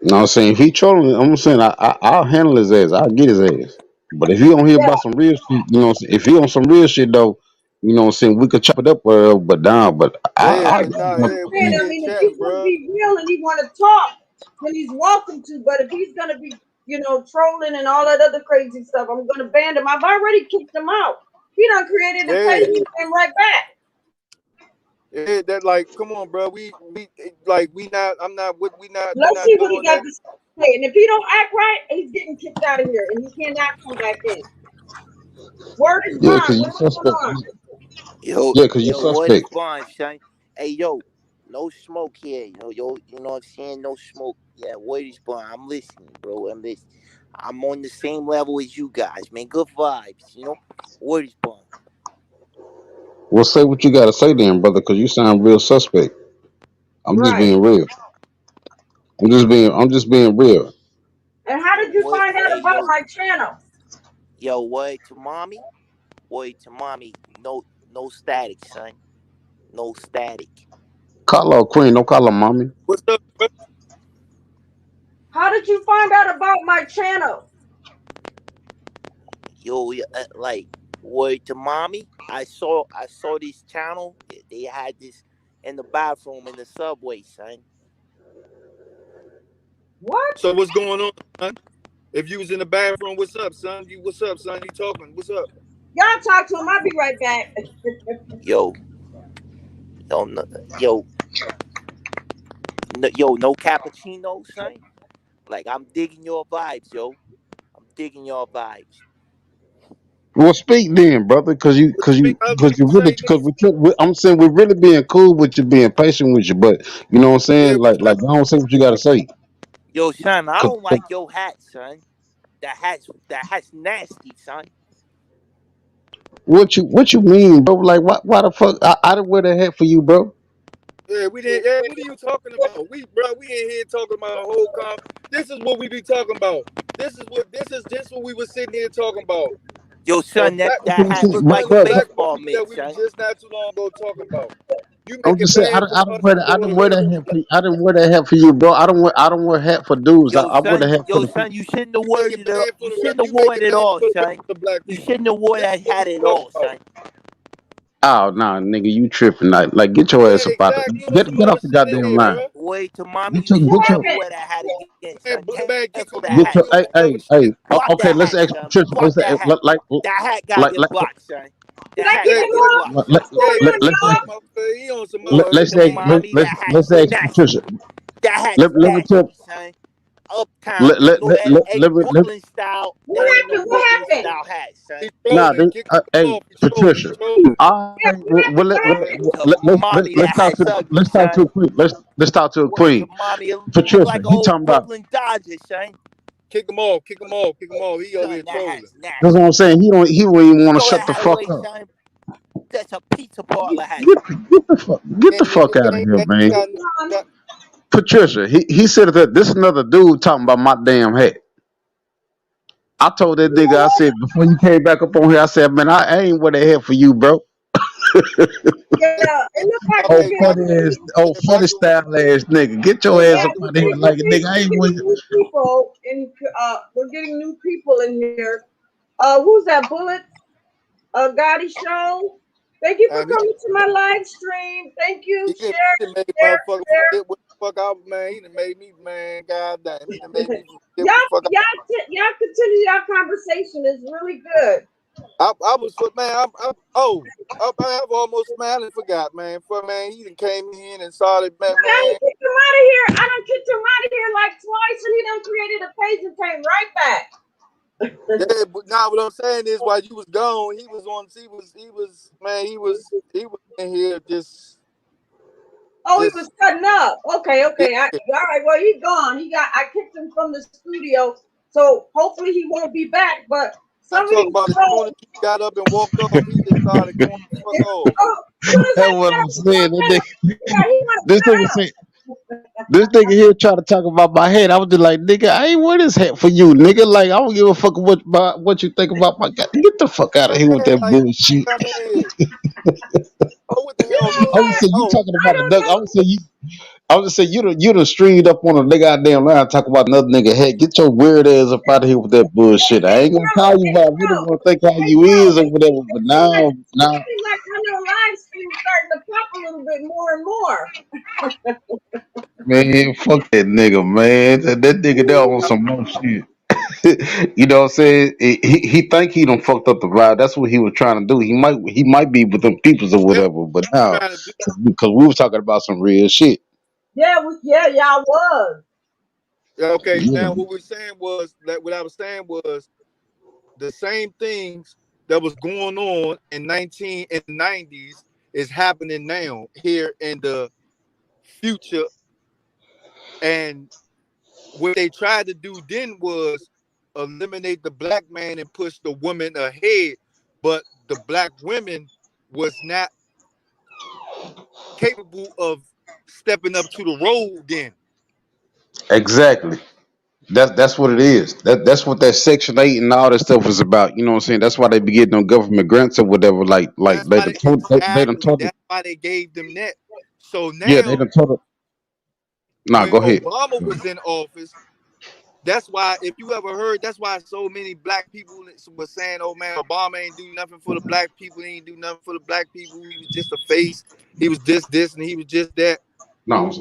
No, I'm saying if he trolling, I'm saying I'll handle his ass. I'll get his ass. But if he don't hear Yeah. about some real shit, you know, if he on some real shit though, you know, what I'm saying we could chop it up, but down. But Yeah, I but nah, I'm yeah, we saying, in I here mean, if chatting, he's gonna bro. be real and he want to talk, then he's welcome to. But if he's gonna be, trolling and all that other crazy stuff, I'm gonna ban him. I've already kicked him out. He done created a page. He came right back. Yeah, that like, come on, bro. We like we not. I'm not with. We Let's not see what he doing got that. to say. And if he don't act right, he's getting kicked out of here, and he cannot come back in. Word is yeah, bond. cause you What's going suspect. on? Yo, Yeah, cause you what is suspect. bond, son? Hey, yo, no smoke here. You know what I'm saying? No smoke. Yeah, what is bond? I'm listening, bro. I'm on the same level as you guys, man. Good vibes, What is bond? Well, say what you gotta say then, brother, cause you sound real suspect. I'm just Right. being real. I'm just being real. And how Yo, did you what? find out Hey, about my channel? yo, what to mommy? Wait to mommy. No static, son. No static. Call her queen, don't call her mommy. What's up, bro? How did you find out about my channel? Yo, like, word to mommy. I saw this channel. They had this in the bathroom in the subway, son. What? So what's going on, son? If you was in the bathroom, what's up, son? What's up, son? You talking? What's up? Y'all talk to him. I'll be right back. Yo, no, yo, no cappuccino, son. Like, I'm digging your vibes, yo. I'm digging your vibes. Well, speak then, brother, cause you, cause you, I was cause you gonna really, say, cause niggas. I'm saying we're really being cool with you, being patient with you, but you know what I'm Yeah, saying? what's Like, up? I don't say what you gotta say. Yo, son, I 'Cause- don't like your hat, son. That hat's nasty, son. what you mean, bro? Like, why the fuck? I didn't wear that hat for you, bro. Yeah, we didn't. Yeah, what are you talking about? We in here talking about a whole This is what we be talking about. This is what we were sitting here talking about. Yo, son, that hat look But, like a Black baseball movies that mitt, we were son. just not too long ago talking about. You I'm making just saying, bad for us I for didn't a wear that hood. hat for you. I didn't wear that hat for you, bro. I don't wear hat for dudes. I wear the hat for Yo, the son, people. you shouldn't have You worn making it. bad for You the shouldn't have you worn making it bad all, for the son. rest of the black You people. shouldn't have worn This that is what hat we at talking all, about. son. Oh, nah, nigga, you tripping? Like get your Yeah, ass up out of exactly. On some get other off the shit in goddamn here, line. bro. Wait to mommy, Get you your should get your never wear that hat again, son. Man, kick Cancel them that off. get hat, your We on son. some other shit. Block okay. that Let's hat, ask son. Patricia. Block that hat. That hat gotta Like get like blocked, son. Did That I hat kick Yeah, him gotta get off? blocked, let, son. let, What's yeah, going you on, can kick y'all? him out. He on some Yo, other wait let's to shit. ask He ain't. mommy, that hat's let's ask nasty. Patricia. That hat's Let me tell nasty, son. Uptown, let let let let, Eddie let, me- let Brooklyn style. What That ain't no happened? What Brooklyn happened? style hat, son. He nah. trolling. Kick him Hey, off. He trolling. He Patricia. trolling. All Yeah, right, what happened? What Word happened? to mommy, that let's talk hat's to ugly, son. a queen. Let's talk to a Word to queen. mommy, it look Patricia, like an he old talking about. Brooklyn Dodger, son. Kick him off. Kick him off. Kick him off. He over Son, here that trolling. hat's That's what nasty. I'm saying. He don't even want to Throw that shut the hat fuck away, up. son. That's a pizza parlor hat, Get, son. get the fuck out of here, man. Hold on. Patricia, he said that this another dude talking about my damn hat. I told that You know nigga, I what? said before you came back up on here, I said, man, I ain't wear that hat for you, bro. Yeah, it looked like Okay, okay. Funny style ass nigga. Get your So ass yeah, up out of here like a nigga. I ain't we're with getting new people, and we're getting new people in here. Who's that? Bullet? Gotti Show. Thank you for he coming to my live stream. Thank you. done, Share, he done made share, motherfucker share. forget what the fuck I was, man. He done made me, man. God damn. He done made me forget y'all, what the fuck y'all continue your conversation. It's really good. I was, man. I've almost, man, I forgot, man. For man, he done came in and started, man. I didn't kick him him out of here. I done kicked him out of here like twice, and he done created a page and came right back. Yeah, but now what I'm saying is, while you was gone, he was in here just. Oh, he was cutting up. Okay. All right. Well, he's gone. I kicked him from the studio, so hopefully he won't be back. But I'm talking about as soon as he got up and walked off, he just started going the fuck off. That's what I'm saying. This nigga here trying to talk about my head. I was just like, nigga, I ain't wear this hat for you, nigga. Like, I don't give a fuck what you think about my guy. Get the fuck out of here with that bullshit. I would say you talking about a duck. I would say you done streamed up on a nigga goddamn line talking about another nigga. Hey, get your weird ass up out of here with that bullshit. I ain't gonna call you by. We don't wanna think how you is or whatever. But now. Like I know live stream starting to pop a little bit more and more. Man, fuck that nigga, man. That nigga there on some more shit. You know what I'm saying? He think he done fucked up the vibe. That's what he was trying to do. He might be with them peoples or whatever. But now, because we was talking about some real shit. Yeah, y'all was. Okay, now what I was saying was the same things that was going on in the 90s is happening now here in the future. And what they tried to do then was eliminate the black man and push the woman ahead, but the black women was not capable of stepping up to the role then. Exactly. That's what it is. That's what that Section 8 and all that stuff was about. You know what I'm saying? That's why they be getting them government grants or whatever. Like they done told That's why they gave them that. So now, yeah, they done told it. Nah, go ahead. Obama was in office. That's why, if you ever heard, that's why so many black people were saying, "Oh man, Obama ain't do nothing for the black people. He ain't do nothing for the black people. He was just a face. He was just this and he was just that." No.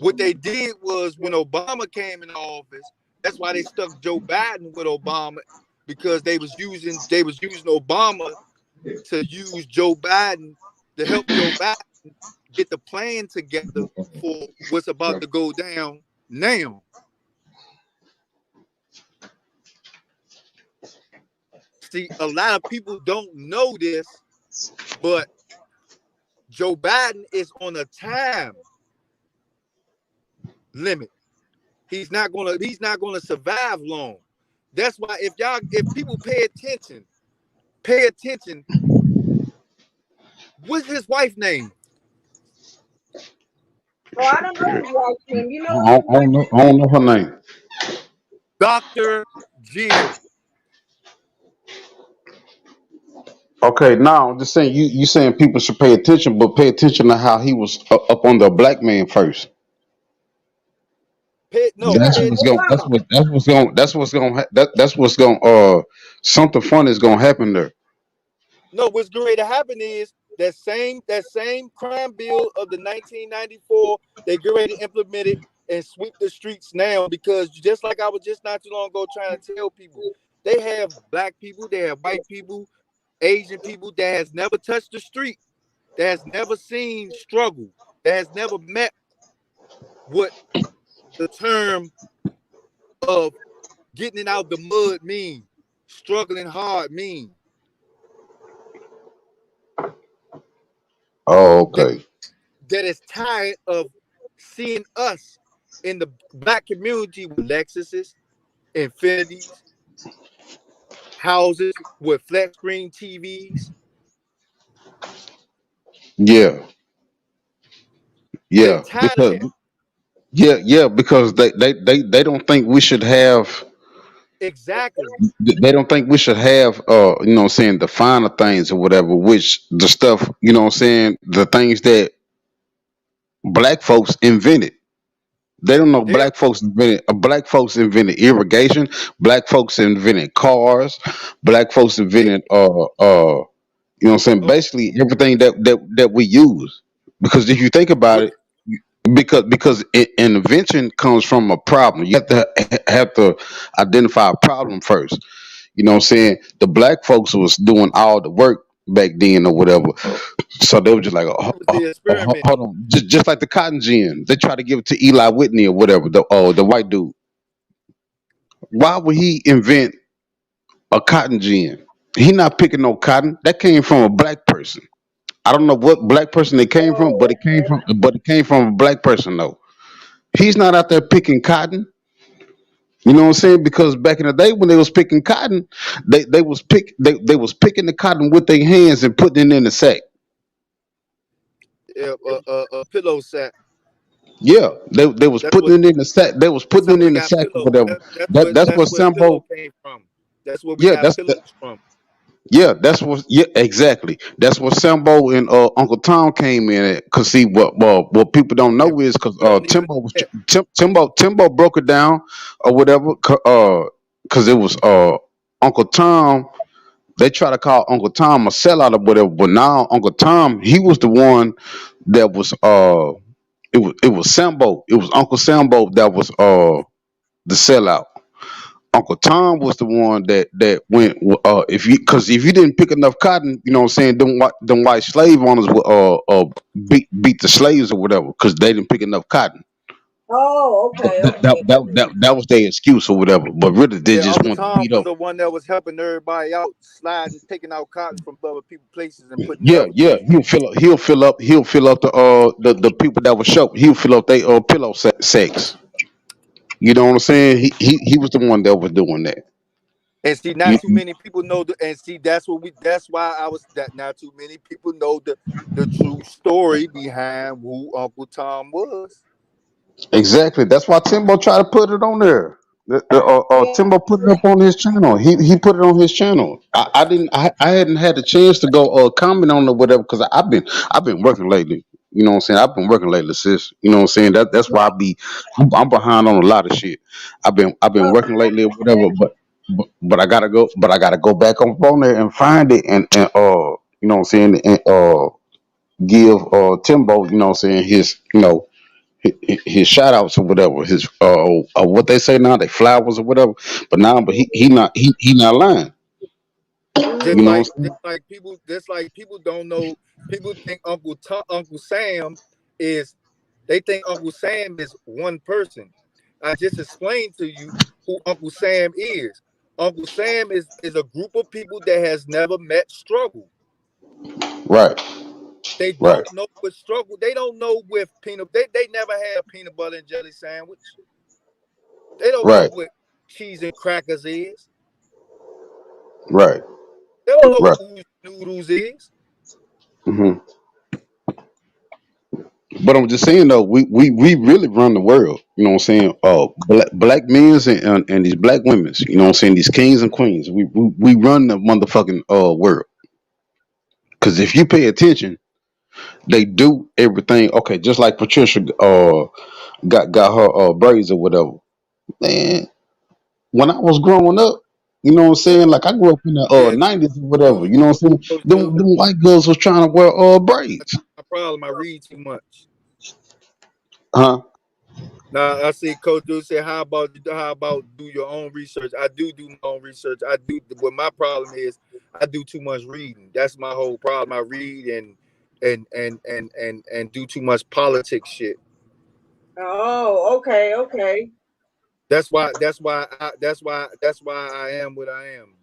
What they did was when Obama came in office, that's why they stuck Joe Biden with Obama, because they was using Obama to use Joe Biden to help Joe Biden get the plan together for what's about to go down now. See, a lot of people don't know this, but Joe Biden is on a time limit. He's not gonna survive long. That's why if people pay attention. What's his wife's name? Oh, I don't know his wife's name. You know, I don't know her name. Dr. Jill. Okay, now I'm just saying you saying people should pay attention, but pay attention to how he was up on the black man first. Something fun is gonna happen there. No, what's going to happen is that same crime bill of the 1994, they get ready to implement it and sweep the streets now, because just like I was just not too long ago trying to tell people, they have black people, they have white people, Asian people that has never touched the street, that has never seen struggle, that has never met what the term of getting it out the mud mean, struggling hard mean. Oh, okay. That is tired of seeing us in the black community with Lexuses, Infinities, houses with flat screen TVs. Yeah. Because they don't think we should have. Exactly. They don't think we should have you know what I'm saying, the finer things or whatever, which the stuff, you know what I'm saying, the things that black folks invented. They don't know black folks invented irrigation, black folks invented cars, black folks invented you know what I'm saying, basically everything that we use. Because if you think about it, because an invention comes from a problem. You have to identify a problem first. You know what I'm saying? The black folks was doing all the work back then or whatever. So they were just like, The experiment. hold on, just like the cotton gin. They tried to give it to Eli Whitney or whatever, the white dude. Why would he invent a cotton gin? He not picking no cotton. That came from a black person. I don't know what black person it came from, but Oh, okay. it came from a black person though. He's not out there picking cotton. You know what I'm saying? Because back in the day when they was picking cotton, they was picking the cotton with their hands and putting it in the sack. A pillow sack. Yeah, they was That's putting what. it in the sack. They was That's putting how it we in the got sack or pillow. whatever. That's That's what where pillow Sambo. came from. That's where we Yeah, got pillows from. yeah, exactly. That's what Sambo and Uncle Tom came in at. Cause see what people don't And know is cause we don't even know that. Timbo broke it down or whatever. Cause it was Uncle Tom. They try to call Uncle Tom a sellout or whatever, but now Uncle Tom, he was the one that was it was Sambo. It was Uncle Sambo that was the sellout. Uncle Tom was the one that went if you didn't pick enough cotton, you know what I'm saying, them white slave owners would beat the slaves or whatever because they didn't pick enough cotton. Oh, So okay, that, that, okay. that, that was their excuse or whatever. But really they Yeah, just Uncle want to Tom beat was up. the one that was helping everybody out, sliding, taking out cotton from other people's places and putting it Yeah, other yeah, places. he'll fill up the people that were show. He'll fill up they pillow sacks. You know what I'm saying? He was the one that was doing that. And see, not too many people know and see that's what we that's why I was that not too many people know the true story behind who Uncle Tom was. Exactly. That's why Timbo tried to put it on there. Yeah. Timbo put it up on his channel. He put it on his channel. I didn't. I hadn't had a chance to go comment on it whatever because I've been working lately. You know what I'm saying? I've been working lately, sis. You know what I'm saying? That's why I'm behind on a lot of shit. I've been Oh, working lately or whatever. But I gotta go. But I gotta go back on there and find it and you know what I'm saying and give Timbo, you know what I'm saying, his shout outs or whatever, his what they say now, they flowers or whatever. But he not lying. Just You know mm, what I'm just like people don't know. People think Uncle Sam is. They think Uncle Sam is one person. I just explained to you who Uncle Sam is. Uncle Sam is a group of people that has never met struggle. saying? Right, They right, don't know what struggle. They don't know with peanut. They never had a peanut butter and jelly sandwich. They don't know right, what cheese and crackers is. right, They don't know right. what oozing noodles is. hmm But I'm just saying though, we really run the world. You know what I'm saying? Black men's and these black women's. You know what I'm saying? These kings and queens. We run the motherfucking world. Because if you pay attention, they do everything. Okay, just like Patricia got her braids or whatever. Man, when I was growing up, you know what I'm saying? Like I grew up in the Yeah, 90s or whatever. true. You know what I'm saying? So, Them white girls was trying to wear braids. my problem. I read too much. Huh? Now I see Coach Dude say, how about do your own research? I do my own research. I do. What my problem is, I do too much reading. That's my whole problem. I read and do too much politics shit. oh, okay, okay. That's why I am what I am.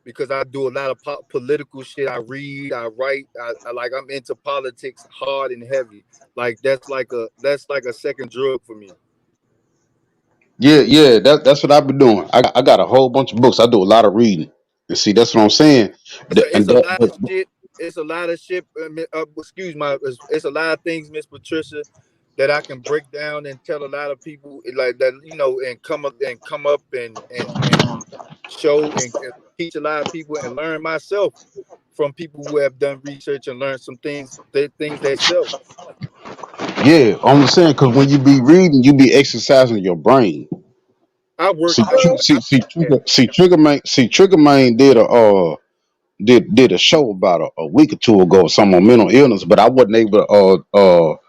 Because I do a lot of political shit. I read, I write, I like I'm into politics hard and heavy. Like that's like a second drug for me. Yeah. That's what I've been doing. I got a whole bunch of books. I do a lot of reading. And see, that's what I'm saying. It's a lot of shit. It's a lot of shit. Excuse my. It's a lot of things, Miss Patricia, that I can break down and tell a lot of people like that. You know, and come up and show and teach a lot of people and learn myself from people who have done research and learned some things. Things themselves. Yeah, I'm saying because when you be reading, you be exercising your brain. I work. See, Trigger Main did a show about a week or two ago, some on mental illness, but I wasn't able to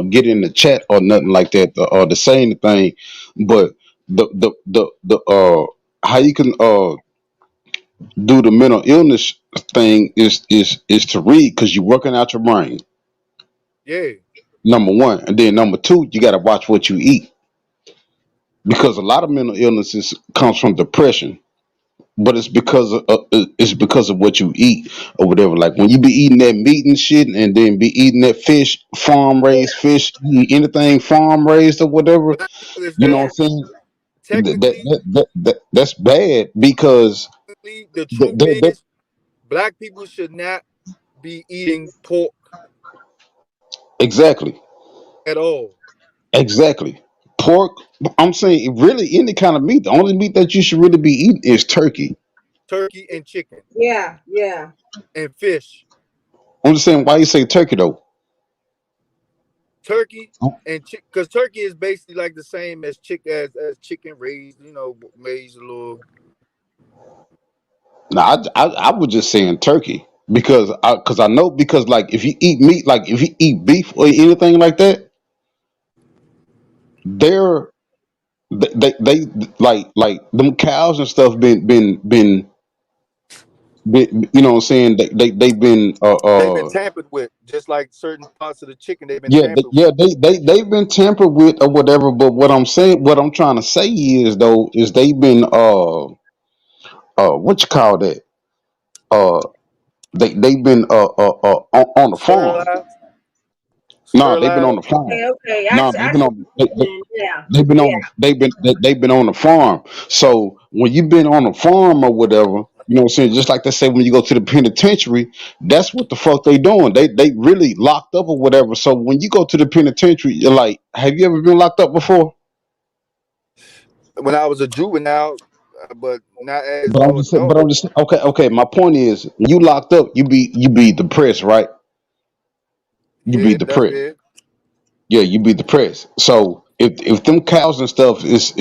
get in the chat or nothing like that to say anything. But the how you can do the mental illness thing is to read because you're working out your brain. Yeah. Number one, and then number two, you got to watch what you eat because a lot of mental illnesses comes from depression, but it's because of what you eat or whatever. Like when you be eating that meat and shit, and then be eating that fish, farm raised fish, eat anything farm raised or whatever. But that's because You know what I'm that saying? technically, That's bad because the truth they is, black people should not be eating pork exactly. at all. Exactly. Pork, I'm saying really any kind of meat. The only meat that you should really be eating is turkey. Turkey and chicken Yeah, yeah. and fish. I'm just saying why you say turkey though. Turkey and chicken, because turkey is basically like the same as chicken raised, raised a little. No, I was just saying turkey because I know because like if you eat meat, like if you eat beef or anything like that, they're they like them cows and stuff been you know what I'm saying they've been They've been tampered with, just like certain parts of the chicken. They've been yeah, tampered yeah, with. they've been tampered with or whatever. But what I'm trying to say is though, is they've been what you call that? Uh, they've been on the farm. Sterilized, No, they've been on sterilized. the farm. Okay, okay. No, I they've been see on what you're saying. Yeah, they've been yeah. on they've been on the farm. So when you've been on the farm or whatever, you know what I'm saying? Just like they say when you go to the penitentiary, that's what the fuck they doing. They really locked up or whatever. So when you go to the penitentiary, you're like, have you ever been locked up before? When I was a juvenile, but not as But I'm no just saying, adult. but I'm just okay. My point is, when you locked up, you be depressed, right? You be Yeah, that's depressed. fair. Yeah, you be depressed. So if them cows and stuff is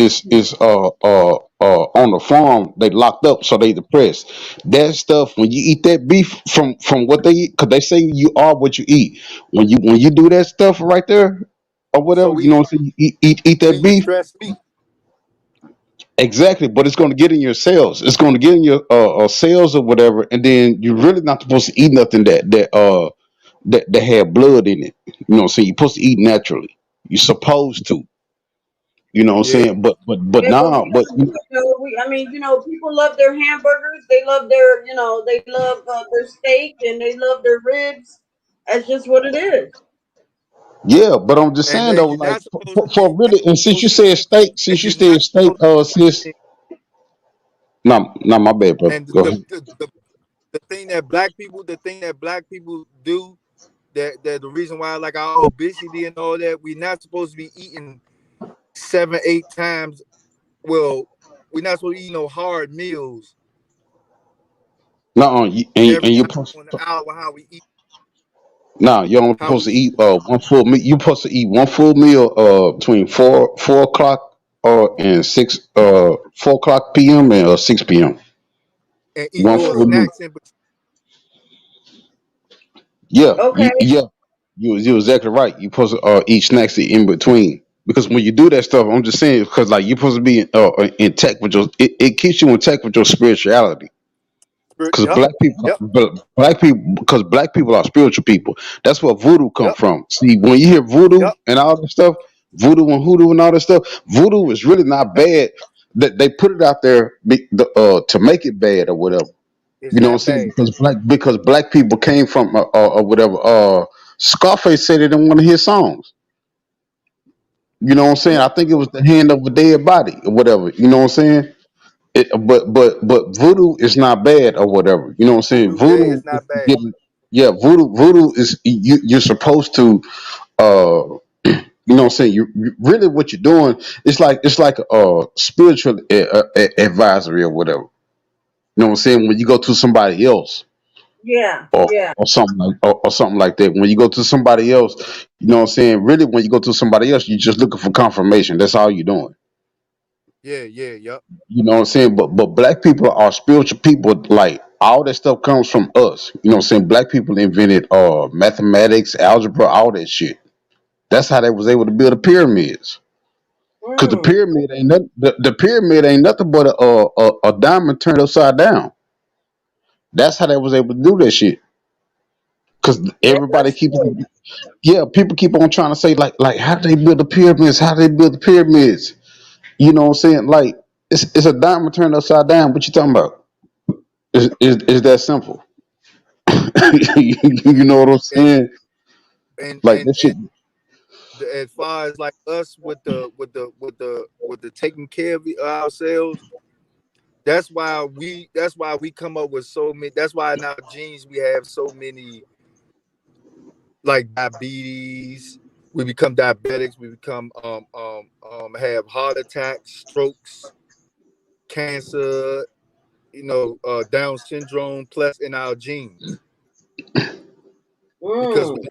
on the farm, they locked up, so they depressed. That stuff when you eat that beef from what they eat, because they say you are what you eat. When you do that stuff right there or So whatever, you we know what I'm saying? You eat that when you beef. stress me, Exactly, but it's going to get in your cells. It's going to get in your cells or whatever, and then you're really not supposed to eat nothing that had blood in it. You know what I'm saying? You're supposed to eat naturally. You're supposed to. You know what I'm yeah. saying? But Yeah, but now, we but don't do it though. I mean, people love their hamburgers. They love their, they love their steak and they love their ribs. That's just what it is. yeah, but I'm just And saying then though, you're like not supposed to for be really, and since you supposed to said be, steak, and you're not supposed sis, to. no, my bad, brother. And Go ahead. the thing that black people do, that the reason why like our obesity and all that, we're not supposed to be eating 7, 8 times. Well, we're not supposed to eat no hard meals No, every and you're hour supposed on the hour how we eat no, you're only how we supposed to eat eat one full meal. You're supposed to eat one full meal between four o'clock and 4 o'clock p.m. and 6 p.m. and eat One little full meal. snacks in between. Yeah, Okay. yeah, you exactly right. You're supposed to eat snacks in between because when you do that stuff, I'm just saying because like you're supposed to be intact with your it keeps you intact with your spirituality. Because Yep, yep, black people are spiritual people. That's where voodoo come yep, from. See, when you hear voodoo yep, and all that stuff, voodoo and hoodoo and all that stuff, voodoo is really not yep. bad. That they put it out there to make it bad or whatever. It's You know what I'm not saying? bad. Because black people came from or whatever. Scarface said it in one of his songs. You know what I'm saying? Yeah, I think it was the hand of a dead body or whatever. You know what I'm saying? But voodoo is not bad or whatever. You know what I'm saying? voodoo. Yeah, Voodoo it's is not bad. getting yeah, voodoo is you're supposed to uh you know what I'm saying? Really what you're doing it's like a spiritual advisory or whatever. You know what I'm saying? When you go to somebody else Yeah, or yeah. or something like that. When you go to somebody else, you know what I'm saying? Really when you go to somebody else, you're just looking for confirmation. That's all you're doing. Yeah, yeah, yep. You know what I'm saying? But black people are spiritual people. Like all that stuff comes from us. You know what I'm saying? Black people invented mathematics, algebra, all that shit. That's how they was able to build the pyramids. Cause Mm. the pyramid ain't nothing but a diamond turned upside down. That's how they was able to do that shit. Cause Yeah, everybody that's keeps, true. yeah, people keep on trying to say like how do they build the pyramids? How do they build the pyramids? You know what I'm saying? Like it's a diamond turned upside down. What you talking about? Is that simple? You know what I'm And saying? and Like and that and shit. as far as like us with the taking care of ourselves, that's why we come up with so many. That's why in our genes we have so many like diabetes. We become diabetics. We become have heart attacks, strokes, cancer. Down syndrome plus in our genes because Mm.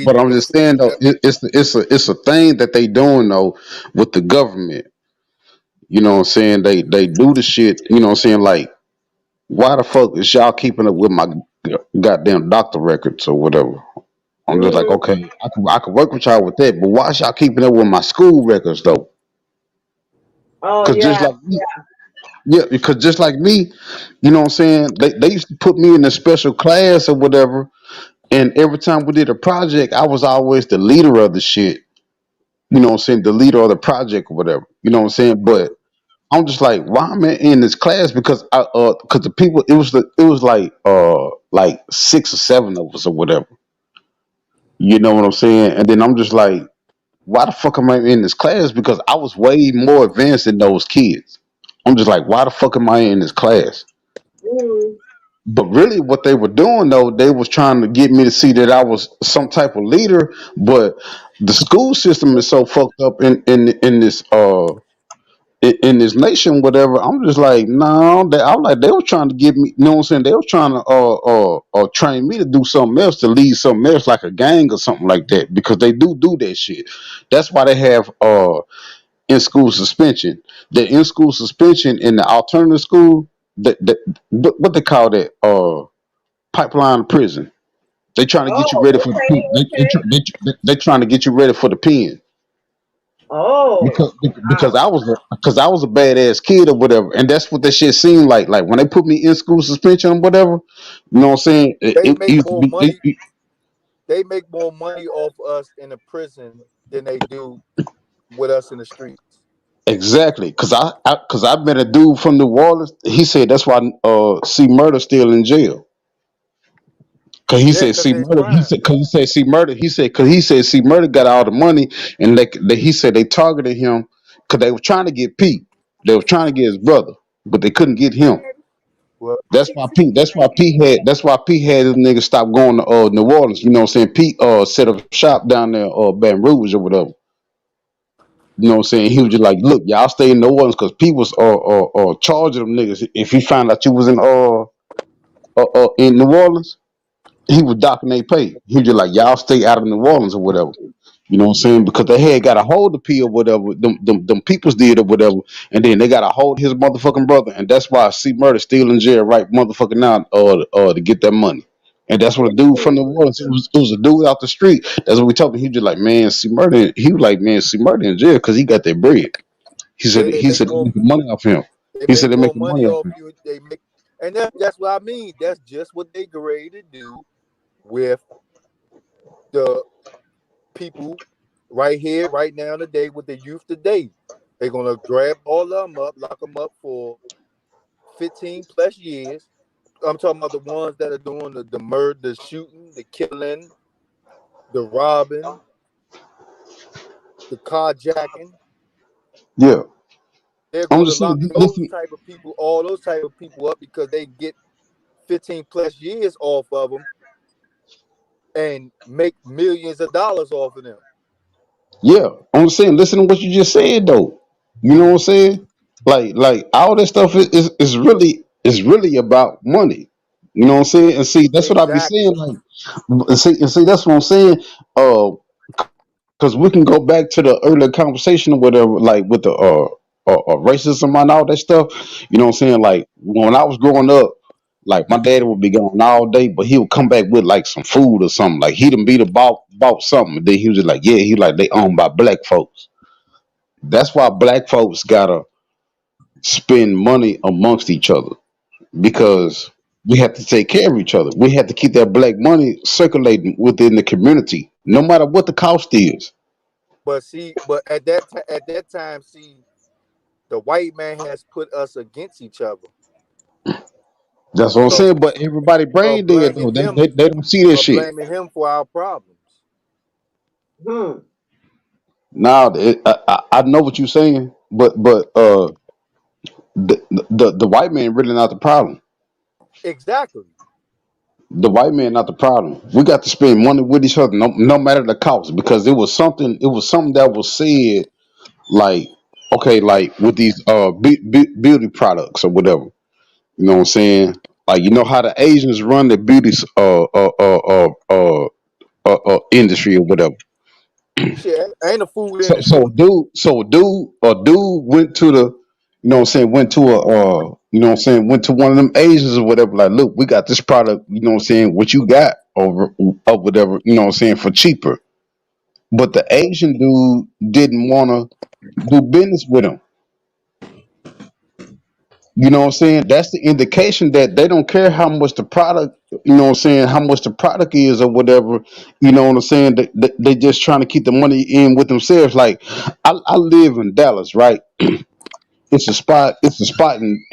But I'm just saying though, it's a thing that they doing though with the government. You know what I'm saying? They do the shit. You know what I'm saying? Like why the fuck is y'all keeping up with my goddamn doctor records or whatever? I'm just like, Mm. okay, I can work with y'all with that, but why is y'all keeping up with my school records though? Oh Cause just yeah, like me, yeah, because just like me, you know what I'm saying? They used to put me in a special class or whatever, and every time we did a project, I was always the leader of the shit. You know what I'm saying? The leader of the project or whatever. You know what I'm saying? But I'm just like, why am I in this class? Because because the people, it was like 6 or 7 of us or whatever. You know what I'm saying? And then I'm just like, why the fuck am I in this class? Because I was way more advanced than those kids. I'm just like, why the fuck am I in this class? Mm. But really, what they were doing though, they was trying to get me to see that I was some type of leader. But the school system is so fucked up in this in this nation, whatever. I'm just like, no, I'm like, they were trying to give me, you know what I'm saying? They were trying to train me to do something else, to lead something else, like a gang or something like that, because they do that shit. That's why they have in school suspension. The in school suspension in the alternative school, that what they call that pipeline prison. They trying to get you Oh, ready for the okay, pen. okay. They trying to get you ready for the pen. Oh, Because wow. I was a badass kid or whatever, and that's what that shit seemed like. Like when they put me in school suspension or whatever, you know what I'm saying? It, they it make used to more be money. They make more money off us in the prison than they do with us in the streets. exactly because I met a dude from New Orleans. He said that's why C Murder still in jail. Cause he Yeah, said because C his Murder. He crime. said because he said C Murder. He said because he said C Murder got all the money, and he said they targeted him because they were trying to get Pete. They were trying to get his brother, but they couldn't get him. Well, That's why Pete had his niggas stop going to New Orleans. You know what I'm saying? Pete set up shop down there Baton Rouge or whatever. You know what I'm saying? He was just like, look, y'all stay in New Orleans because Pete was charging them niggas. If he found out you was in New Orleans, he was docking they pay. He was just like, y'all stay out of New Orleans or whatever. You know what I'm saying? Because they had got a hold of P or whatever, them peoples did or whatever, and then they got a hold of his motherfucking brother, and that's why C Murder still in jail right motherfucking now, to get that money. And that's what a dude from the Orleans. It was a dude out the street. That's what we told him. He was just like, man, C Murder. He was like, man, C Murder in jail because he got that bread. He said yeah, they he make said they more. making money off him. They He said make they're more making money money off off him. you. They make, and that's what I mean. That's just what they get ready to do with the people right here, right now, today, with the youth today. They're gonna grab all of them up, lock them up for 15 plus years. I'm talking about the ones that are doing the murder, the shooting, the killing, the robbing, the carjacking. Yeah, They're I'm going to just lock saying. those Listen, type of people, all those type of people up because they get 15 plus years off of them and make millions of dollars off of them. yeah, I'm saying, listen to what you just said though. You know what I'm saying? Like all that stuff is really about money. You know what I'm saying? And see, that's what I be Exactly. saying. Like, and see, that's what I'm saying. Because we can go back to the earlier conversation or whatever, like with the racism and all that stuff. You know what I'm saying? Like when I was growing up, like my daddy would be gone all day, but he would come back with like some food or something. Like he done bought something. And then he was just like, yeah, he like they owned by black folks. That's why black folks gotta spend money amongst each other because We have to take care of each other. We have to keep that black money circulating within the community, no matter what the cost is. But see, but at that time, see, the white man has put us against each other. That's what I'm So saying. But everybody of brain dead though. blaming him, They don't see this shit. for our problems. Hmm. Now I know what you're saying, but the white man really not the problem. Exactly. The white man not the problem. We got to spend money with each other, no matter the cost, because it was something that was said like, okay, like with these beauty products or whatever. You know what I'm saying? Like you know how the Asians run the beauty industry or whatever. Shit, ain't a food So industry. a dude went to the, you know what I'm saying, went to a you know what I'm saying, went to one of them Asians or whatever, like, look, we got this product, you know what I'm saying, what you got over or whatever, you know what I'm saying, for cheaper. But the Asian dude didn't wanna do business with him. You know what I'm saying? That's the indication that they don't care how much the product, you know what I'm saying, how much the product is or whatever. You know what I'm saying? They just trying to keep the money in with themselves. Like I live in Dallas, right? It's a spot in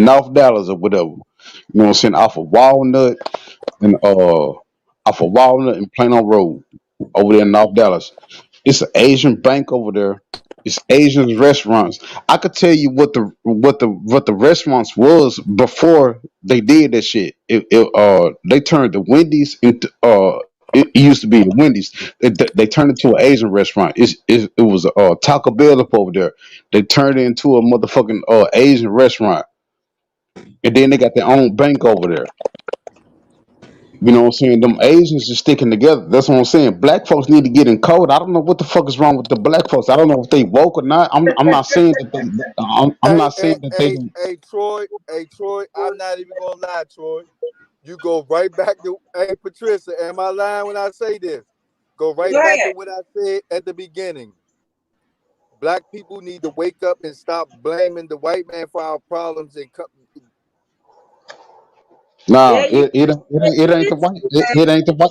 North Dallas or whatever. You know what I'm saying? Off of Walnut and Plano Road over there in North Dallas. It's an Asian bank over there. It's Asian restaurants. I could tell you what the restaurants was before they did that shit. They turned the Wendy's into it used to be the Wendy's. They turned it to an Asian restaurant. It was a Taco Bell up over there. They turned it into a motherfucking Asian restaurant, and then they got their own bank over there. You know what I'm saying? Them Asians are sticking together. That's what I'm saying. Black folks need to get in code. I don't know what the fuck is wrong with the black folks. I don't know if they woke or not. I'm not saying that they. I'm Hey, not hey, saying that they. hey, hey, Troy. I'm not even gonna lie, Troy. You go right back to, hey, Patricia. Am I lying when I say this? Go right Go back to ahead. what I said at the beginning. Black people need to wake up and stop blaming the white man for our problems and Nah, Yeah, you it ain't the white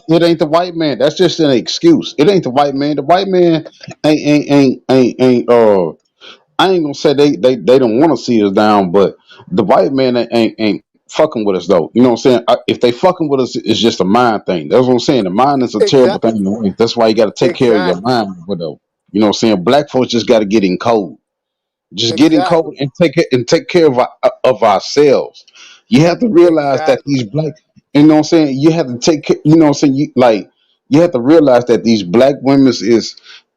it ain't the white man. That's just an excuse. It ain't the white man. The white man ain't I ain't gonna say they don't want to see us down, but the white man ain't fucking with us though. You know what I'm saying? If they fucking with us, it's just a mind thing. That's what I'm saying. The mind is a terrible exact, thing to waste. That's why you got to take care of your exactly, mind, whatever. You know what I'm saying? Black folks just got to get in code. Just get in code exactly, and take care of ourselves. You have to realize that exactly, these black, you know what I'm saying. You have to take care. You know what I'm saying. You have to realize that these black women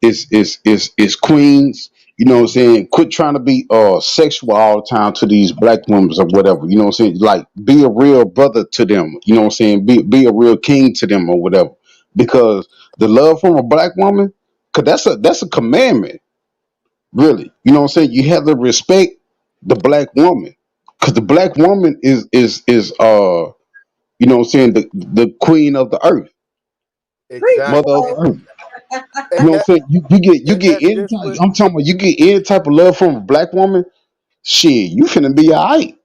is queens. You know what I'm saying. Quit trying to be sexual all the time to these black women or whatever. You know what I'm saying. Like be a real brother to them. You know what I'm saying. Be a real king to them or whatever. Because the love from a black woman, cause that's a commandment. Really, you know what I'm saying? You have to respect the black woman, because the black woman is you know what I'm saying, the queen of the earth, preach, exactly, mother of boy. the earth. You know and what that I'm saying? You and get that's any just type. what I'm talking about you get any type of love from a black woman. Shit, you finna be alright.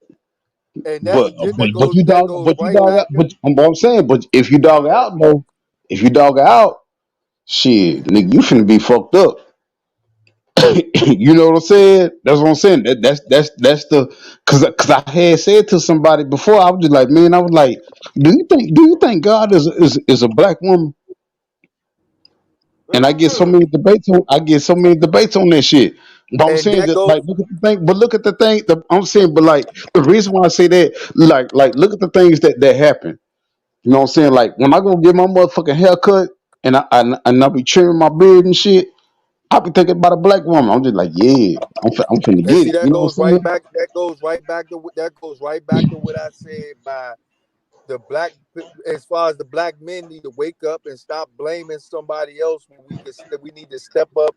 and But but you that dog goes but you right dog out. back to, But I'm saying, but if you dog go ahead. out though, if you dog out, shit, nigga, you finna be fucked up. You know what I'm saying? That's what I'm saying. That's the cause I had said to somebody before. I was just like, man, I was like, do you think God is a black woman? And Mm. I get so many debates on that shit. But I'm And saying that that, goes like, look at the thing. But look at the thing. I'm saying, but like the reason why I say that, like look at the things that happen. You know what I'm saying? Like when I go get my motherfucking haircut and I be trimming my beard and shit. I be thinking about a black woman. I'm just like, yeah, I'm finna and get see it. You that know what goes I'm right saying? back that goes right back to what I said by the black, as far as the black men need to wake up and stop blaming somebody else when we need to step up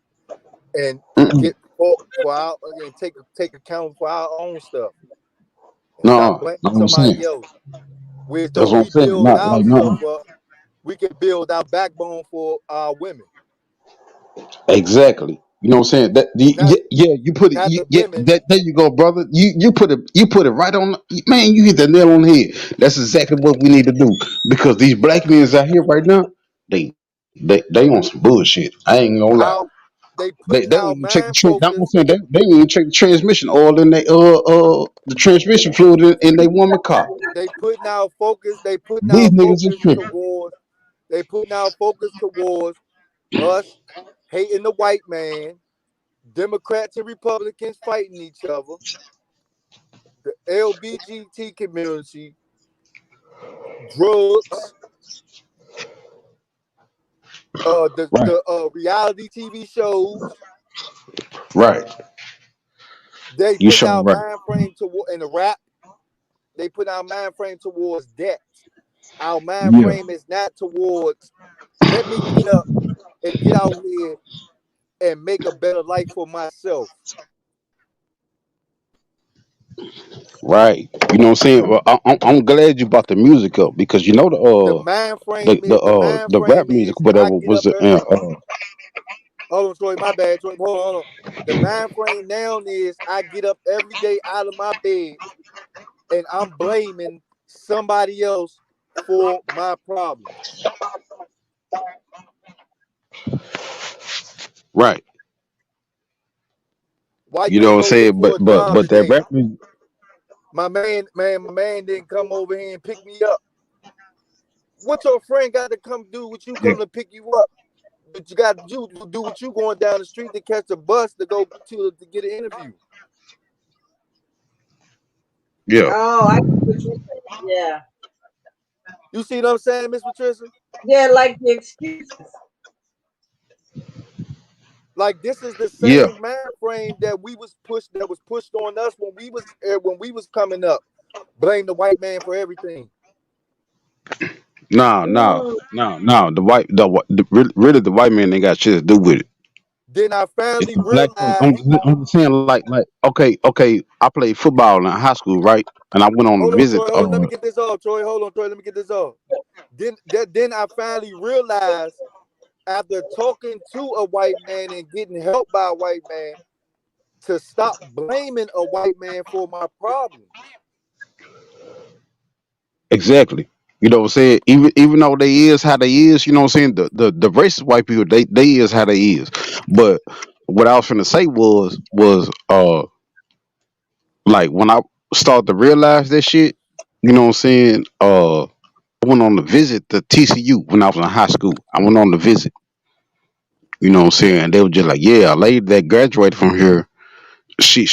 and Mm-mm. get for our and take account for our own stuff and stop No, blaming that's what I'm saying. somebody else. Whereas That's though what I'm we saying. build Not like ourselves no. up, we can build our backbone for our women. Exactly. You know what I'm saying? not Yeah, you put it. not the Yeah, women. there you go, brother. You put it right on. Man, you hit the nail on the head. That's exactly what we need to do because these black men out here right now, they on some bullshit. I ain't gonna lie. Our they They putting don't our even check man That's what I'm focus. saying. They ain't even check the transmission oil in they the transmission fluid in they woman car. They putting our focus. They putting These our niggas is focus tripping. towards. They putting our focus towards us hating the white man. Democrats and Republicans fighting each other. The LBGT community, drugs, Right, the reality TV shows. right. They You putting sure our right. mind frame toward in the rap. They put our mind frame towards that. Our mind Yeah, frame is not towards let me get up and get out here and make a better life for myself. right. You know what I'm saying? Well, I'm glad you brought the music up because you know the rap music, Is I whatever get was up the every hold on, Troy, my bad, Troy. Hold on. The mind frame now is I get up every day out of my bed and I'm blaming somebody else for my problems. right. Why You you know what ain't I'm go look saying? for a job But that today? rap music, My man didn't come over here and pick me up. What your friend got to come do what you yeah, come to pick you up? But you got to do what you going down the street to catch a bus to go to get an interview. yeah, Oh, I get what you're saying. Yeah. You see what I'm saying, Miss Patricia? Yeah, like the excuses. Like this is the yeah. same mind frame that was pushed on us when we was coming up. Blame the white man for everything. No, no, Mm, no, no. Really the white man ain't got shit to do with it. Then I It's finally the black folks. realized. I'm just saying, like, okay. I played football in high school, right? And I went on a Hold on, visit. Troy. Hold on. Let me get this off, Troy. Hold on, Troy. Let me get this off. Then I finally realized after talking to a white man and getting help by a white man to stop blaming a white man for my problems. Exactly. You know what I'm saying? Even though they is how they is, you know what I'm saying? The racist white people, they is how they is. But what I was trying to say was like when I started to realize that shit, you know what I'm saying? I went on the visit to TCU when I was in high school. I went on the visit, you know what I'm saying? And they were just like, yeah, a lady that graduated from here, she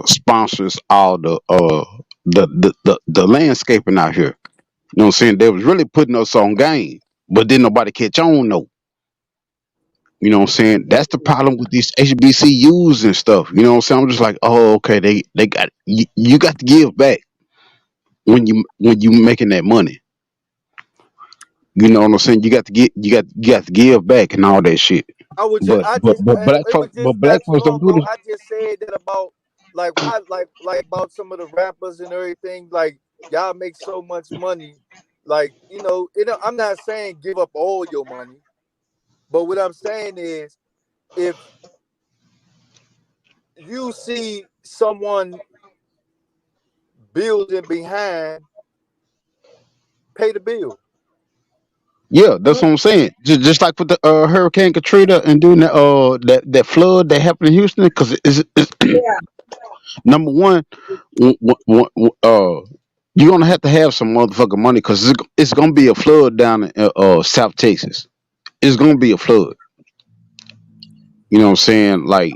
sponsors all the landscaping out here. You know what I'm saying? They was really putting us on game, but didn't nobody catch on though. You know what I'm saying? That's the problem with these HBCUs and stuff. You know what I'm saying? I'm just like, oh, okay, they got you got to give back when you making that money. You know what I'm saying? You got to give back and all that shit. But black folks don't do this. I just said that about like why like about some of the rappers and everything. Like y'all make so much money. Like, I'm not saying give up all your money, but what I'm saying is if you see someone building behind, pay the bill. Yeah, that's what I'm saying. Just like with the Hurricane Katrina and doing that flood that happened in Houston, because it's yeah. number one, you're gonna have to have some motherfucking money because it's gonna be a flood down in South Texas. It's gonna be a flood. You know what I'm saying? Like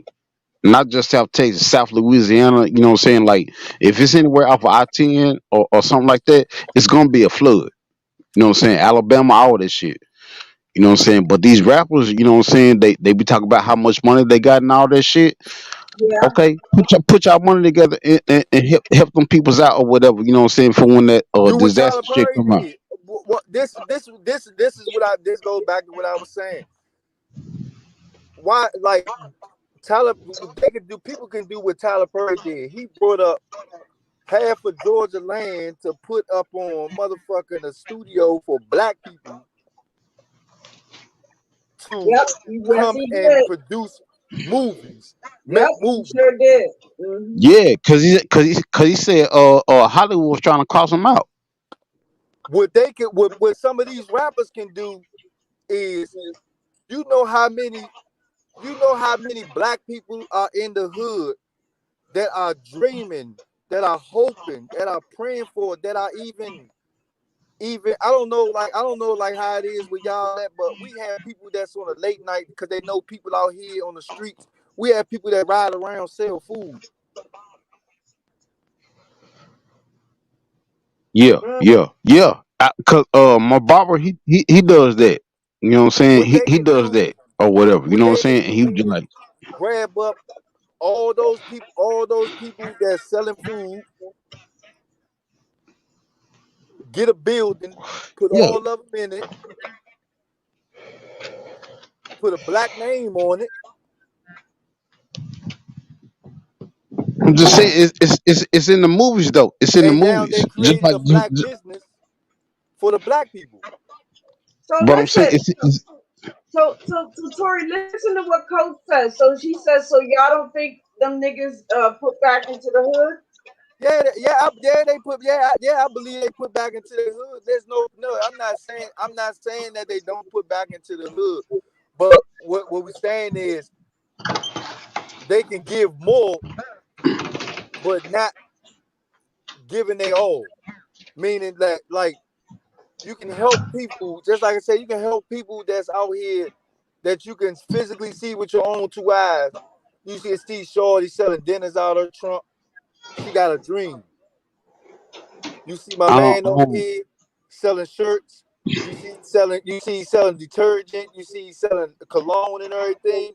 not just South Texas, South Louisiana. You know what I'm saying? Like if it's anywhere off of I-10 or something like that, it's gonna be a flood. You know what I'm saying? Alabama, all that shit. You know what I'm saying? But these rappers, you know what I'm saying? They be talking about how much money they got and all that shit. Yeah. Okay, put y'all money together and help them peoples out or whatever. You know what I'm saying? For when that Do what disaster Tyler shit Perry come out. did. What this is what this goes back to what I was saying. Why like Tyler people can do what Tyler Perry did. He brought up half of Georgia land to put up on motherfucking a studio for black people to Yep. Yes, come he and did. produce movies, Yep, make he movies. sure did. Mhm. Yeah, cause he said Hollywood was trying to cross him out. What some of these rappers can do is, you know how many black people are in the hood that are dreaming, that are hoping, that are praying for, that are even I don't know like how it is with y'all at, but we have people that's on a late night because they know people out here on the streets. We have people that ride around, sell food. Yeah, Mhm. yeah. Cause my barber he does that. You know what I'm saying? What they He can does do, that or whatever. You what know what I'm they can saying? And he do was just is like, grab up all those people that's selling food, get a building, put yeah. all of them in it, put a black name on it, I'm just saying it's in the movies though. It's in the and now they movies. Just created like, a black business for the black people. So but I'm saying listen, it's so Tori, listen to what Coach says. So she says, so y'all don't think them niggas put back into the hood? I believe they put back into the hood. There's no, I'm not saying that they don't put back into the hood, but what we're saying is they can give more, but not giving they all. Meaning that, like, you can help people, just like I said, you can help people that's out here that you can physically see with your own two eyes. You see Steve Shorty selling dinners out her trunk. She got a dream. You see my man I over don't, here selling shirts. You see selling detergent. You see selling cologne and everything.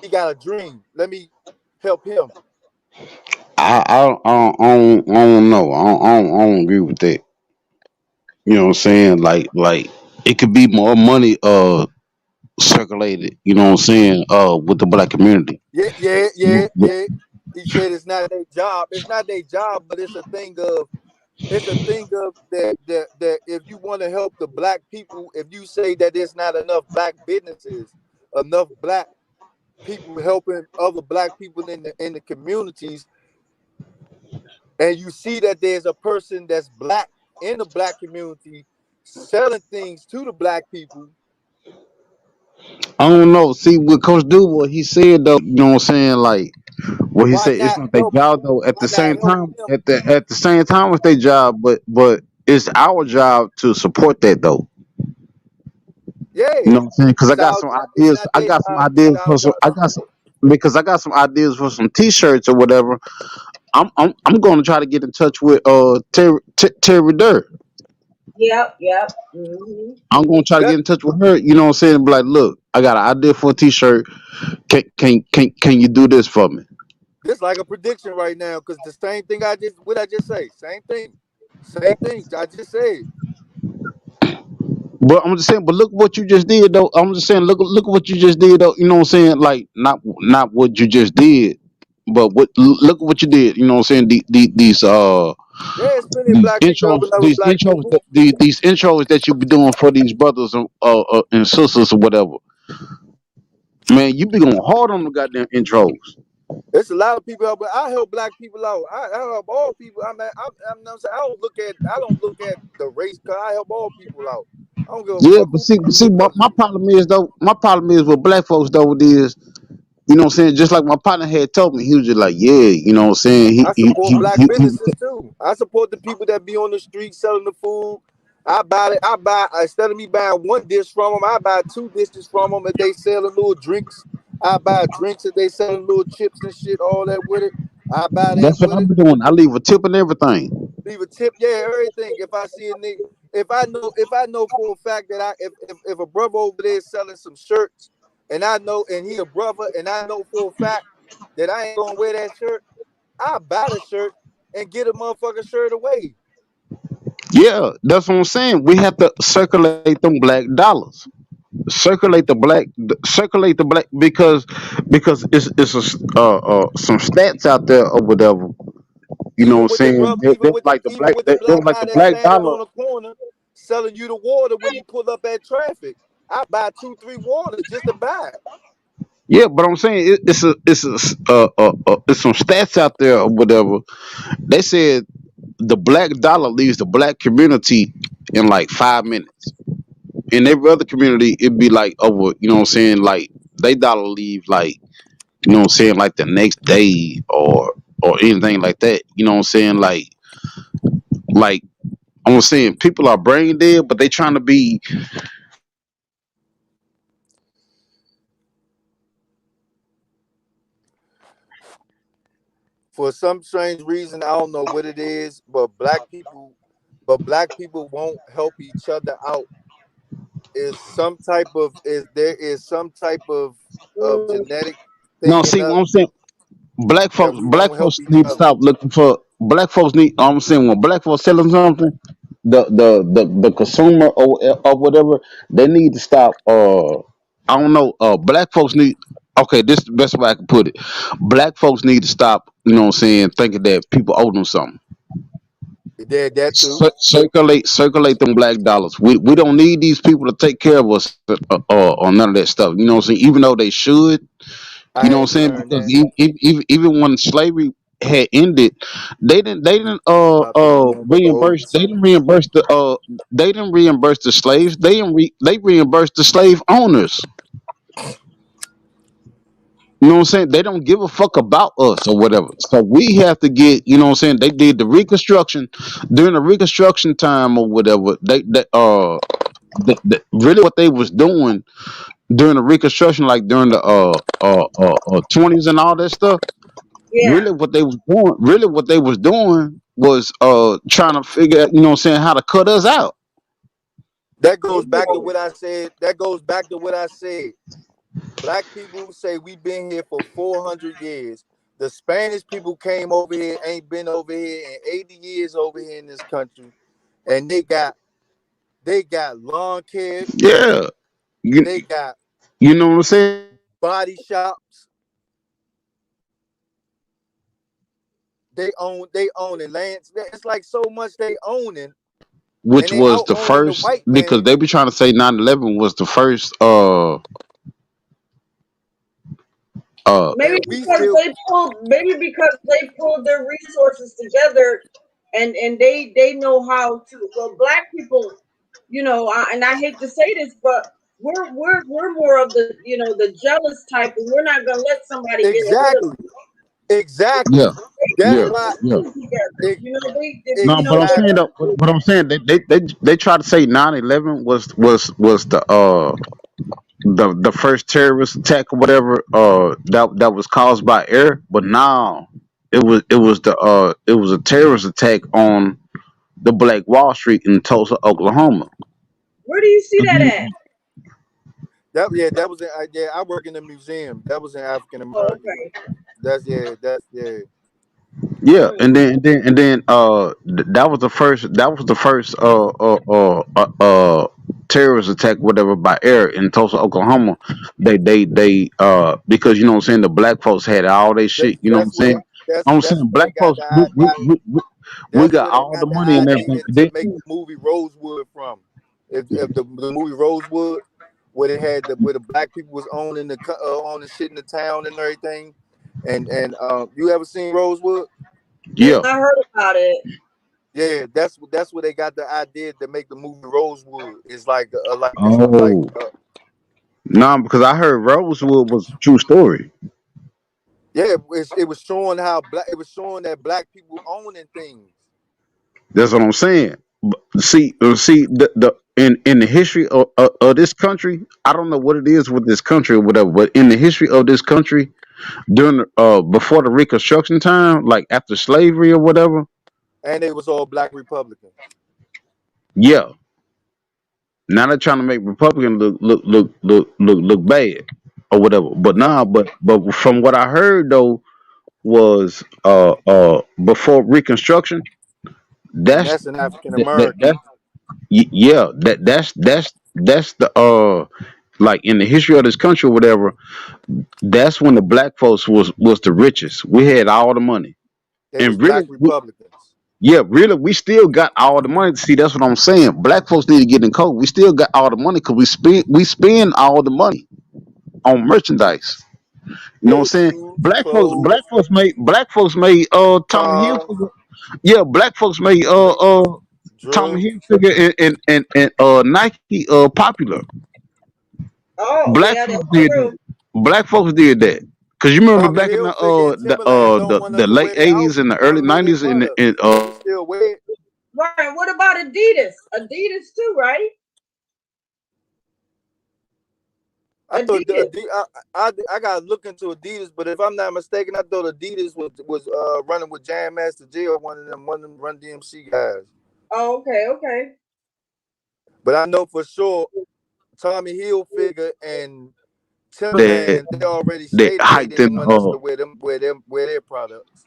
He got a dream. Let me help him. I don't know. I don't agree with that. You know what I'm saying? Like it could be more money circulated. You know what I'm saying? With the black community. Yeah. He said it's not their job. It's not their job, but it's a thing of that if you want to help the black people, if you say that there's not enough black businesses, enough black people helping other black people in the communities, and you see that there's a person that's black in the black community selling things to the black people. I don't know. See, with Coach Dubois, he said though, you know what I'm saying? Like, what he Why said, it's not not their help? job though. At Why the not same help time, them? at the same time, it's their job. But it's our job to support that though. Yeah, You know what I'm saying? Because I it's got our some job. It's ideas. not I their got some job. It's ideas our for some. job. Because I got some ideas for some T-shirts or whatever. I'm going to try to get in touch with Terry Dirt. Yep. Mm-hmm. I'm going to try to That get in touch with her. You know what I'm saying? And be like, look, I got an idea for a T-shirt. Can you do this for me? this like a prediction right now, because the same thing what I just say, same thing I just said. But I'm just saying. But look what you just did though. I'm just saying. Look what you just did though. You know what I'm saying? Like not what you just did, but look what you did. You know what I'm saying? Yeah, it's plenty of black people helping other black people. these intros that you be doing for these brothers and sisters or whatever. Man, you be going hard on the goddamn intros. There's a lot of people helping. I help black people out. I help all people. I'm not saying I don't look at the race, cause I help all people out. I don't give a Yeah, fuck but who see, you look up my to. problem is though. My problem is with black folks though. It is, you know what I'm saying? Just like my partner had told me, he was just like, yeah, you know what I'm saying? I support black businesses too. I support the people that be on the street selling the food. I buy it. Instead of me buying one dish from them, I buy 2 dishes from them. If they selling little drinks, I buy drinks. If they selling little chips and shit, all that with it, I buy that That's what with I've it. been doing. I leave a tip and everything. Leave a tip, yeah, everything. If I see a nigga, if I know for a fact that if a brother over there is selling some shirts, and he a brother, and I know for a fact that I ain't gonna wear that shirt, I buy the shirt and get a motherfucking shirt away. Yeah, that's what I'm saying. We have to circulate them black dollars. Circulate the black because it's some stats out there or whatever. You know what I'm saying? Even with the They black was like guy the that's black standing dollar. on the corner selling you the water when he pull up at traffic. I buy 2, 3 waters just to buy it. Yeah, but I'm saying it's some stats out there or whatever. They said the black dollar leaves the black community in like 5 minutes. In every other community, it'd be like over. You know what I'm saying? Like they dollar leave like you know what I'm saying, like the next day or anything like that. You know what I'm saying? Like I'm saying people are brain dead, but they trying to be. For some strange reason, I don't know what it is, but black people won't help each other out. Is there is some type of Mm, genetic No, thing in see what us I'm saying. that we Black won't help folks each need to other. stop looking for. Black folks need. I'm saying when black folks selling something, the consumer or whatever, they need to stop. I don't know. Black folks need. Okay, this is the best way I can put it. Black folks need to stop. You know what I'm saying? Thinking that people owe them something. That too. Circulate them black dollars. We don't need these people to take care of us or none of that stuff. You know what I'm saying? Even though they should. I You know what I'm had to saying? learn Because that. even when slavery had ended, they didn't Stop the land of the reimburse old. they didn't reimburse the slaves. They reimbursed the slave owners. You know what I'm saying? They don't give a fuck about us or whatever. So we have to get, you know what I'm saying? They did the reconstruction during the reconstruction time or whatever. Really what they was doing during the reconstruction, like during the 20s and all that stuff. yeah. Really what they was doing was trying to figure out, you know what I'm saying, how to cut us out. That goes back to what I said. That goes back to what I said. Black people say we've been here for 400 years. The Spanish people came over here, ain't been over here in 80 years over here in this country, and they got lawn care, Yeah. You they got you know what I'm saying? body shops, they owning lands. It's like so much they owning, and Which they was out the owning the first white because man. they be trying to say 9/11 was the first Maybe And we because still they pulled their resources together, and they know how to. Well, black people, and I hate to say this, but we're more of the the jealous type, and we're not gonna let somebody get ahead of exactly, us. yeah. exactly. They That's Yeah. pull why. Yeah. teams together. It, No, but I'm saying exactly. that what I'm saying they try to say 9/11 was the first terrorist attack or whatever that was caused by air, but now it was a terrorist attack on the Black Wall Street in Tulsa, Oklahoma. Where do you see that Mhm. at? That was yeah. I work in the museum. That was in African Oh, American. okay. That's yeah. Yeah, Mm. and then that was the first terrorist attack whatever by air in Tulsa, Oklahoma. They because you know what I'm saying the black folks had all their shit. You know what I'm That's where saying? I'm that's saying where black they got folks the idea. we That's got where they all the got the money and everything. idea to make the movie Rosewood from. If the movie Rosewood, where they had where the black people was owning owning shit in the town and everything, and you ever seen Rosewood? Mm, Yeah. I heard about it. Yeah, that's where they got the idea to make the movie Rosewood. It's like Oh no, because I heard Rosewood was a true story. yeah, it was showing how black. It was showing that black people owning things. That's what I'm saying. See the in the history of this country, I don't know what it is with this country or whatever, but in the history of this country, during before the Reconstruction time, like after slavery or whatever, And they was all black Republicans. yeah. Now they're trying to make Republicans look bad or whatever. But Yep. nah, but from what I heard though was before Reconstruction, And that's that's an African that American. yeah that's the like in the history of this country or whatever. That's when the black folks was the richest. We had all the money, They was and black really, Republicans. yeah, really, we still got all the money. See, that's what I'm saying. Black folks need to get in code. We still got all the money because we spend all the money on merchandise. You know what I'm Yeah, saying? shoes, Black folks made Tommy cars, Hilfiger. Yeah, black folks made Tommy drugs. Hilfiger and Nike popular. Oh, Black yeah, that's folks did true. that. Black folks did that. Cause you remember Tommy back in Hilfiger and Timberland don't want the us to late wear their '80s and the want early to wear their '90s product, and but we still wear it. Right. What about Adidas? Adidas too, right? I thought Adidas. I gotta look into Adidas, but if I'm not mistaken, I thought Adidas was running with Jam Master Jay or one of them Run DMC guys. Oh, okay. But I know for sure Tommy Hilfiger and that Timberland, they already that stated they hyped didn't in want us to wear their products.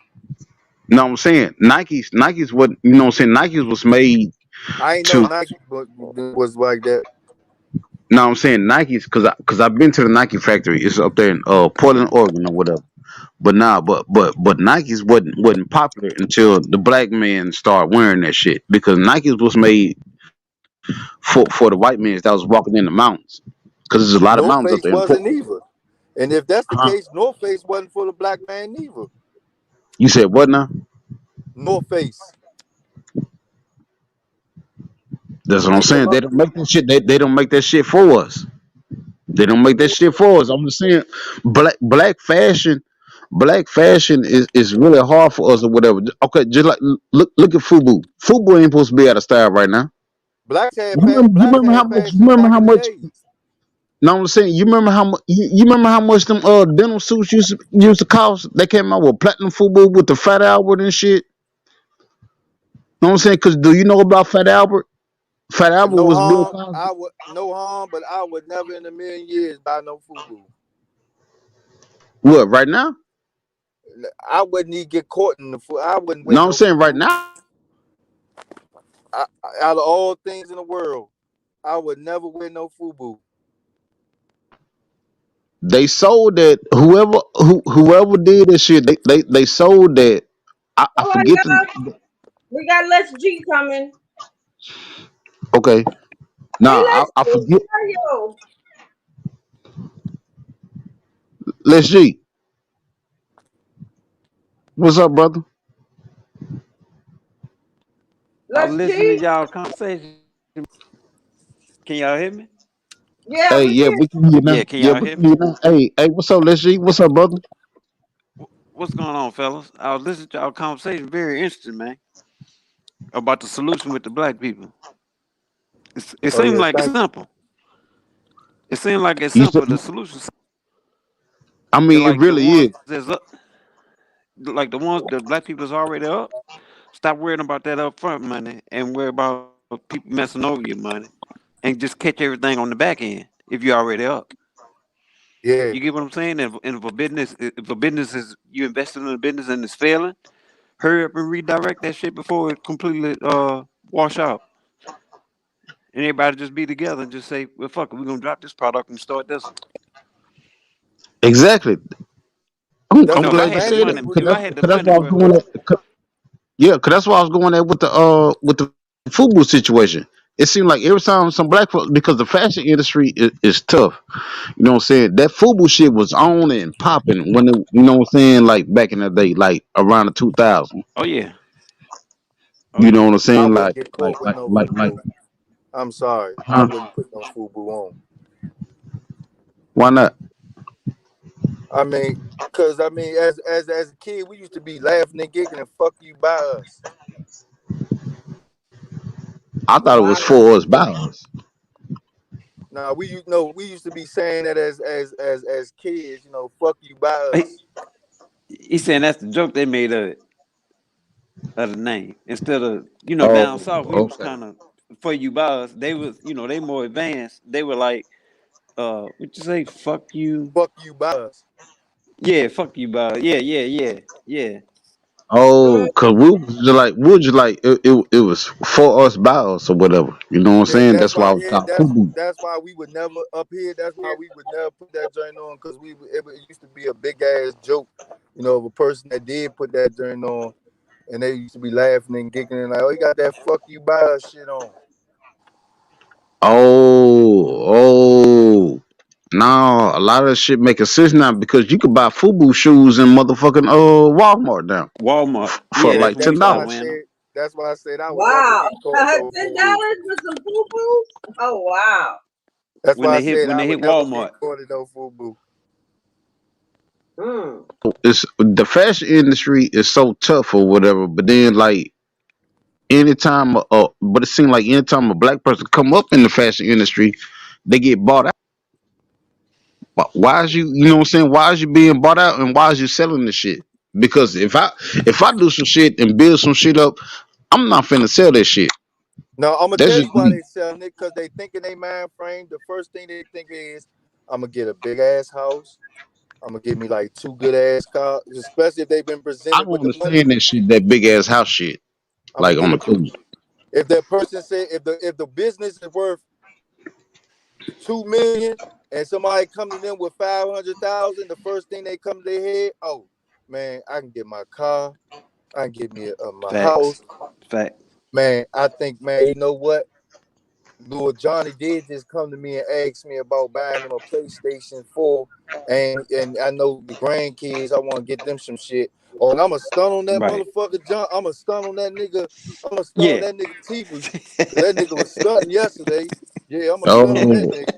know what I'm saying? Nike's what you know what I'm saying? Nike's was made I ain't know to Nike was like that. know what I'm saying? Nike's cause I've been to the Nike factory. It's up there in Portland, Oregon or whatever. But nah, but Nike's wasn't popular until the black man started wearing that shit because Nike's was made for the white man that was walking in the mountains. Cause there's a lot of North mountains up Face there in wasn't Portland. either. And if that's the Huh? case, North Face wasn't for the black man neither. You said what now? North Face. That's what I'm I know saying. my They don't make that shit. They don't make that shit for us. They don't make that shit for us. I'm just saying, black fashion is really hard for us or whatever. Okay, just like look at Fubu. Fubu ain't supposed to be out of style right now. blacks had You fashion remember back how in the much? days. No, I'm saying you remember how much them denim suits used to cost? They came out with platinum Fubu with the Fat Albert and shit. Know what I'm saying? Cause do you know about Fat Albert? Fat Albert No was Bill harm. Cosby. No harm, but I would never in a million years buy no Fubu. What right now? I wouldn't even get caught in the food. I wouldn't wear No, I'm no saying right Fubu. now. Out of all things in the world, I would never wear no Fubu. They sold that whoever did this shit, they sold that. I Oh, forget the we got Les G coming. okay. Hey, Nah, Les I G, forget. how are you? Let's G. What's up, brother? I was Les listening to G. y'all conversation. Can y'all hear me? Yeah, Hey, we yeah, can. we can hear you Yeah, now. can Yeah, y'all we hear can me? hear you now. Hey, what's up, Les G? What's up, brother? What's going on, fellas? I was listening to y'all conversation. Very interesting, man. About the solution with the black people. It Oh seems yeah, like it's thank you. simple. It seems like it's You said, simple. The solution, I mean, it like the really ones is. that's up, like the black people that's already up. Stop worrying about that upfront money and worry about people messing over your money, and just catch everything on the back end if you're already up. Yeah, You get what I'm saying? If a business is you invested in a business and it's failing, hurry up and redirect that shit before it completely wash out. And everybody just be together and just say, well, fuck it, we're gonna drop this product and start this one. Exactly. I'm, that's You I'm know, what if the I glad you had the banks said money, that do. if I had the because that's money, why I was bro, going at. Yeah, because that's why I was going at with the football situation. It seemed like every time some black folks, because the fashion industry is tough. You know what I'm saying? That football shit was on and popping when it, you know what I'm saying, like back in the day, like around the 2000. oh yeah, oh You know yeah. what I'm I saying? wouldn't get caught with no Like, Fubu. I'm sorry, I huh? wouldn't put no Fubu on. Why not? I mean, cause I mean, as a kid, we used to be laughing and giggling and fuck you by us. I thought it was Wow. for us by us. Now we used to be saying that as kids, fuck you by us. He saying that's the joke they made of the name. Instead of, down Oh, south, we was okay. kind of for you by us. They was, they more advanced. They were like, what you say? Fuck you. Fuck you by us. Yeah, fuck you by us. Yeah, yeah, yeah, yeah. Oh, cause we were just like it was for us by us or whatever. You know what I'm Yeah, saying? that's That's why I why. was Yeah, called FUBU. that's why we would never up here. That's why we would never put that joint on because it used to be a big ass joke, of a person that did put that joint on, and they used to be laughing and giggling like, "Oh, you got that fuck you by us shit on." Oh, oh. No, a lot of that shit making sense now because you could buy FUBU shoes in motherfucking Walmart now Walmart. for Yeah, that's like what we That's $10. why I saw, man. said. That's why I said I would never Wow. get caught no $10 FUBU. with some poo-poos? Oh, wow. That's When why I they hit said when I they would hit never get Walmart. caught in no FUBU. Mm. It's the fashion industry is so tough or whatever, but then like anytime but it seems like anytime a black person come up in the fashion industry, they get bought out. Why is you know what I'm saying? Why is you being bought out and why is you selling the shit? Because if I do some shit and build some shit up, I'm not finna sell that shit. No, I'm gonna That's tell just you why me. they selling it, because they think in their mind frame. The first thing they think is, I'm gonna get a big ass house. I'm gonna get me like 2 good ass cars, especially if they've been I presented don't with the money. understand that shit, that big ass house shit. I'm gonna Like on get the a. cool. If that person said if the business is worth 2 million and somebody come to them with 500,000, the first thing they come to their head, oh man, I can get my car, I can get me my Facts. house. Fact. Man, I think, man, you know what? Lord Johnny did just come to me and ask me about buying them a PlayStation 4, and I know the grandkids, I want to get them some shit. Oh, and I'm a stun on that Right. motherfucker John. I'm a stun on that nigga. I'm a stun on Yeah. that nigga Tifu. Cause that nigga was stunting yesterday. Yeah, I'm a stun on that Oh, nigga.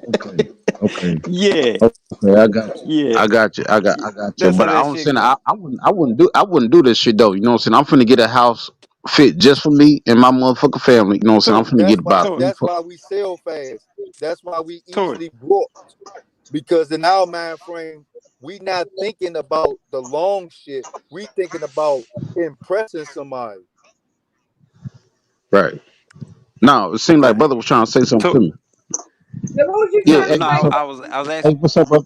okay. Yeah. Okay, I got you. Yeah. I got you. I got you. That's how But I that don't shit saying go. I wouldn't do this shit though. You know what I'm saying? I'm finna get a house fit just for me and my motherfucking family. You know what I'm saying? I'm Tory. finna get about Tory. three, That's four. why we sell fast. That's why we Tory. easily brought. Because in our mind frame, we not thinking about the long shit. We thinking about impressing somebody. Right. No, it seemed like brother was trying to say something to To- me. Now, what was you Yeah, trying no, to hey, no, say? what's up? I was Hey, asking. what's up, brother?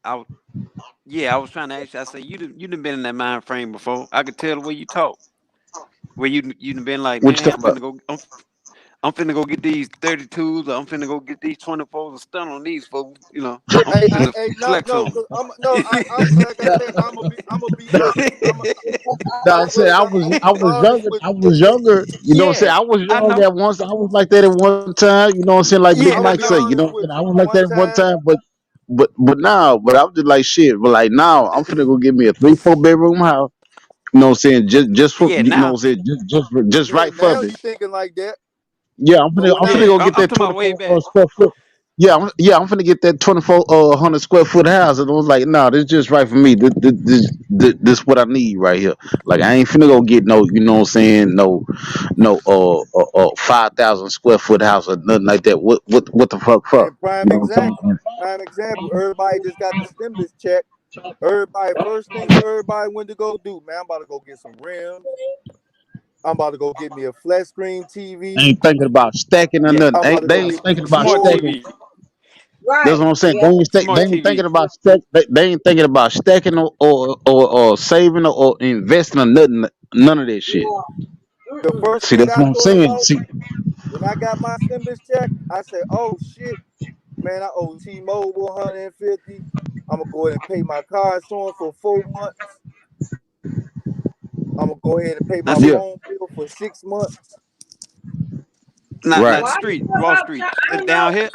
I Yeah, I was trying to ask you. I said you done been in that mind frame before. I could tell the way you talk. Where you done been like, What you man, talking about? I'm finna go get these 32s, or I'm finna go get these 24s and stun on these folks. You know, I'm finna No, flex no, on cause I'm like I said, I'm gonna be honest. No, I said Look, I'm gonna be honest with I was younger. You know what I'm saying? Yeah, I was I young know. at once. I was like that at one time. You know what I'm saying? Like Big Yeah, I'm gonna I Mike be know. say. You know honest what I'm with saying? I you. was like that One at one time, time, but now, but I was just like shit. But like now, I'm finna go get me a 3-4 bedroom house. You know what I'm saying? Just for Yeah, you know now. what I'm saying? Just yeah, right for now me. you thinking like that. Yeah, But when I'm I finna Yeah, go I'm get that talking about way 24 back. square foot. I'm finna get that 24 100 square foot house. And I was like, no, this just right for me. This what I need right here. Like I ain't finna go get no, you know what I'm saying? No 5,000 square foot house or nothing like that. What the fuck for? and prime You know what I'm example, saying? everybody just got the stimulus check. Everybody, first thing everybody went to go do, man, I'm about to go get some rims. I'm about to go get me a flat screen TV. Ain't thinking about stacking or Yeah, nothing. I'm about to They go ain't get me thinking some about smart Jordans. stacking. TV, That's Right. what I'm saying. Yeah. They smart ain't thinking TV. about they ain't thinking about stacking or saving or investing or nothing. None of that shit. Yeah. The Mm-mm. first See, thing that's I what I'm thought saying. about See, when I got my stimulus check, I said, "Oh shit, man, I owe T-Mobile 150. I'm gonna go ahead and pay my car insurance for 4 months. I'm gonna go ahead and pay Now my see, yeah, phone bill for 6 months." not right. Well, the I don't street, know Wall about Street, y'all. I don't know. down here,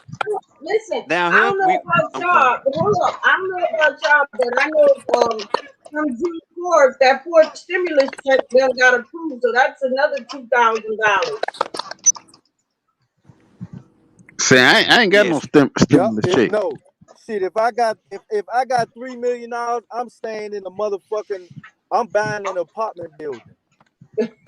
Listen, down I here. don't know We, about I'm sorry. y'all, but hold up. I don't know about y'all, but I know from June 4th, that fourth stimulus check bill got approved, so that's another $2,000. See, I ain't got no Yes, Yep. stimulus check. No. Shit, if I got $3 million, I'm staying in a motherfucking. I'm buying an apartment building.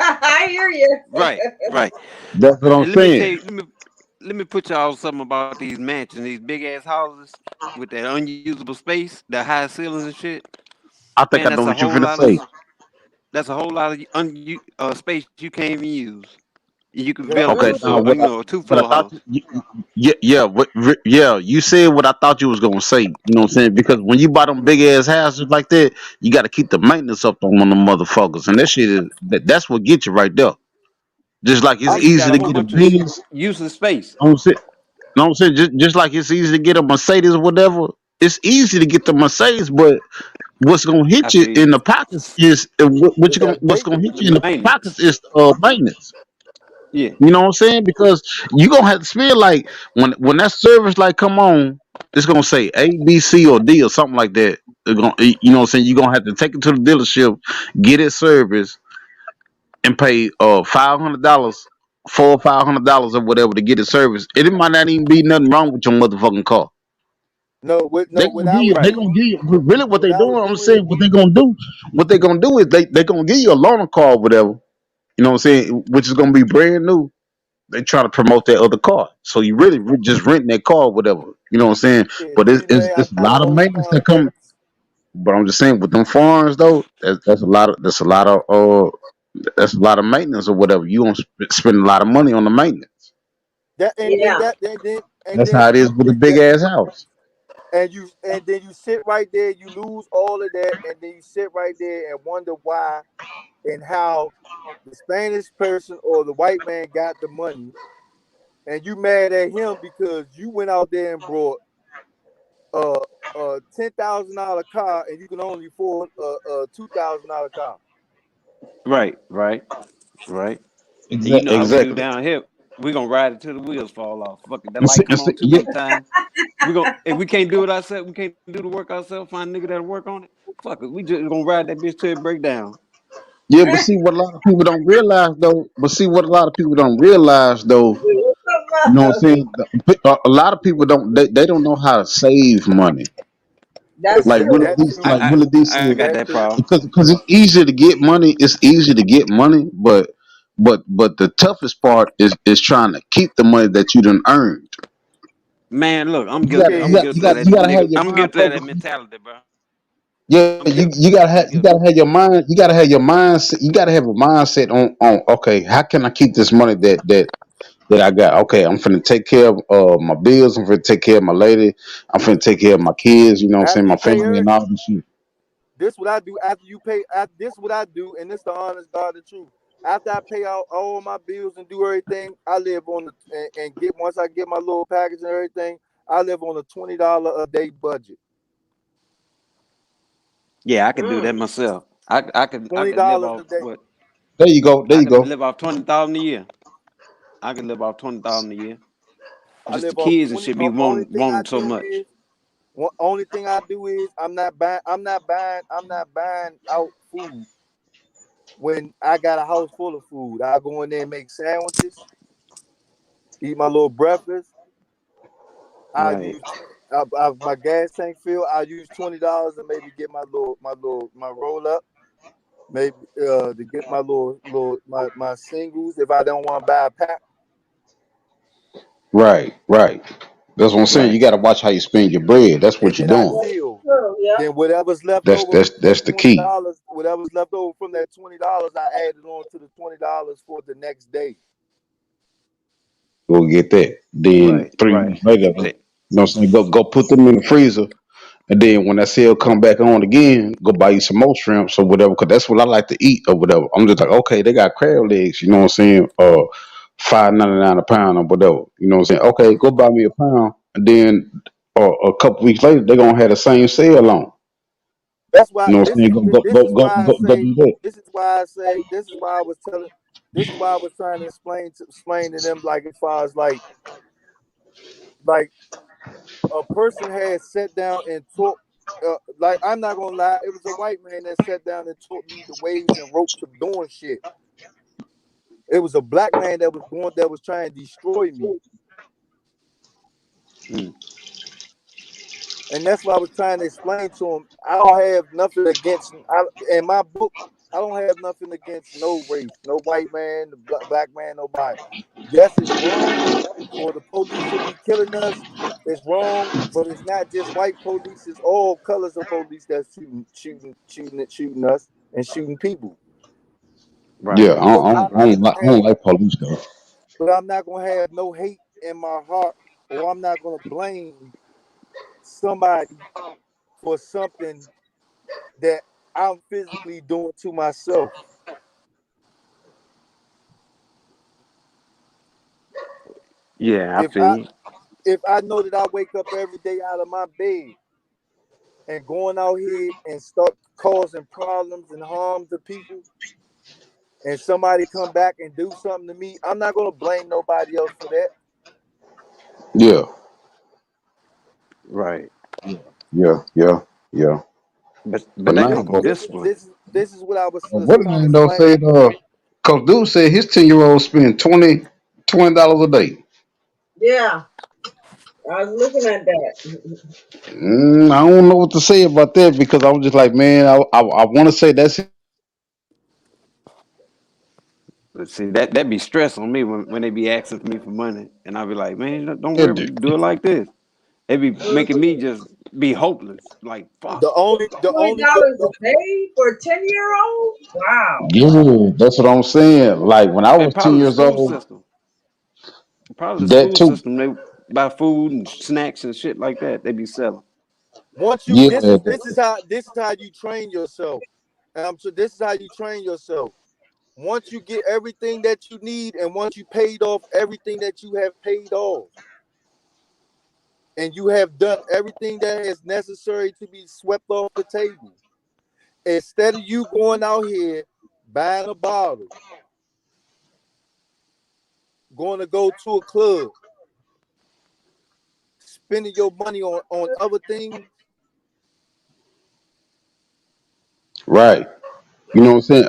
I hear you. right, right. That's what I'm And let me tell saying. you, let me put y'all something about these mansions, these big ass houses with that unusable space, the high ceilings and shit. I think Man, I know that's a what you whole finna lot of say. space you can't even use. You can Yep. build a Okay, house, now or what? a two But I floor thought house. yeah. You said what I thought you was gonna say. You know what I'm saying? Because when you buy them big ass houses like that, you got to keep the maintenance up on them motherfuckers, and that shit that's what gets you right there. Just like it's Cause you got easy a to whole get a bunch of Benz. useless space. I'm saying, know what I'm saying? Just like it's easy to get a Mercedes or whatever, it's easy to get the Mercedes, but what's gonna I hit you feel you. in the pockets is Is that what's gonna hit you in maintenance? the The pockets maintenance. is maintenance. Yeah. You know what I'm saying? Because you gonna have to spend like when that service like come on, it's gonna say A, B, C, or D or something like that. They're gonna, you know what I'm saying? You're gonna have to take it to the dealership, get it service, and pay $500, $400 or $500 or whatever to get it service. It might not even be nothing wrong with your motherfucking car. No, what I They would Right. gonna do, give you really what what they I would doing. I'm do is, saying what they gonna do is they gonna give you a loaner car or whatever. You know what I'm saying? Which is gonna be brand new. They try to promote that other car, so you really just renting that car or whatever. You know what I'm saying? yeah, But see, man, I it's a got a lot of whole maintenance that come. complex. But I'm just saying with them foreigns though, that's a lot of maintenance or whatever. You gonna spend a lot of money on the maintenance. That and Yeah. that and That's then how it is with a big that, ass house. and then you sit right there, you lose all of that, and then you sit right there and wonder why and how the Spanish person or the white man got the money, and you mad at him because you went out there and brought a $10,000 car and you can only afford a $2,000 car. Right. Right. Right. And you know how we do Exactly. down here. We gonna ride it till the wheels fall off. Fuck it. That light come on too Yeah, many times. We gonna if we can't do it ourselves, we can't do the work ourselves. Find a nigga that'll work on it. Fuck it. We just gonna ride that bitch till it break down. yeah, but see what a lot of people don't realize though. But see what a lot of people don't realize though. You know what I'm saying? A lot of people don't. They don't know how to save money. That's Like true. I Willie D said, I got That's that true. problem. because it's easier to get money. It's easy to get money, but the toughest part is trying to keep the money that you done earned. Man, look, I'm You got guilty. you I'm Shit, got you guilty of got that you got to have nigga. your I'm mind guilty of that focused. mentality, bro. Yeah, I'm guilty. I'm you guilty. gotta have your mind. You gotta have your mindset. You gotta have a mindset on. Okay, how can I keep this money that I got? Okay, I'm finna take care of my bills. I'm finna take care of my lady. I'm finna take care of my kids. You know what I'm saying? after My you pay family and everything, all this shit. this what I do after you pay. This what I do, and this the honest God, the truth. After I pay out all my bills and do everything, I live on the and get once I get my little package and everything, I live on a $20 a day budget. Yeah, I can do that myself. I Twenty could live dollars off a day. what There you go. There I you could go. live off 20,000 a year. I could live off 20,000 a year. I Just the live off kids and 20. shit be Only thing I wanting so do much. is only thing I do is I'm not buying out food when I got a house full of food. I go in there and make sandwiches, eat my little breakfast. I Right. use my gas tank fill. I use $20 to maybe get my roll up, maybe to get my my singles if I don't want to buy a pack. Right. That's what I'm saying. You Right. got to watch how you spend your bread. That's And what you're then I doing. chill. True. Yeah. Then whatever's left over from that That's the key. $20, I add it on to the $20 for the next day. Go get that. Then Right. 3 weeks Right. later, you know That- what I'm saying? Go put them in the freezer. And then when that sale come back on again, go buy you some more shrimps or whatever, because that's what I like to eat or whatever. I'm just like, okay, they got crab legs, you know what I'm saying? $5.99 a pound or whatever. You know what I'm saying? Okay, go buy me a pound, and then a couple weeks later, they're gonna have the same sale on. That's why You know what I'm saying? this is why I was telling this is why I was trying to explain to them like as far as like a person had sat down and taught like I'm not gonna lie, it was a white man that sat down and taught me the ways and ropes of doing shit. It was a black man that was trying to destroy me. mm, And that's what I was trying to explain to him. I don't have nothing against in my book. I don't have nothing against no race, no white man, the black man, nobody. Yes, it's wrong for the police to be killing us. It's wrong, but it's not just white police. It's all colors of police that's shooting us and shooting people. right. Yeah, But I'm not I gonna have, don't like police though. but I'm not gonna have no hate in my heart, or I'm not gonna blame somebody for something that I'm physically doing to myself. Yeah, I If feel I you. if I know that I wake up every day out of my bed and going out here and start causing problems and harm to people, and somebody come back and do something to me, I'm not gonna blame nobody else for that. Yeah. Right. Yeah. But But that now, come from but discipline. This is what I was what trying to name though explain. said Coach Dude said his 10-year-old spend $20 a day. Yeah, I was looking at that. I don't know what to say about that because I was just like, man, I want to say that's But see, that be stress on me when they be asking me for money, and I be like, man, don't worry, it. do it like this. They be making me just be hopeless. Like fuck. The only $20 a day for a 10-year-old? Wow. Yeah, that's what I'm saying. Like when I And was 10 probably the years school old, system. Probably the that school too. system. They buy food and snacks and shit like that. They be selling. once you Yeah, this is how you train yourself. So this is how you train yourself. Once you get everything that you need, and once you paid off everything that you have paid off, and you have done everything that is necessary to be swept off the table, instead of you going out here buying a bottle, going to go to a club, spending your money on other things. right. You know what I'm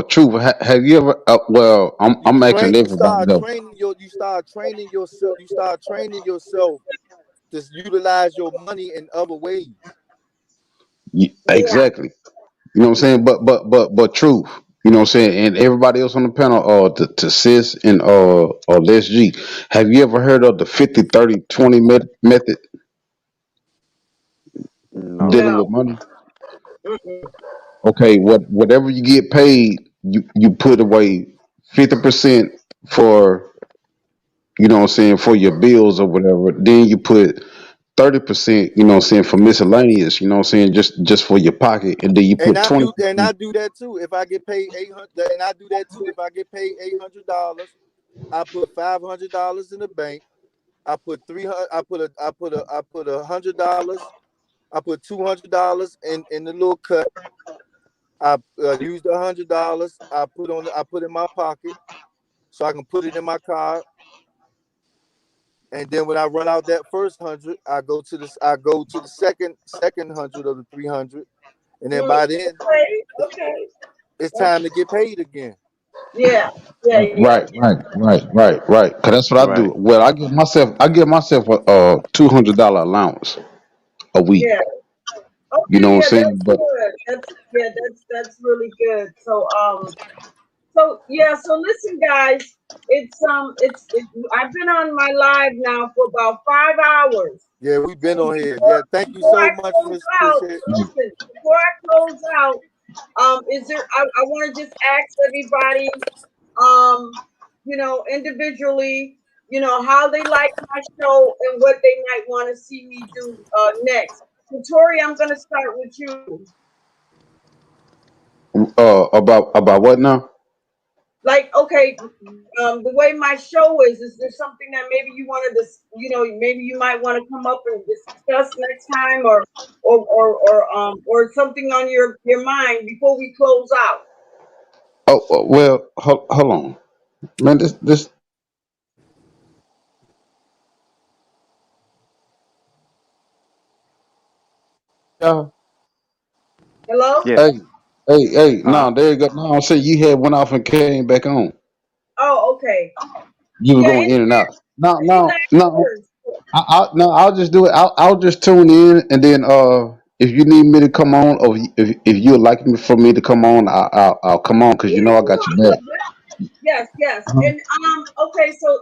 saying? Truth. Have you ever? Well, I'm asking You everybody start though. training yourself. You start training yourself to utilize your money in other ways. Yeah. Exactly. You know what I'm saying? But truth. You know what I'm saying? And everybody else on the panel, to Sis and Les G. Have you ever heard of the 50-30-20 method No. dealing No. with money? Mm-mm. Okay, whatever you get paid, you put away 50% for, you know what I'm saying, for your bills or whatever. Then you put 30%, you know what I'm saying, for miscellaneous, you know what I'm saying, just for your pocket, and then you And put 20%. I do that too. If I get paid 800, and I do that too. If I get paid $800, I put $500 in the bank. I put 300. I put $100. I put $200 in the little cut. I used $100. I put in my pocket so I can put it in my card. And then when I run out that first 100, I go to the second 100 of the 300, and then by then Okay. it's time to get paid again. Yeah. Yeah. Right. Cause that's what I do. Right. Well, I give myself a $200 allowance a week. Yeah. You Okay, know what I'm yeah, saying? that's But good. That's really good. So listen, guys, I've been on my live now for about 5 hours. Yeah, we've been on here. Before, Yeah, thank you before I so much, close Miss out, Head. listen, before I close out, I want to just ask everybody, individually, how they like my show and what they might want to see me do next. So Tori, I'm gonna start with you. about what now? Like, okay, the way my show is there something that maybe you wanted to, maybe you might want to come up and discuss next time, or something on your mind before we close out? Well, hold on, man. This y'all. Hello? Yes. Hey. Huh? No, there you go. No, I'm saying you had went off and came back on. Oh, okay. You were Yeah, going in and out. No, any last no. words? No, I'll just do it. I'll just tune in, and then if you need me to come on, or if you would like me for me to come on, I'll come on because Yeah, you know I come got on. your back. Yes. Uh-huh. And okay, so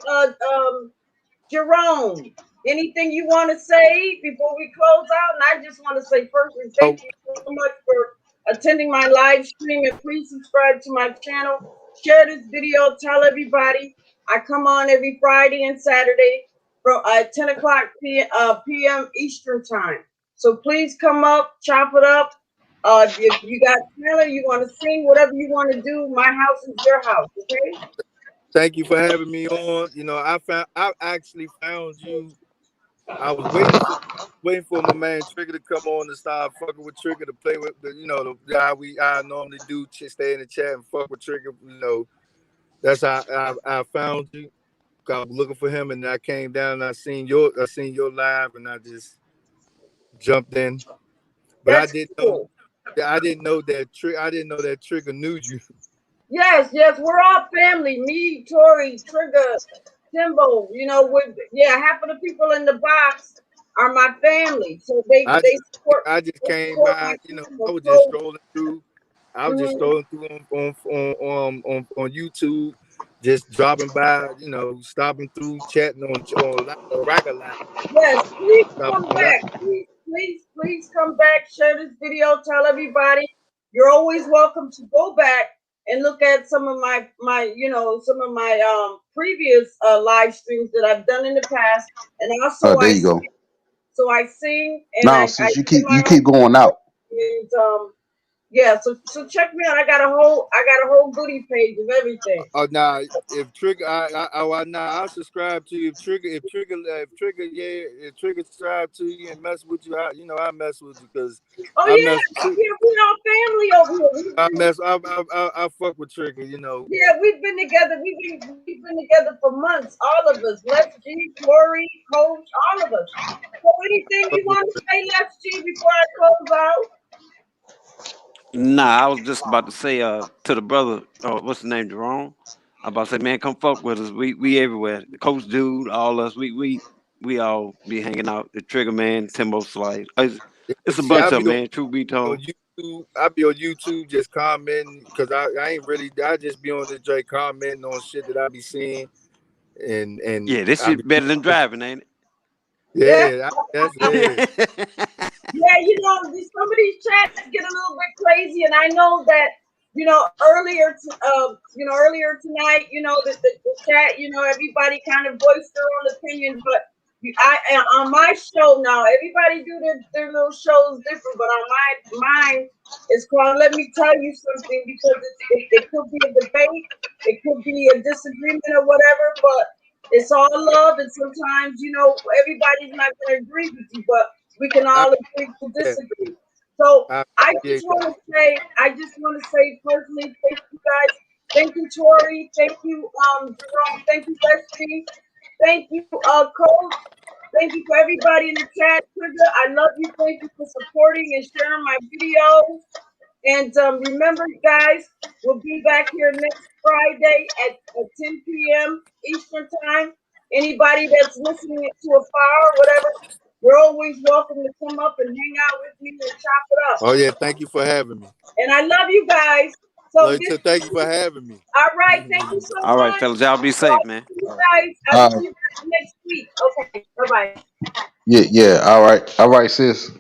Jerome, anything you want to say before we close out? And I just want to say firstly, Oh, thank you so much for attending my live stream, and please subscribe to my channel. Share this video. Tell everybody. I come on every Friday and Saturday from 10 o'clock p.m. Eastern time. So please come up, chop it up. If you got talent, you want to sing, whatever you want to do, my house is your house. Okay? thank you for having me on. I actually found you I was waiting for my man Trigger to come on and start fucking with Trigger to play with the, the guy I normally do, stay in the chat and fuck with Trigger. That's how I found you. I was looking for him, and I came down and I seen your live, and I just jumped in. But That's cool. I didn't know that Trigger knew you. Yes, we're all family. Me, Tori, Trigger, Timbo. Half of the people in the box are my family. So they support. I just came by. I was just strolling through. I was just strolling through on YouTube, just dropping by. Stopping through, chatting on Raga Live. Yes, please come back. Please come back. Share this video. Tell everybody. You're always welcome to go back and look at some of my previous live streams that I've done in the past, and also there you go. So I sing and Now, since you keep going out. And, so check me out. I got a whole goodie page of everything. Oh nah, if Trigger, I'll subscribe to you. If Trigger subscribe to you and mess with you, I mess with you because we all family over here. I fuck with Trigger, Yeah, we've been together. We've been together for months. All of us. Let's G, Corey, Coach, all of us. So anything you want to say, Let's G, before I close out? Nah, I was just about to say to the brother, what's the name, Jerome? I'm about to say, man, come fuck with us. We everywhere. The Coach Dude, all us. We all be hanging out. The Trigger Man, Timbo Slice. It's a bunch of, man. Truth be told. I be on YouTube just commenting because I ain't really. I just be on the J commenting on shit that I be seeing. And yeah, this shit better than driving, ain't it? Yeah, that's it. Yeah, some of these chats get a little bit crazy, and I know that earlier tonight, the chat, everybody kind of voiced their own opinion, but on my show now, everybody do their little shows different, but on mine it's called Let Me Tell You Something, because it could be a debate, it could be a disagreement or whatever, but it's all love, and sometimes everybody's not going to agree with you, but we can all agree to disagree. So I just want to say personally, thank you guys. Thank you, Tori. Thank you, Jerome. Thank you, Leslie. Thank you, Coach. Thank you for everybody in the chat. Trigger, I love you. Thank you for supporting and sharing my videos. And remember, guys, we'll be back here next Friday at 10 p.m. Eastern Time. Anybody that's listening to a fire or whatever, you're always welcome to come up and hang out with me and chop it up. Oh yeah, thank you for having me. And I love you guys. So thank you for having me. All right, thank you so much. All right, fellas, y'all be safe, man. You guys, I'll see you guys next week. Okay, bye-bye. Yeah. All right, sis.